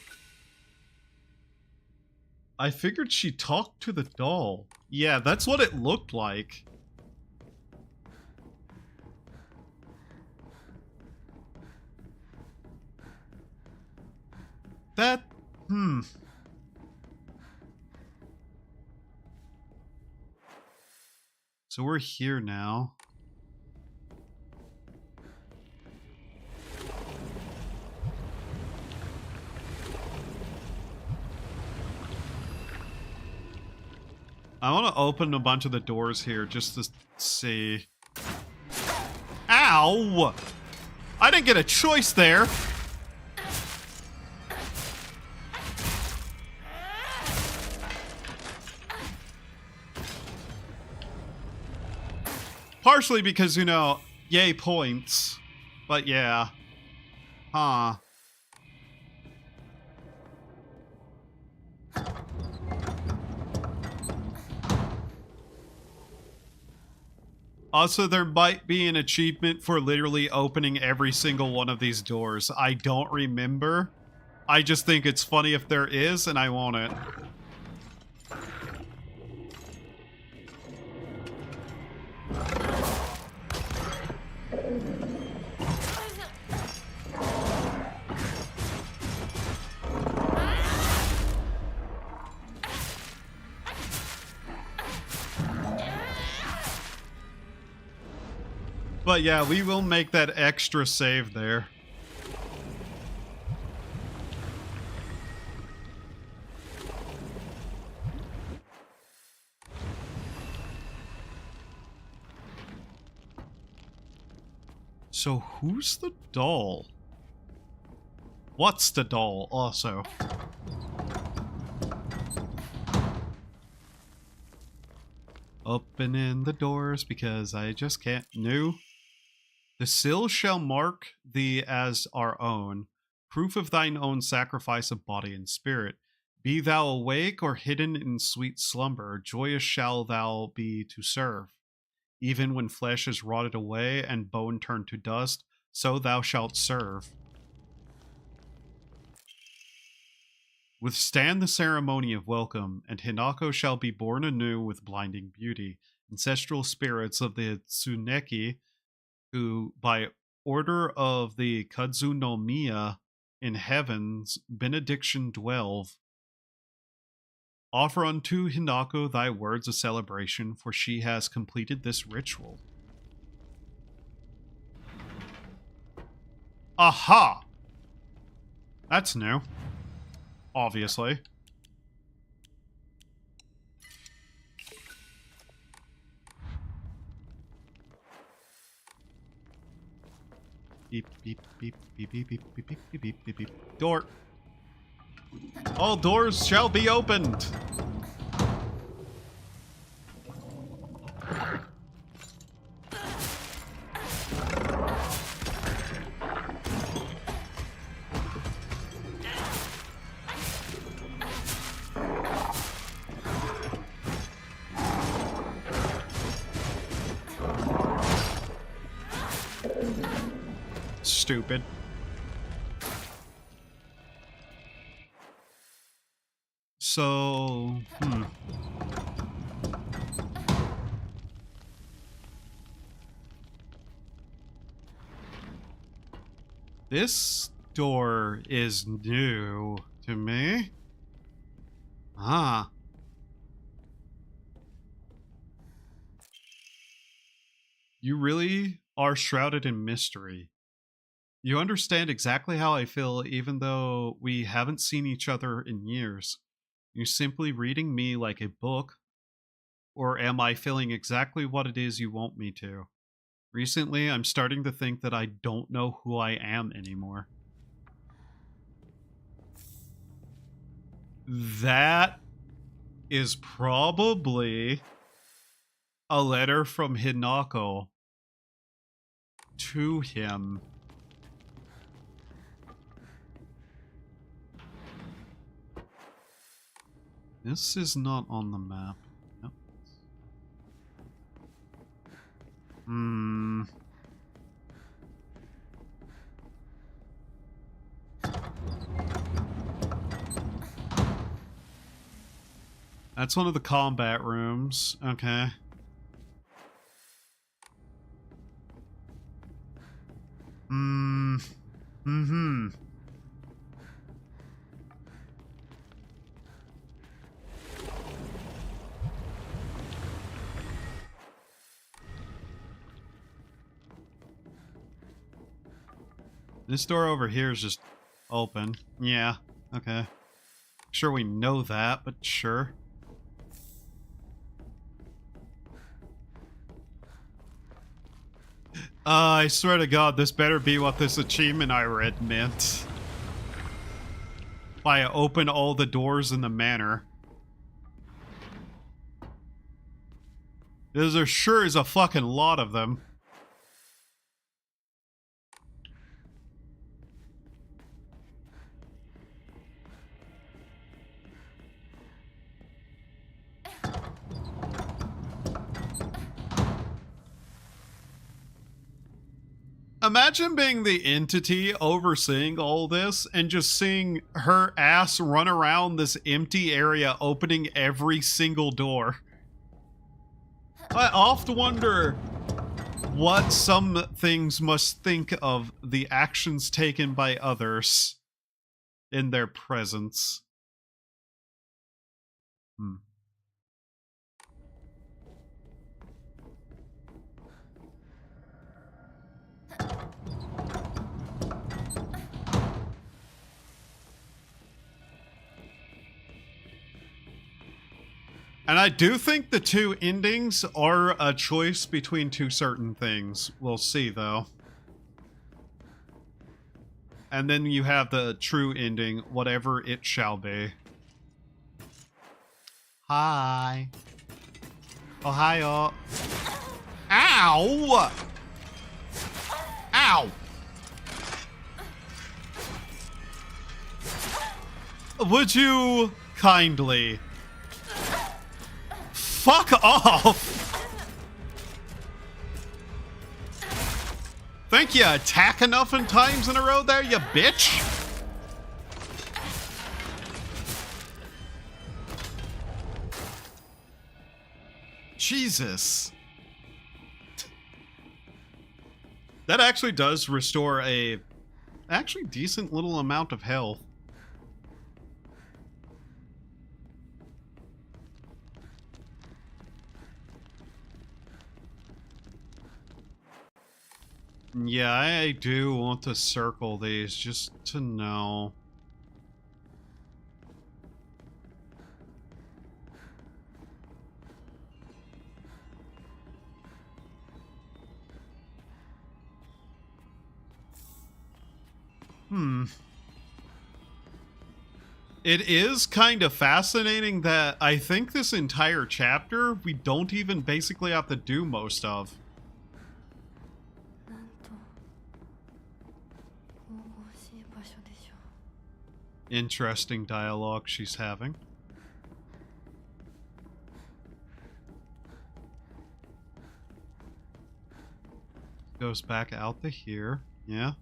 I figured she talked to the doll. Yeah, that's what it looked like. That... So we're here now. I want to open a bunch of the doors here just to see. Ow! I didn't get a choice there. Partially because, you know, yay points. But yeah. Huh. Also, there might be an achievement for literally opening every single one of these doors. I don't remember. I just think it's funny if there is, and I want it. But yeah, we will make that extra save there. So who's the doll? What's the doll also? Opening the doors because I just can't. New. The sill shall mark thee as our own. proof of thine own sacrifice of body and spirit. Be thou awake or hidden in sweet slumber, joyous shall thou be to serve. Even when flesh is rotted away and bone turned to dust, so thou shalt serve. Withstand the ceremony of welcome, and Hinako shall be born anew with blinding beauty. Ancestral spirits of the Tsuneki, who by order of the Kadzunomiya in heaven's benediction dwell, offer unto Hinako thy words of celebration, for she has completed this ritual. Aha! That's new. Obviously. Beep, beep, beep, beep, beep, beep, beep, beep, beep, beep, beep, beep. Door. All doors shall be opened. Stupid. So, This door is new to me. Ah. You really are shrouded in mystery. You understand exactly how I feel even though we haven't seen each other in years. You're simply reading me like a book. Or am I feeling exactly what it is you want me to? Recently, I'm starting to think that I don't know who I am anymore. That is probably a letter from Hinako to him. This is not on the map. Yep. That's one of the combat rooms. Okay. This door over here is just open. Yeah, okay. Sure we know that, but sure. I swear to God, this better be what this achievement I read meant. By open all the doors in the manor. There sure is a fucking lot of them. Imagine being the entity overseeing all this and just seeing her ass run around this empty area opening every single door. I often wonder what some things must think of the actions taken by others in their presence. And I do think the two endings are a choice between two certain things. We'll see, though. And then you have the true ending, whatever it shall be. Hi. Ohio. Ow! Ow! Would you kindly fuck off? Think you attack enough in times in a row there, you bitch? Jesus. That actually does restore a actually decent little amount of health. Yeah, I do want to circle these just to know. It is kind of fascinating that I think this entire chapter we don't even basically have to do most of. なんと神々しい場所でしょう。 Interesting dialogue she's having. Goes back out to here. Yeah.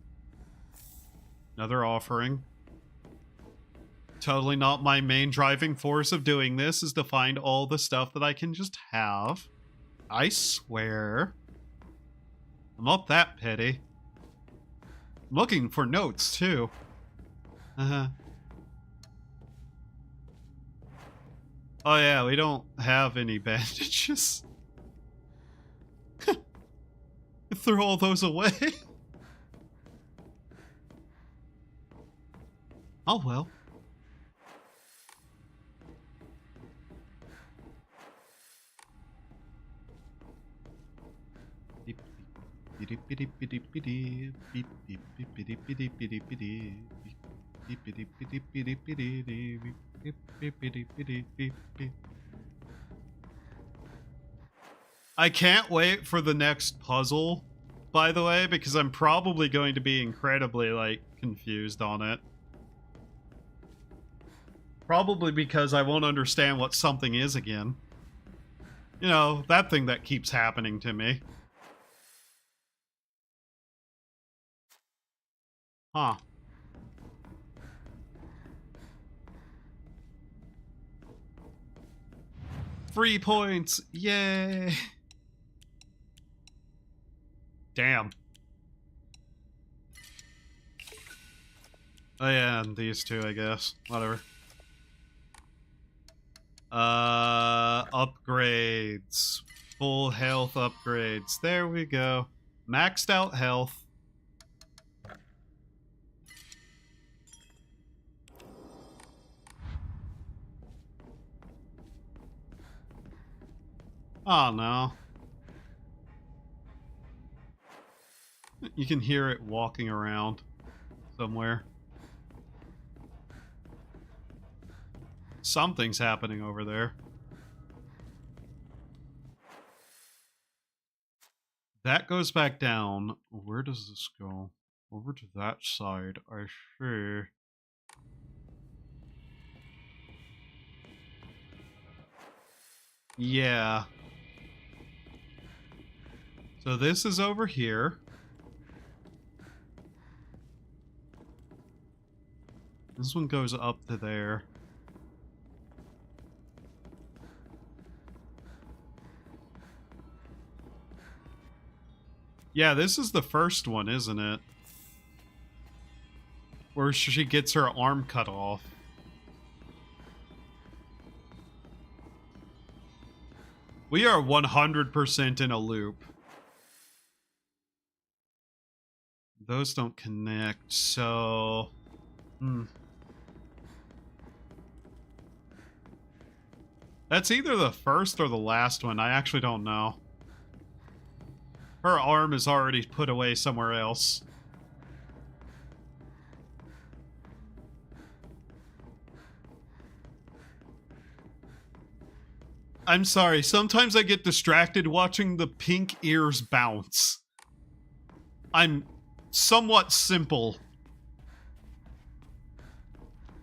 Another offering. Totally not my main driving force of doing this is to find all the stuff that I can just have. I swear. I'm not that petty. I'm looking for notes, too. Oh yeah, we don't have any bandages. Throw all those away. Oh well. I can't wait for the next puzzle, by the way, because I'm probably going to be incredibly, like, confused on it. Probably because I won't understand what something is again. You know, that thing that keeps happening to me. Huh. Free points! Yay! Damn. Oh yeah, and these two, I guess. Whatever. Upgrades. Full health upgrades. There we go. Maxed out health. Oh no. You can hear it walking around somewhere. Something's happening over there. That goes back down. Where does this go? Over to that side, I see. Yeah. So this is over here. This one goes up to there. Yeah, this is the first one, isn't it? Where she gets her arm cut off. We are 100% in a loop. Those don't connect, so... That's either the first or the last one. I actually don't know. Her arm is already put away somewhere else. I'm sorry, sometimes I get distracted watching the pink ears bounce. I'm somewhat simple.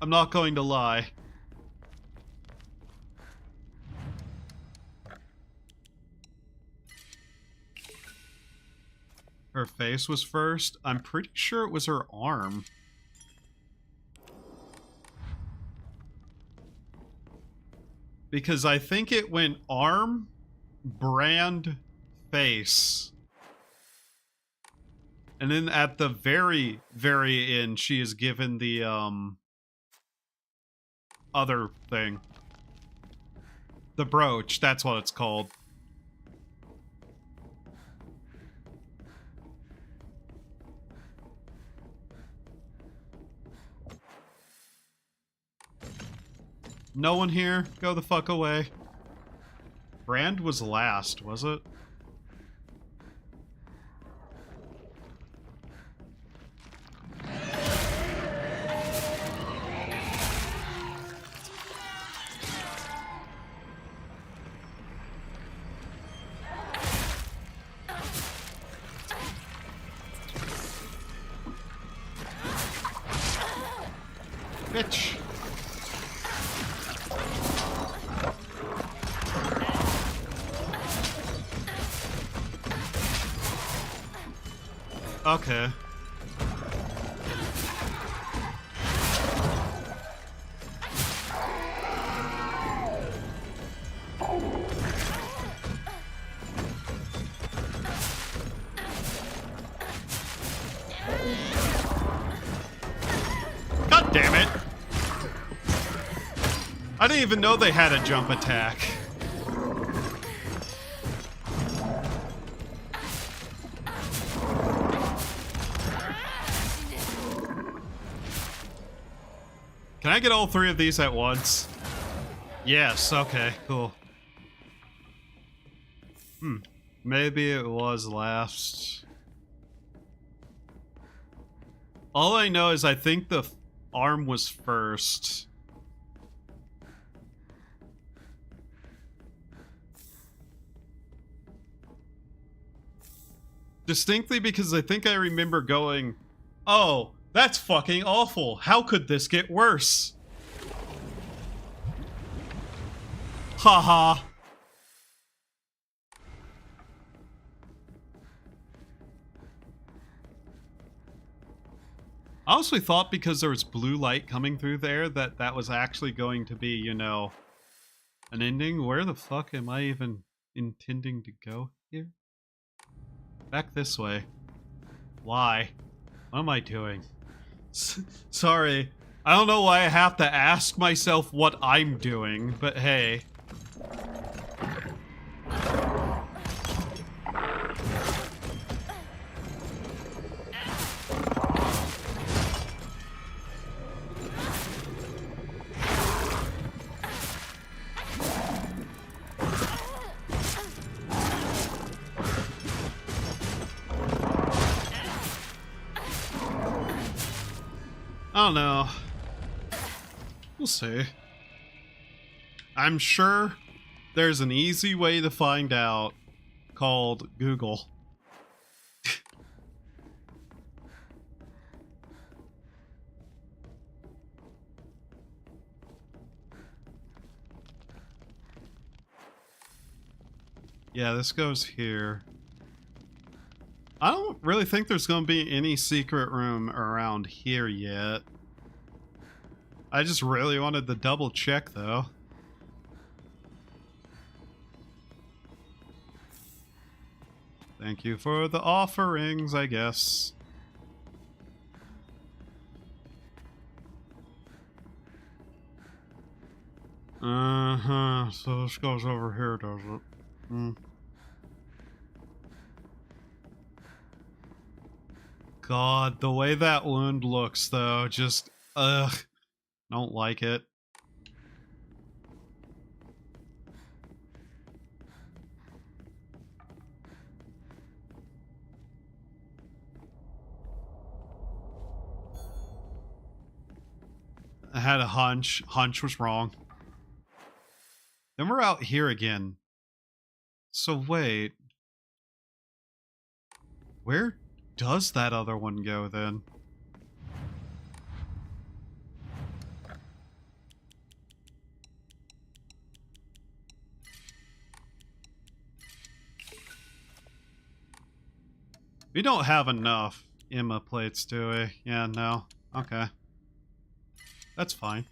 I'm not going to lie. Her face was first. I'm pretty sure it was her arm. Because I think it went arm, brand, face. And then at the very, very end, she is given the, other thing. The brooch, that's what it's called. No one here? Go the fuck away. Brand was last, was it? Bitch. Okay. God damn it. I didn't even know they had a jump attack. Can I get all three of these at once? Yes, okay, cool. Maybe it was last. All I know is I think the arm was first. Distinctly because I think I remember going, oh, that's fucking awful. How could this get worse? Haha. I honestly thought because there was blue light coming through there that that was actually going to be, you know, an ending. Where the fuck am I even intending to go here? Back this way. Why? What am I doing? Sorry. I don't know why I have to ask myself what I'm doing, but hey. I don't know. We'll see. I'm sure there's an easy way to find out called Google. Yeah, this goes here. I don't really think there's going to be any secret room around here yet. I just really wanted to double check though. Thank you for the offerings, I guess. Uh-huh, so this goes over here, does it? God, the way that wound looks, though, just, ugh, don't like it. I had a hunch. Hunch was wrong. Then we're out here again. So wait. Where does that other one go then? We don't have enough Emma plates, do we? Yeah, no. Okay. That's fine.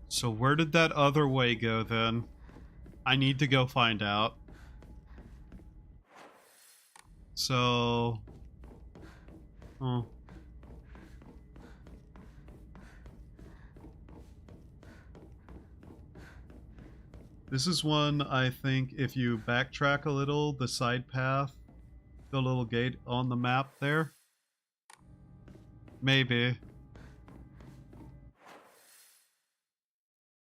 So where did that other way go then? I need to go find out. So... Oh. This is one, I think, if you backtrack a little, the side path, the little gate on the map there. Maybe.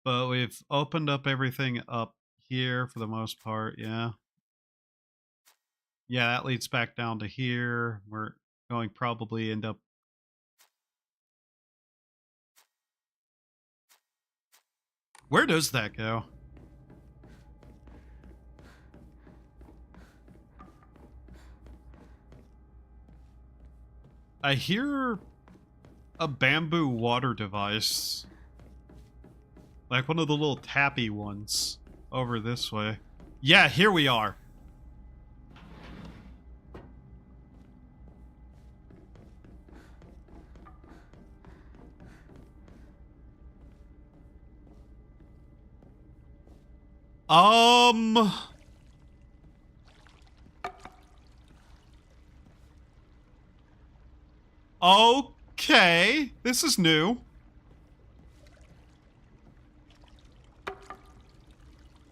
But we've opened up everything up here for the most part, yeah. Yeah, that leads back down to here. We're going probably end up... Where does that go? I hear a bamboo water device. Like one of the little tappy ones over this way. Yeah, here we are. Okay, this is new.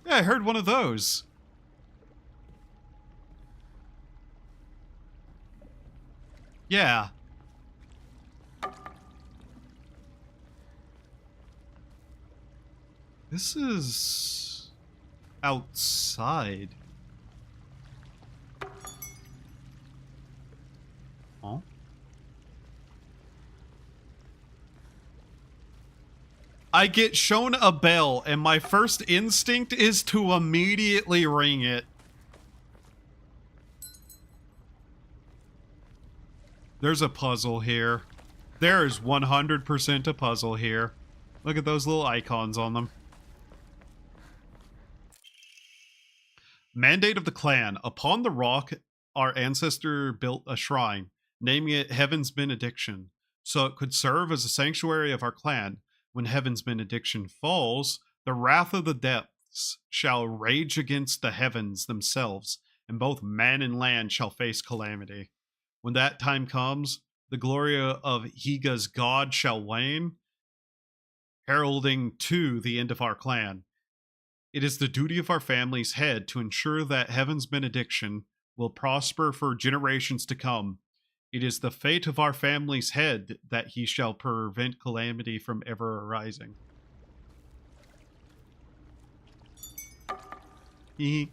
Yeah, I heard one of those. Yeah. This is outside. Huh? I get shown a bell, and my first instinct is to immediately ring it. There's a puzzle here. There is 100% a puzzle here. Look at those little icons on them. Mandate of the clan. Upon the rock, our ancestor built a shrine, naming it Heaven's Benediction, so it could serve as a sanctuary of our clan. When Heaven's benediction falls, the wrath of the depths shall rage against the heavens themselves, and both man and land shall face calamity. When that time comes, the glory of Higa's god shall wane, heralding to the end of our clan. It is the duty of our family's head to ensure that Heaven's benediction will prosper for generations to come. It is the fate of our family's head that he shall prevent calamity from ever arising. Ding.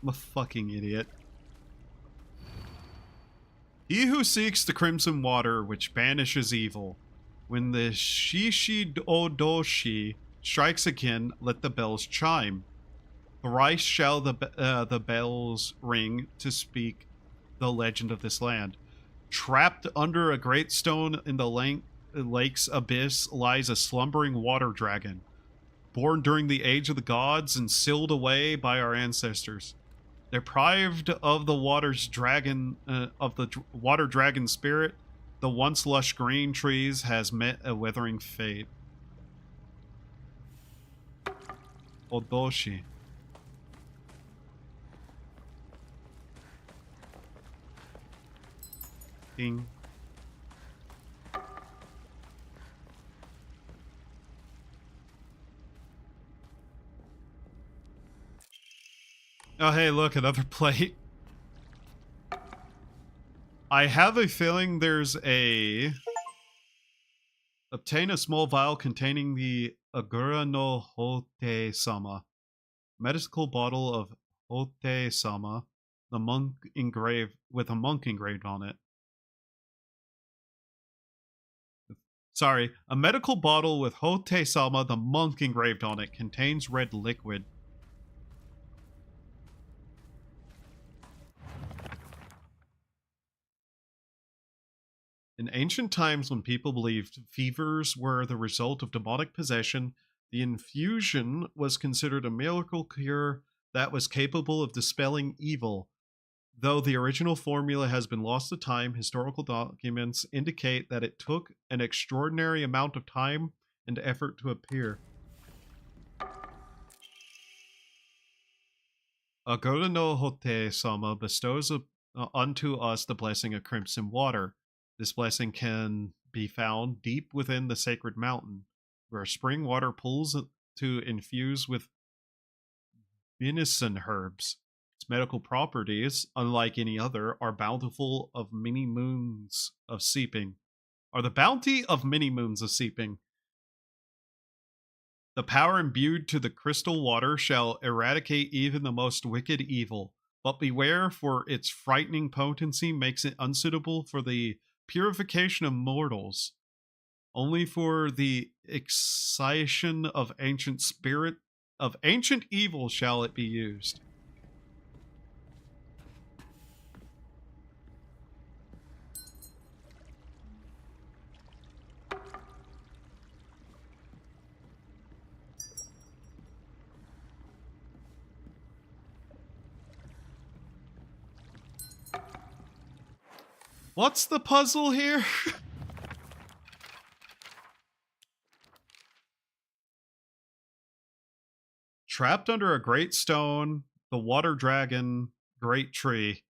I'm a fucking idiot. He who seeks the crimson water which banishes evil. When the Shishidodoshi strikes again, let the bells chime. Thrice shall the bells ring to speak the legend of this land. Trapped under a great stone in the lake's abyss lies a slumbering water dragon, born during the age of the gods and sealed away by our ancestors. Deprived of the water dragon spirit, the once lush green trees has met a withering fate. Odoshi. Ding. Oh, hey, look, another plate. I have a feeling there's a... Obtain a small vial containing the Agura no Hote-sama. Medical bottle of Hote-sama. The monk engraved... with a monk engraved on it. Sorry, a medical bottle with Hote-sama, the monk engraved on it, contains red liquid. In ancient times, when people believed fevers were the result of demonic possession, the infusion was considered a miracle cure that was capable of dispelling evil. Though the original formula has been lost to time, historical documents indicate that it took an extraordinary amount of time and effort to appear. Agoda no Hote-sama bestows unto us the blessing of crimson water. This blessing can be found deep within the sacred mountain, where spring water pools to infuse with venison herbs. Its medical properties, unlike any other, are bountiful of many moons of seeping. Are the bounty of many moons of seeping. The power imbued to the crystal water shall eradicate even the most wicked evil. But beware, for its frightening potency makes it unsuitable for the purification of mortals. Only for the excitation of ancient evil shall it be used. What's the puzzle here? Trapped under a great stone, the water dragon, great tree.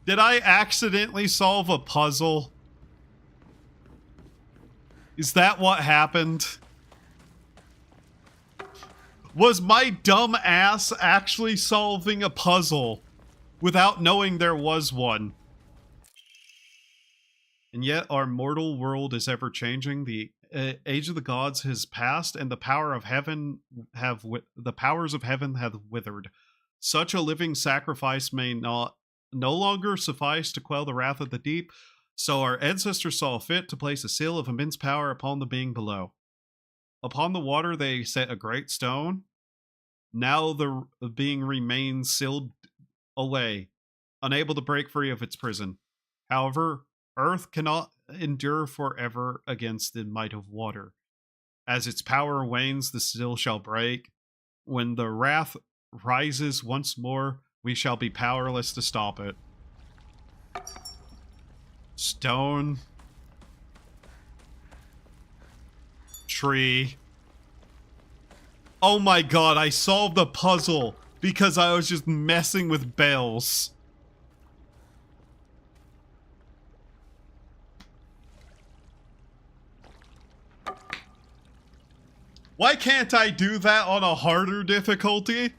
Did I accidentally solve a puzzle? Is that what happened? Was my dumb ass actually solving a puzzle without knowing there was one? And yet our mortal world is ever changing. The age of the gods has passed, and the powers of heaven have withered. Such a living sacrifice may no longer suffice to quell the wrath of the deep. So our ancestors saw fit to place a seal of immense power upon the being below. Upon the water they set a great stone. Now the being remains sealed away, unable to break free of its prison. However, earth cannot endure forever against the might of water. As its power wanes, the seal shall break. When the wrath rises once more, we shall be powerless to stop it. Stone. Tree. Oh my god, I solved the puzzle because I was just messing with bells. Why can't I do that on a harder difficulty?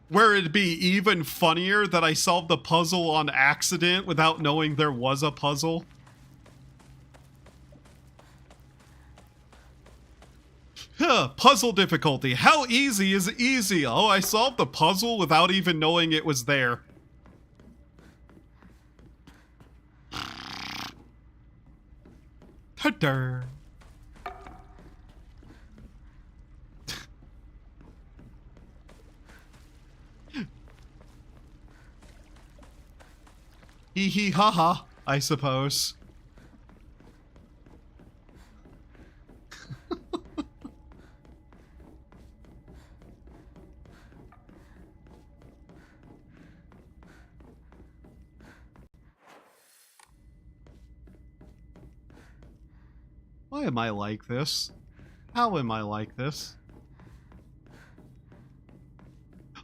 Where it'd be even funnier that I solved the puzzle on accident without knowing there was a puzzle? Huh, puzzle difficulty. How easy is easy? Oh, I solved the puzzle without even knowing it was there. Ta-da. Hee hee ha ha, I suppose. Why am I like this? How am I like this?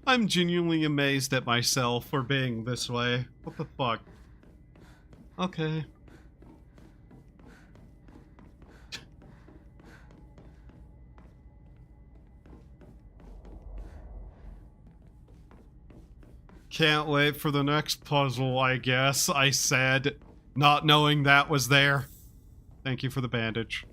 I'm genuinely amazed at myself for being this way. What the fuck? Okay. Can't wait for the next puzzle, I guess, I said, not knowing that was there. Thank you for the bandage.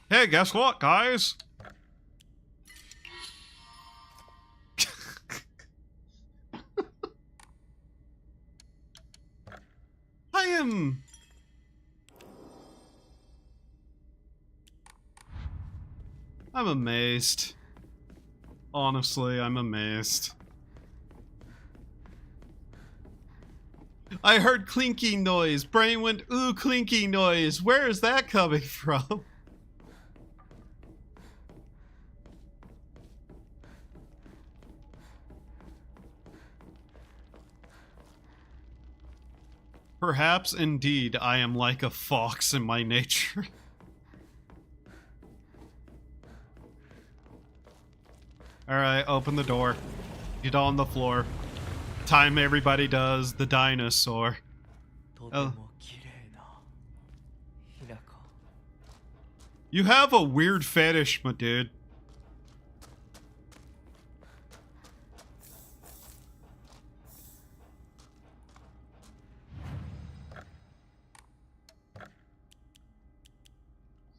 Hey, guess what, guys? I am... I'm amazed. Honestly, I'm amazed. I heard clinking noise. Brain went, ooh, clinking noise. Where is that coming from? Perhaps indeed I am like a fox in my nature. Alright, open the door. Get on the floor. Time everybody does the dinosaur. Oh. You have a weird fetish, my dude.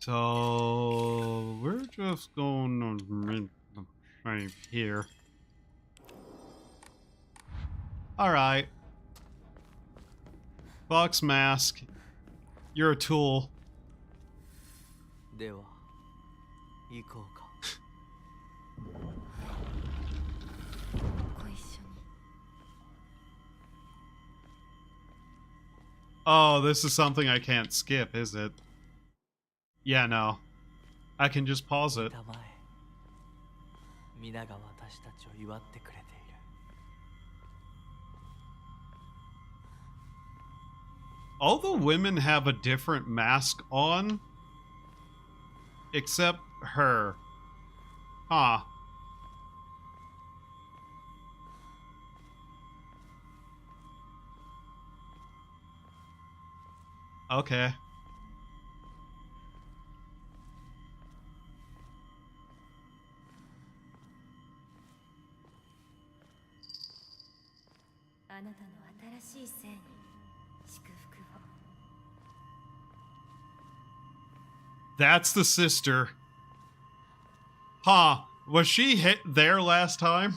So we're just going right here. Alright. Fox mask. You're a tool. では行こうか。ご一緒に。 Oh, this is something I can't skip, is it? Yeah, no. I can just pause it. たまえ。皆が私たちを祝ってくれている。 All the women have a different mask on. Except her. Huh. Okay. That's the sister. Huh. Was she hit there last time?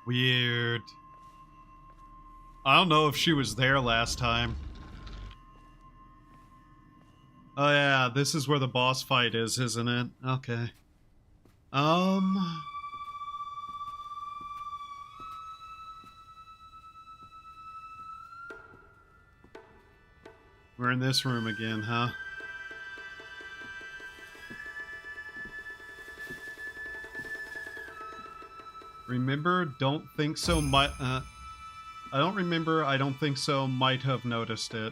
Weird. I don't know if she was there last time. Oh yeah, this is where the boss fight is, isn't it? Okay. We're in this room again, huh? Remember, don't think so might, I don't remember, I don't think so might have noticed it.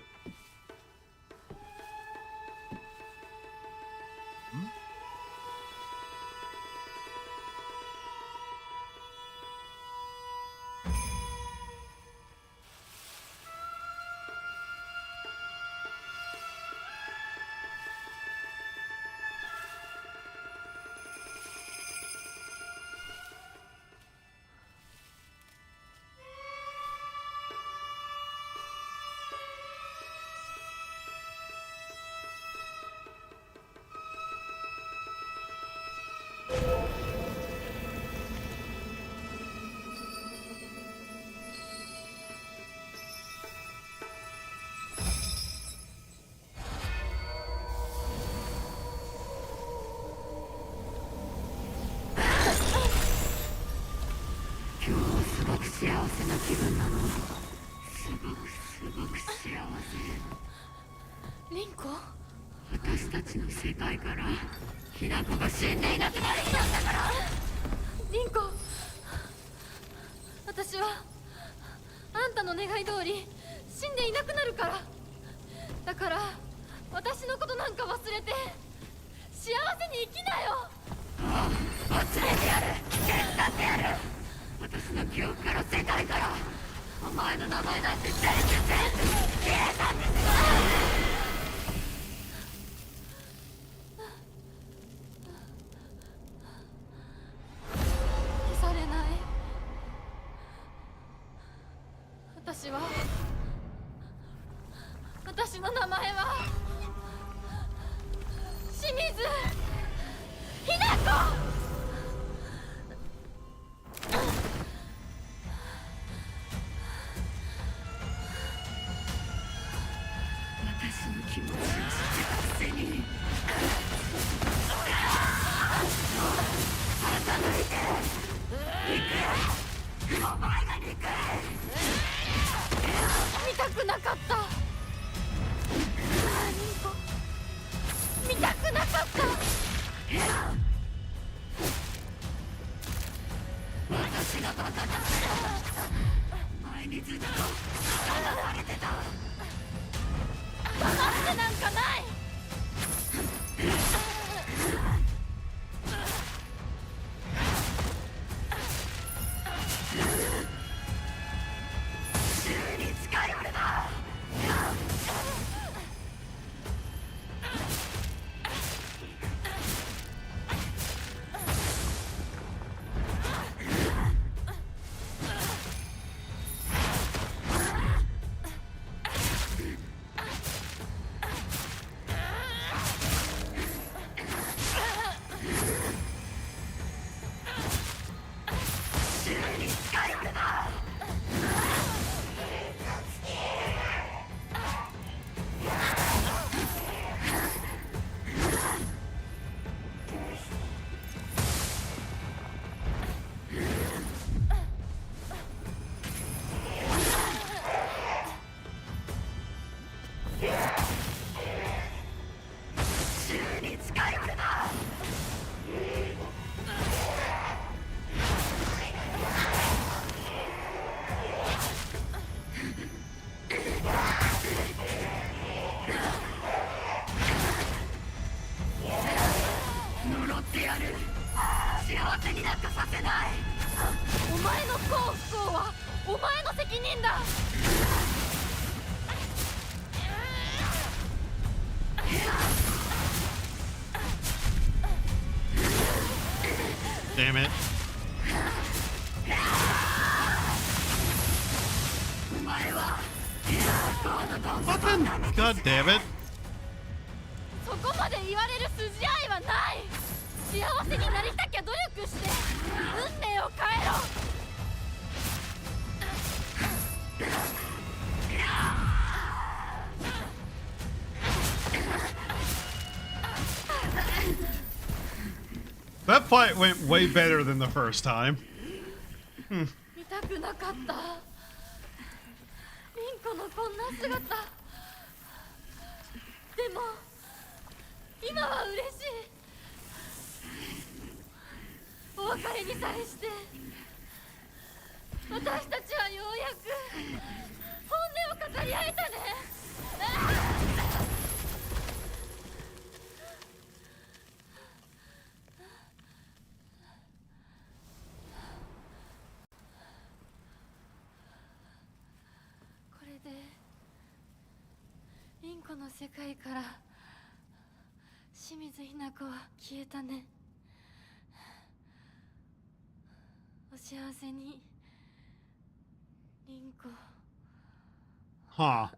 見たくなかった。見たくなかった。私がバカだ。前にずっと騙されてた。騙してなんかない。急に近寄るな。お前の幸不幸はお前の責任だ。Damn it. Fucking god damn it. そこまで言われる筋合いはない。幸せになりたきゃ努力して運命を変えろ。That fight went way better than the first time. 見たくなかった。リンコのこんな姿。でも今は嬉しい。お別れにさえして私たちはようやく本音を語り合えたね。これでインコの世界から清水ひな子は消えたね。お幸せにリンコ。Huh.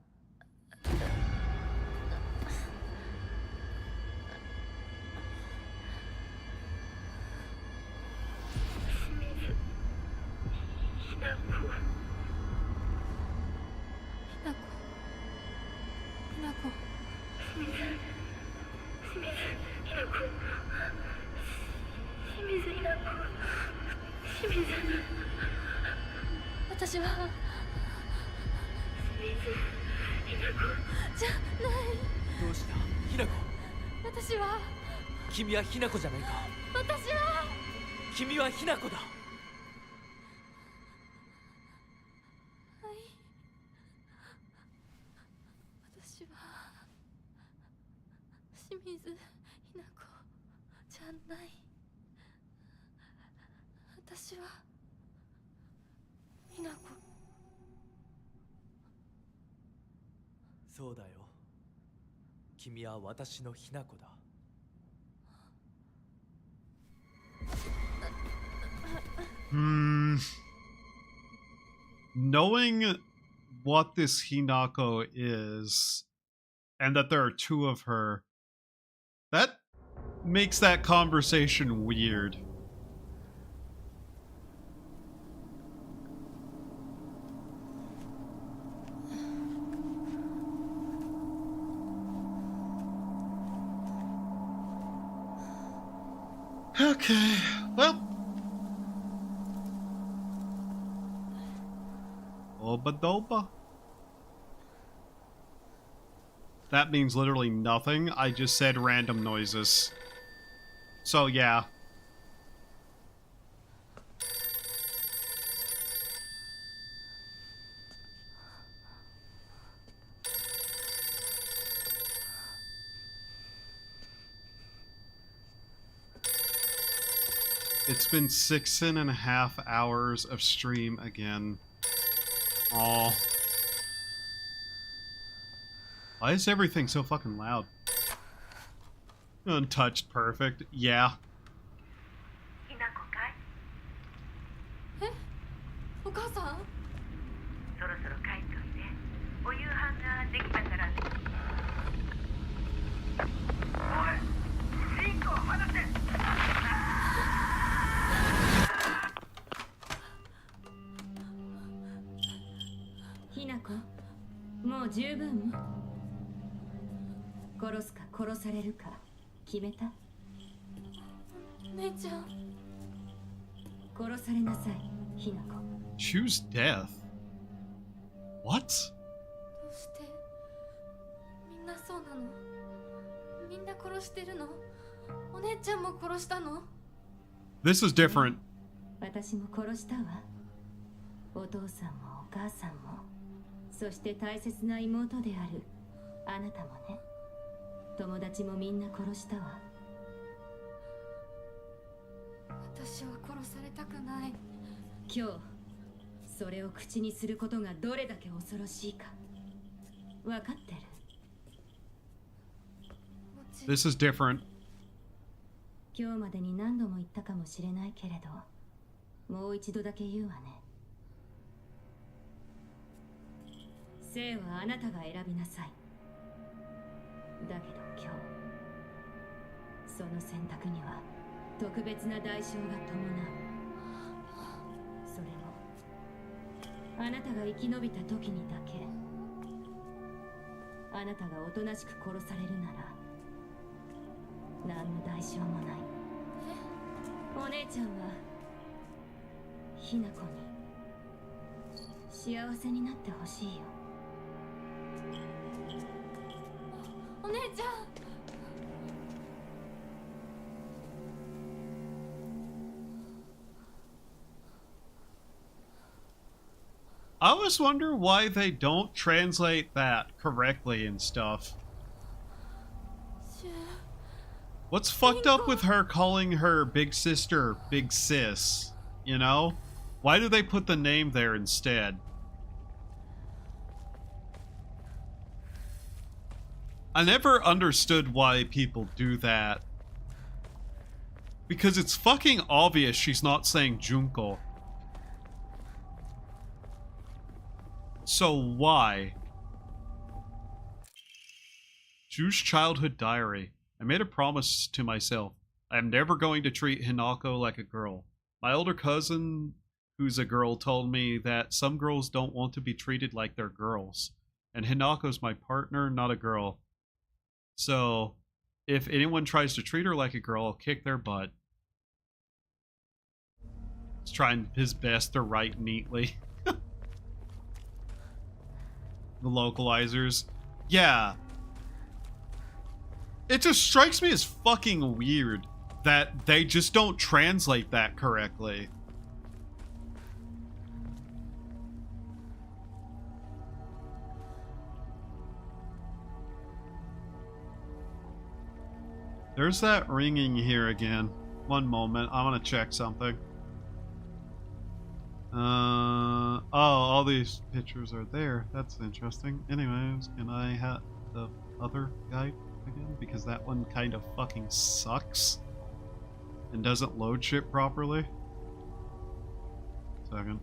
私はじゃない。どうしたひなこ。私は君はひなこじゃないか。私は君はひなこだ。はい。私は清水ひな子じゃない。私はひな子。そうだよ。君は私のひな子だ。Knowing what this Hinako is, and that there are two of her, that makes that conversation weird. Okay, well, Obadoba? That means literally nothing. I just said random noises. So yeah. It's been 6.5 hours of stream again. Aw. Why is everything so fucking loud? Untouched perfect. Yeah. え、お母さん？そろそろ帰っといて。お夕飯ができたから。おい、リンクを離せ。ひなこ、もう十分？殺すか殺されるか決めた？姉ちゃん。殺されなさい、ひなこ。Choose death? What? どうしてみんなそうなの？みんな殺してるの？お姉ちゃんも殺したの？ This is different. 私も殺したわ。お父さんもお母さんも、そして大切な妹であるあなたもね。友達もみんな殺したわ。私は殺されたくない。今日それを口にすることがどれだけ恐ろしいか分かってる？ This is different. 今日までに何度も言ったかもしれないけれど、もう一度だけ言うわね。生はあなたが選びなさい。だけど今日、その選択には特別な代償が伴う。それもあなたが生き延びた時にだけ。あなたがおとなしく殺されるなら何の代償もない。お姉ちゃんはひなこに幸せになってほしいよ。お姉ちゃん。I always wonder why they don't translate that correctly and stuff. What's fucked up with her calling her big sister Big Sis? You know? Why do they put the name there instead? I never understood why people do that. Because it's fucking obvious she's not saying Junko. So why? Ju's childhood diary. I made a promise to myself. I am never going to treat Hinako like a girl. My older cousin, who's a girl, told me that some girls don't want to be treated like they're girls. And Hinako's my partner, not a girl. So, if anyone tries to treat her like a girl, I'll kick their butt. He's trying his best to write neatly. The localizers. Yeah. It just strikes me as fucking weird that they just don't translate that correctly. There's that ringing here again. One moment, I want to check something. Oh, all these pictures are there. That's interesting. Anyways, can I have the other guy again? Because that one kind of fucking sucks. And doesn't load shit properly. Second.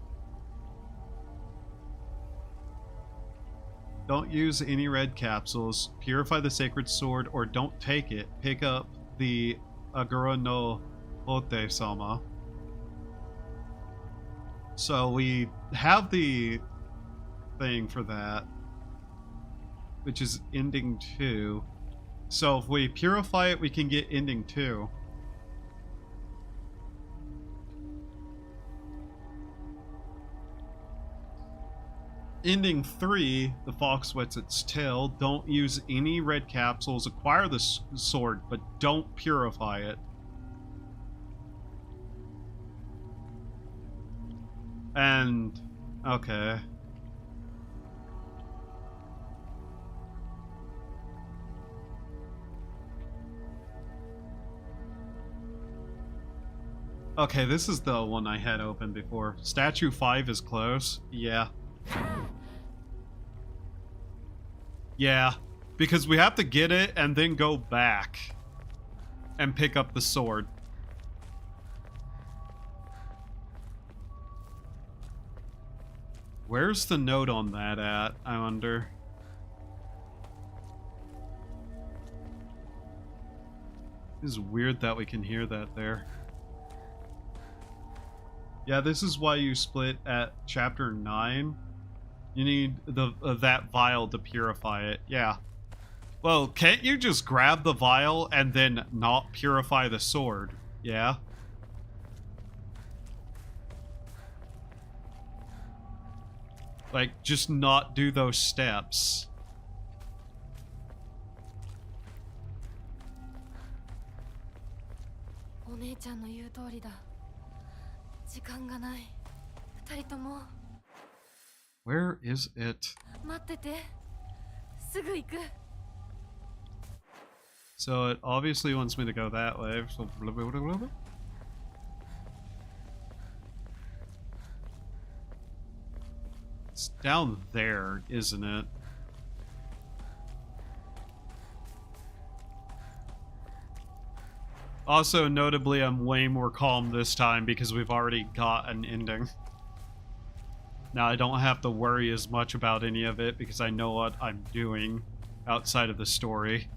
Don't use any red capsules. Purify the sacred sword or don't take it. Pick up the Agura no Ote-sama. So we have the thing for that, which is ending 2. So if we purify it, we can get ending 2. Ending 3, the fox wets its tail. Don't use any red capsules. Acquire the sword, but don't purify it. And okay. Okay, this is the one I had open before. Statue 5 is close. Yeah. Yeah, because we have to get it and then go back and pick up the sword. Where's the note on that at, I wonder? It's weird that we can hear that there. Yeah, this is why you split at chapter 9. You need that vial to purify it. Yeah. Well, can't you just grab the vial and then not purify the sword? Yeah. Like, just not do those steps. Where is it? So it obviously wants me to go that way. So blah, blah, blah, blah, blah. It's down there, isn't it? Also, notably, I'm way more calm this time because we've already got an ending. Now, I don't have to worry as much about any of it because I know what I'm doing outside of the story.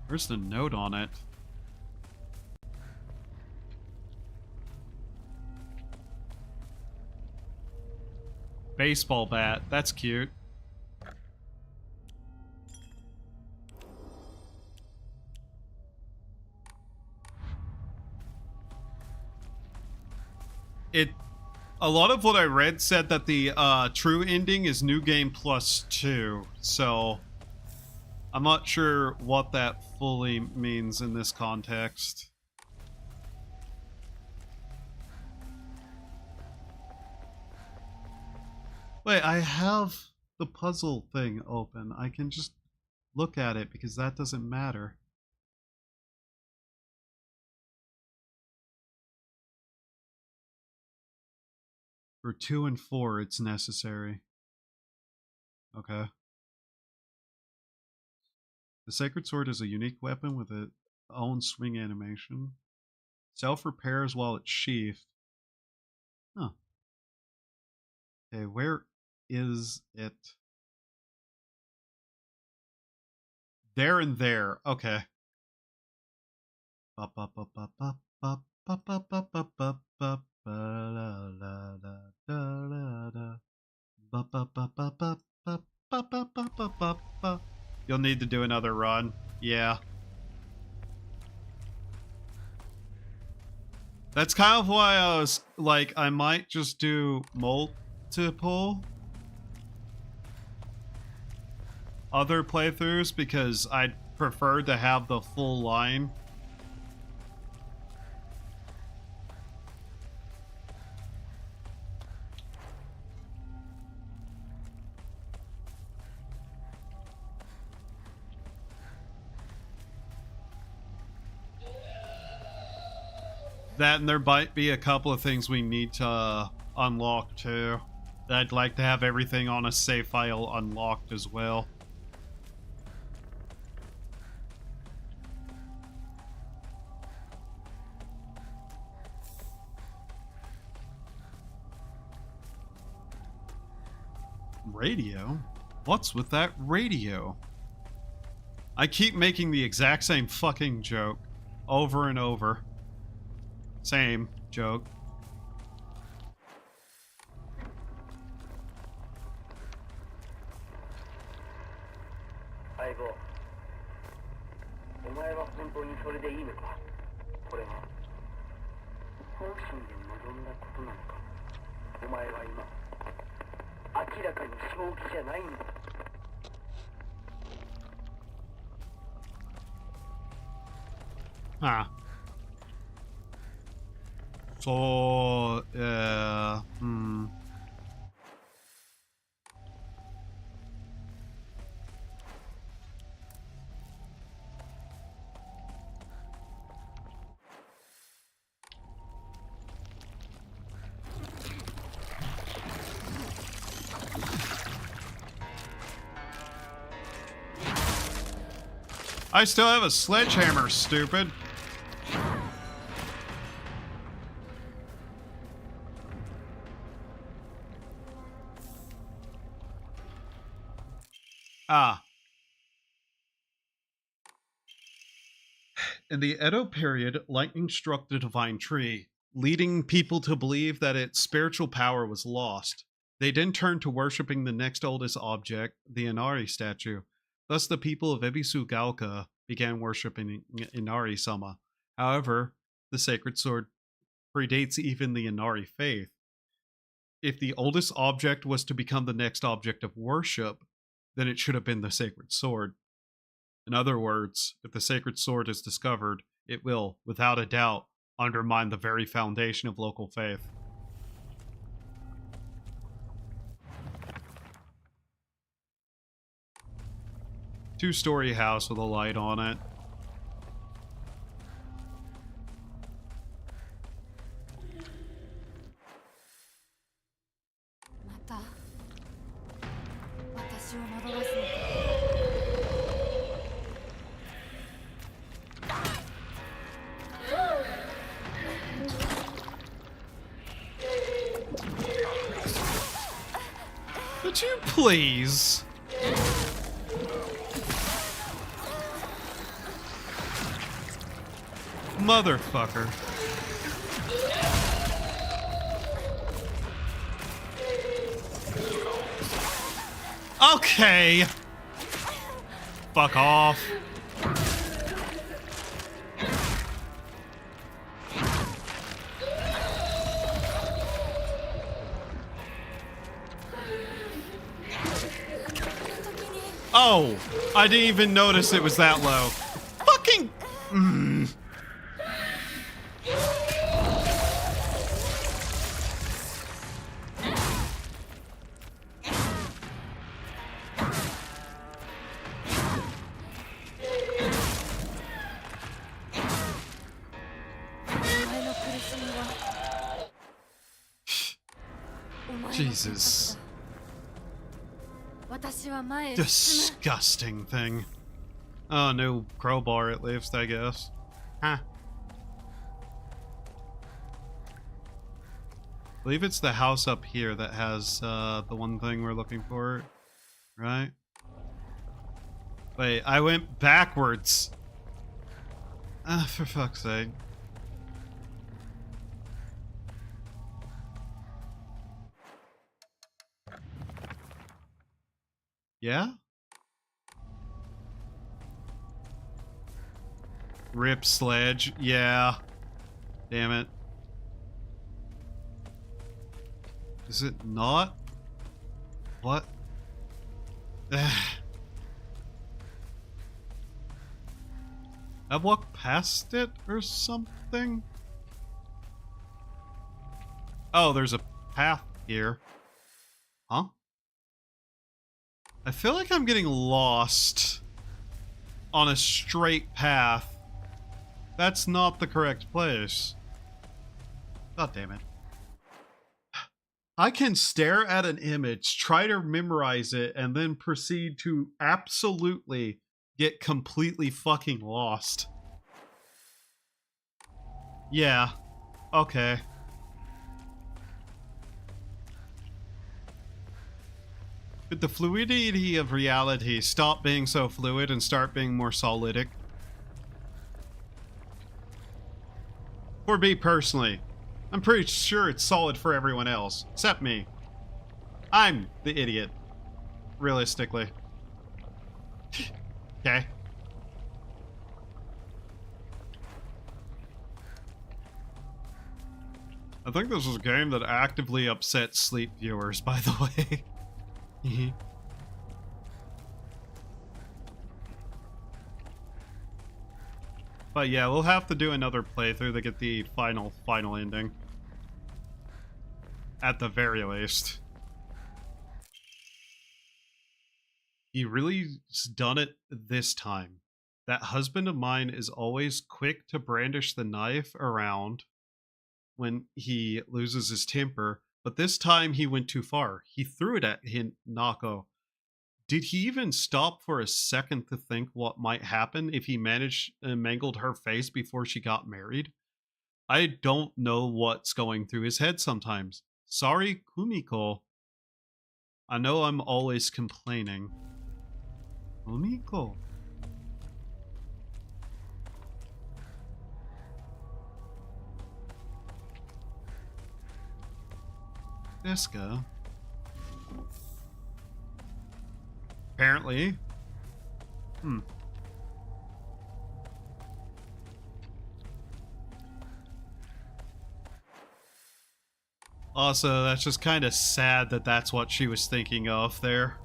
Where's the note on it? Baseball bat. That's cute. A lot of what I read said that the true ending is new game +2, so I'm not sure what that fully means in this context. Wait, I have the puzzle thing open. I can just look at it because that doesn't matter. For 2 and 4, it's necessary. Okay. The Sacred Sword is a unique weapon with its own swing animation. Self-repairs while it's sheathed. Huh. Okay, where is it? There and there. Okay. You'll need to do another run. Yeah. That's kind of why I was like, I might just do multiple other playthroughs because I'd prefer to have the full line. That, and there might be a couple of things we need to unlock too. I'd like to have everything on a save file unlocked as well. Radio? What's with that radio? I keep making the exact same fucking joke over and over. Same joke. 心で望んだことなのか。お前は今明らかに正気じゃないんだ。Huh. So, I still have a sledgehammer, stupid. Ah. In the Edo period, lightning struck the divine tree, leading people to believe that its spiritual power was lost. They then turned to worshipping the next oldest object, the Inari statue. Thus, the people of Ebisugaoka began worshipping Inari-sama. However, the sacred sword predates even the Inari faith. If the oldest object was to become the next object of worship, then it should have been the sacred sword. In other words, if the sacred sword is discovered, it will, without a doubt, undermine the very foundation of local faith. Two-story house with a light on it. Would you please? Motherfucker. Okay. Fuck off. Oh, I didn't even notice it was that low. Fucking... Jesus. Disgusting thing. Oh, no crowbar at least, I guess. Huh. I believe it's the house up here that has the one thing we're looking for, right? Wait, I went backwards. Ah, for fuck's sake. Yeah? Rip sledge. Yeah. Damn it. Is it not? What? I walked past it or something? Oh, there's a path here. Huh? I feel like I'm getting lost on a straight path. That's not the correct place. God damn it. I can stare at an image, try to memorize it, and then proceed to absolutely get completely fucking lost. Yeah. Okay. Could the fluidity of reality stop being so fluid and start being more solidic? For me personally, I'm pretty sure it's solid for everyone else, except me. I'm the idiot, realistically. Okay. I think this is a game that actively upsets sleep viewers, by the way. But yeah, we'll have to do another playthrough to get the final ending. At the very least. He really's done it this time. That husband of mine is always quick to brandish the knife around when he loses his temper, but this time he went too far. He threw it at Nako. Did he even stop for a second to think what might happen if he mangled her face before she got married? I don't know what's going through his head sometimes. Sorry, Kumiko. I know I'm always complaining. Kumiko. Deska. Apparently. Also, that's just kind of sad that that's what she was thinking of there.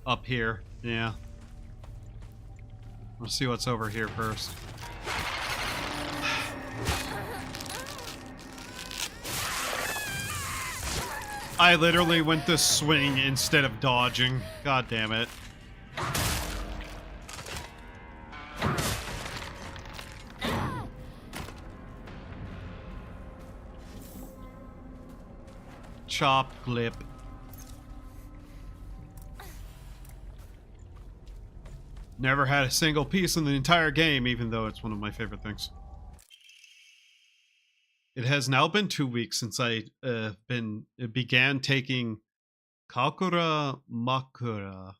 Up here, yeah. Let's see what's over here first. I literally went to swing instead of dodging. God damn it. Chop, clip. Never had a single piece in the entire game, even though it's one of my favorite things. It has now been 2 weeks since I began taking Kakura Makakura.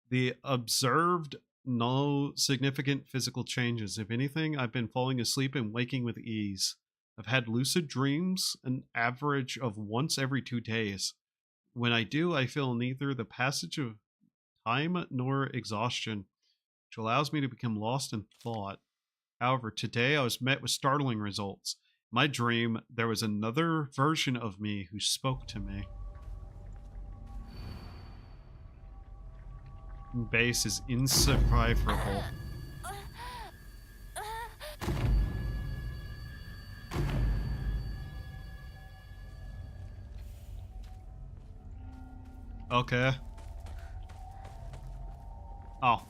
The observed no significant physical changes. If anything, I've been falling asleep and waking with ease. I've had lucid dreams, an average of once every 2 days. When I do, I feel neither the passage of time nor exhaustion, which allows me to become lost in thought. However, today I was met with startling results. In my dream, there was another version of me who spoke to me. Base is indecipherable. Okay. Oh.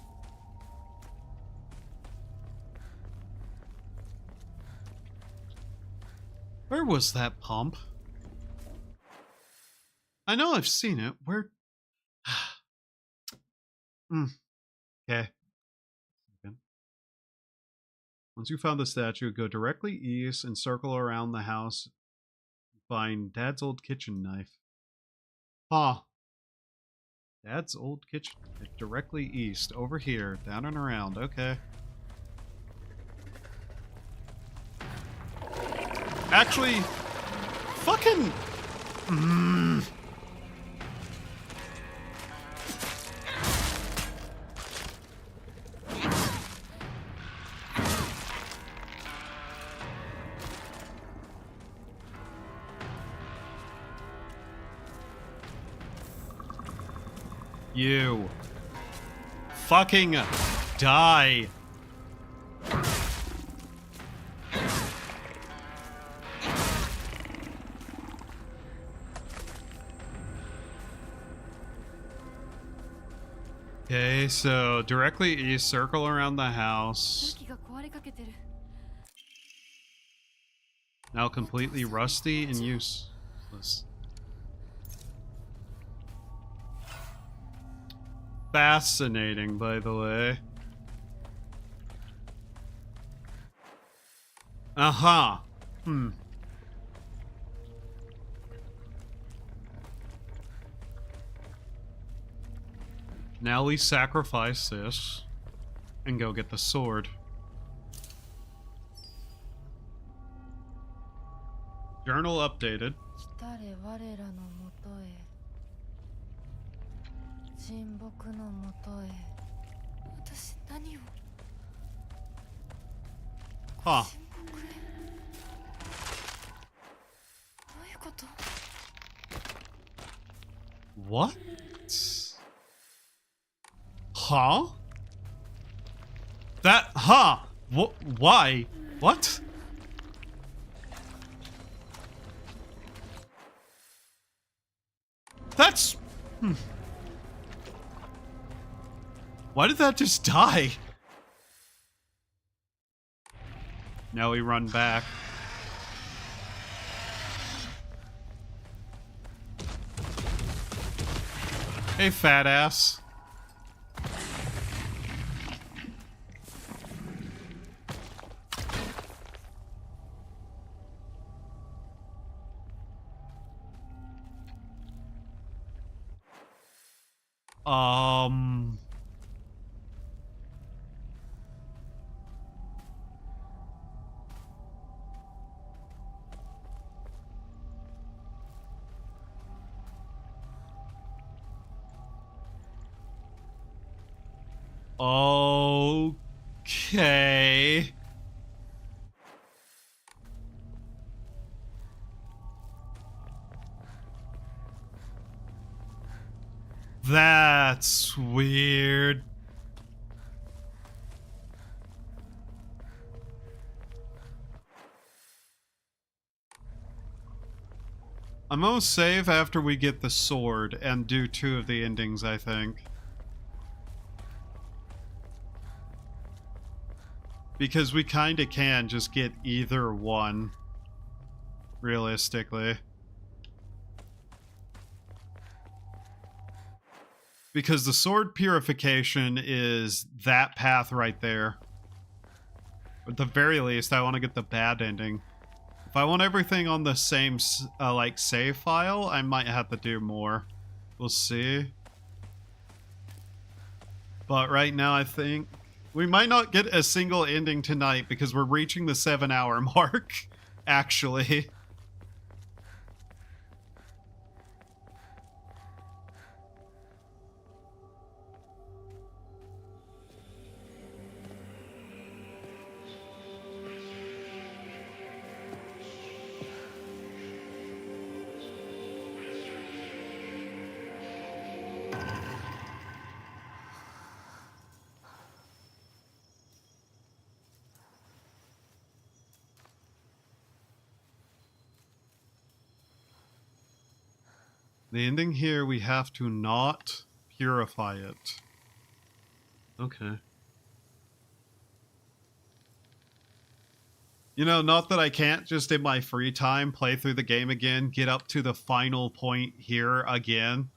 Where was that pump? I know I've seen it. Where? Okay. Once you found the statue, go directly east and circle around the house. Find Dad's old kitchen knife. Huh. Dad's old kitchen knife. Directly east. Over here. Down and around. Okay. Actually, fucking... You. Fucking die. Okay, so directly east, circle around the house. Now completely rusty and useless. Fascinating, by the way. Aha. Now we sacrifice this and go get the sword. Journal updated. 来たれ我らのもとへ親睦のもとへ私何を Huh. 親睦へどういうこと What? Huh? That, huh? What? Why? What? That's... Why did that just die? Now we run back. Hey, fat ass. Okay. That's weird. I'm gonna save after we get the sword and do 2 of the endings, I think. Because we kinda can just get either one, realistically. Because the sword purification is that path right there. At the very least, I want to get the bad ending. If I want everything on the same, like, save file, I might have to do more. We'll see. But right now, I think we might not get a single ending tonight because we're reaching the 7-hour mark, actually. The ending here, we have to not purify it. Okay. You know, not that I can't just in my free time play through the game again, get up to the final point here again.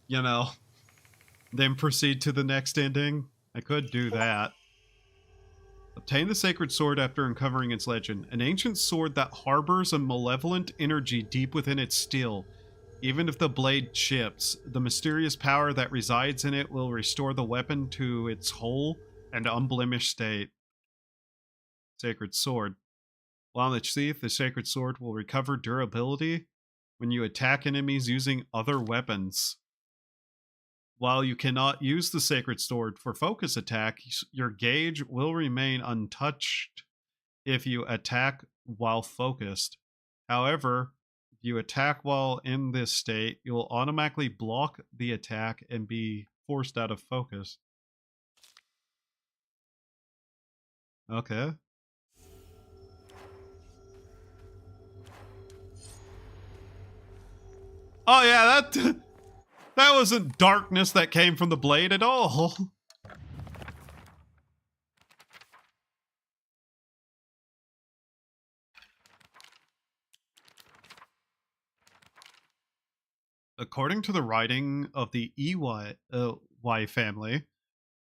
You know, then proceed to the next ending. I could do that. Obtain the sacred sword after uncovering its legend. An ancient sword that harbors a malevolent energy deep within its steel. Even if the blade chips, the mysterious power that resides in it will restore the weapon to its whole and unblemished state. Sacred sword. While in its sheath, the sacred sword will recover durability when you attack enemies using other weapons. While you cannot use the sacred sword for focus attack, your gauge will remain untouched if you attack while focused. However, if you attack while in this state, you will automatically block the attack and be forced out of focus. Okay. Oh yeah, that wasn't darkness that came from the blade at all. According to the writing of the Y family,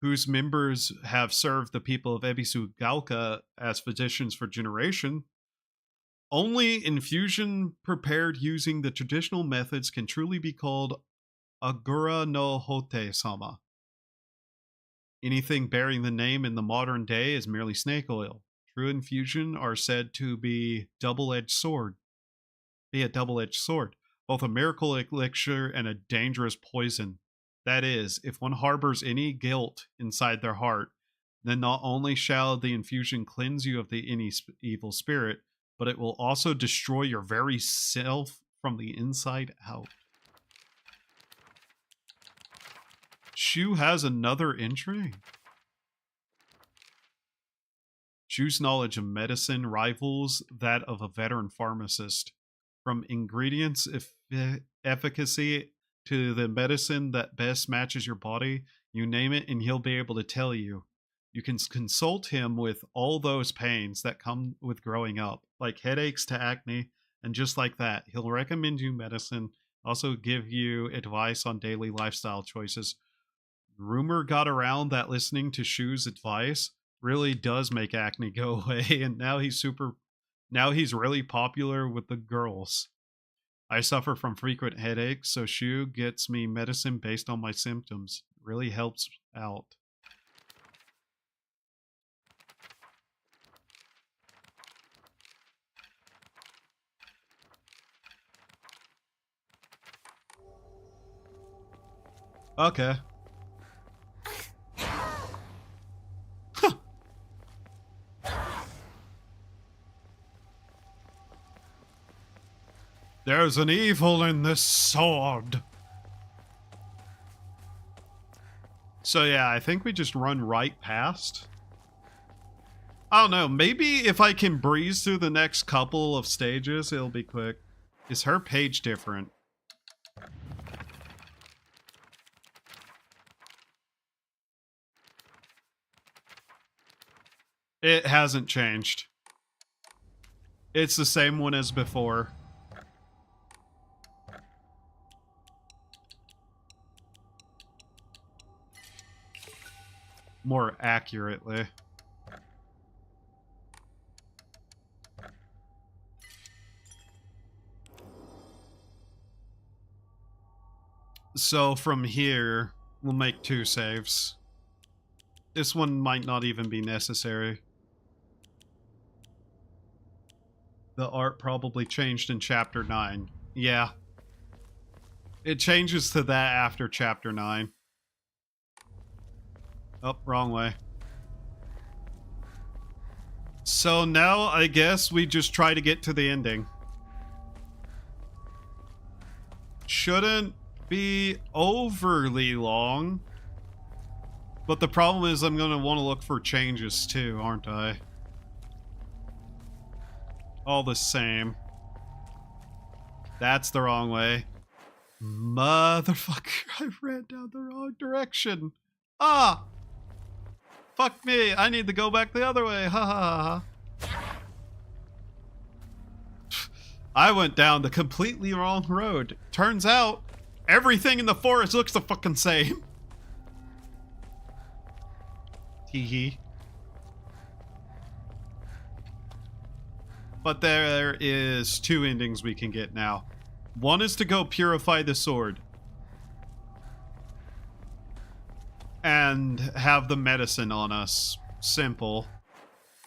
whose members have served the people of Ebisu Gauka as physicians for generation, only infusion prepared using the traditional methods can truly be called Agura no Hote-sama. Anything bearing the name in the modern day is merely snake oil. True infusion are said to be double-edged sword. Be a double-edged sword, both a miracle elixir and a dangerous poison. That is, if one harbors any guilt inside their heart, then not only shall the infusion cleanse you of any evil spirit, but it will also destroy your very self from the inside out. Shu has another entry. Shu's knowledge of medicine rivals that of a veteran pharmacist. From ingredients efficacy to the medicine that best matches your body, you name it and he'll be able to tell you. You can consult him with all those pains that come with growing up, like headaches to acne, and just like that, he'll recommend you medicine, also give you advice on daily lifestyle choices. Rumor got around that listening to Shu's advice really does make acne go away, and now he's really popular with the girls. I suffer from frequent headaches, so Shu gets me medicine based on my symptoms. It really helps out. Okay. Huh. There's an evil in this sword. So yeah, I think we just run right past. I don't know, maybe if I can breeze through the next couple of stages, it'll be quick. Is her page different? It hasn't changed. It's the same one as before. More accurately. So from here, we'll make 2 saves. This one might not even be necessary. The art probably changed in Chapter 9. Yeah. It changes to that after Chapter 9. Oh, wrong way. So now, I guess we just try to get to the ending. Shouldn't be overly long. But the problem is I'm going to want to look for changes too, aren't I? All the same. That's the wrong way. Motherfucker, I ran down the wrong direction. Ah! Fuck me, I need to go back the other way. Ha ha ha. I went down the completely wrong road. Turns out, everything in the forest looks the fucking same. Hee. But there is 2 endings we can get now. One is to go purify the sword. And have the medicine on us. Simple.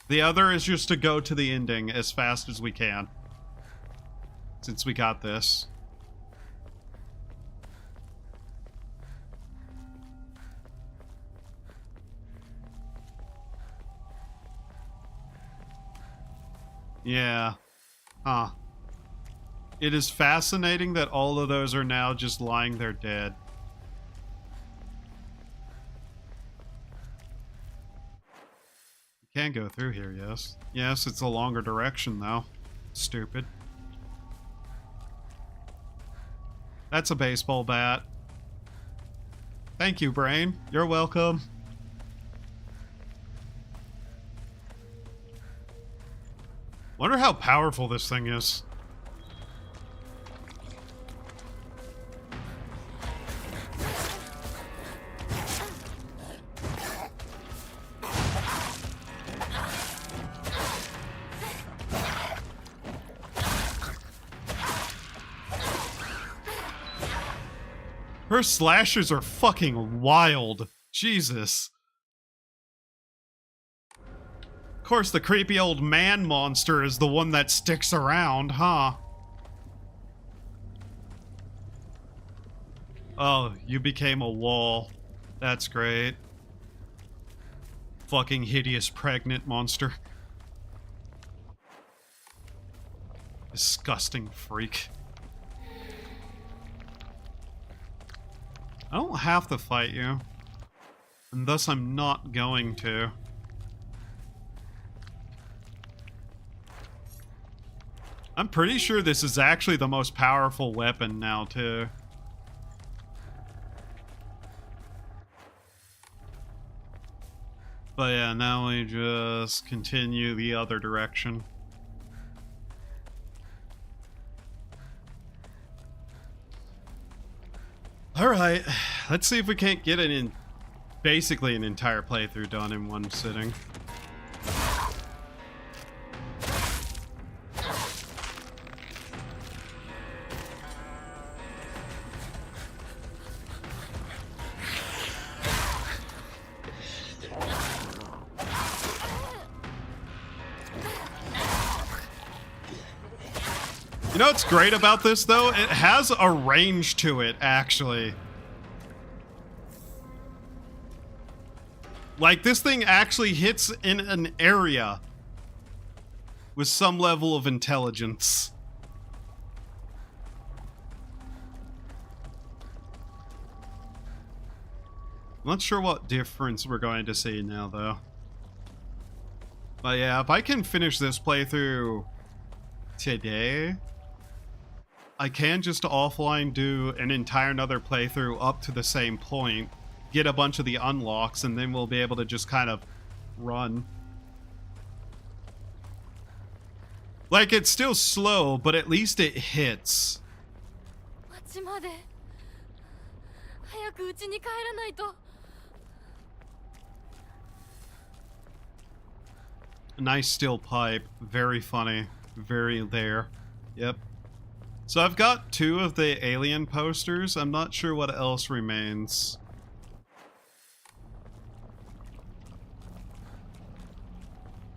The other is just to go to the ending as fast as we can. Since we got this. Yeah. Huh. It is fascinating that all of those are now just lying there dead. You can go through here, yes. Yes, it's a longer direction, though. Stupid. That's a baseball bat. Thank you, brain. You're welcome. Wonder how powerful this thing is. Her slashes are fucking wild. Jesus. Of course, the creepy old man monster is the one that sticks around, huh? Oh, you became a wall. That's great. Fucking hideous pregnant monster. Disgusting freak. I don't have to fight you. And thus I'm not going to. I'm pretty sure this is actually the most powerful weapon now, too. But yeah, now we just continue the other direction. Alright, let's see if we can't get it in basically an entire playthrough done in one sitting. You know what's great about this, though? It has a range to it, actually. Like, this thing actually hits in an area with some level of intelligence. I'm not sure what difference we're going to see now, though. But yeah, if I can finish this playthrough today, I can just offline do an entire another playthrough up to the same point, get a bunch of the unlocks, and then we'll be able to just kind of run. Like, it's still slow, but at least it hits. Nice steel pipe. Very funny. Very there. Yep. So I've got 2 of the alien posters. I'm not sure what else remains.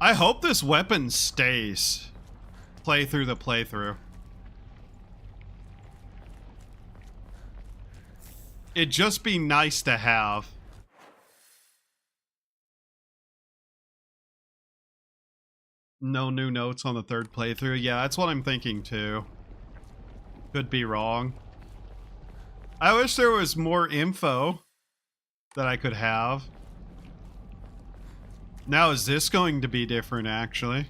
I hope this weapon stays. Play through the playthrough. It'd just be nice to have. No new notes on the 3rd playthrough. Yeah, that's what I'm thinking too. Could be wrong. I wish there was more info that I could have. Now, is this going to be different, actually?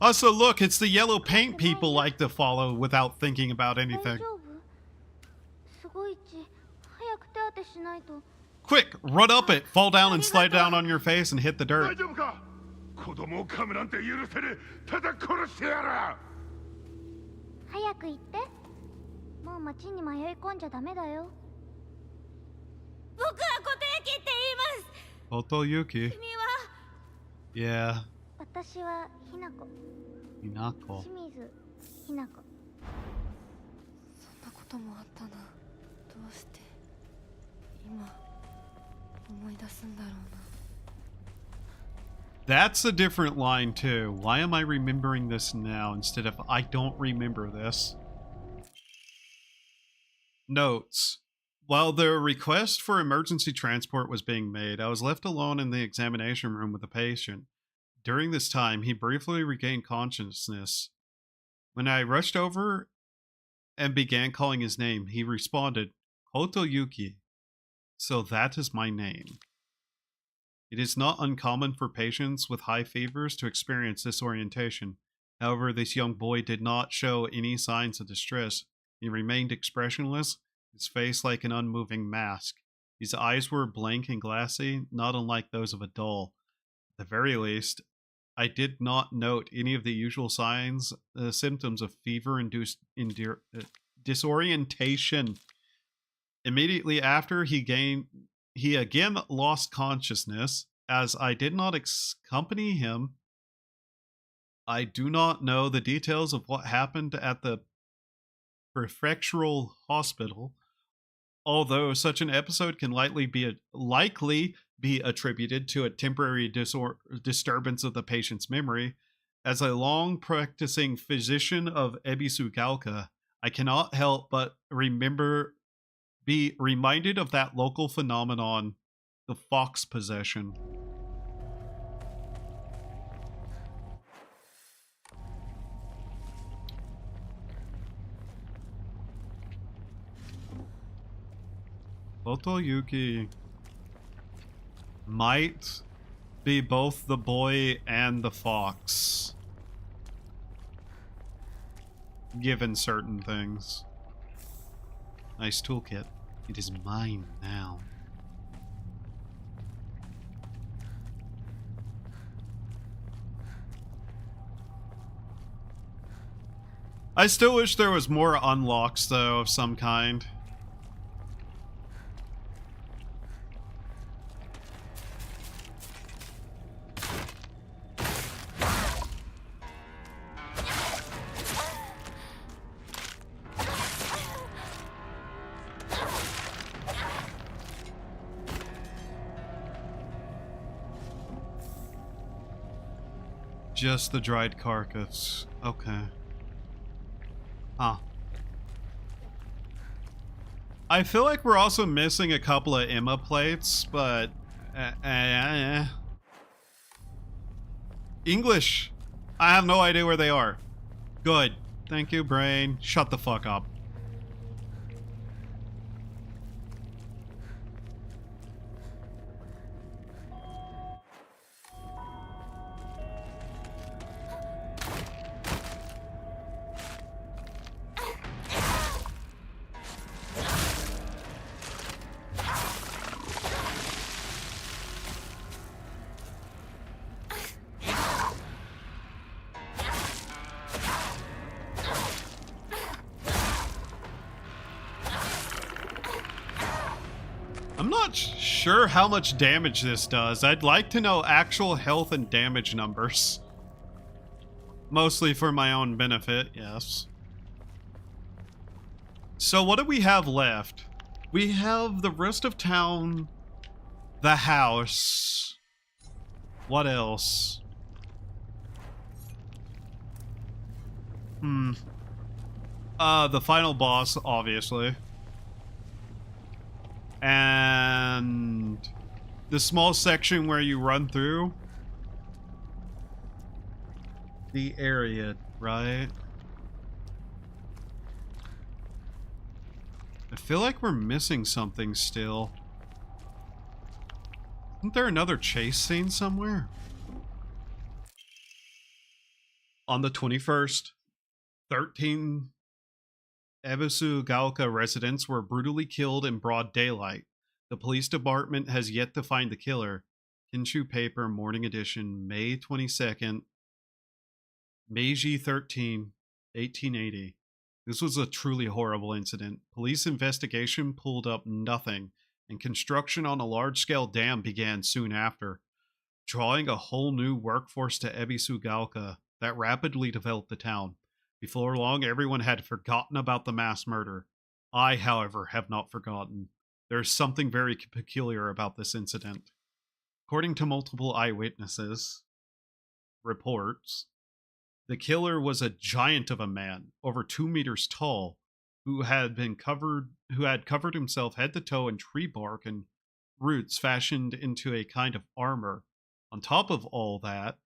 Also, look, it's the yellow paint people like to follow without thinking about anything. Quick, run up it, fall down and slide down on your face and hit the dirt. Otoyuki. Yeah. Hinako. That's a different line too. Why am I remembering this now instead of I don't remember this? Notes. While the request for emergency transport was being made, I was left alone in the examination room with the patient. During this time, he briefly regained consciousness. When I rushed over and began calling his name, he responded, Hotoyuki. So that is my name. It is not uncommon for patients with high fevers to experience disorientation. However, this young boy did not show any signs of distress. He remained expressionless, his face like an unmoving mask. His eyes were blank and glassy, not unlike those of a doll. At the very least, I did not note any of the usual symptoms of fever-induced disorientation. Immediately after, he again lost consciousness. As I did not accompany him, I do not know the details of what happened at the prefectural hospital, although such an episode can likely be attributed to a temporary disturbance of the patient's memory. As a long practicing physician of Ebisugalka, I cannot help but be reminded of that local phenomenon, the fox possession. Otoyuki might be both the boy and the fox, given certain things. Nice toolkit. It is mine now. I still wish there was more unlocks, though, of some kind. Just the dried carcass. Okay. Huh. I feel like we're also missing a couple of Emma plates, but... English! I have no idea where they are. Good. Thank you, brain. Shut the fuck up. I'm not sure how much damage this does. I'd like to know actual health and damage numbers. Mostly for my own benefit, yes. So what do we have left? We have the rest of town, the house. What else? The final boss, obviously. And the small section where you run through the area, right? I feel like we're missing something still. Isn't there another chase scene somewhere? On the 21st, 13 Ebisugalka residents were brutally killed in broad daylight. The police department has yet to find the killer. Kinshu Paper, Morning Edition, May 22nd, Meiji 13, 1880. This was a truly horrible incident. Police investigation pulled up nothing, and construction on a large-scale dam began soon after, drawing a whole new workforce to Ebisugalka that rapidly developed the town. Before long, everyone had forgotten about the mass murder. I, however, have not forgotten. There is something very peculiar about this incident. According to multiple eyewitnesses reports, the killer was a giant of a man, over 2 meters tall, who had covered himself head to toe in tree bark and roots fashioned into a kind of armor. On top of all that,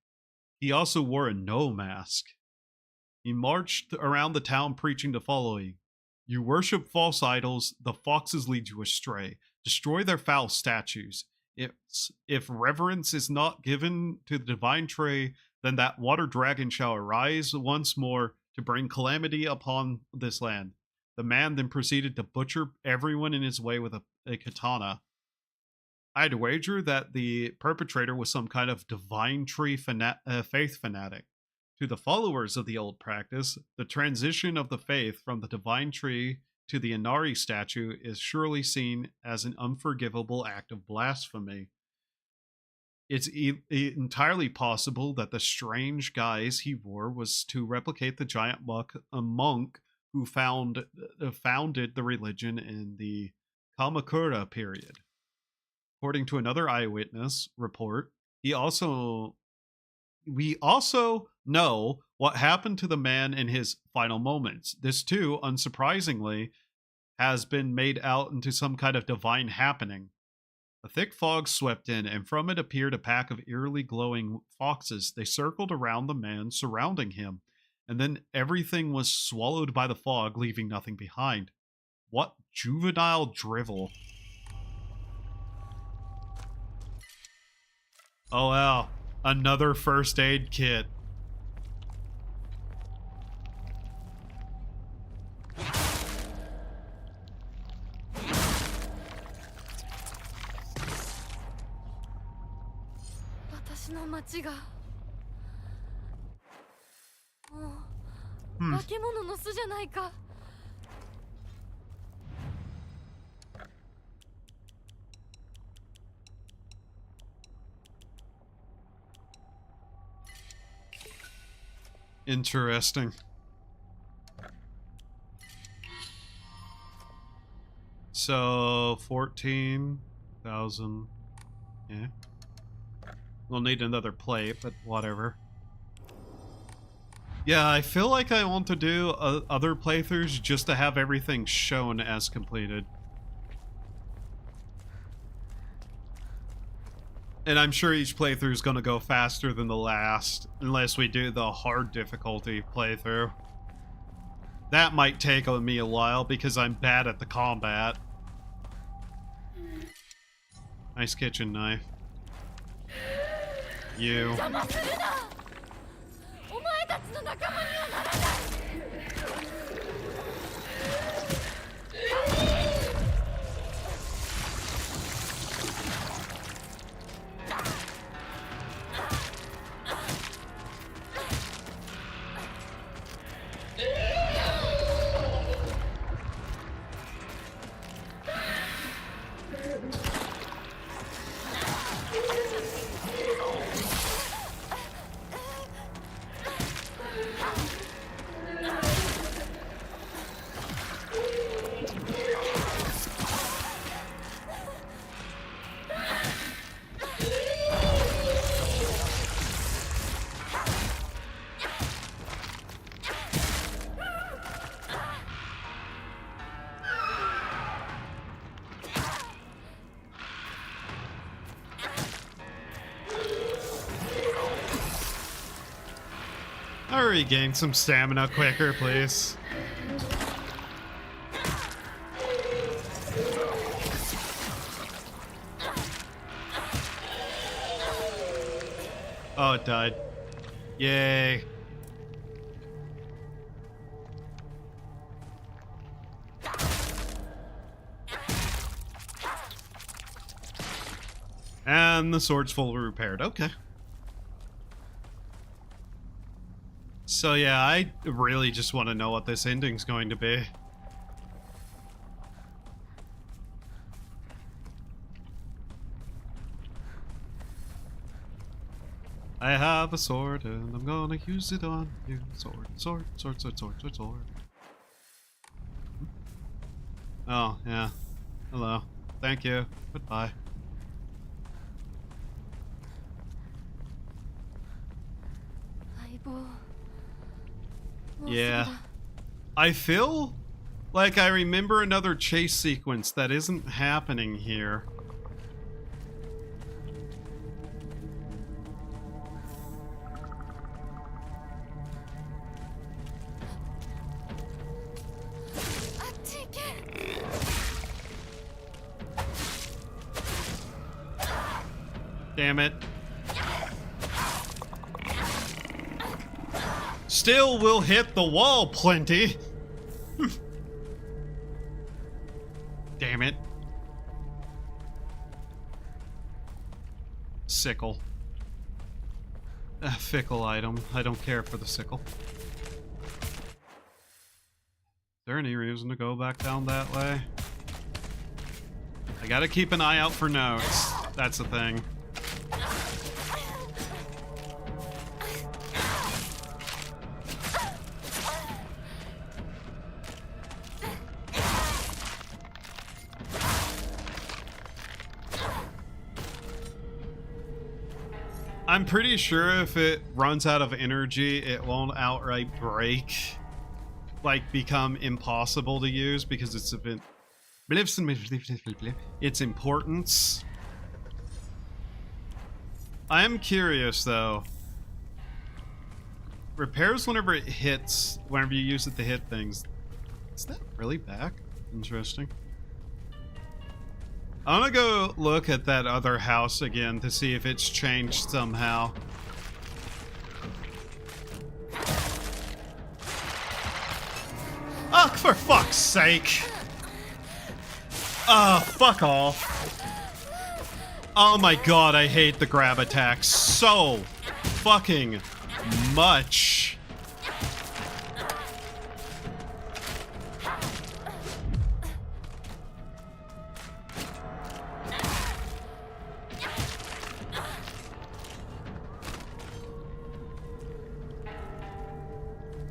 he also wore a no mask. He marched around the town preaching the following: "You worship false idols, the foxes lead you astray. Destroy their foul statues. If reverence is not given to the divine tree, then that water dragon shall arise once more to bring calamity upon this land." The man then proceeded to butcher everyone in his way with a katana. I'd wager that the perpetrator was some kind of divine tree faith fanatic. To the followers of the old practice, the transition of the faith from the divine tree to the Inari statue is surely seen as an unforgivable act of blasphemy. It's entirely possible that the strange guise he wore was to replicate the giant monk who founded the religion in the Kamakura period. According to another eyewitness report, we also know what happened to the man in his final moments. This too, unsurprisingly, has been made out into some kind of divine happening. A thick fog swept in, and from it appeared a pack of eerily glowing foxes. They circled around the man, surrounding him, and then everything was swallowed by the fog, leaving nothing behind. What juvenile drivel. Oh wow, another first aid kit. Interesting. So 14,000. Yeah. We'll need another plate, but whatever. Yeah, I feel like I want to do other playthroughs just to have everything shown as completed. And I'm sure each playthrough is going to go faster than the last, unless we do the hard difficulty playthrough. That might take me a while because I'm bad at the combat. Nice kitchen knife. You. Hurry, gain some stamina quicker, please. Oh, it died. Yay. And the sword's fully repaired. Okay. So yeah, I really just want to know what this ending's going to be. I have a sword and I'm gonna use it on you. Sword, sword, sword, sword, sword, sword, sword. Oh, yeah. Hello. Thank you. Goodbye. Yeah. I feel like I remember another chase sequence that isn't happening here. Damn it. Still will hit the wall plenty. Damn it. Sickle. A fickle item. I don't care for the sickle. there any reason to go back down that way? I gotta keep an eye out for notes. That's the thing. I'm pretty sure if it runs out of energy, it won't outright break. Like, become impossible to use because it's a bit... its importance. I am curious, though. Repairs whenever it hits, whenever you use it to hit things. Is that really back? Interesting. I want to go look at that other house again to see if it's changed somehow. Oh, for fuck's sake! Fuck off. Oh my god, I hate the grab attacks so fucking much.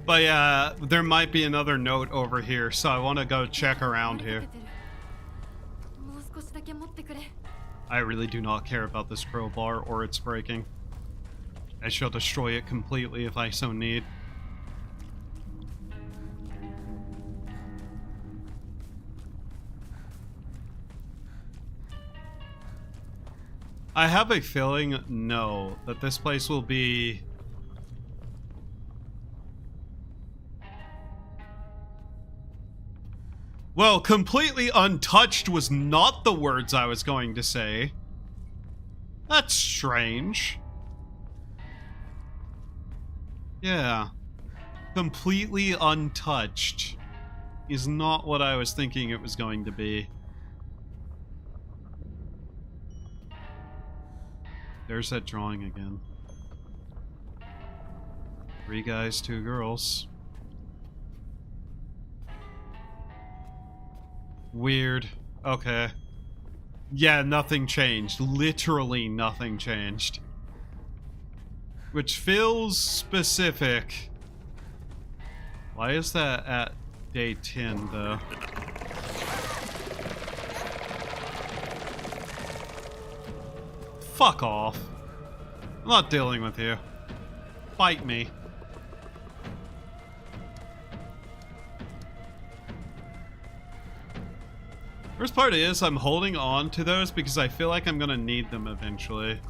But yeah, there might be another note over here, so I want to go check around here. I really do not care about this crowbar or its breaking. I shall destroy it completely if I so need. I have a feeling, no, that this place will be... Well, completely untouched was not the words I was going to say. That's strange. Yeah. Completely untouched is not what I was thinking it was going to be. There's that drawing again. 3 guys, 2 girls. Weird. Okay. Yeah, nothing changed. Literally nothing changed. Which feels specific. Why is that at day 10, though? Fuck off. I'm not dealing with you. Fight me. Worst part is, I'm holding on to those because I feel like I'm gonna need them eventually.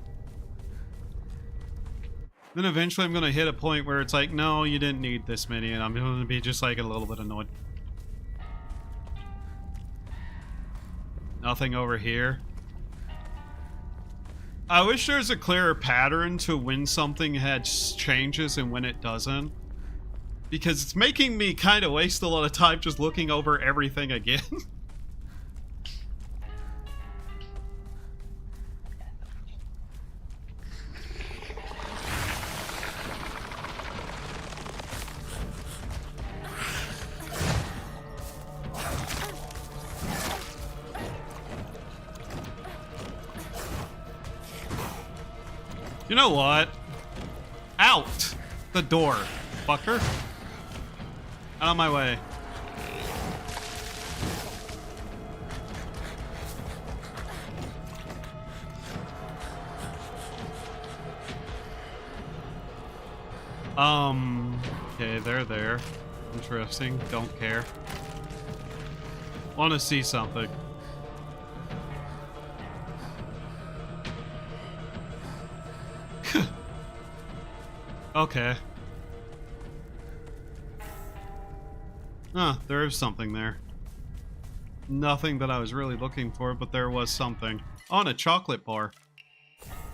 Then eventually I'm gonna hit a point where it's like, no, you didn't need this many, and I'm gonna be just like a little bit annoyed. Nothing over here. I wish there was a clearer pattern to when something had changes and when it doesn't. Because it's making me kind of waste a lot of time just looking over everything again. You know what? Out the door, fucker. Out of my way. Okay, they're there. Interesting. Don't care. Want to see something. Okay. There is something there. Nothing that I was really looking for, but there was something. Oh, and a chocolate bar.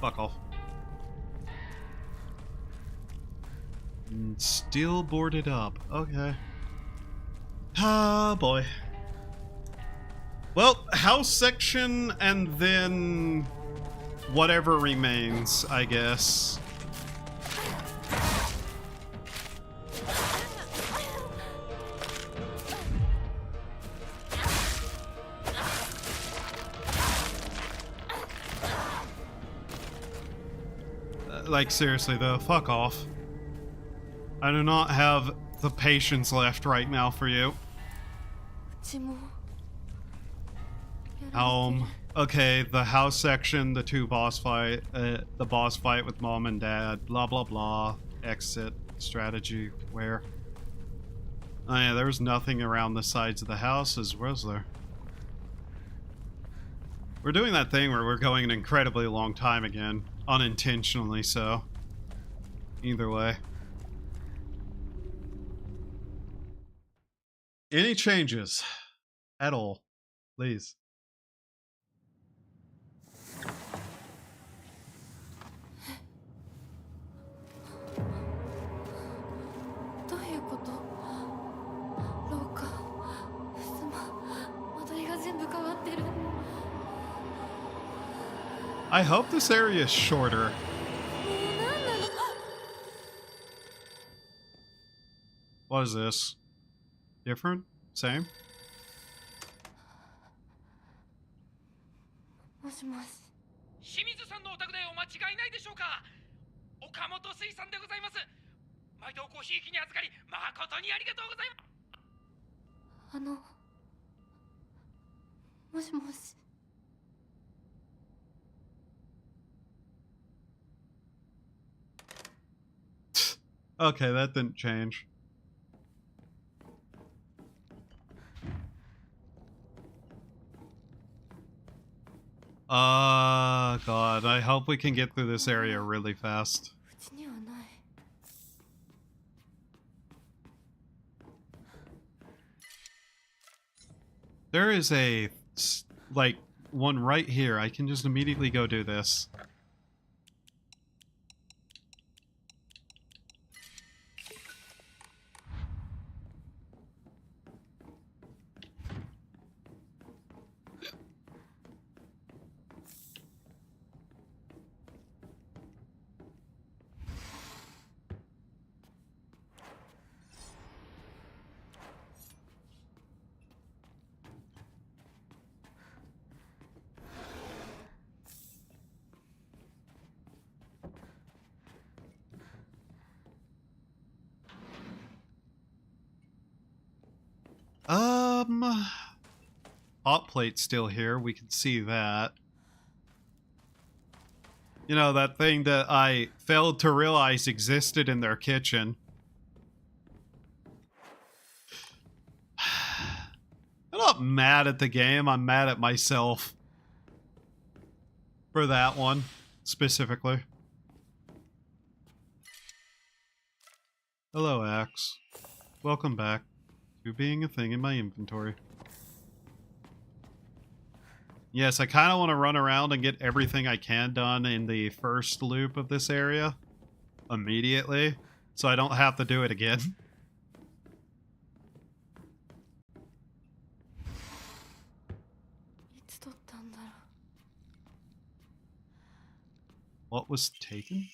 Fuck off. And still boarded up. Okay. Ah, boy. Well, house section and then whatever remains, I guess. Like, seriously though, fuck off. I do not have the patience left right now for you. うちもやられてる Okay, the house section, the the boss fight with mom and dad, blah blah blah, exit, strategy, where? Oh yeah, there was nothing around the sides of the houses, was there? We're doing that thing where we're going an incredibly long time again, unintentionally so. Either way. Any changes at all, please? どういうこと？廊下、襖、間取りが全部変わってる。 I hope this area is shorter. もう何なの？ What is this? Different? Same? もしもし。 清水さんのお宅でお間違いないでしょうか。岡本水産でございます。毎度ごひいきに預かり誠にありがとうございます。もしもし。 Okay, that didn't change. God, I hope we can get through this area really fast. うちにはない。 There is a, like, one right here. I can just immediately go do this. Hot plate's still here. We can see that. You know, that thing that I failed to realize existed in their kitchen. I'm not mad at the game. I'm mad at myself. For that one, specifically. Hello, Axe. Welcome back to being a thing in my inventory. Yes, I kind of want to run around and get everything I can done in the first loop of this area immediately, so I don't have to do it again. What was taken?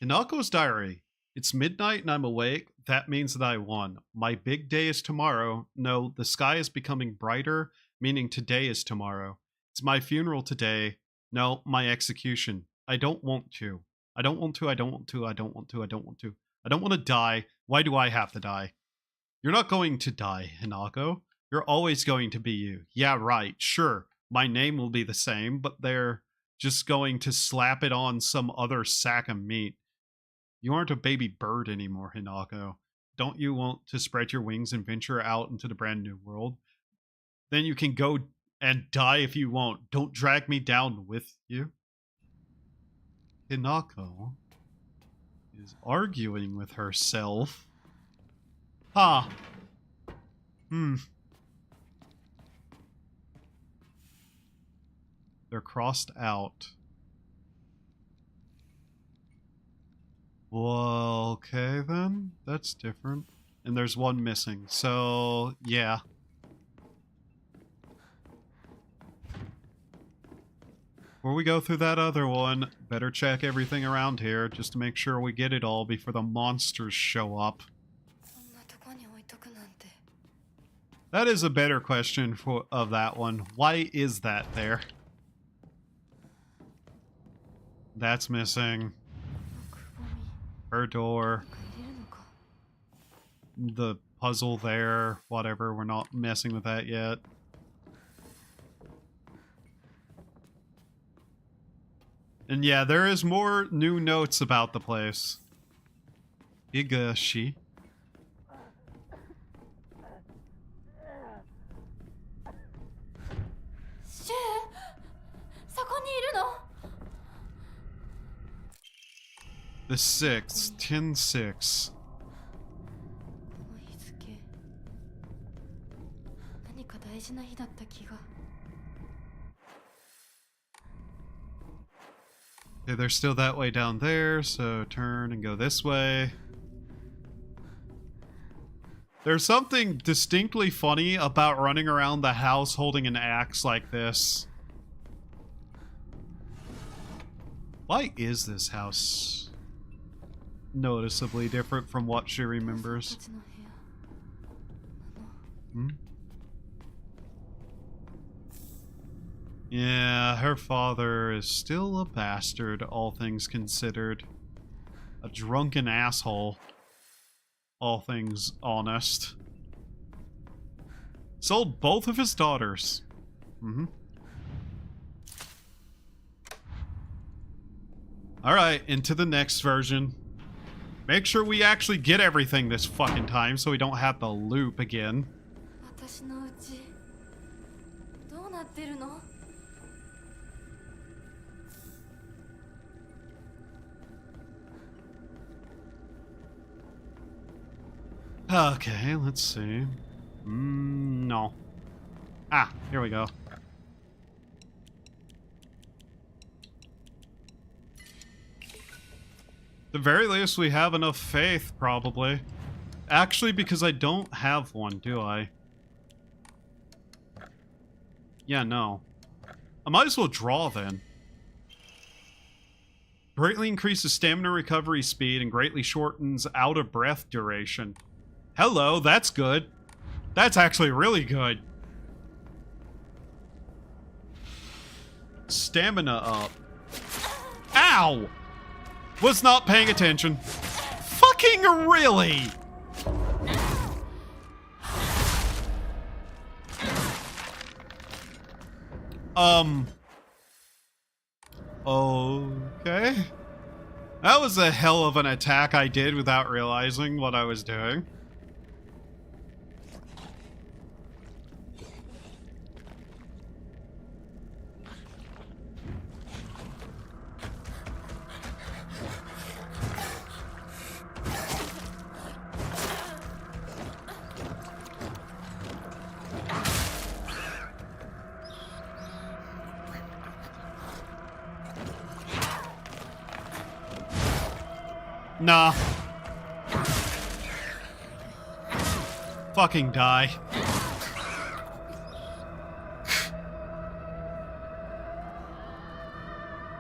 Hinako's diary. It's midnight and I'm awake. That means that I won. My big day is tomorrow. No, the sky is becoming brighter, meaning today is tomorrow. It's my funeral today. No, my execution. I don't want to. I don't want to, I don't want to, I don't want to, I don't want to. I don't want to die. Why do I have to die? You're not going to die, Hinako. You're always going to be you. Yeah, right, sure. My name will be the same, but they're just going to slap it on some other sack of meat. You aren't a baby bird anymore, Hinako. Don't you want to spread your wings and venture out into the brand new world? Then you can go and die if you won't. Don't drag me down with you. Hinako is arguing with herself. Ha! They're crossed out. Well, okay then. That's different. And there's one missing. So, yeah. Before we go through that other one, better check everything around here just to make sure we get it all before the monsters show up. That is a better question of that one. Why is that there? That's missing. Her door. 入れるのか。 The puzzle there. Whatever. We're not messing with that yet. And yeah, there is more new notes about the place. Higashi. シェー、そこにいるの。 The 6th. 10-6. この日付、何か大事な日だった気が。 Okay, they're still that way down there, so turn and go this way. There's something distinctly funny about running around the house holding an axe like this. Why is this house noticeably different from what she remembers? たちの部屋。Hmm? Yeah, her father is still a bastard, all things considered. A drunken asshole. All things honest. Sold both of his daughters. Mm-hmm. Alright, into the next version. Make sure we actually get everything this fucking time so we don't have to loop again. 私のうち、どうなってるの？ Okay, let's see. No. Ah, here we go. At the very least, we have enough faith, probably. Actually, because I don't have one, do I? Yeah, no. I might as well draw, then. Greatly increases stamina recovery speed and greatly shortens out-of-breath duration. Hello, that's good. That's actually really good. Stamina up. Ow! Was not paying attention. Fucking really? Okay. That was a hell of an attack I did without realizing what I was doing. Nah. Fucking die.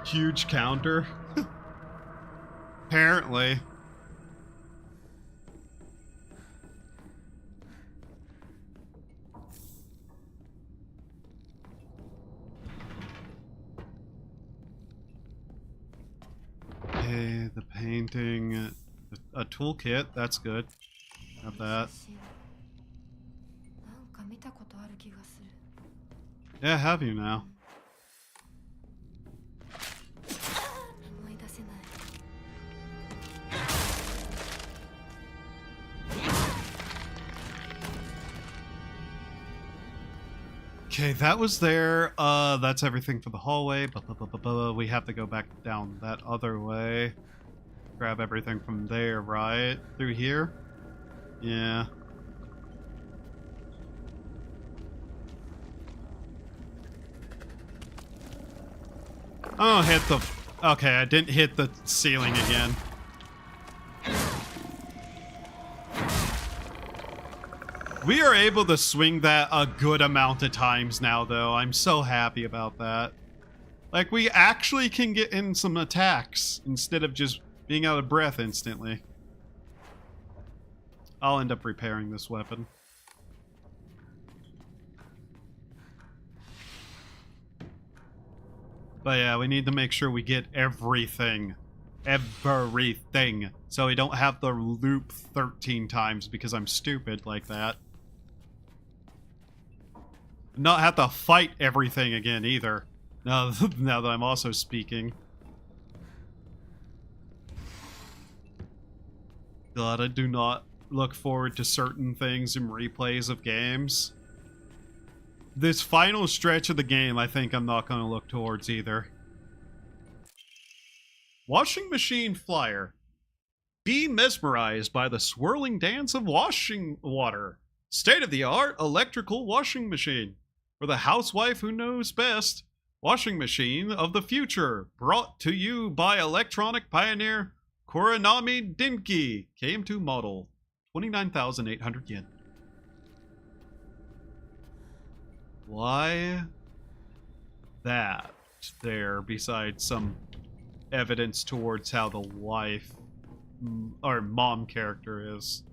Huge counter. Apparently. Okay, the painting, a toolkit, that's good. Have that. なんか見たことある気がする。 Yeah, have you now? 思い出せない。 Okay, that was there. That's everything for the hallway. We have to go back down that other way. Grab everything from there, right? Through here? Yeah. Oh, hit the... Okay, I didn't hit the ceiling again. We are able to swing that a good amount of times now, though. I'm so happy about that. Like, we actually can get in some attacks instead of just being out of breath instantly. I'll end up repairing this weapon. But yeah, we need to make sure we get everything everything. So we don't have to loop 13 times because I'm stupid like that. Not have to fight everything again either. Now that I'm also speaking. God, I do not look forward to certain things in replays of games. This final stretch of the game, I think I'm not going to look towards either. Washing machine flyer. Be mesmerized by the swirling dance of washing water. State-of-the-art electrical washing machine. For the housewife who knows best. Washing machine of the future. Brought to you by electronic pioneer Koronami Dinki. KM2 model. 29,800 yen. Why that there besides some evidence towards how the wife or mom character is,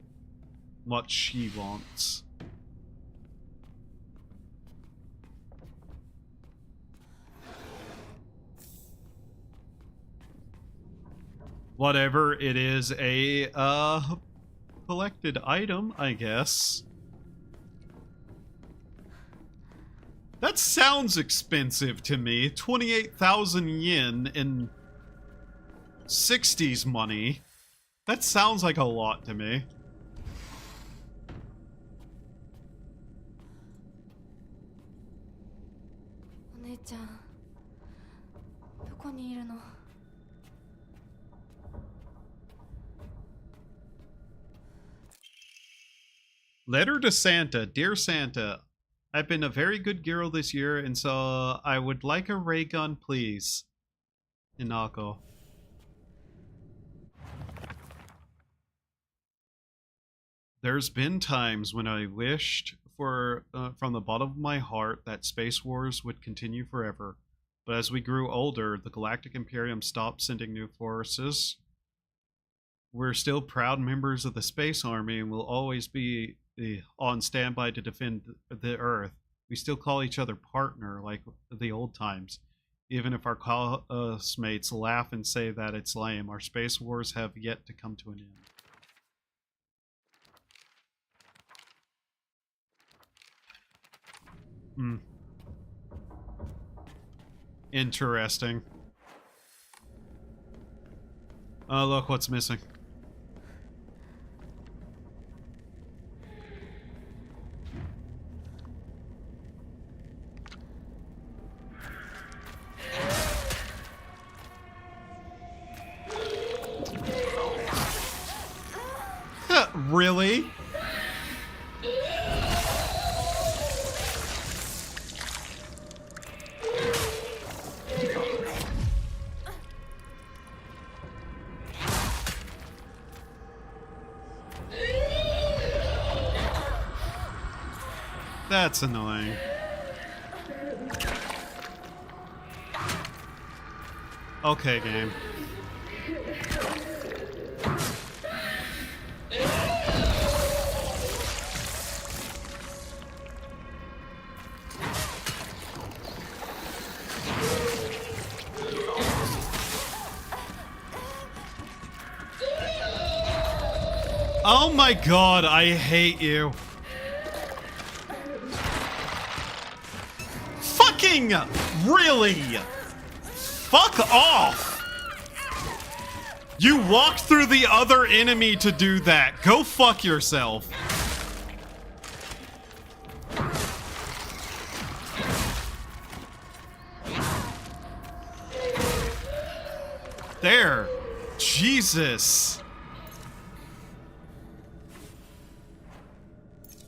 what she wants? Whatever, it is a collected item, I guess. That sounds expensive to me. 28,000 yen in 60s money. That sounds like a lot to me. Letter to Santa. Dear Santa, I've been a very good girl this year, and so I would like a ray gun, please. Inako. There's been times when I wished for, from the bottom of my heart, that Space Wars would continue forever. But as we grew older, the Galactic Imperium stopped sending new forces. We're still proud members of the Space Army and will always be on standby to defend the Earth. We still call each other partner like the old times. Even if our classmates laugh and say that it's lame, our Space Wars have yet to come to an end. Interesting. Oh, look what's missing. Really? That's annoying. Okay, game. Oh my god, I hate you. Fucking really? Fuck off. You walked through the other enemy to do that. Go fuck yourself. There. Jesus.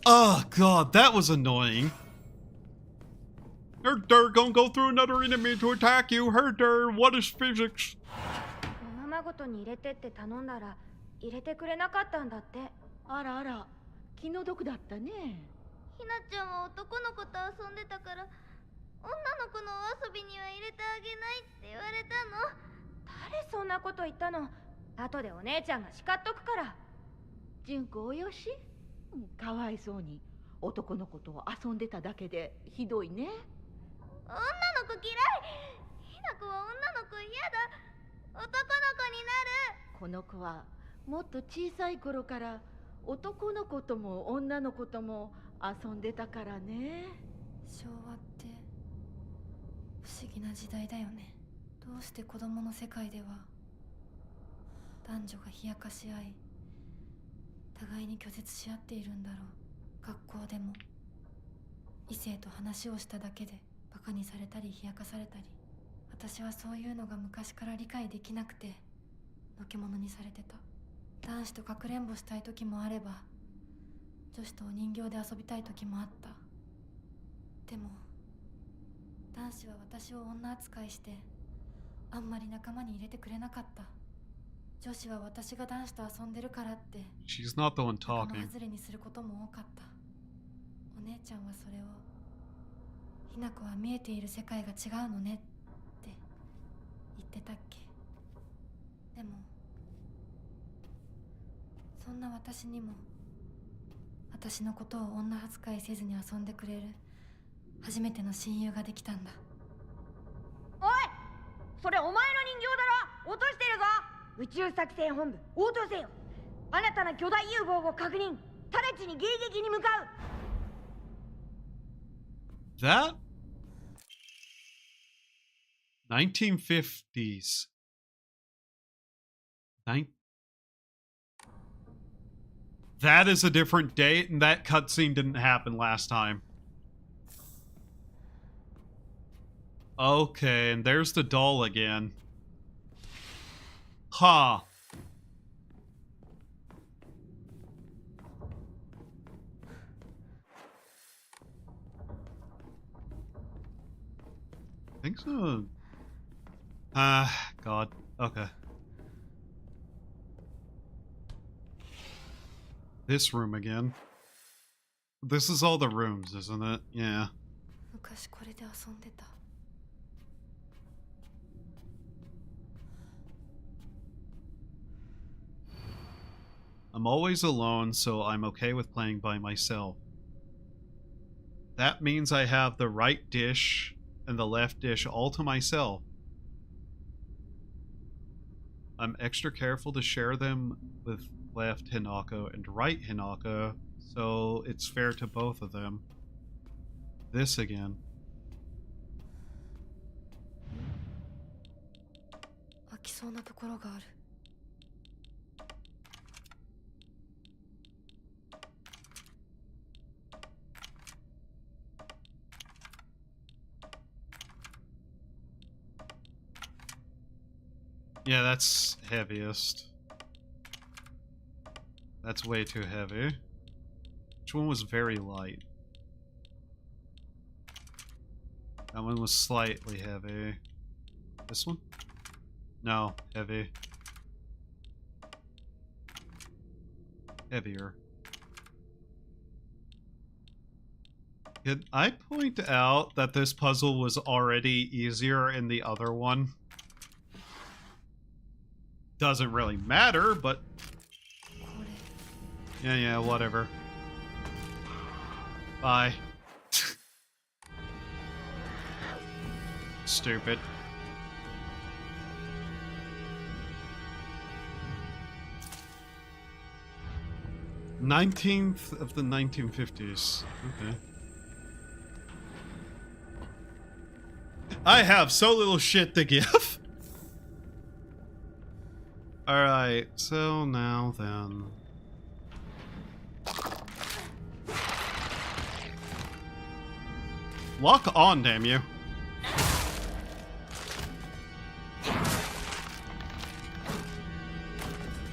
Oh god, that was annoying. Herder, gonna go through another enemy to attack you. Herder, what is physics? おままごとに入れてって頼んだら入れてくれなかったんだって。あらあら、気の毒だったね。ひなちゃんは男の子と遊んでたから女の子のお遊びには入れてあげないって言われたの。誰そんなこと言ったの。後でお姉ちゃんが叱っとくから。純子およし、かわいそうに男の子と遊んでただけでひどいね。女の子嫌い。ひな子は女の子嫌だ。男の子になる。この子はもっと小さい頃から男の子とも女の子とも遊んでたからね。昭和って不思議な時代だよね。どうして子供の世界では男女が冷やかし合い互いに拒絶し合っているんだろう。学校でも異性と話をしただけでバカにされたり冷やかされたり、私はそういうのが昔から理解できなくてのけ者にされてた。男子とかくれんぼしたい時もあれば女子とお人形で遊びたい時もあった。でも男子は私を女扱いしてあんまり仲間に入れてくれなかった。女子は私が男子と遊んでるからって She's not the one 仲 talking. 間外れにすることも多かった。お姉ちゃんはそれをひな子は見えている世界が違うのねって言ってたっけ。でもそんな私にも私のことを女扱いせずに遊んでくれる初めての親友ができたんだ。おい、それお前の人形だろ。落としてるぞ。宇宙作戦本部応答せよ。新たな巨大 UFO を確認。直ちに迎撃に向かう。 That 1950s. That is a different date, and that cutscene didn't happen last time. Okay, and there's the doll again. Huh. I think so. God. Okay. This room again. This is all the rooms, isn't it? Yeah. 昔これで遊んでた。I'm always alone, so I'm okay with playing by myself. That means I have the right dish and the left dish all to myself. I'm extra careful to share them with left Hinako and right Hinako, so it's fair to both of them. This again. 飽きそうなところがある。Yeah, that's heaviest. That's way too heavy. Which one was very light? That one was slightly heavy. This one? No, heavy. Heavier. Could I point out that this puzzle was already easier in the other one? Doesn't really matter, but... Yeah, whatever. Bye. Stupid. "19th of the 1950s. Okay. I have so little shit to give. Alright, so now then. Lock on, damn you.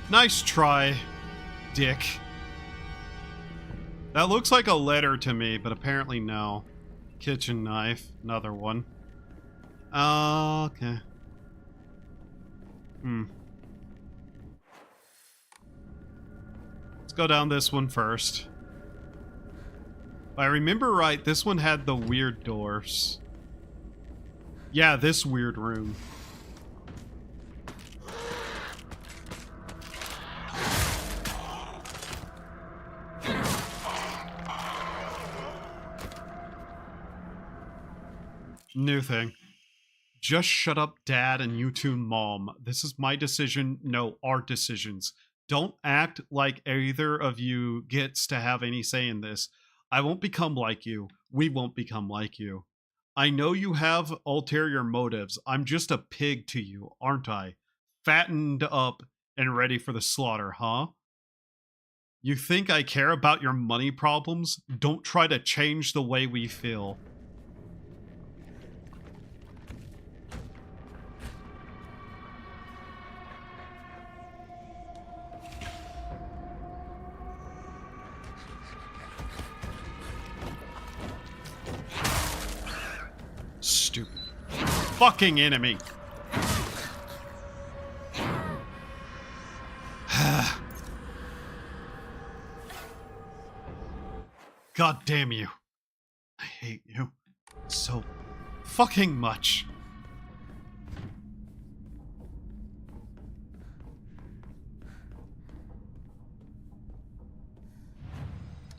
Nice try, dick. That looks like a letter to me, but apparently no. Kitchen knife, another one. Okay. Let's go down this one first. If I remember right, this one had the weird doors. Yeah, this weird room. New thing. Just shut up, Dad, and you two, Mom. This is my decision. No, our decisions. Don't act like either of you gets to have any say in this. I won't become like you. We won't become like you. I know you have ulterior motives. I'm just a pig to you, aren't I? Fattened up and ready for the slaughter, huh? You think I care about your money problems? Don't try to change the way we feel. Stupid fucking enemy. God damn you. I hate you so fucking much.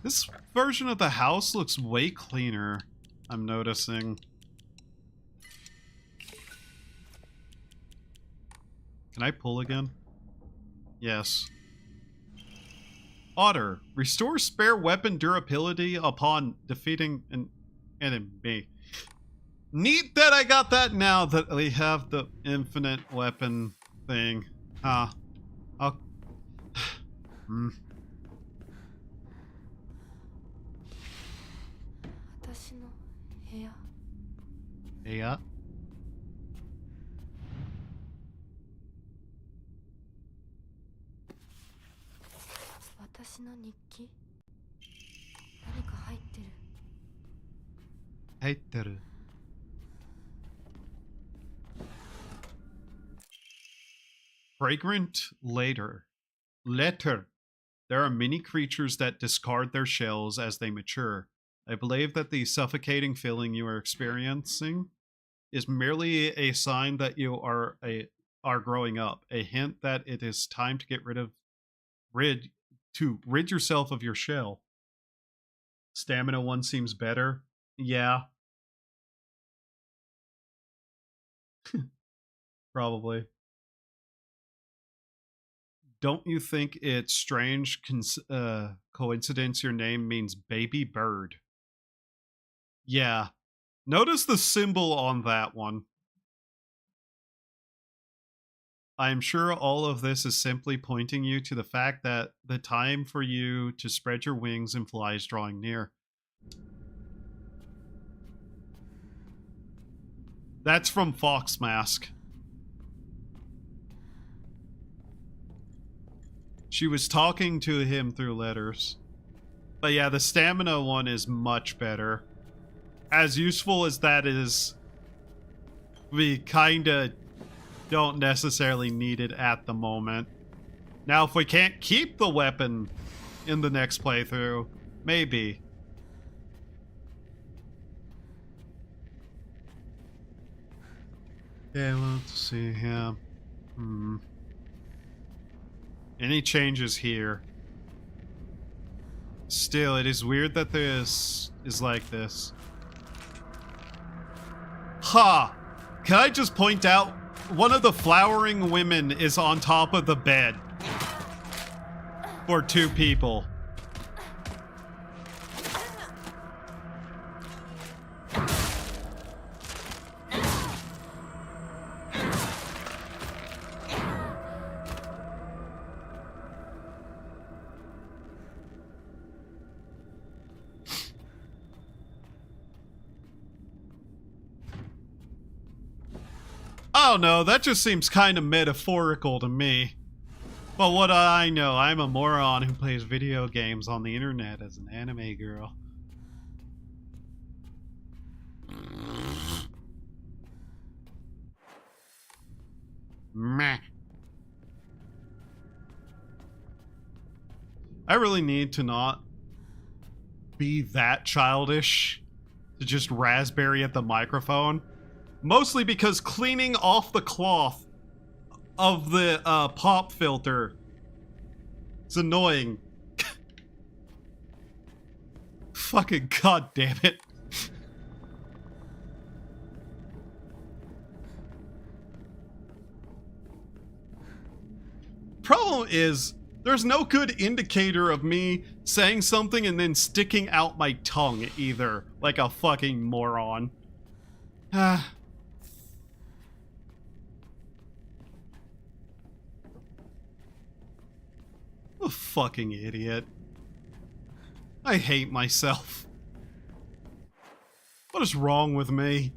This version of the house looks way cleaner, I'm noticing. Can I pull again? Yes. Otter. Restore spare weapon durability upon defeating an enemy. Neat that I got that now that we have the infinite weapon thing. I'll... 私の部屋。部屋？私の日記？何か入ってる。入ってる。Fragrant letter. There are many creatures that discard their shells as they mature. I believe that the suffocating feeling you are experiencing is merely a sign that you are growing up, a hint that it is time to get rid yourself of your shell. Stamina 1 seems better. Yeah. Probably. Don't you think it's strange coincidence your name means baby bird? Yeah. Notice the symbol on that one. I'm sure all of this is simply pointing you to the fact that the time for you to spread your wings and fly is drawing near. That's from Fox Mask. She was talking to him through letters. But yeah, the stamina one is much better. As useful as that is, we kinda don't necessarily need it at the moment. Now, if we can't keep the weapon in the next playthrough, maybe. Yeah, let's see here. Any changes here? Still, it is weird that this is like this. Ha! Can I just point out, one of the flowering women is on top of the bed. For 2 people. Oh no, that just seems kind of metaphorical to me. But what do I know? I'm a moron who plays video games on the internet as an anime girl. Meh. I really need to not be that childish to just raspberry at the microphone. Mostly because cleaning off the cloth of the pop filter is annoying. Fucking goddamn it. problem is, there's no good indicator of me saying something and then sticking out my tongue either, like a fucking moron. Ah. A fucking idiot. I hate myself. What is wrong with me?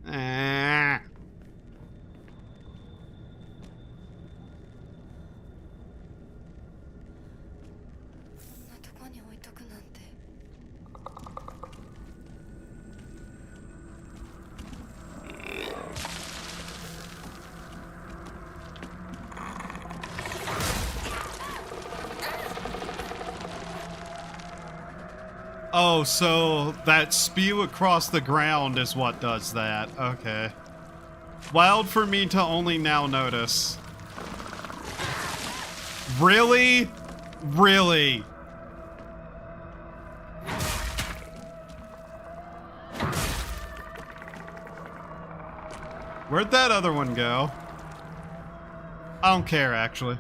Ah. Oh, so that spew across the ground is what does that. Okay. Wild for me to only now notice. Really? Really? Where'd that other one go? I don't care, actually.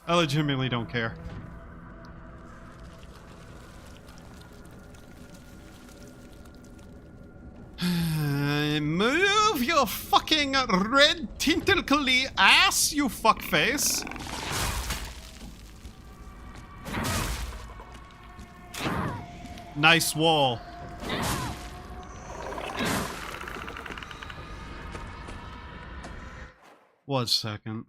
I legitimately don't care. Move your fucking red tentacly ass, you fuckface. Nice wall. One second.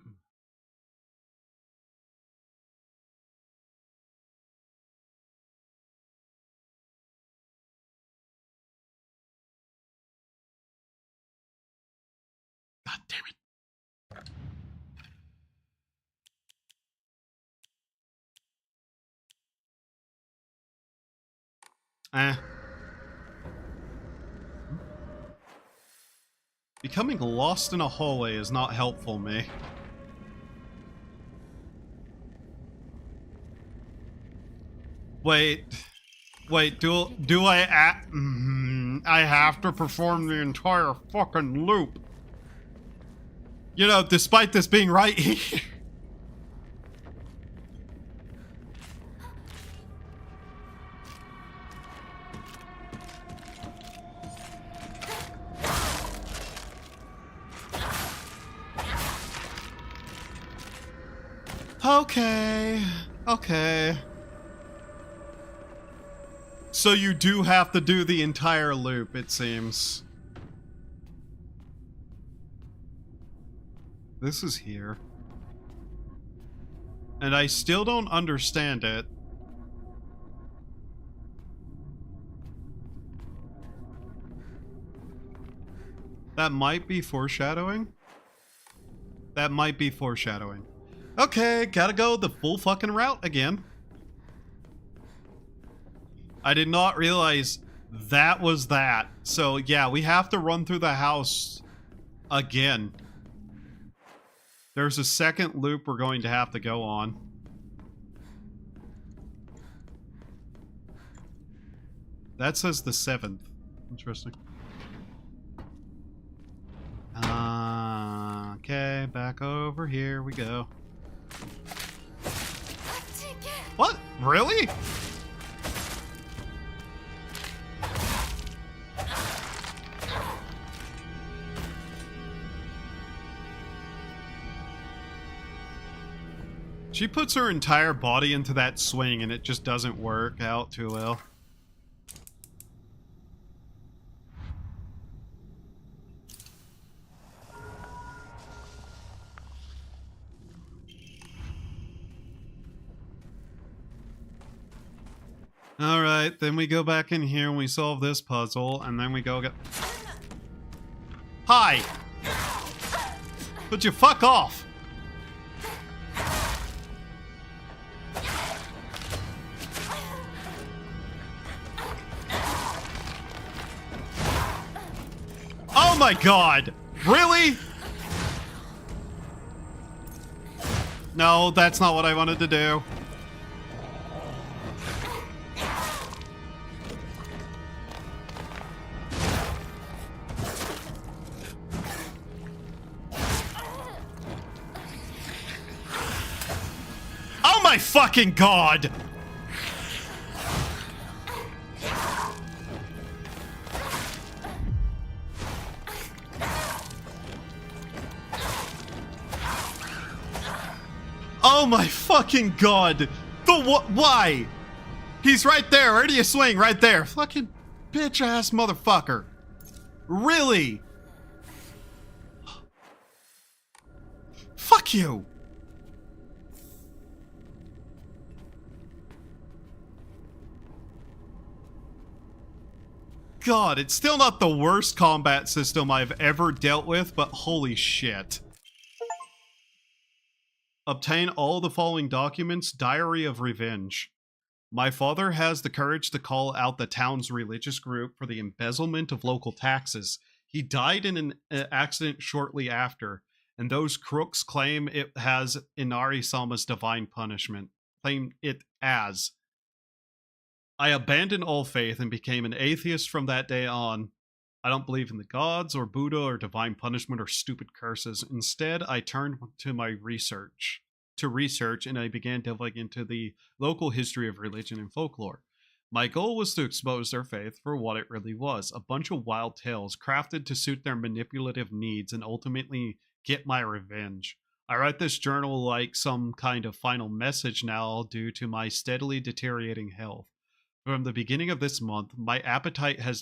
God damn it. Becoming lost in a hallway is not helpful me. Wait, do I I have to perform the entire fucking loop. You know, despite this being right here. Okay. So you do have to do the entire loop, it seems. This is here. And I still don't understand it. That might be foreshadowing. That might be foreshadowing. Okay, gotta go the full fucking route again. I did not realize that was that. So yeah, we have to run through the house again. There's a second loop we're going to have to go on. That says the 7th. Interesting. Okay, back over here we go. What? Really? She puts her entire body into that swing and it just doesn't work out too well. Alright, then we go back in here and we solve this puzzle, and then we go get... Hi! Would you fuck off? Oh my god! Really? No, that's not what I wanted to do. my fucking god! Oh my fucking god! Why? He's right there. Where do you swing? Right there. Fucking bitch ass motherfucker. Really? Fuck you. God, it's still not the worst combat system I've ever dealt with, but holy shit. Obtain all the following documents. Diary of Revenge. My father has the courage to call out the town's religious group for the embezzlement of local taxes. He died in an accident shortly after, and those crooks claim it has Inari-sama's divine punishment. Claim it as. I abandoned all faith and became an atheist from that day on. I don't believe in the gods or Buddha or divine punishment or stupid curses. Instead, I turned to my research, and I began delving into the local history of religion and folklore. My goal was to expose their faith for what it really was, a bunch of wild tales crafted to suit their manipulative needs and ultimately get my revenge. I write this journal like some kind of final message now due to my steadily deteriorating health. From the beginning of this month, my appetite has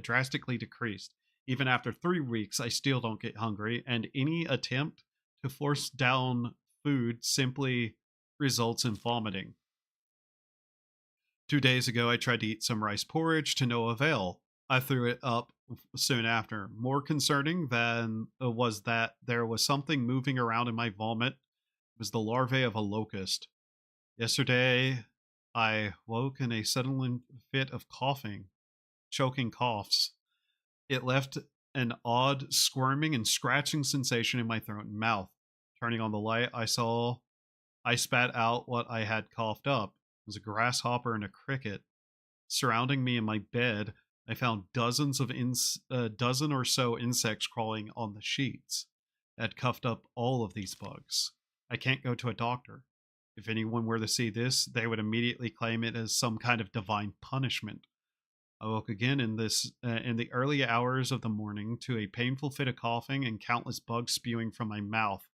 drastically decreased. Even after 3 weeks, I still don't get hungry, and any attempt to force down food simply results in vomiting. 2 days ago, I tried to eat some rice porridge to no avail. I threw it up soon after. More concerning than was that there was something moving around in my vomit. It was the larvae of a locust. Yesterday, I woke in a sudden fit of coughing, choking coughs. It left an odd squirming and scratching sensation in my throat and mouth. Turning on the light, I spat out what I had coughed up. It was a grasshopper and a cricket. Surrounding me in my bed, I found dozen or so insects crawling on the sheets. I had cuffed up all of these bugs. I can't go to a doctor. If anyone were to see this, they would immediately claim it as some kind of divine punishment. I woke again in the early hours of the morning to a painful fit of coughing and countless bugs spewing from my mouth.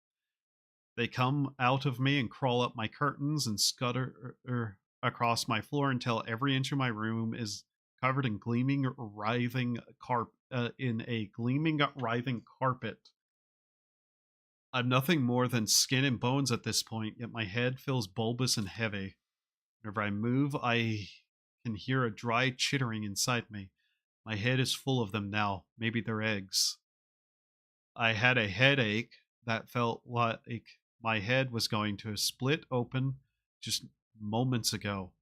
They come out of me and crawl up my curtains and scutter across my floor until every inch of my room is covered in writhing carpet. I'm nothing more than skin and bones at this point, yet my head feels bulbous and heavy. Whenever I move, I can hear a dry chittering inside me. My head is full of them now. Maybe they're eggs. I had a headache that felt like my head was going to split open just moments ago.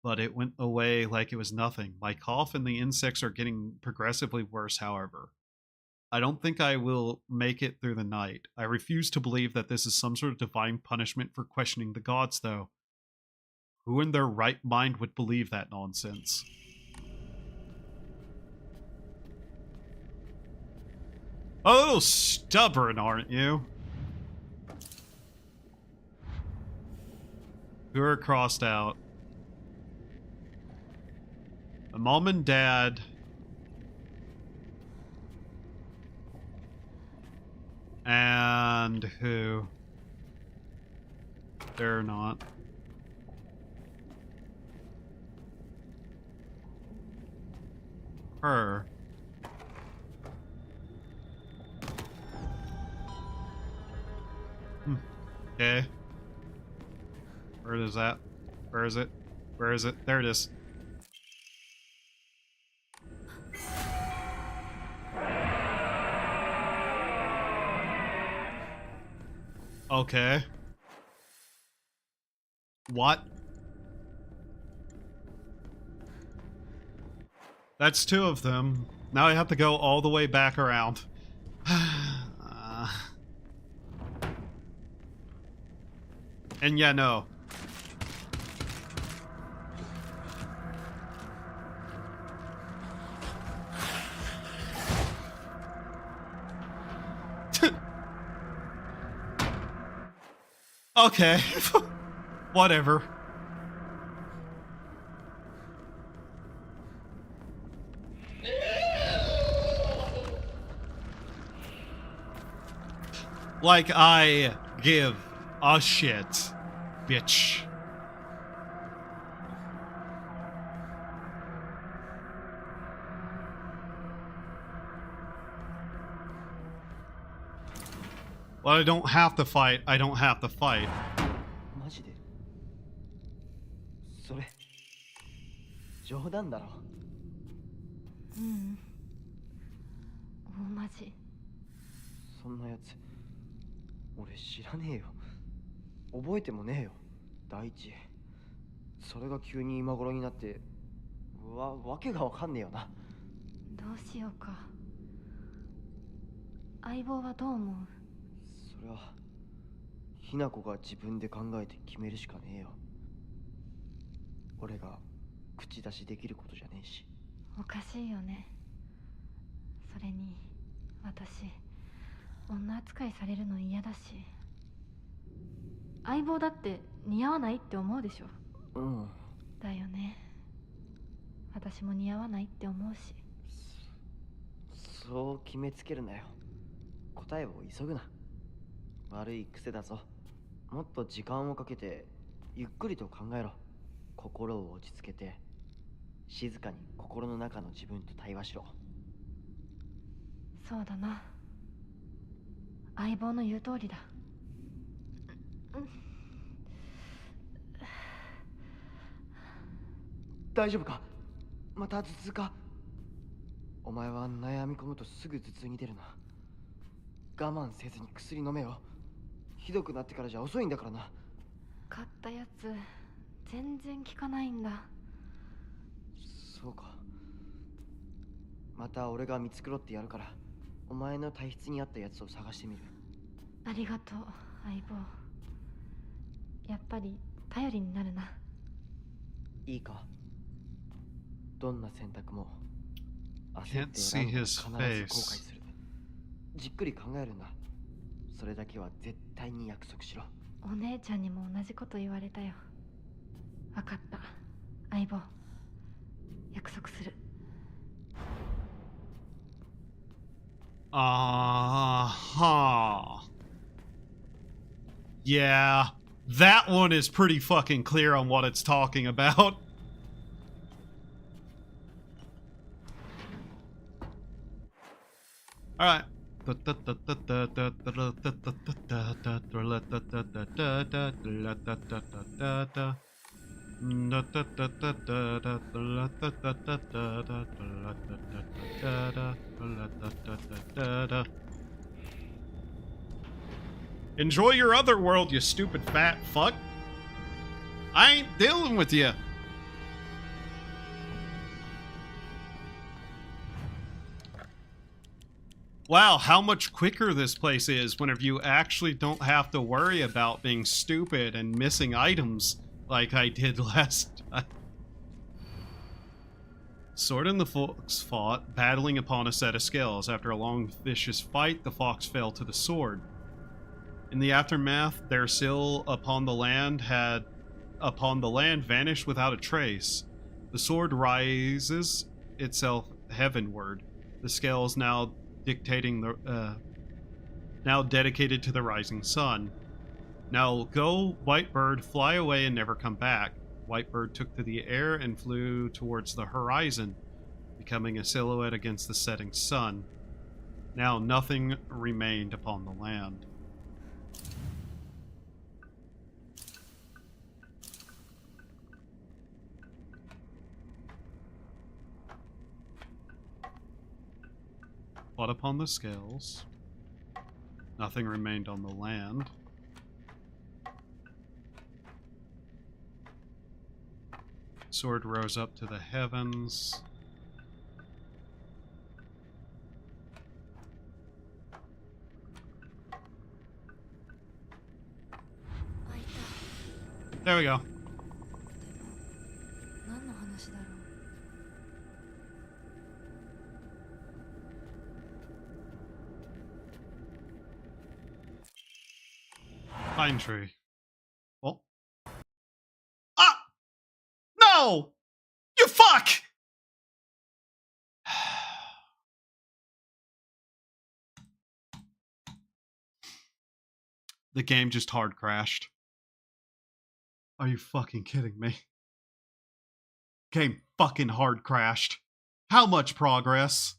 But it went away like it was nothing. My cough and the insects are getting progressively worse, however. I don't think I will make it through the night. I refuse to believe that this is some sort of divine punishment for questioning the gods, though. Who in their right mind would believe that nonsense? A little stubborn, aren't you? Who are crossed out? My mom and dad. And who? They're not. Her. Okay. Where is that? Where is it? Where is it? There it is. Okay. What? That's 2 of them. Now I have to go all the way back around. And yeah, no. Okay. Whatever. Like I give a shit, bitch. Well, I don't have to fight. I don't have to fight. マジでそれ冗談だろ。大マジ。そんなやつ俺知らねえよ。覚えてもねえよ。第一それが急に今頃になってわけがわかんねえよな。どうしようか。相棒はどう思う？それはひな子が自分で考えて決めるしかねえよ。俺が口出しできることじゃねえし。おかしいよね。それに私女扱いされるの嫌だし、相棒だって似合わないって思うでしょ。うん。だよね。私も似合わないって思うし。そう決めつけるなよ。答えを急ぐな。悪い癖だぞ。もっと時間をかけてゆっくりと考えろ。心を落ち着けて静かに心の中の自分と対話しろ。そうだな。相棒の言う通りだ。大丈夫か？また頭痛か？お前は悩み込むとすぐ頭痛に出るな。我慢せずに薬飲めよ。ひどくなってからじゃ遅いんだからな。買ったやつ全然効かないんだ。そうか。また俺が見繕ってやるから、お前の体質に合ったやつを探してみる。ありがとう相棒。やっぱり頼りになるな。いいか？どんな選択も焦 Can't って see 選んだら his 必ず後悔 face. する。じっくり考えるんだ。それだけは絶対に約束しろ。お姉ちゃんにも同じこと言われたよ。わかった。相棒。約束する。Yeah, that one is pretty fucking clear on what it's talking about. Alright. Enjoy your other world, you stupid fat fuck. I ain't dealing with you. Wow, how much quicker this place is whenever you actually don't have to worry about being stupid and missing items like I did last time. Sword and the fox fought, battling upon a set of scales. After a long, vicious fight, the fox fell to the sword. In the aftermath, their seal upon the land vanished without a trace. The sword rises itself heavenward. The scales now dedicated to the rising sun. Now go, Whitebird, fly away and never come back. Whitebird took to the air and flew towards the horizon, becoming a silhouette against the setting sun. Now nothing remained upon the land. But upon the scales, nothing remained on the land. Sword rose up to the heavens. There we go. Pine tree. You fuck! The game just hard crashed. Are you fucking kidding me? Game fucking hard crashed. How much progress?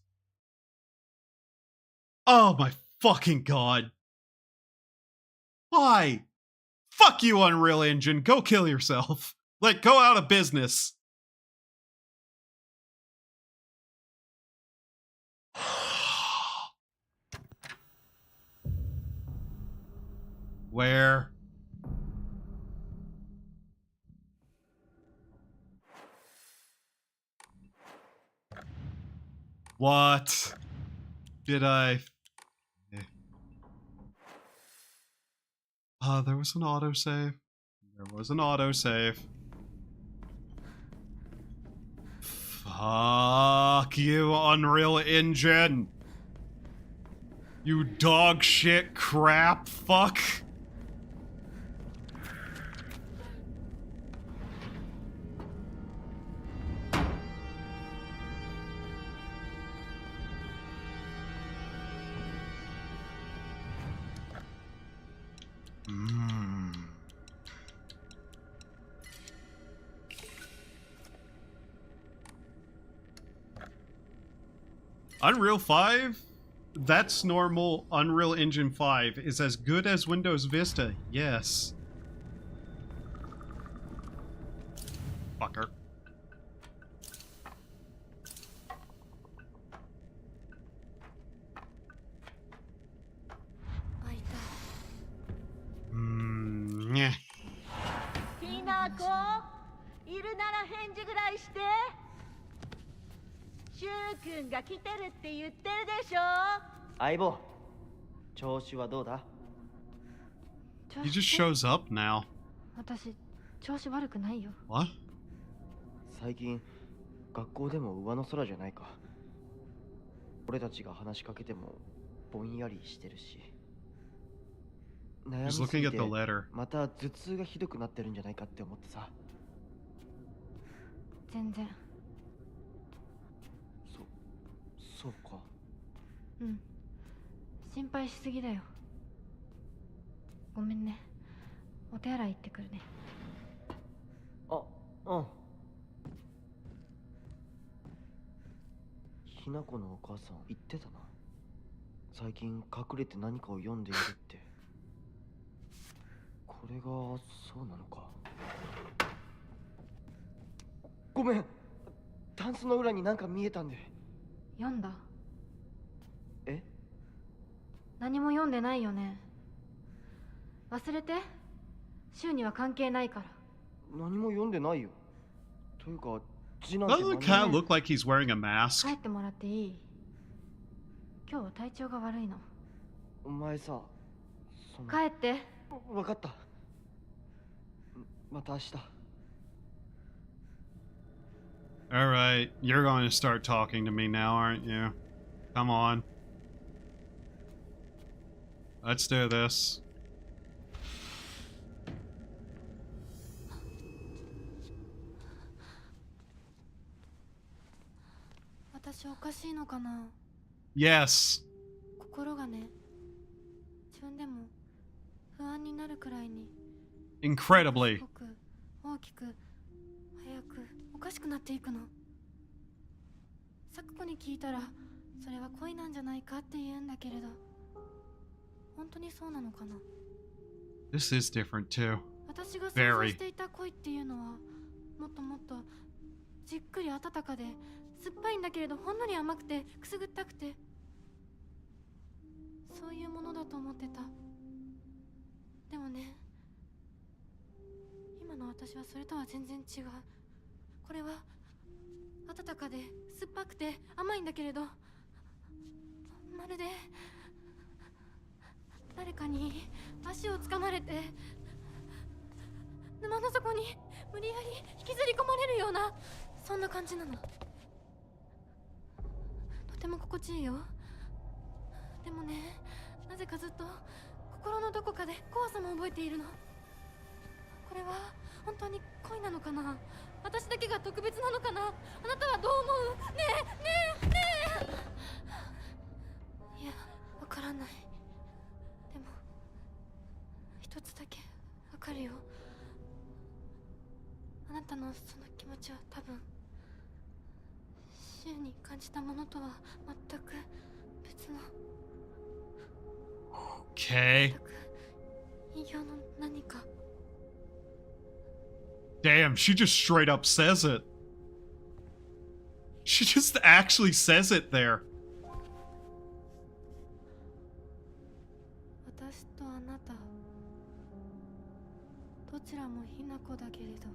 Oh my fucking god. Why? Fuck you, Unreal Engine. Go kill yourself. Like, go out of business. Where? What? Did I? There was an autosave. There was an autosave. Fuck you, Unreal Engine. You dog shit crap fuck. Unreal 5? That's normal. Unreal Engine 5 is as good as Windows Vista. Yes. Fucker. Yeah. ひなこ、いるなら返事ぐらいして。シュウ君が来てるって言ってるでしょ。相棒、調子はどうだ？ He just shows up now. 私、調子悪くないよ。What? 最近学校でも上の空じゃないか。俺たちが話しかけてもぼんやりしてるし。悩みすぎてまた頭痛がひどくなってるんじゃないかって思ってさ。全然。そうか。うん。心配しすぎだよ。ごめんね。お手洗い行ってくるね。うん。ひなこのお母さん言ってたな。最近隠れて何かを読んでいるって。これがそうなのか。ごめん。タンスの裏になんか見えたんで。読んだ？え？何も読んでないよね。忘れて。週には関係ないから。何も読んでないよ。というか、字なんて Doesn't the cat look like he's wearing a mask? 帰ってもらっていい？今日は体調が悪いの。お前さ、帰って。わかった。また明日。Alright, you're going to start talking to me now, aren't you? Come on. Let's do this. 私おかしいのかな？ Yes. 心がね、自分でも不安になるくらいに Incredibly. すごく大きく早くおかしくなっていくの。サクコに聞いたらそれは恋なんじゃないかって言うんだけれど、本当にそうなのかな？ This is different too. 私が想像していた恋っていうのはもっともっとじっくり温かで酸っぱいんだけれど、ほんのり甘くてくすぐったくて、そういうものだと思ってた。でもね、今の私はそれとは全然違う。これは温かで酸っぱくて甘いんだけれど、まるで誰かに足をつかまれて沼の底に無理やり引きずり込まれるような、そんな感じなの。とても心地いいよ。でもね、なぜかずっと心のどこかで怖さも覚えているの。これは本当に恋なのかな？私だけが特別なのかな。あなたはどう思う？ねえねえねえ。いや、わからない。でも一つだけわかるよ。あなたのその気持ちは多分週に感じたものとは全く別の。Okay. 異形の何か。Damn, she just straight up says it. She just actually says it there. 私とあなた、どちらもひな子だけれど、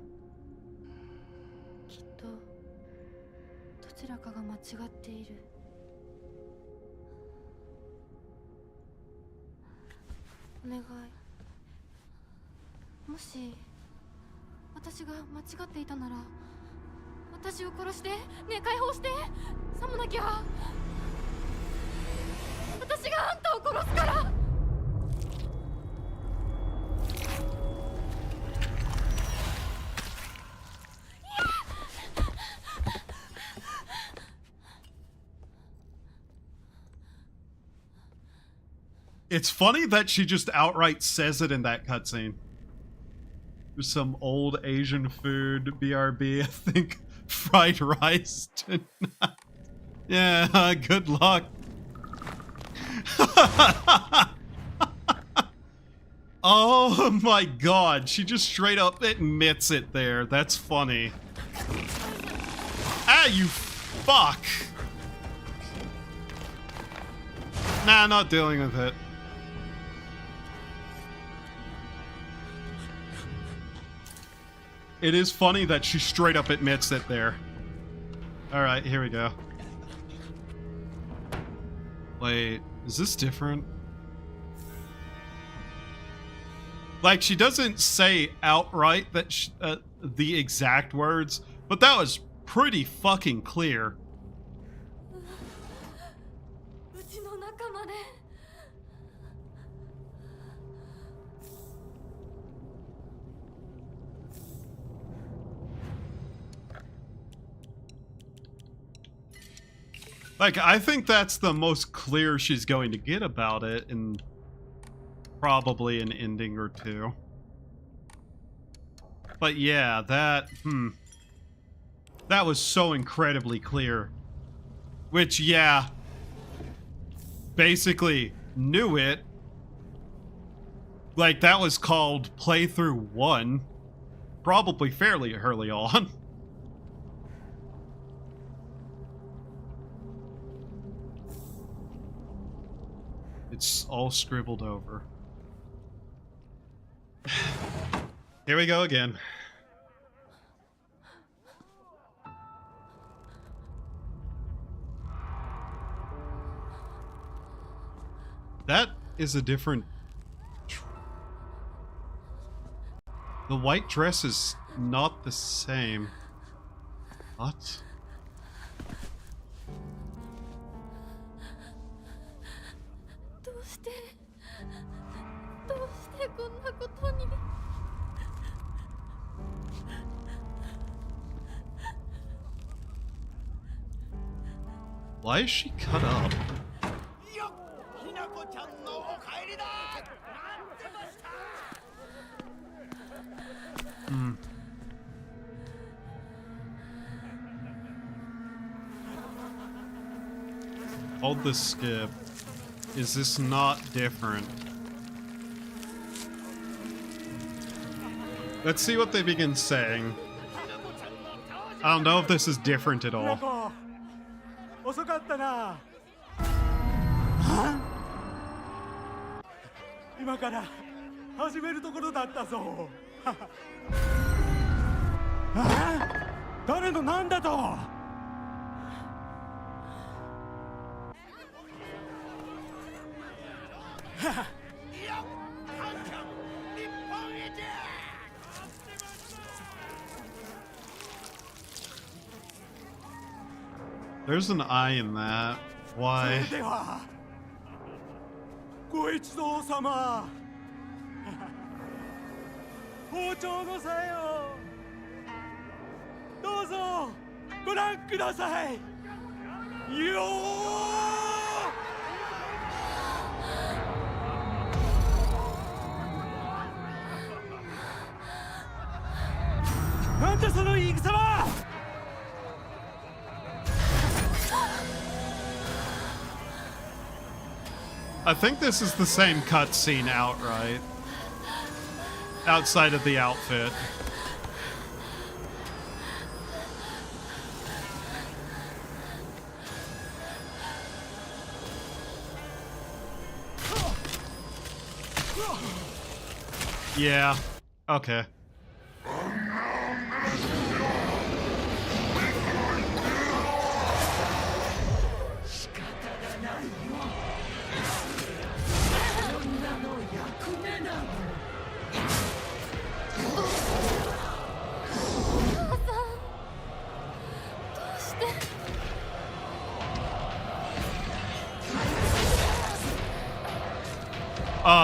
きっとどちらかが間違っている。お願い。もし私が間違っていたなら、私を殺して、ねえ解放して。さもなきゃ私があんたを殺すから。It's funny that she just outright says it in that cutscene. There's some old Asian food, BRB, I think fried rice tonight. Yeah, good luck. Oh my god, she just straight up admits it there. That's funny. Ah, you fuck. Nah, not dealing with it. It is funny that she straight up admits it there. Alright, here we go. Wait, is this different? Like, she doesn't say outright that the exact words, but that was pretty fucking clear. Like, I think that's the most clear she's going to get about it in probably an ending or two. But yeah, that was so incredibly clear. Which, yeah, basically knew it. Like, that was called Playthrough 1. Probably fairly early on. It's all scribbled over. Here we go again. That is a different... The white dress is not the same. What? Why is she cut up? Hold the skip. Is this not different? Let's see what they begin saying. I don't know if this is different at all. 遅かったな。今から始めるところだったぞ。誰のなんだと。There's an I in that. Why? それではご一同様、包丁のさよ。どうぞご覧ください。よー。なんだその言い草は。I think this is the same cutscene outright. Outside of the outfit. Yeah. Okay.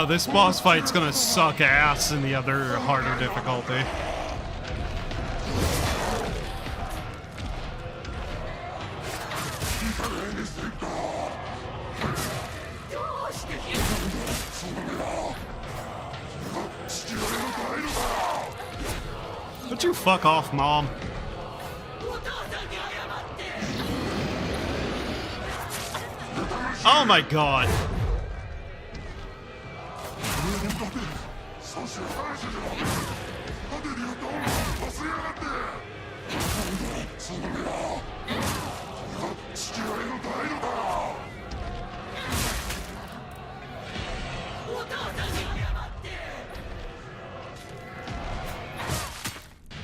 This boss fight's gonna suck ass in the other harder difficulty. Would you fuck off, Mom? Oh my god.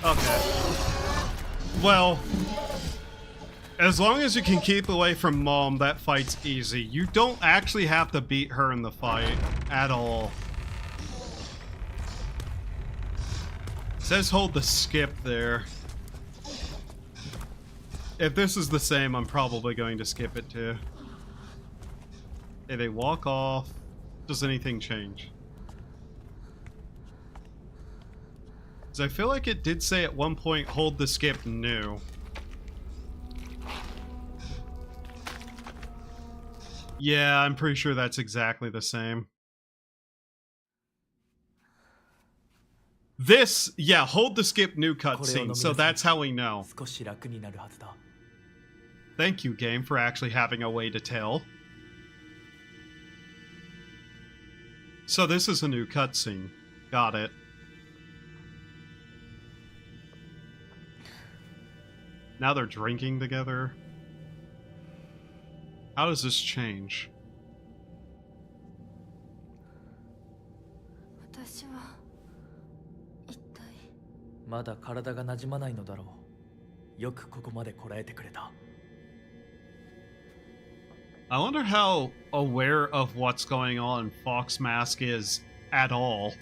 Okay. Well, as long as you can keep away from Mom, that fight's easy. You don't actually have to beat her in the fight at all. It says hold the skip there. If this is the same, I'm probably going to skip it too. Hey, they walk off. Does anything change? Because I feel like it did say at one point, hold the skip new. Yeah, I'm pretty sure that's exactly the same. This, yeah, hold the skip new cutscene, so that's how we know. Thank you, game, for actually having a way to tell. So this is a new cutscene. Got it. Now they're drinking together. How does this change? I wonder how aware of what's going on Fox Mask is at all.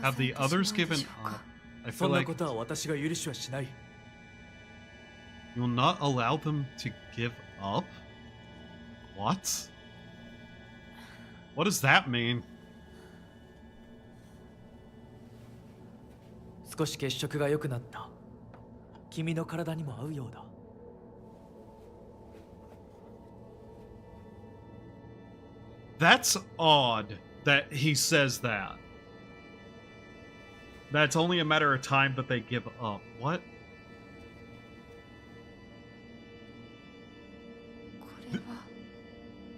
Have the others given up? I feel like you'll not allow them to give up? What? What does that mean? 少し血色が良くなった。君の体にも合うようだ。That's odd that he says that. That's only a matter of time that they give up. What?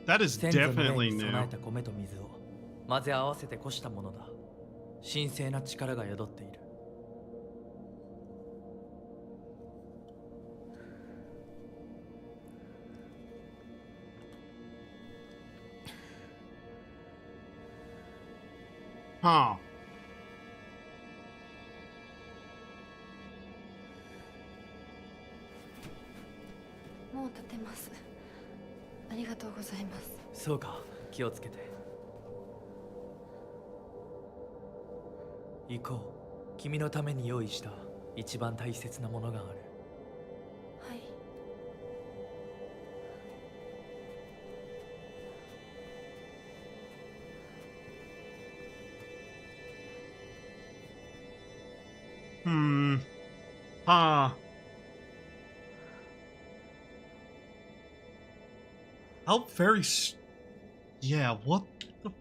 That is definitely new. 米と水を混ぜ合わせてこしたものだ。神聖な力が宿っている。Huh.そうか、気をつけて。行こう。君のために用意した一番大切なものがある。はい。Huh. How very yeah, what the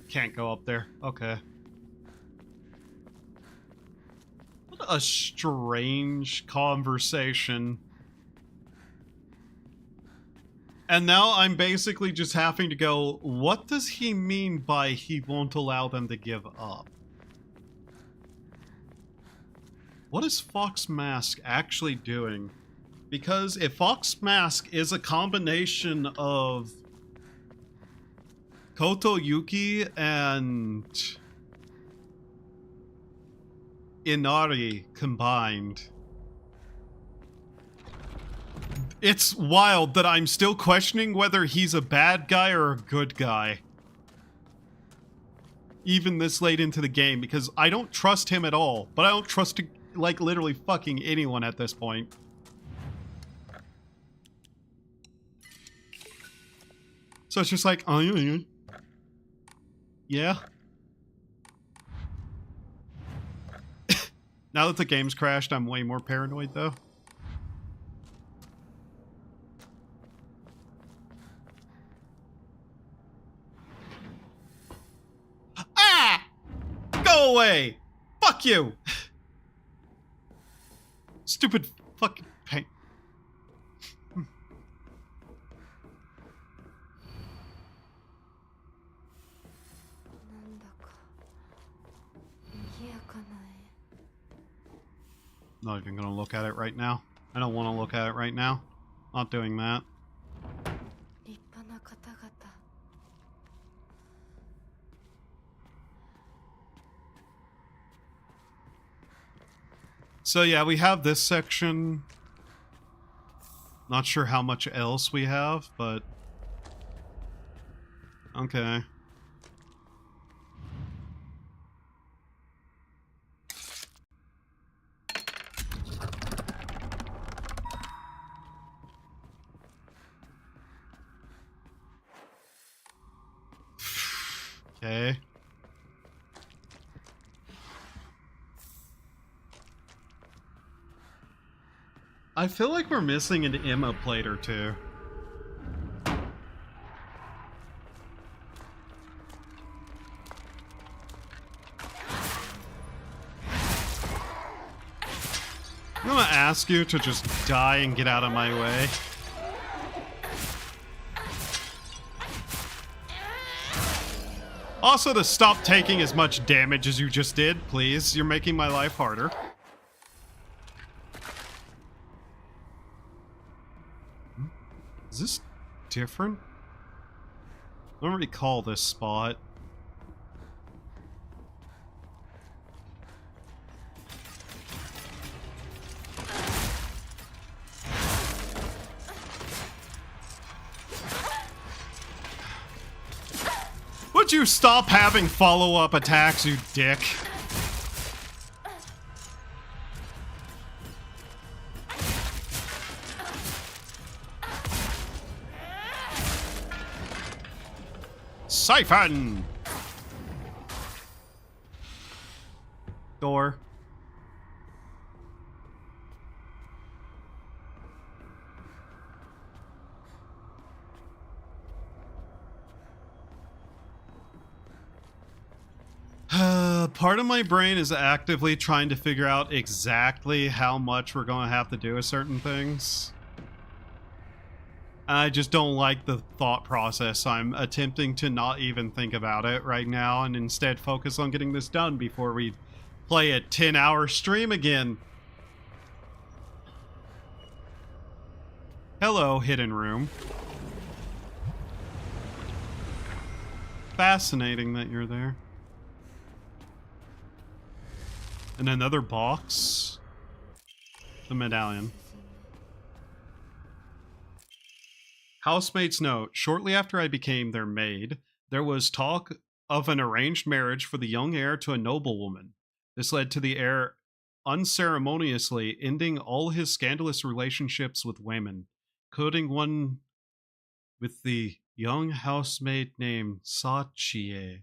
Can't go up there. Okay. What a strange conversation. And now I'm basically just having to go, what does he mean by he won't allow them to give up? What is Fox Mask actually doing? Because if Fox Mask is a combination of Koto Yuki and Inari combined, it's wild that I'm still questioning whether he's a bad guy or a good guy. Even this late into the game, because I don't trust him at all. But I don't trust, like, literally fucking anyone at this point. So it's just like, yeah. Now that the game's crashed, I'm way more paranoid, though. Go away! Fuck you! Stupid fucking pain. Not even gonna look at it right now. I don't want to look at it right now. Not doing that. So yeah, we have this section. Not sure how much else we have, but okay. Okay. I feel like we're missing an Emma plate or two. I'm gonna ask you to just die and get out of my way. Also to stop taking as much damage as you just did, please. You're making my life harder. Is this different? I don't recall this spot. Would you stop having follow-up attacks, you dick? Siphon! Door. Part of my brain is actively trying to figure out exactly how much we're going to have to do with certain things. I just don't like the thought process. I'm attempting to not even think about it right now and instead focus on getting this done before we play a 10-hour stream again. Hello, hidden room. Fascinating that you're there. And another box. The medallion. Housemate's note. Shortly after I became their maid, there was talk of an arranged marriage for the young heir to a noblewoman. This led to the heir unceremoniously ending all his scandalous relationships with women, including one with the young housemaid named Sachi.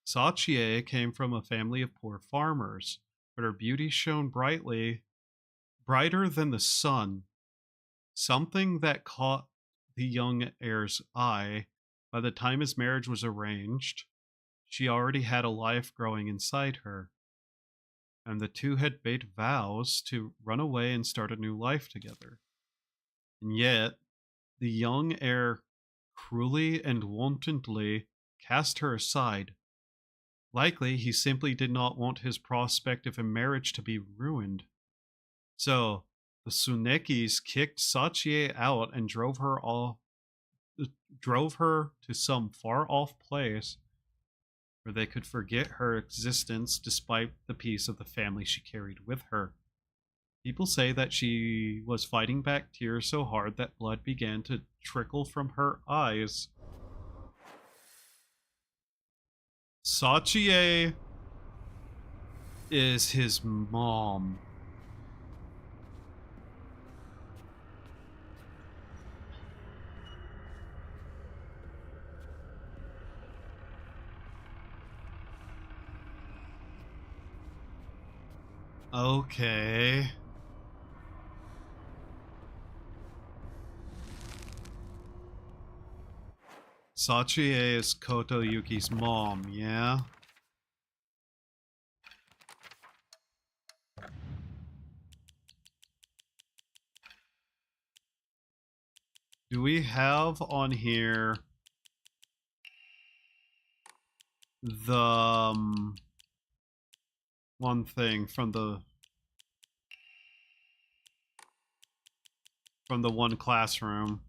Sachi came from a family of poor farmers, but her beauty shone brighter than the sun, something that caught the young heir's eye. By the time his marriage was arranged, she already had a life growing inside her, and the two had made vows to run away and start a new life together. And yet, the young heir cruelly and wantonly cast her aside. Likely, he simply did not want his prospect of a marriage to be ruined. So, the Tsunekis kicked Sachi out and drove her to some far-off place where they could forget her existence despite the peace of the family she carried with her. People say that she was fighting back tears so hard that blood began to trickle from her eyes. Sachi is his mom. Okay. Sachi is Koto Yuki's mom, yeah? Do we have on here the one thing from the one classroom?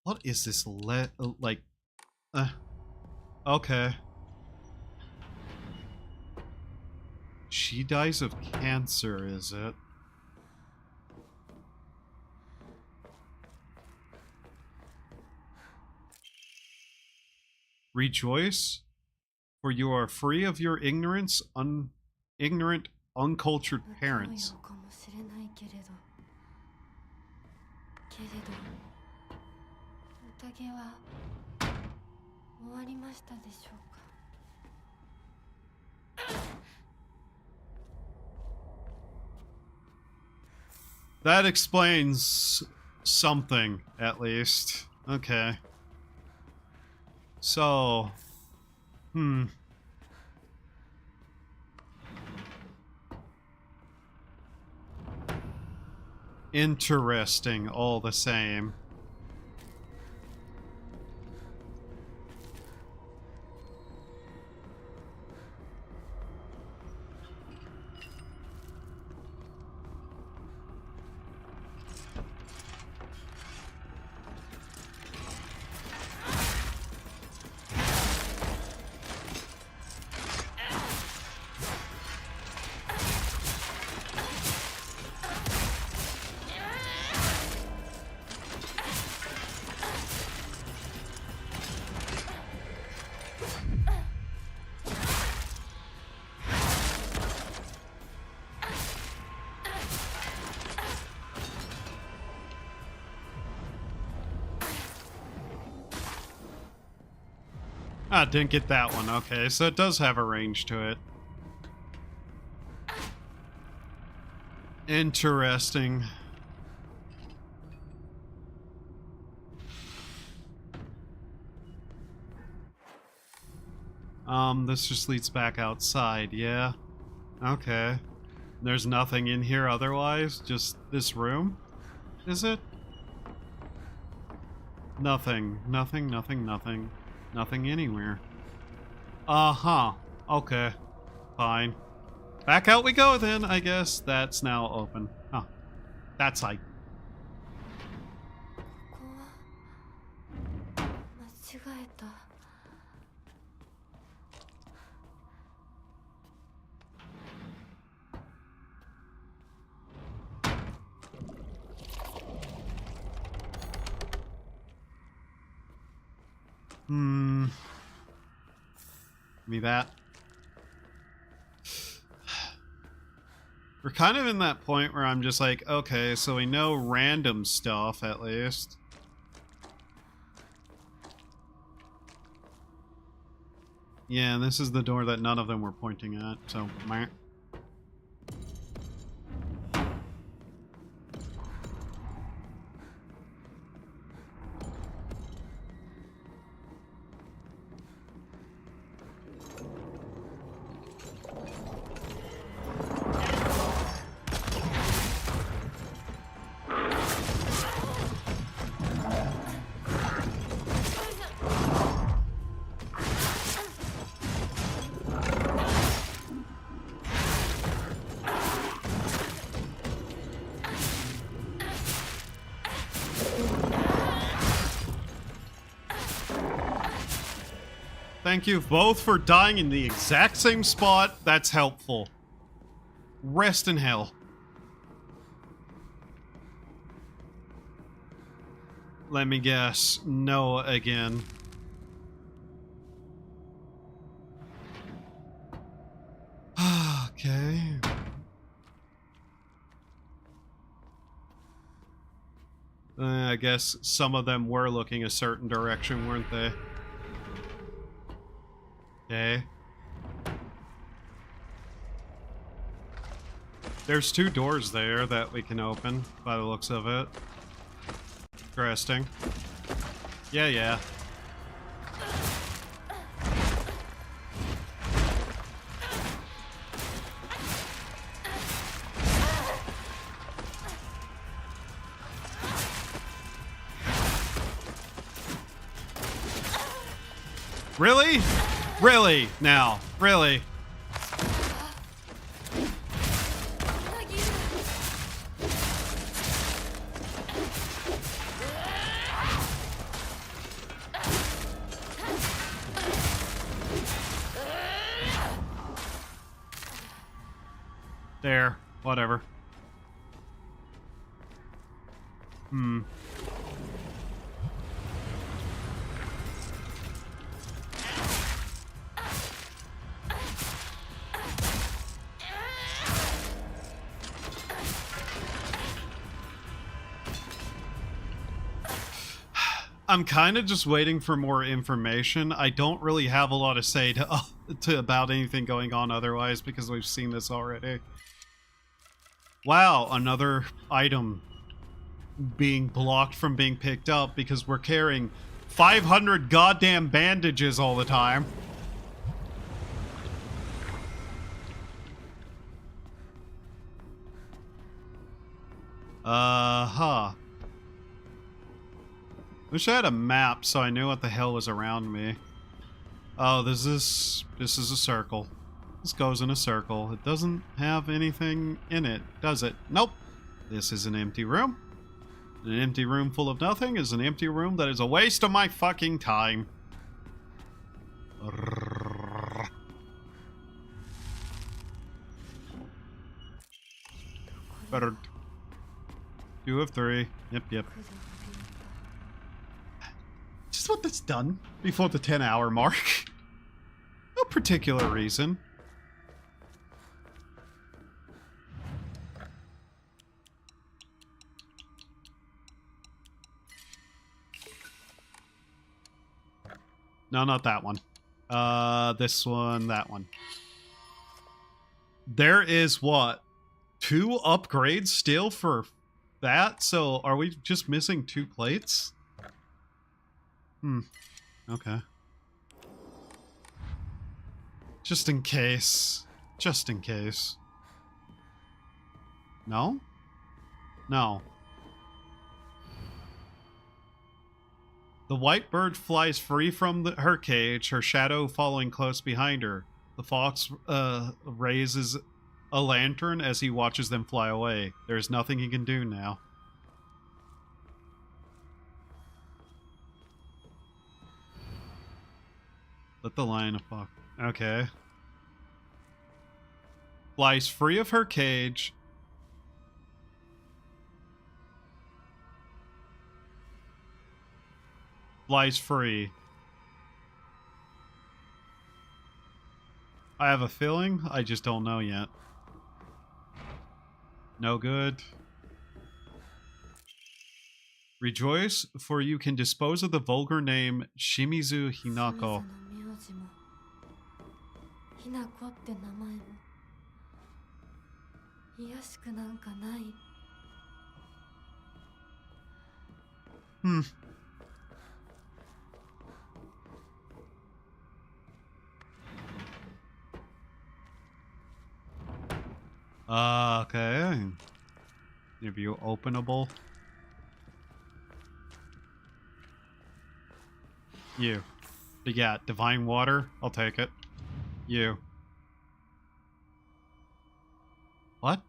What is this okay. She dies of cancer, is it? Rejoice, for you are free of your ignorant, uncultured parents. That explains something, at least. Okay. So, interesting all the same. Ah, didn't get that one. Okay, so it does have a range to it. Interesting. This just leads back outside, yeah. Okay. There's nothing in here otherwise? Just this room? Is it? Nothing. Nothing, nothing, nothing. Nothing anywhere. Uh-huh. Okay. Fine. Back out we go then, I guess. That's now open. Huh. That's like... Give me that. We're kind of in that point where I'm just like, okay, so we know random stuff at least. Yeah, and this is the door that none of them were pointing at, so meh. Thank you both for dying in the exact same spot. That's helpful. Rest in hell. Let me guess. Noah again. Okay. I guess some of them were looking a certain direction, weren't they? Okay. There's 2 doors there that we can open, by the looks of it. Interesting. Yeah. Really? Really? Now? Really? There. Whatever. I'm kind of just waiting for more information. I don't really have a lot to say to about anything going on otherwise because we've seen this already. Wow, another item being blocked from being picked up because we're carrying 500 goddamn bandages all the time. Wish I had a map so I knew what the hell was around me. Oh, this is a circle. This goes in a circle. It doesn't have anything in it, does it? Nope. This is an empty room. An empty room full of nothing is an empty room that is a waste of my fucking time. Better. 2 of 3. Yep. Just want this done before the 10-hour mark. No particular reason. No, not that one. This one, that one. There is what? 2 upgrades still for that? So are we just missing 2 plates? Okay. Just in case. Just in case. No? No. The white bird flies free from her cage, her shadow following close behind her. The fox raises a lantern as he watches them fly away. There's nothing he can do now. Let the lion fuck. Okay. Flies free of her cage. Flies free. I have a feeling, I just don't know yet. No good. Rejoice, for you can dispose of the vulgar name Shimizu Hinako. ひなこって名前も卑しくなんかない。Okay. Review openable. You. Yeah, divine water. I'll take it. You. What?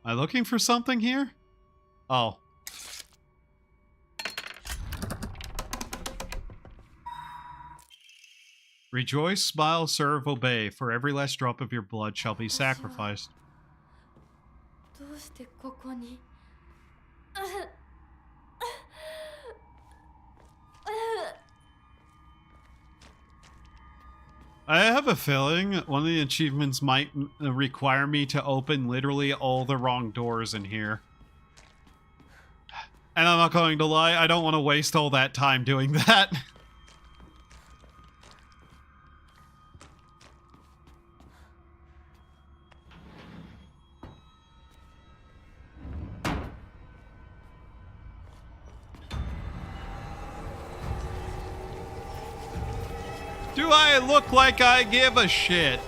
Am I looking for something here? Oh. Rejoice, smile, serve, obey, for every last drop of your blood shall be sacrificed. どうしてここに I have a feeling one of the achievements might require me to open literally all the wrong doors in here. And I'm not going to lie, I don't want to waste all that time doing that. Do I look like I give a shit?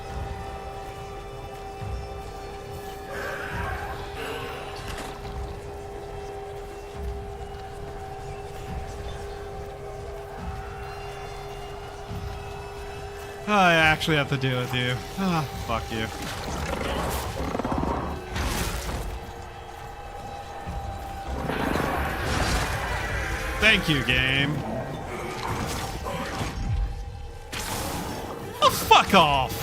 I actually have to deal with you. Ah, fuck you. Thank you, game. Oh, fuck off!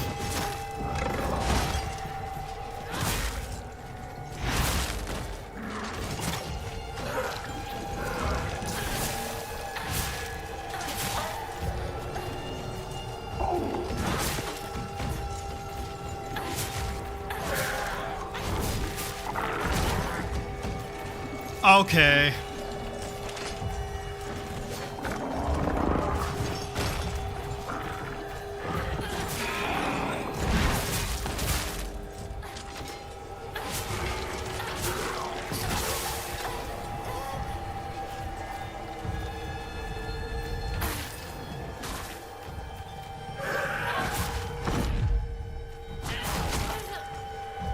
Okay.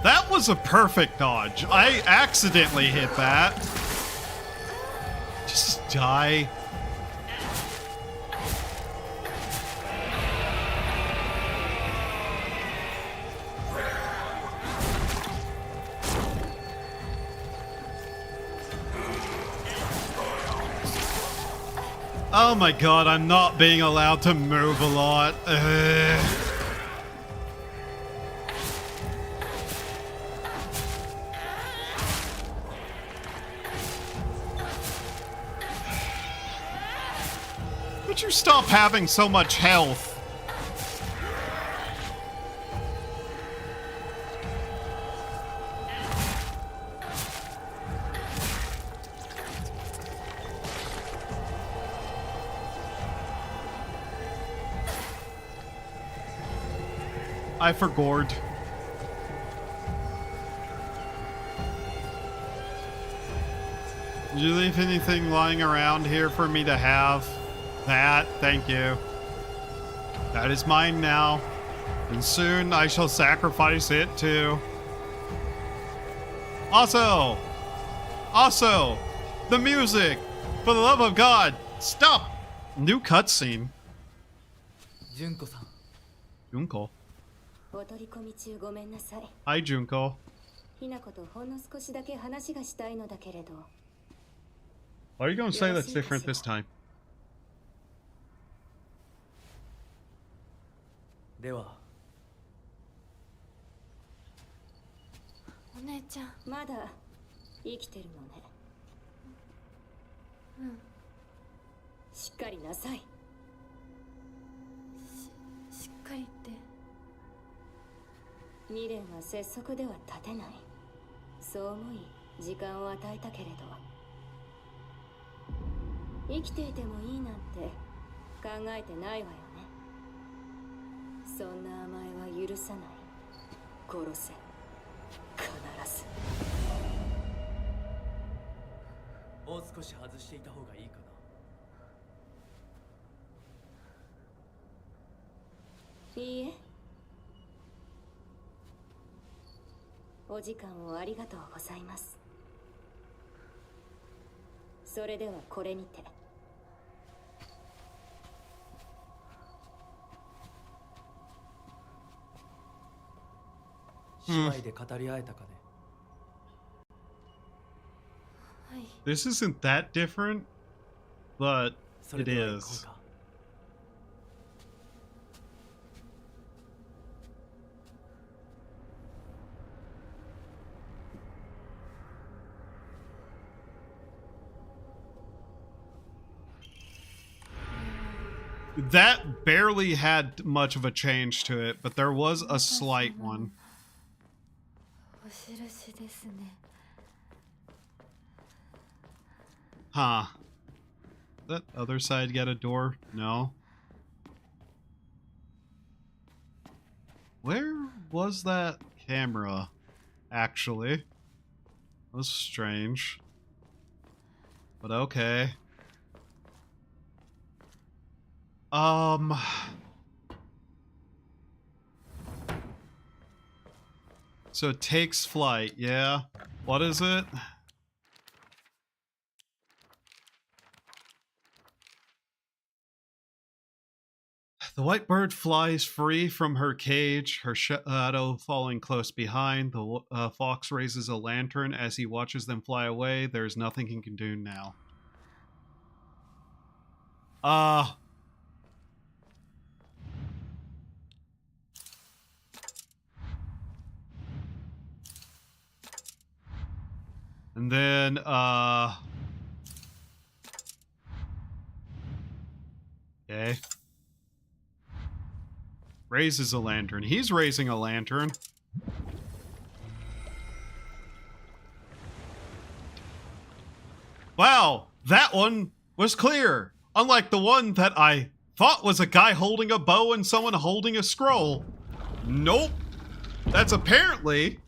That was a perfect dodge. I accidentally hit that. Just die. Oh my god, I'm not being allowed to move a lot. Ugh. Would you stop having so much health? I forgot. Did you leave anything lying around here for me to have? That, thank you. That is mine now. And soon I shall sacrifice it too. Also, the music! For the love of God, stop! New cutscene. 純子さん。 Junko. お取り込み中ごめんなさい。 Hi, Junko. ひなことほんの少しだけ話がしたいのだけれど。Why are you gonna say that's different this time? では。お姉ちゃん。まだ生きてるのね。うん。しっかりなさい。未練は拙速では立てない。そう思い時間を与えたけれど、生きていてもいいなんて考えてないわよね。そんな甘えは許さない。殺せ、必ず。もう少し外していた方がいいかな。いいえ。お時間をありがとうございます。それではこれにて。姉妹で語り合えたかね。This isn't that different, but it is. That barely had much of a change to it, but there was a slight one. Huh. That other side get a door? No. Where was that camera, actually? That was strange. But okay. So it takes flight, yeah. What is it? The white bird flies free from her cage, her shadow falling close behind. The fox raises a lantern as he watches them fly away. There's nothing he can do now. And then, okay. Raises a lantern. He's raising a lantern. Wow, that one was clear. Unlike the one that I thought was a guy holding a bow and someone holding a scroll. Nope. That's apparently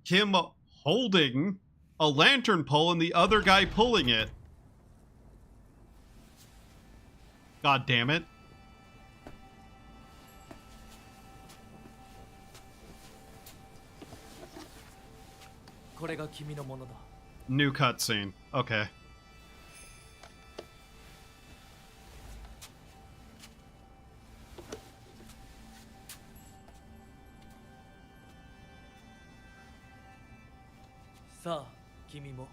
him holding a lantern pole and the other guy pulling it. God damn it. New cutscene. Okay. Sa, kimi mo.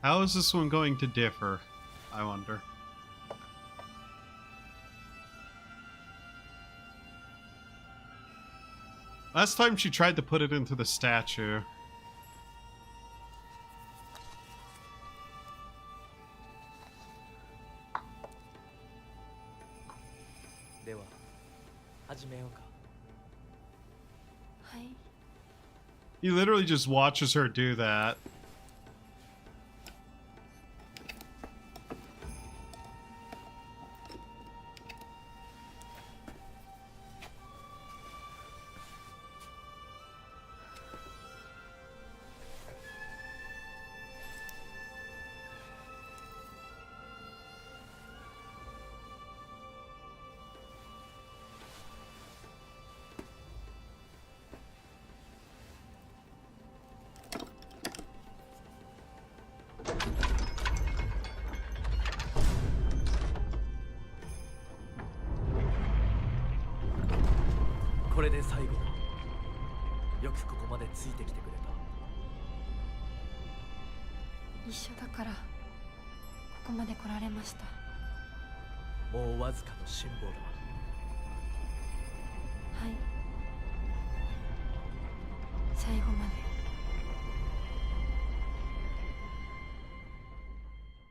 How is this one going to differ, I wonder? Last time she tried to put it into the statue. He literally just watches her do that.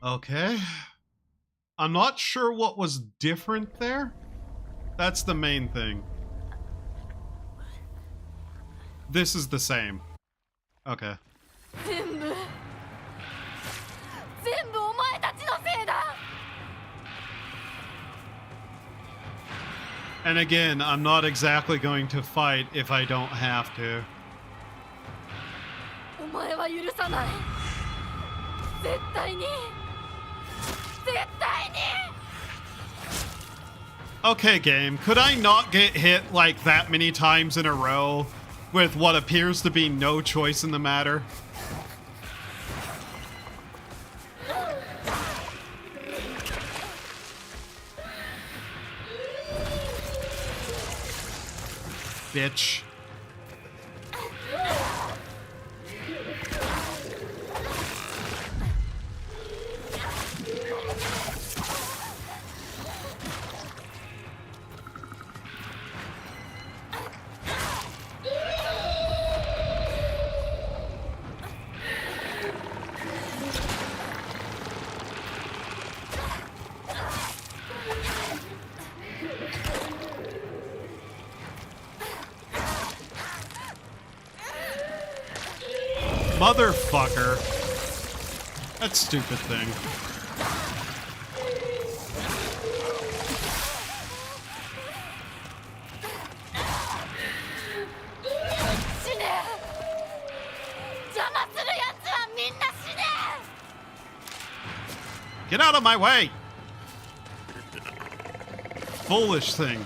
Okay. I'm not sure what was different there. That's the main thing. This is the same. Okay. 全部お前たちのせいだ。 And again, I'm not exactly going to fight if I don't have to. お前は許さない。絶対に。絶対に。 Okay, game. Could I not get hit like that many times in a row with what appears to be no choice in the matter? Bitch. Motherfucker. That stupid thing. Get out of my way! Foolish thing.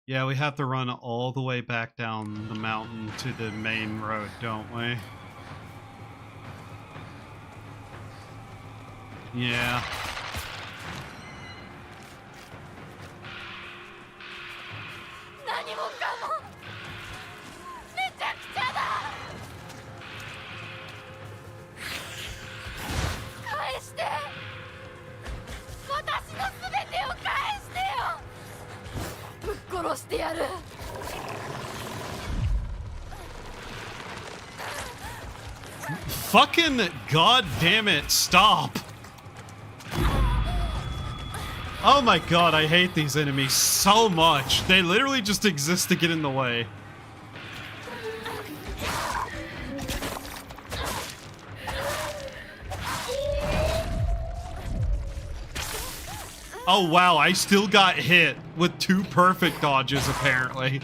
Yeah, we have to run all the way back down the mountain to the main road, don't we? Yeah. Fucking goddamn it, stop! Oh my god, I hate these enemies so much. They literally just exist to get in the way. Oh wow, I still got hit with 2 perfect dodges apparently.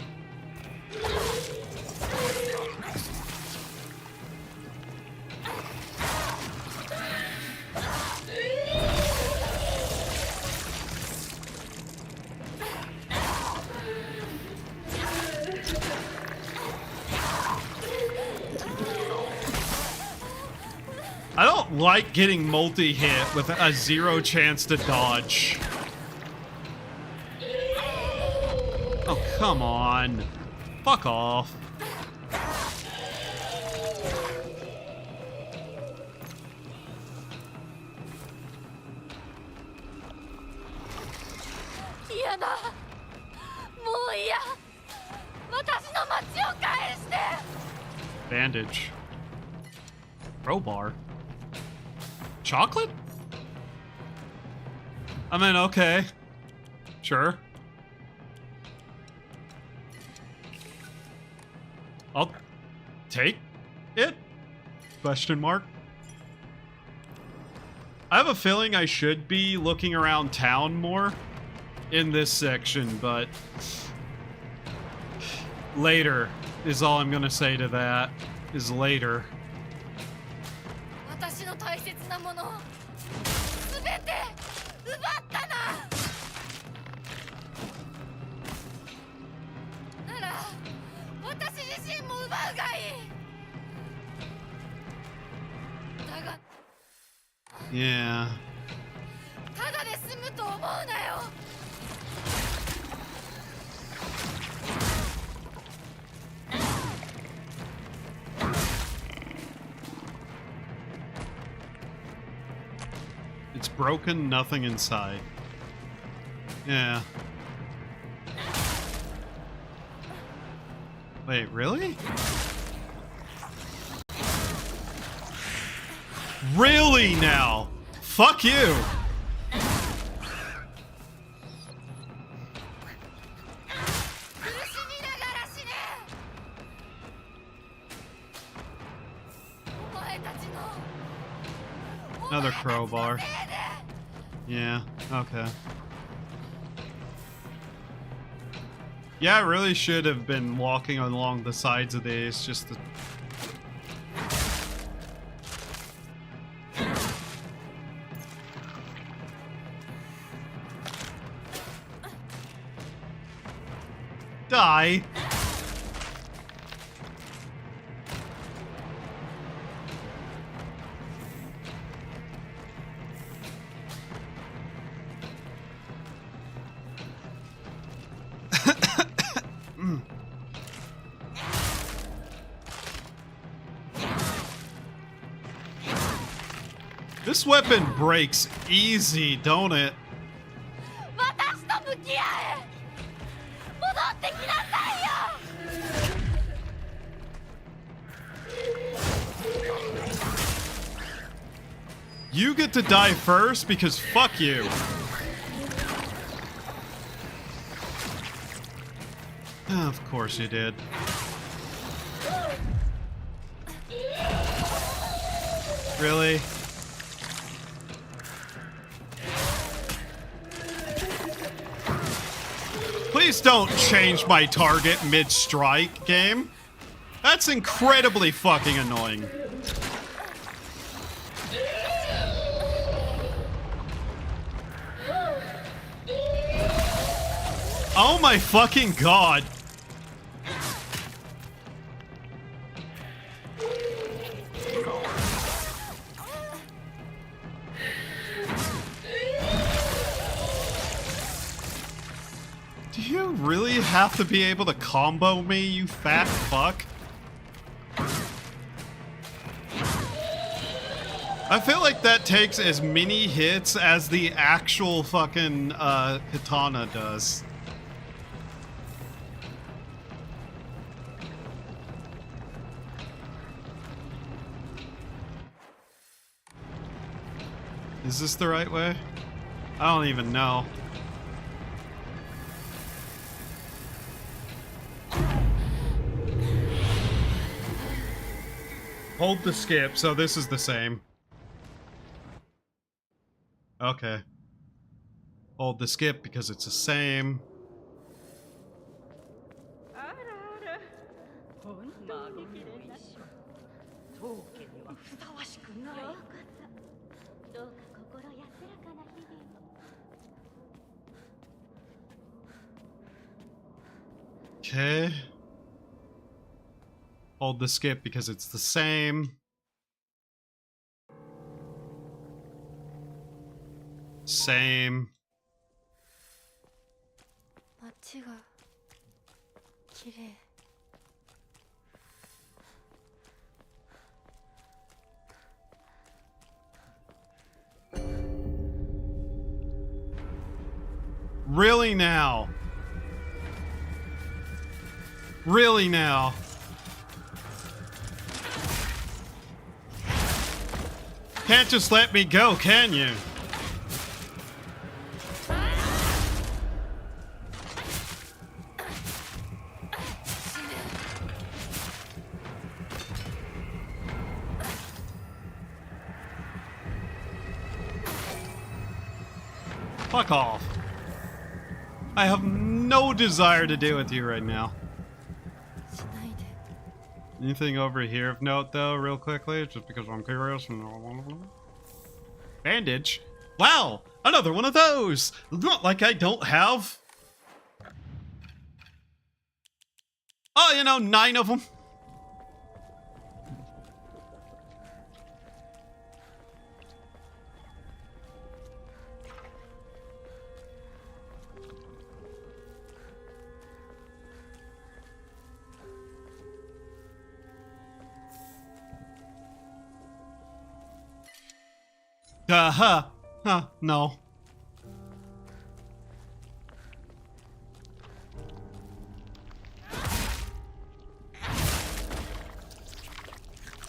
I don't like getting multi-hit with a 0 chance to dodge. Oh, come on. Fuck off. Bandage. Crowbar. Chocolate? I mean, okay. Sure. I'll take it? Question mark. I have a feeling I should be looking around town more in this section, but later is all I'm gonna say to that, is later. Yeah. It's broken, nothing inside. Yeah. Wait, really? Really now? Fuck you. Another crowbar. Yeah, okay. Yeah, I really should have been walking along the sides of these just to... Die. This weapon breaks easy, don't it? You get to die first because fuck you. Of course you did. Really? Please don't change my target mid-strike, game. That's incredibly fucking annoying. Oh my fucking god. Do you really have to be able to combo me, you fat fuck? I feel like that takes as many hits as the actual fucking katana does. Is this the right way? I don't even know. Hold the skip, so this is the same. Okay. Hold the skip because it's the same. Okay. Hold the skip because it's the same. Same. Really now? Really now? Can't just let me go, can you? Fuck off. I have no desire to deal with you right now. Anything over here of note, though, real quickly, just because I'm curious? Bandage? Wow! Another one of those! Not like I don't have... Oh, you know, 9 of them. No.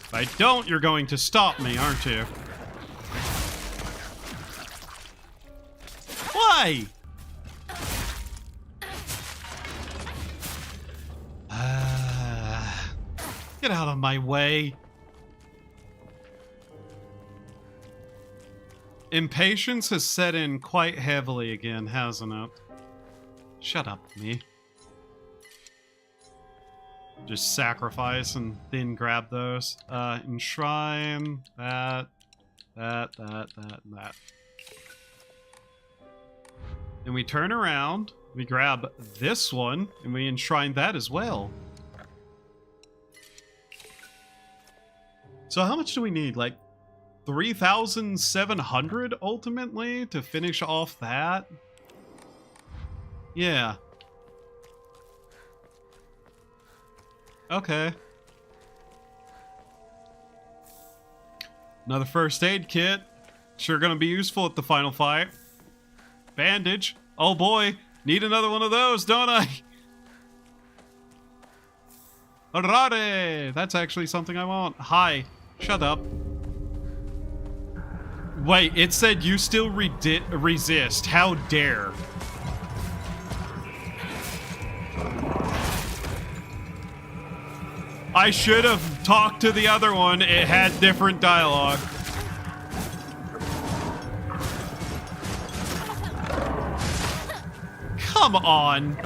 If I don't, you're going to stop me, aren't you? Die! Get out of my way. Impatience has set in quite heavily again, hasn't it? Shut up, me. Just sacrifice and then grab those. Enshrine, that. And we turn around, we grab this one, and we enshrine that as well. So how much do we need? Like 3,700 ultimately to finish off that? Yeah. Okay. Another first aid kit. Sure gonna be useful at the final fight. Bandage. Oh boy. Need another one of those, don't I? Arare! That's actually something I want. Hi. Shut up. Wait, it said you still resist. How dare. I should have talked to the other one. It had different dialogue. Come on.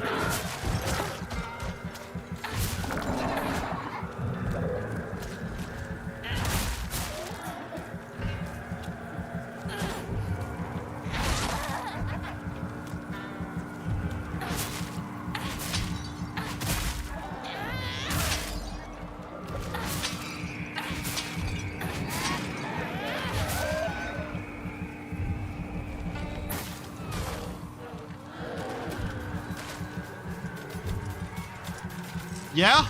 Yeah?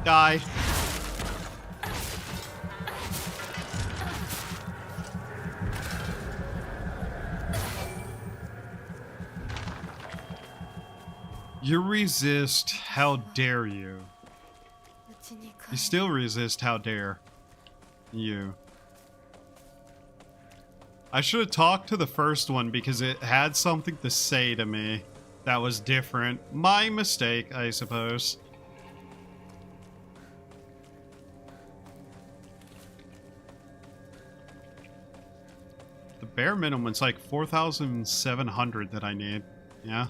Die. You resist, how dare you? You still resist, how dare you? I should have talked to the first one because it had something to say to me that was different. My mistake, I suppose. The bare minimum is like 4,700 that I need. Yeah.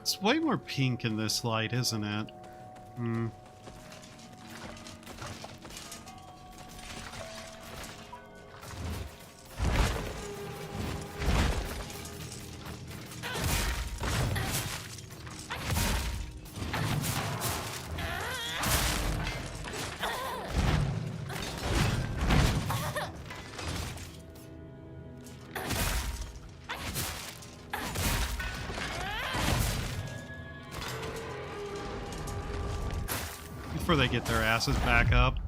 It's way more pink in this light, isn't it? Hmm. Before they get their asses back up.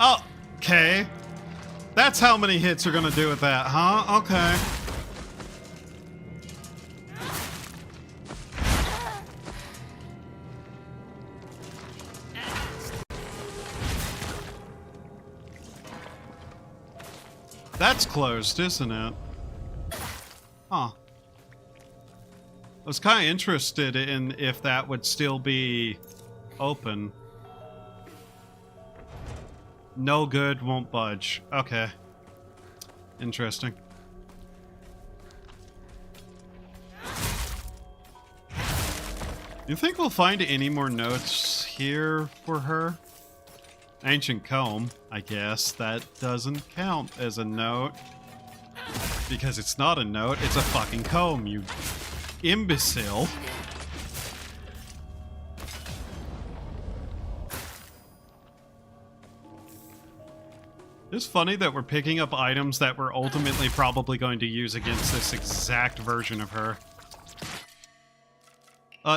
Oh, okay. That's how many hits are gonna do with that, huh? Okay. That's closed, isn't it? Huh. I was kind of interested in if that would still be open. No good, won't budge. Okay. Interesting. You think we'll find any more notes here for her? Ancient comb, I guess. That doesn't count as a note. Because it's not a note, it's a fucking comb, you imbecile. It's funny that we're picking up items that we're ultimately probably going to use against this exact version of her.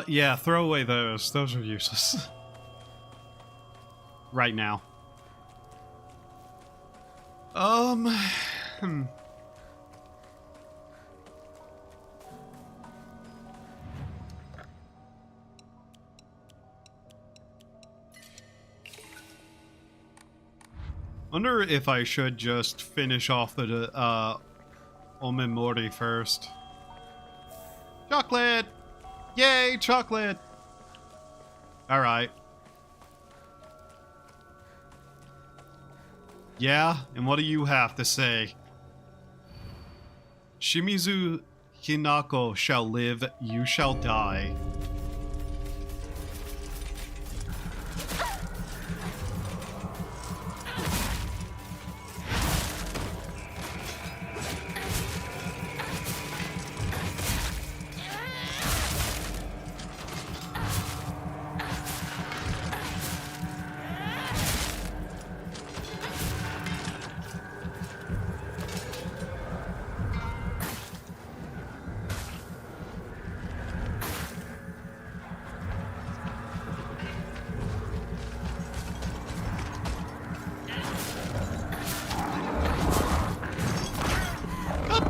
Yeah, throw away those. Those are useless. Right now. Wonder if I should just finish off the Omemori first. Chocolate! Yay, chocolate! Alright. Yeah, and what do you have to say? Shimizu Hinako shall live, you shall die.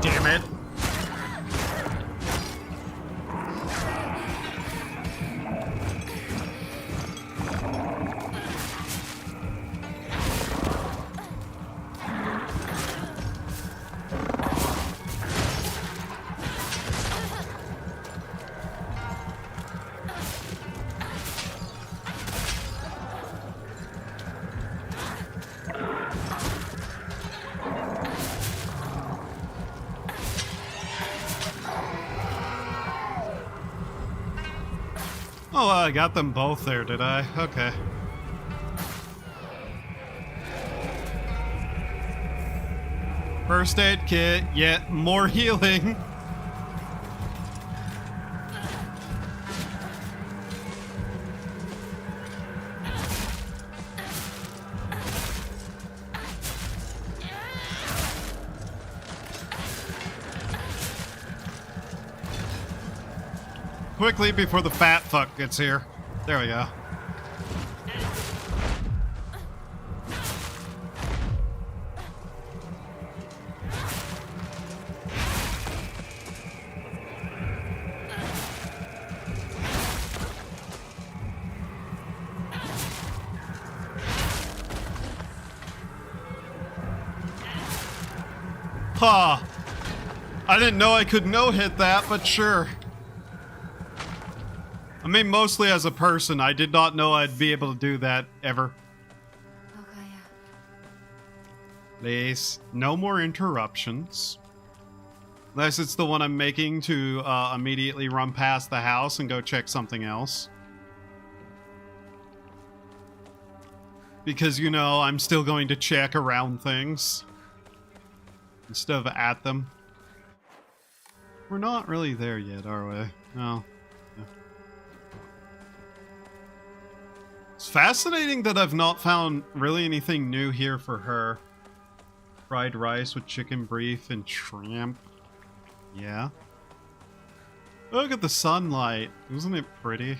Damn it. Oh, I got them both there, did I? Okay. First aid kit, yet more healing. Quickly before the fat fuck gets here. There we go. Huh. I didn't know I could no-hit that, but sure. I mean, mostly as a person, I did not know I'd be able to do that, ever. Please, no more interruptions. Unless it's the one I'm making to immediately run past the house and go check something else. Because, you know, I'm still going to check around things. Instead of at them. We're not really there yet, are we? No. It's fascinating that I've not found really anything new here for her. Fried rice with chicken beef and shrimp. Yeah. Look at the sunlight. Isn't it pretty?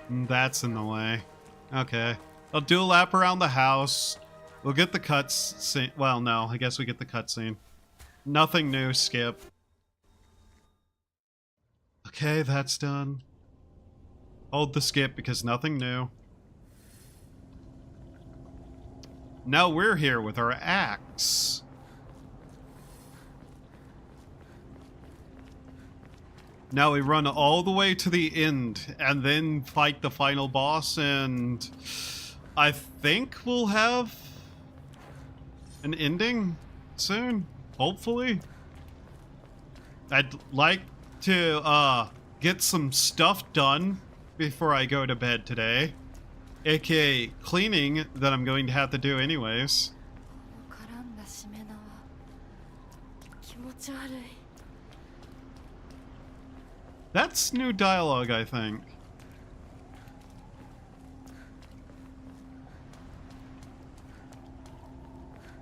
That's in the way. Okay. I'll do a lap around the house. We'll get the cutscene. Well, no. I guess we get the cutscene. Nothing new. Skip. Okay, that's done. Hold the skip because nothing new. Now we're here with our axe. Now we run all the way to the end and then fight the final boss, and I think we'll have an ending soon, hopefully. I'd like to get some stuff done before I go to bed today, aka cleaning that I'm going to have to do anyways. That's new dialogue, I think.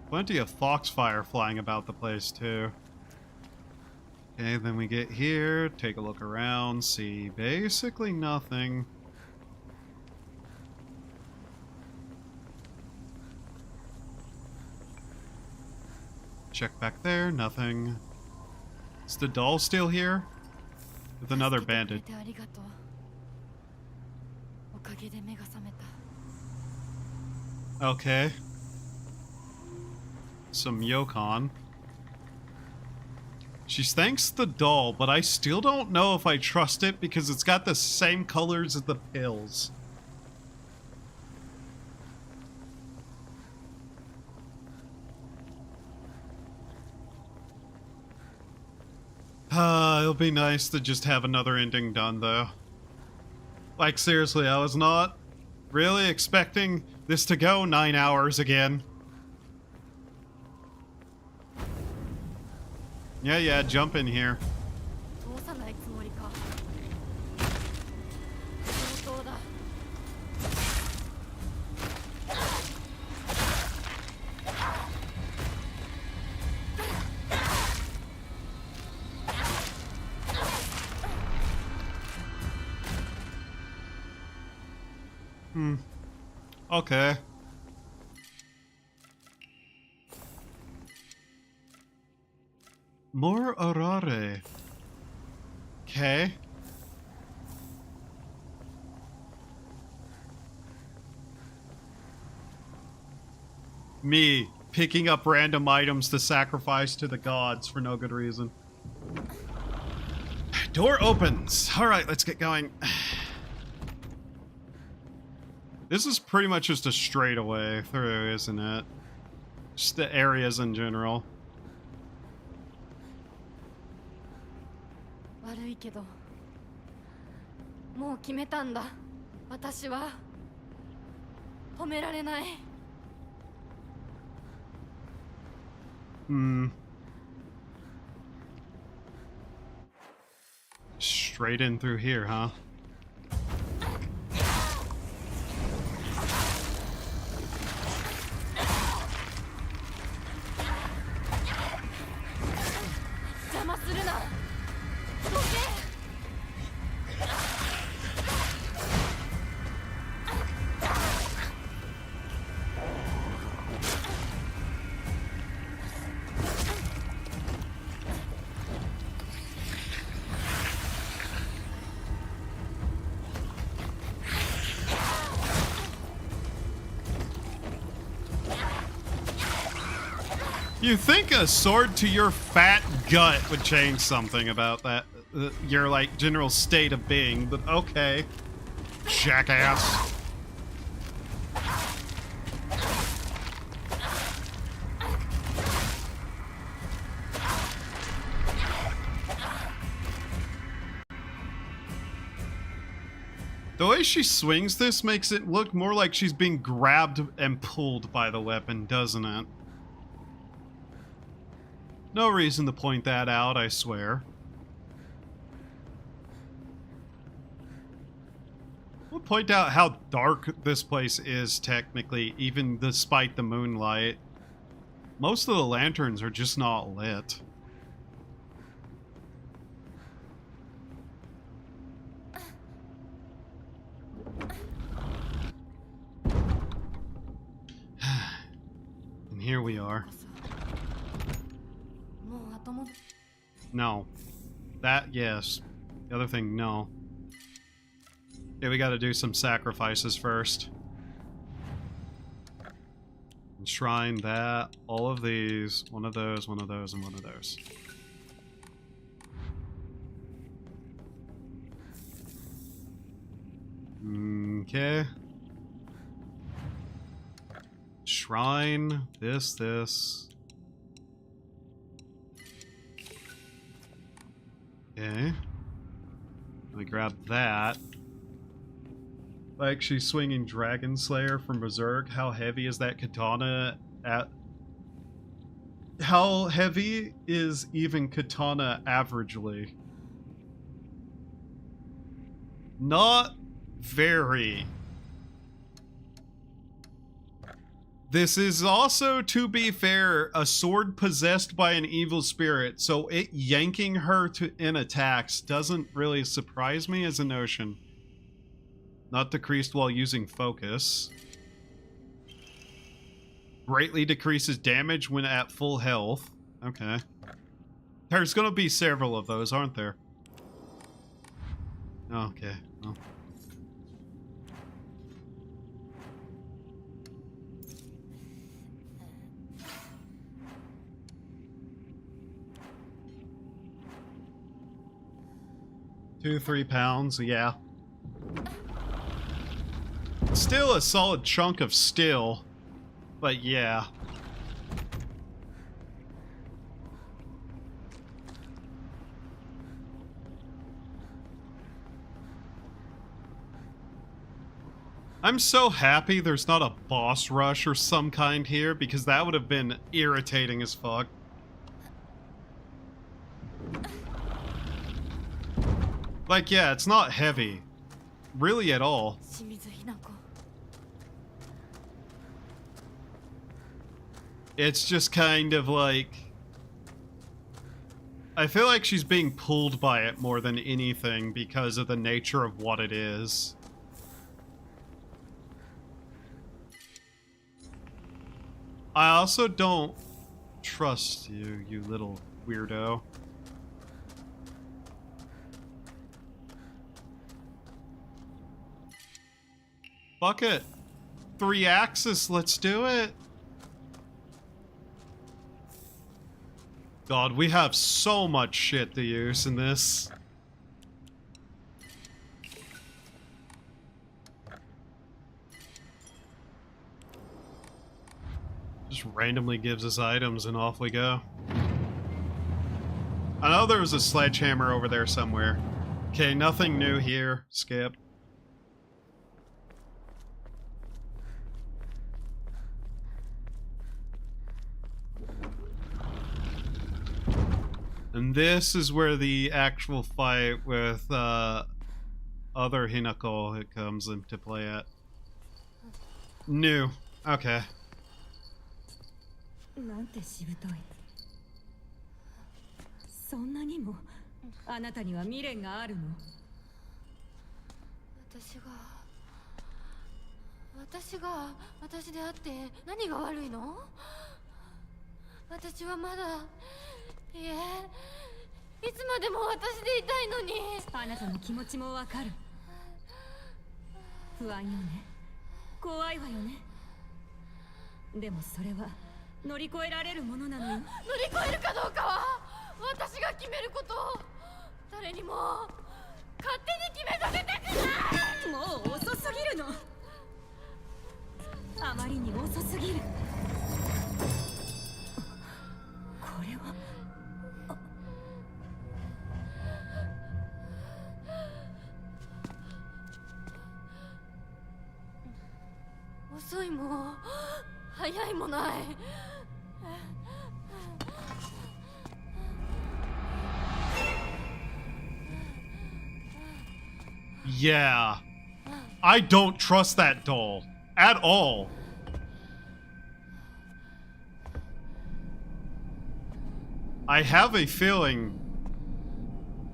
Plenty of foxfire flying about the place, too. Okay, then we get here, take a look around, see basically nothing. Check back there, nothing. Is the doll still here? With another bandit. Okay. Some Yokon. She thanks the doll, but I still don't know if I trust it because it's got the same colors as the pills. It'll be nice to just have another ending done, though. Like, seriously, I was not really expecting this to go 9 hours again. Yeah, jump in here. Okay. More Arare. Okay. Me picking up random items to sacrifice to the gods for no good reason. Door opens. All right, let's get going. This is pretty much just a straightaway through, isn't it? Just the areas in general. 悪いけど、もう決めたんだ。私は止められない。Straight in through here, huh? You think a sword to your fat gut would change something about that, your, like, general state of being, but okay. Jackass. The way she swings this makes it look more like she's being grabbed and pulled by the weapon, doesn't it? No reason to point that out, I swear. We'll point out how dark this place is, technically, even despite the moonlight. Most of the lanterns are just not lit. And here we are. No. That, yes. The other thing, no. Okay, we gotta do some sacrifices first. Enshrine that, all of these, one of those, and one of those. Okay. Shrine, this. Okay. Let me grab that. Like, she's swinging Dragon Slayer from Berserk. How heavy is that katana at... How heavy is even katana averagely? Not very. This is also, to be fair, a sword possessed by an evil spirit, so it yanking her in attacks doesn't really surprise me as a notion. Not decreased while using focus. Greatly decreases damage when at full health. Okay. There's gonna be several of those, aren't there? Okay. Well. £2-3 pounds, yeah. Still a solid chunk of steel, but yeah. I'm so happy there's not a boss rush or some kind here, because that would have been irritating as fuck. Like, yeah, it's not heavy. Really at all. It's just kind of like... I feel like she's being pulled by it more than anything because of the nature of what it is. I also don't trust you, you little weirdo. Fuck it. 3-axis, let's do it. God, we have so much shit to use in this. Just randomly gives us items and off we go. I know there was a sledgehammer over there somewhere. Okay, nothing new here. Skip. And this is where the actual fight with other Hinako comes into play at. New. Okay. なんてしぶとい。そんなにもあなたには未練があるの？私であって何が悪いの？私はまだ、いえ、いつまでも私でいたいのに。あなたの気持ちもわかる。不安よね。怖いわよね。でもそれは乗り越えられるものなのよ。乗り越えるかどうかは私が決めること。誰にも勝手に決めさせてくれ。もう遅すぎるの。あまりに遅すぎる。これは遅いも早いもない。Yeah. I don't trust that doll. At all. I have a feeling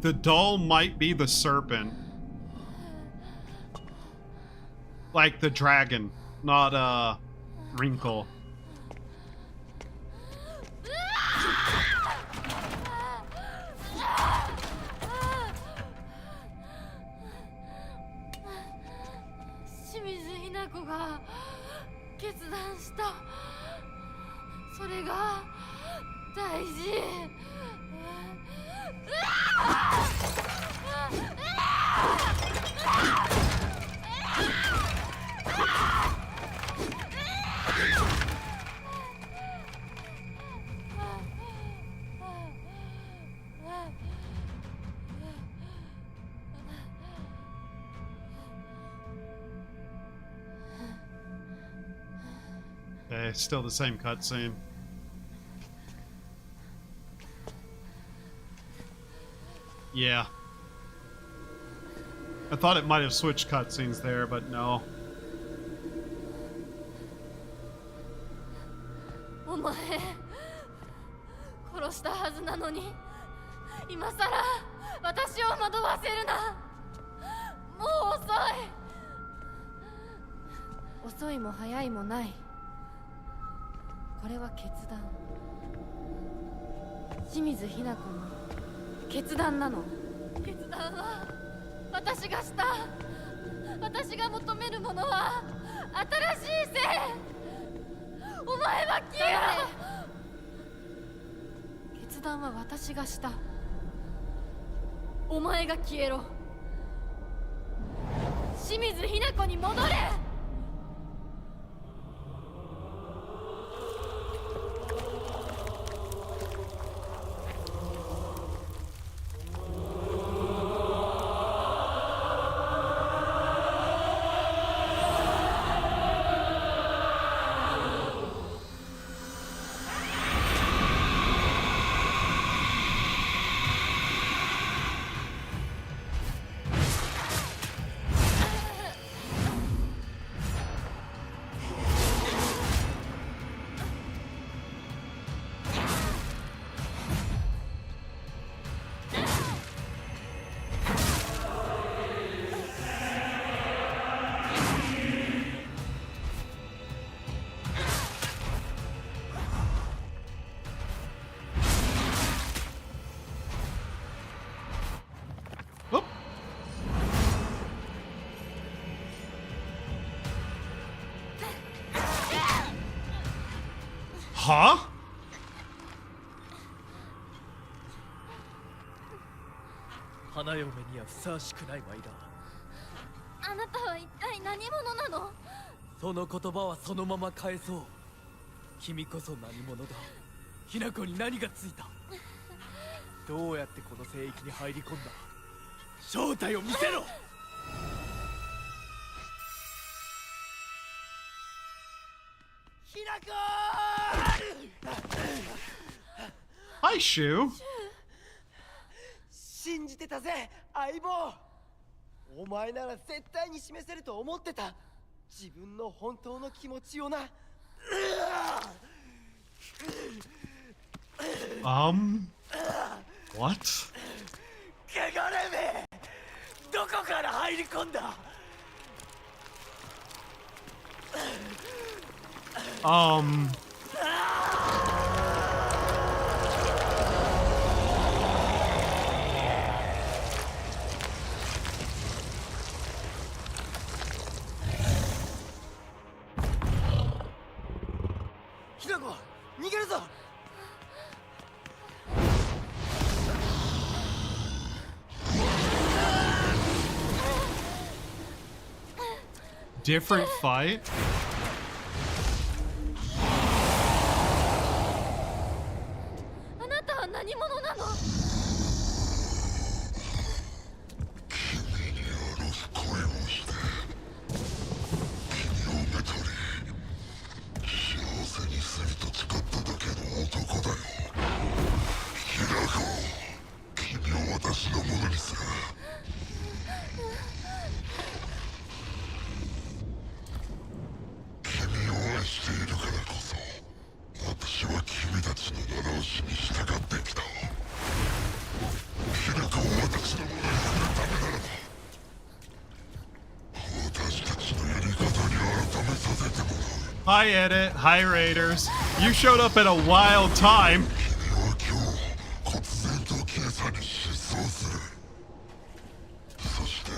the doll might be the serpent. Like the dragon, not Wrinkle. Okay, still the same cutscene. Yeah. I thought it might have switched cutscenes there, but no. 今さら私を惑わせるな。もう遅い。遅いも早いもない。これは決断。清水ひな子の決断なの。決断は私がした。私が求めるものは新しい性。お前は消えろ。決断は私がした。お前が消えろ。清水ひな子に戻れ。は？花嫁にはふさわしくない舞だ。あなたは一体何者なの？その言葉はそのまま返そう。君こそ何者だ。ひな子に何がついた。どうやってこの聖域に入り込んだ。正体を見せろ。ひなこHi, Shu. 信じてたぜ、相棒。お前なら絶対に示せると思ってた。自分の本当の気持ちをな。What? 汚れめ。どこから入り込んだ。ひなこ、逃げるぞ。Different fight? あなたは何者なの？君にあの恋をして君をめとり幸せにすると誓っただけの男だよ。ひなこ、君を私のものにする。しているからこそ私は君たちの習わしに従ってきた。ひなこを私のものにするためならば私たちのやり方に改めさせてもらう。 Hi, Edit. Hi, Raiders. You showed up at a wild time. 君は今日忽然と消え去り失踪する。そして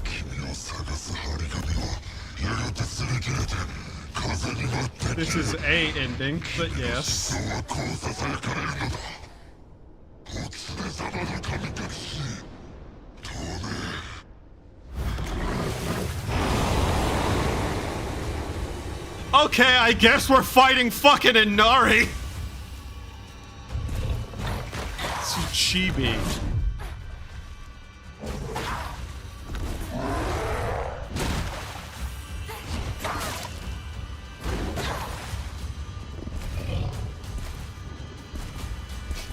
君を探す張り紙はやがて擦り切れてThis is a ending, but yes. Okay, I guess we're fighting fucking Inari. Chibi.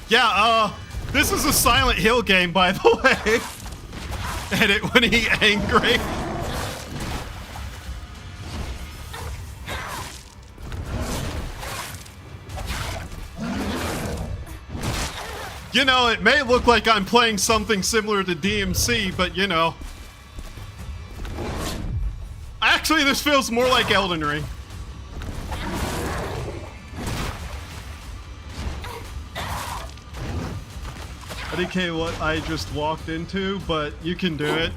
Yeah, this is a Silent Hill game, by the way. Edit when he's angry. You know, it may look like I'm playing something similar to DMC, but you know. Actually, this feels more like Elden Ring. I didn't care what I just walked into, but you can do it.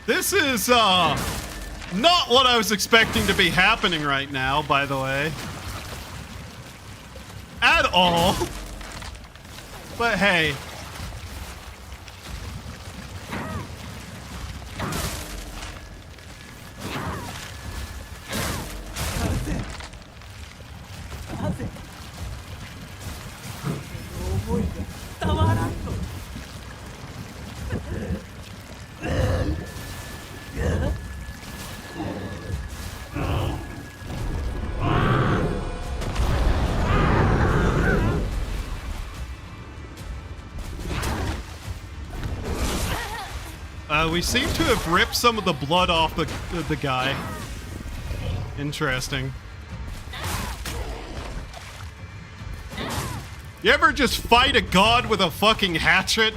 This is, not what I was expecting to be happening right now, by the way. At all. But hey. We seem to have ripped some of the blood off the guy. Interesting. You ever just fight a god with a fucking hatchet?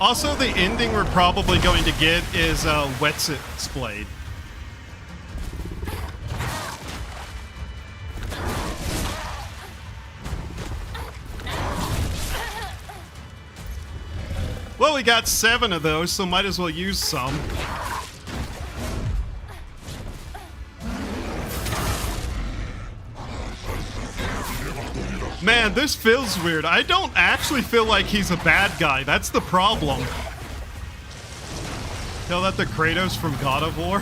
Also, the ending we're probably going to get is Wetzet's Blade. Well, we got 7 of those, so might as well use some. Man, this feels weird. I don't actually feel like he's a bad guy. That's the problem. Tell that to Kratos from God of War.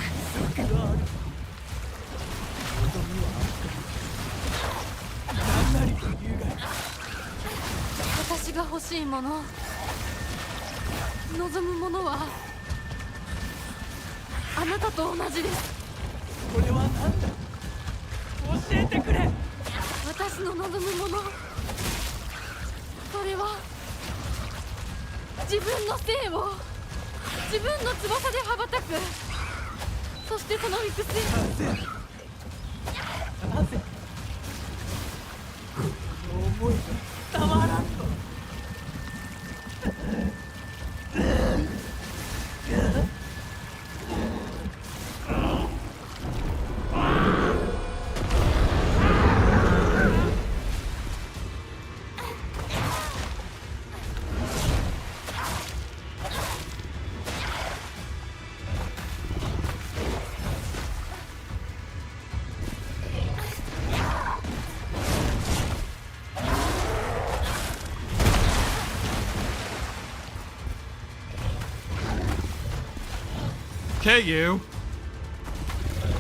Okay, you.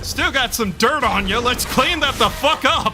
Still got some dirt on you. Let's clean that the fuck up.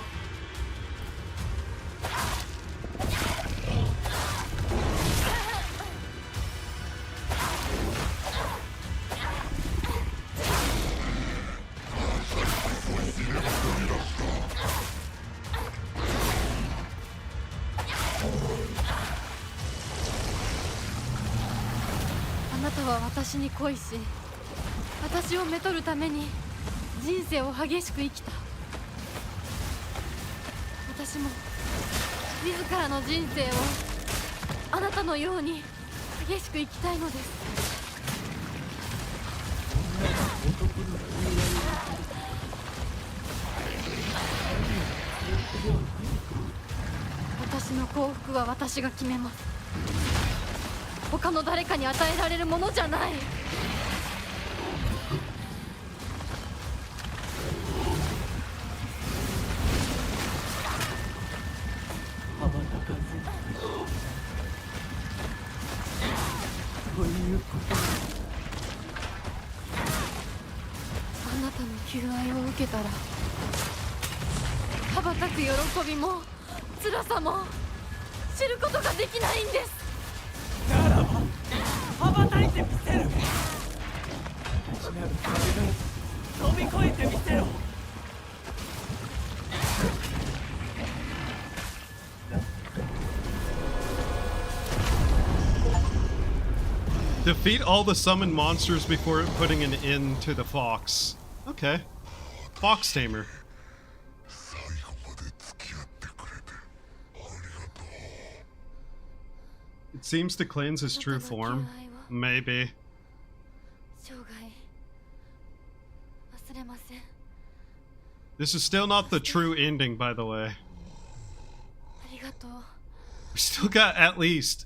けたら羽ばたく喜びも辛さも知ることができないんです。ならば羽ばたいてみせる。内なる壁を飛び越えてみせろ。Defeat all the summoned monsters before putting an end to the fox. Okay. Fox tamer. It seems to cleanse his true form. Maybe. This is still not the true ending, by the way. We still got at least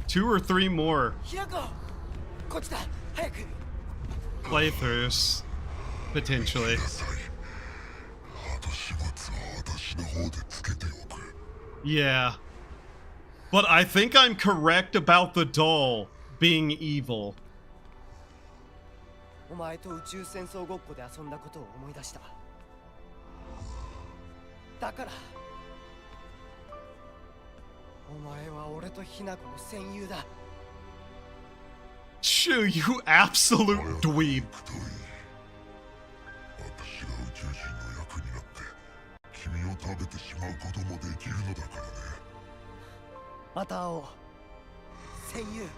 2 or 3 more playthroughs, potentially. Yeah. But I think I'm correct about the doll being evil. お前と宇宙戦争ごっこで遊んだことを思い出した。だからお前は俺とヒナコの戦友だ。Shoo, you absolute dweeb. 私が宇宙人の役になって君を食べてしまうこともできるのだからね。また会おう、戦友。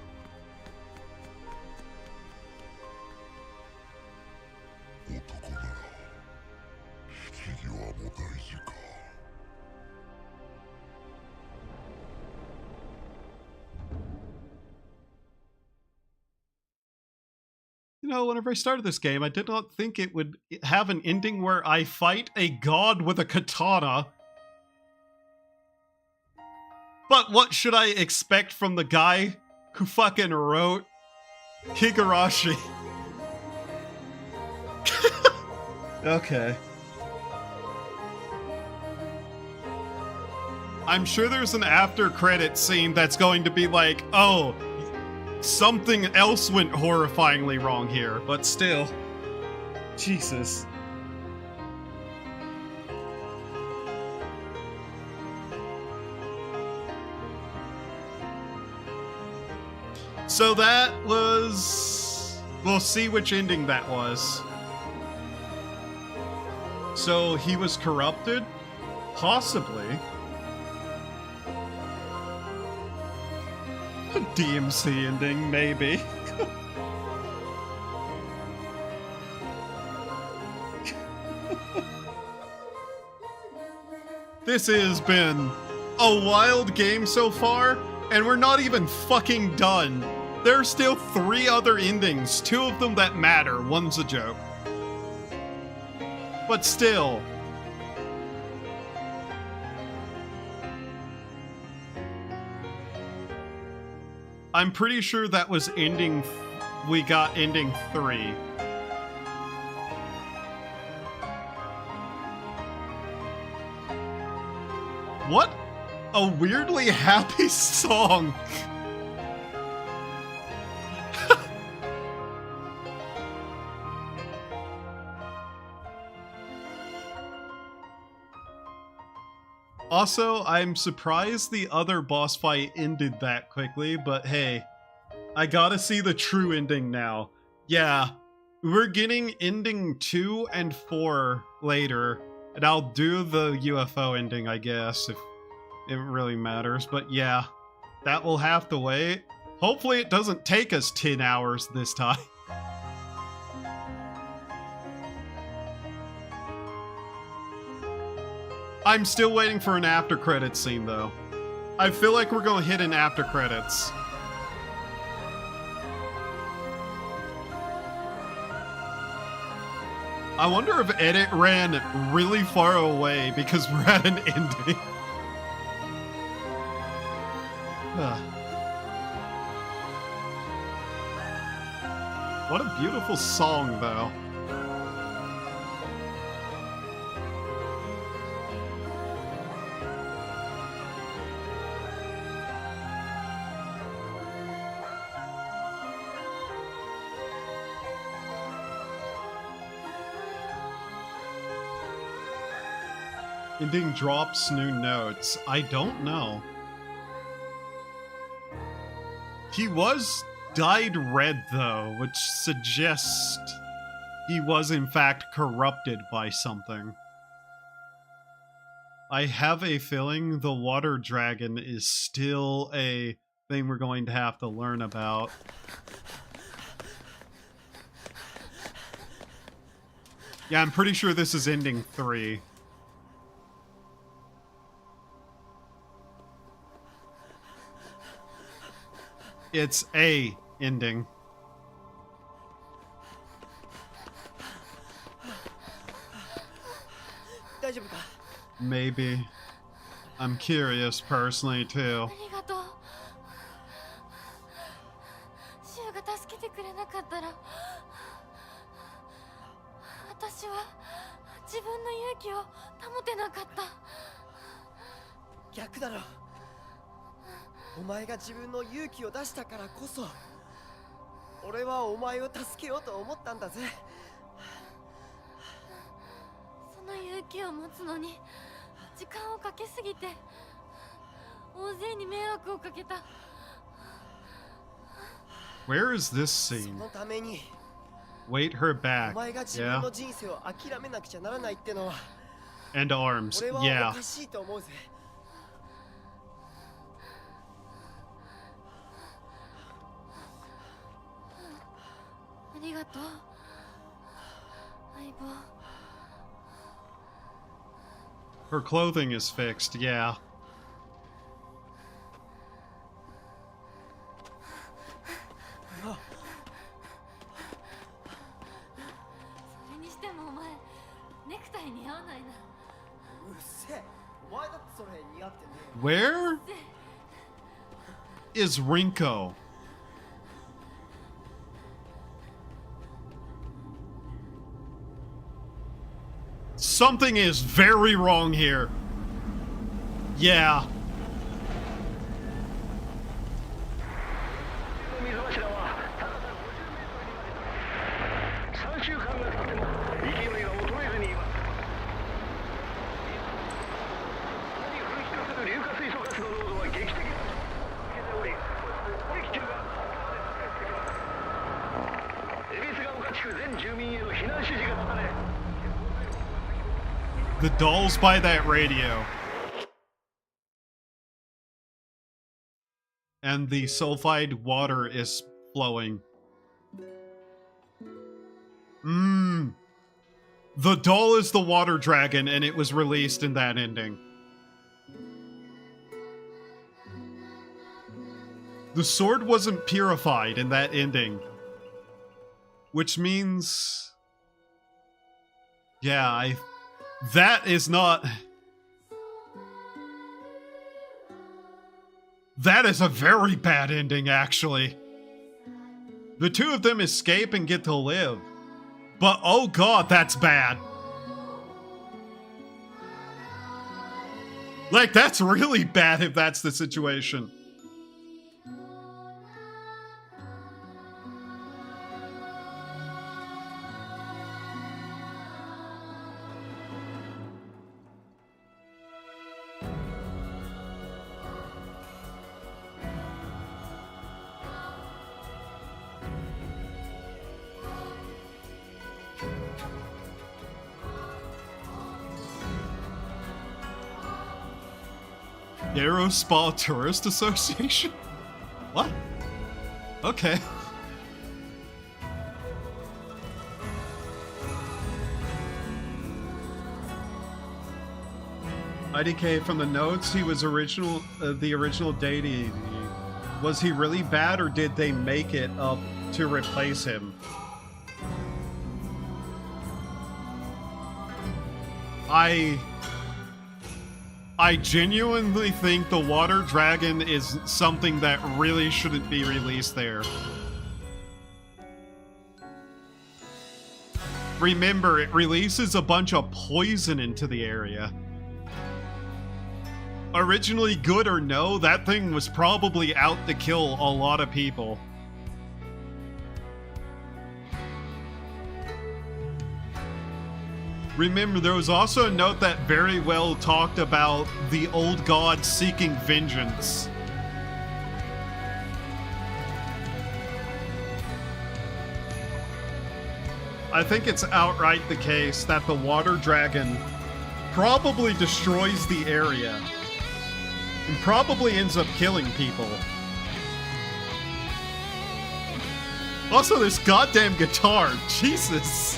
男なら引き際も大事か。You know, whenever I started this game, I did not think it would have an ending where I fight a god with a katana. But what should I expect from the guy who fucking wrote Higurashi? Okay. I'm sure there's an after credit scene that's going to be like, oh, something else went horrifyingly wrong here, but still. Jesus. So that was... We'll see which ending that was. So he was corrupted? Possibly. A DMC ending, maybe. This has been a wild game so far, and we're not even fucking done. There are still 3 other endings, 2 of them that matter, one's a joke. But still. I'm pretty sure that was ending... We got ending 3. What a weirdly happy song. Also, I'm surprised the other boss fight ended that quickly, but hey, I gotta see the true ending now. Yeah, we're getting ending 2 and 4 later, and I'll do the UFO ending, I guess, if it really matters. But yeah, that will have to wait. Hopefully it doesn't take us 10 hours this time. I'm still waiting for an after credits scene, though. I feel like we're gonna hit an after credits. I wonder if edit ran really far away because we're at an ending. What a beautiful song, though. Ending drops new notes. I don't know. He was dyed red though, which suggests he was in fact corrupted by something. I have a feeling the water dragon is still a thing we're going to have to learn about. Yeah, I'm pretty sure this is ending 3. It's a ending. Maybe. I'm curious personally too. ありがとう。シュウが助けてくれなかったら、私は自分の勇気を保てなかった。逆だろ。お前が自分の勇気を出したからこそ、俺はお前を助けようと思ったんだぜ。その勇気を持つのに時間をかけすぎて大勢に迷惑をかけた。 Where is this scene? そのために Wait her お back. 前が自分 Yeah. の人生を諦めなくちゃならないってのは And arms. 俺は Yeah. おかしいと思うぜ。ありがとう相棒。 Her clothing is fixed. Yeah. それにしてもお前ネクタイ似合わないな。うっせえ、お前だってそれ似合ってねえよ。 Where is Rinko? Something is very wrong here. Yeah. The dolls by that radio. And the sulfide water is flowing. The doll is the water dragon, and it was released in that ending. The sword wasn't purified in that ending. Which means... Yeah, that is not... That is a very bad ending, actually. The two of them escape and get to live. But oh god, that's bad. Like, that's really bad if that's the situation. Yarrow Spa Tourist Association? What? Okay. IDK from the notes, he was the original deity. Was he really bad, or did they make it up to replace him? I genuinely think the water dragon is something that really shouldn't be released there. Remember, it releases a bunch of poison into the area. Originally good or no, that thing was probably out to kill a lot of people. Remember, there was also a note that very well talked about the old god seeking vengeance. I think it's outright the case that the water dragon probably destroys the area and probably ends up killing people. Also, this goddamn guitar, Jesus.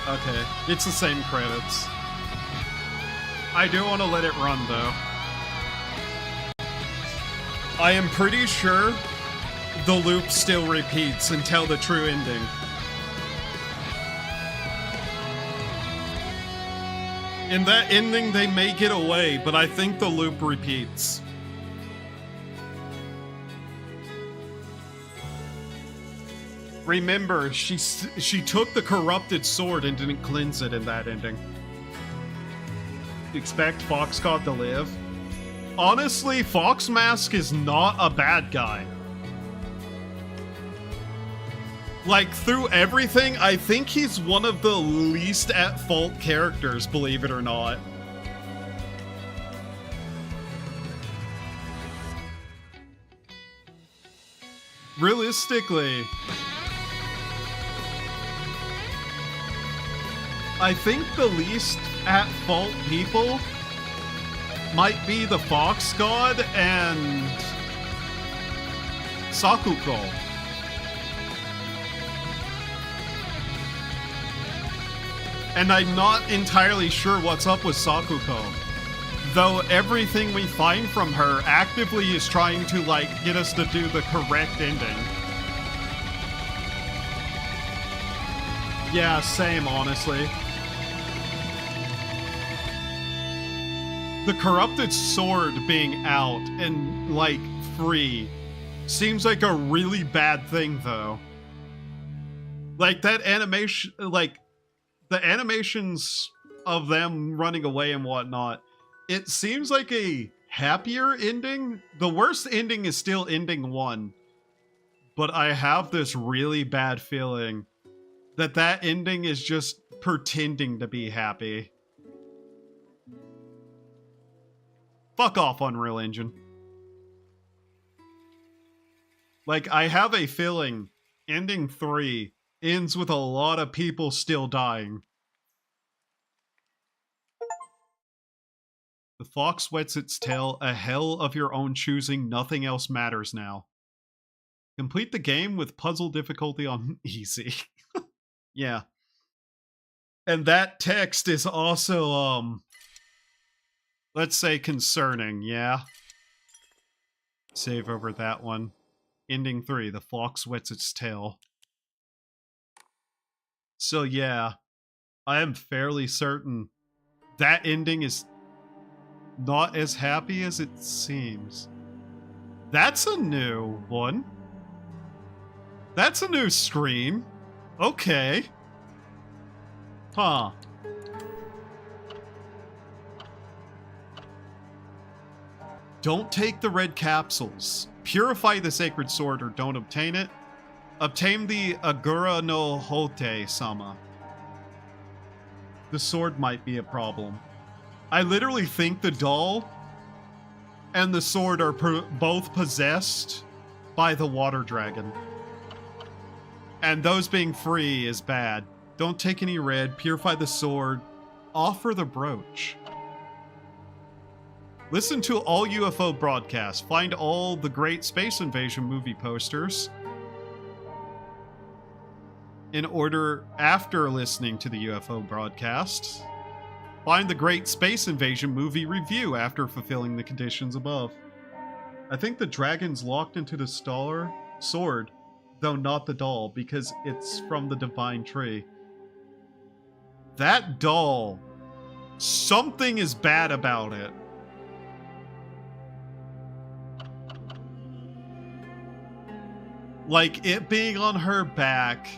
Okay, it's the same credits. I do want to let it run, though. I am pretty sure the loop still repeats until the true ending. In that ending, they may get away, but I think the loop repeats. Remember, she took the corrupted sword and didn't cleanse it in that ending. Expect Fox God to live? Honestly, Fox Mask is not a bad guy. Like, through everything, I think he's one of the least at fault characters, believe it or not. Realistically, I think the least at fault people might be the Fox God and Sakuko. And I'm not entirely sure what's up with Sakuko. Though everything we find from her actively is trying to, like, get us to do the correct ending. Yeah, same, honestly. The corrupted sword being out and, like, free seems like a really bad thing, though. Like, that animation, like, the animations of them running away and whatnot, it seems like a happier ending. The worst ending is still ending 1. But I have this really bad feeling that that ending is just pretending to be happy. Fuck off, Unreal Engine. Like, I have a feeling ending 3 ends with a lot of people still dying. The fox wets its tail, a hell of your own choosing, nothing else matters now. Complete the game with puzzle difficulty on easy. Yeah. And that text is also, let's say concerning, yeah? Save over that one. Ending 3, the fox wets its tail. So yeah, I am fairly certain that ending is not as happy as it seems. That's a new one. That's a new scream. Okay. Huh. Don't take the red capsules. Purify the sacred sword or don't obtain it. Obtain the Agura no Hote Sama. The sword might be a problem. I literally think the doll and the sword are both possessed by the water dragon. And those being free is bad. Don't take any red, purify the sword, offer the brooch. Listen to all UFO broadcasts, find all the great Space Invasion movie posters in order after listening to the UFO broadcast. Find the great Space Invasion movie review after fulfilling the conditions above. I think the dragon's locked into the sword, though not the doll, because it's from the divine tree. That doll, something is bad about it. Like, it being on her back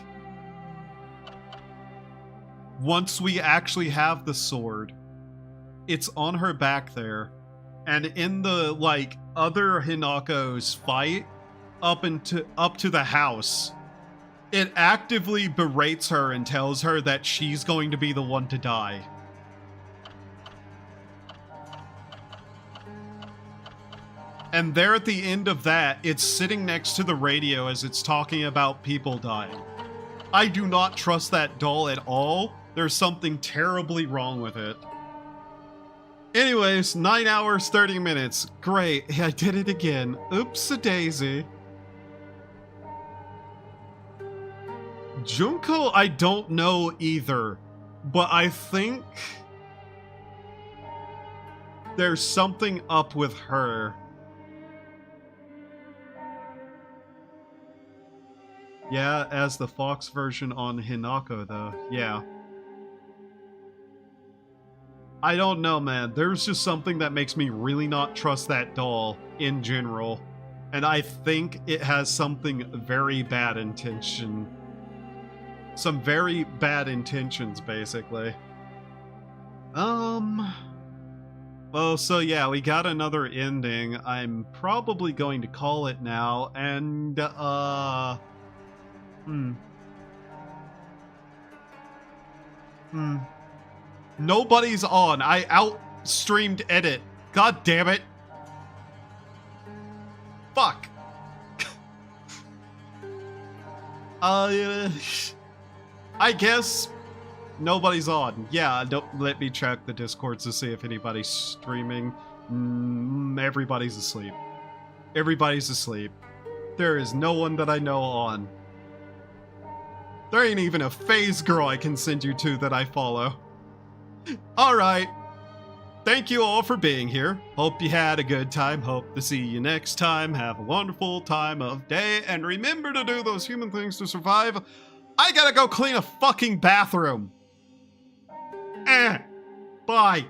once we actually have the sword. It's on her back there, And in the, like, other Hinako's fight up to the house, it actively berates her and tells her that she's going to be the one to die. And there at the end of that, it's sitting next to the radio as it's talking about people dying. I do not trust that doll at all. There's something terribly wrong with it. Anyways, 9 hours, 30 minutes. Great, I did it again. Oops-a-daisy. Junko, I don't know either, but I think there's something up with her. Yeah, as the Fox version on Hinako, though. Yeah. I don't know, man. There's just something that makes me really not trust that doll in general. And I think it has something very bad intention. Some very bad intentions, basically. Well, so yeah, we got another ending. I'm probably going to call it now, and, Nobody's on. I outstreamed edit. God damn it. Fuck. I guess nobody's on. Yeah, don't let me check the Discord to see if anybody's streaming. Everybody's asleep. Everybody's asleep. There is no one that I know on. There ain't even a phase girl I can send you to that I follow. Alright. Thank you all for being here. Hope you had a good time. Hope to see you next time. Have a wonderful time of day. And remember to do those human things to survive. I gotta go clean a fucking bathroom. Bye.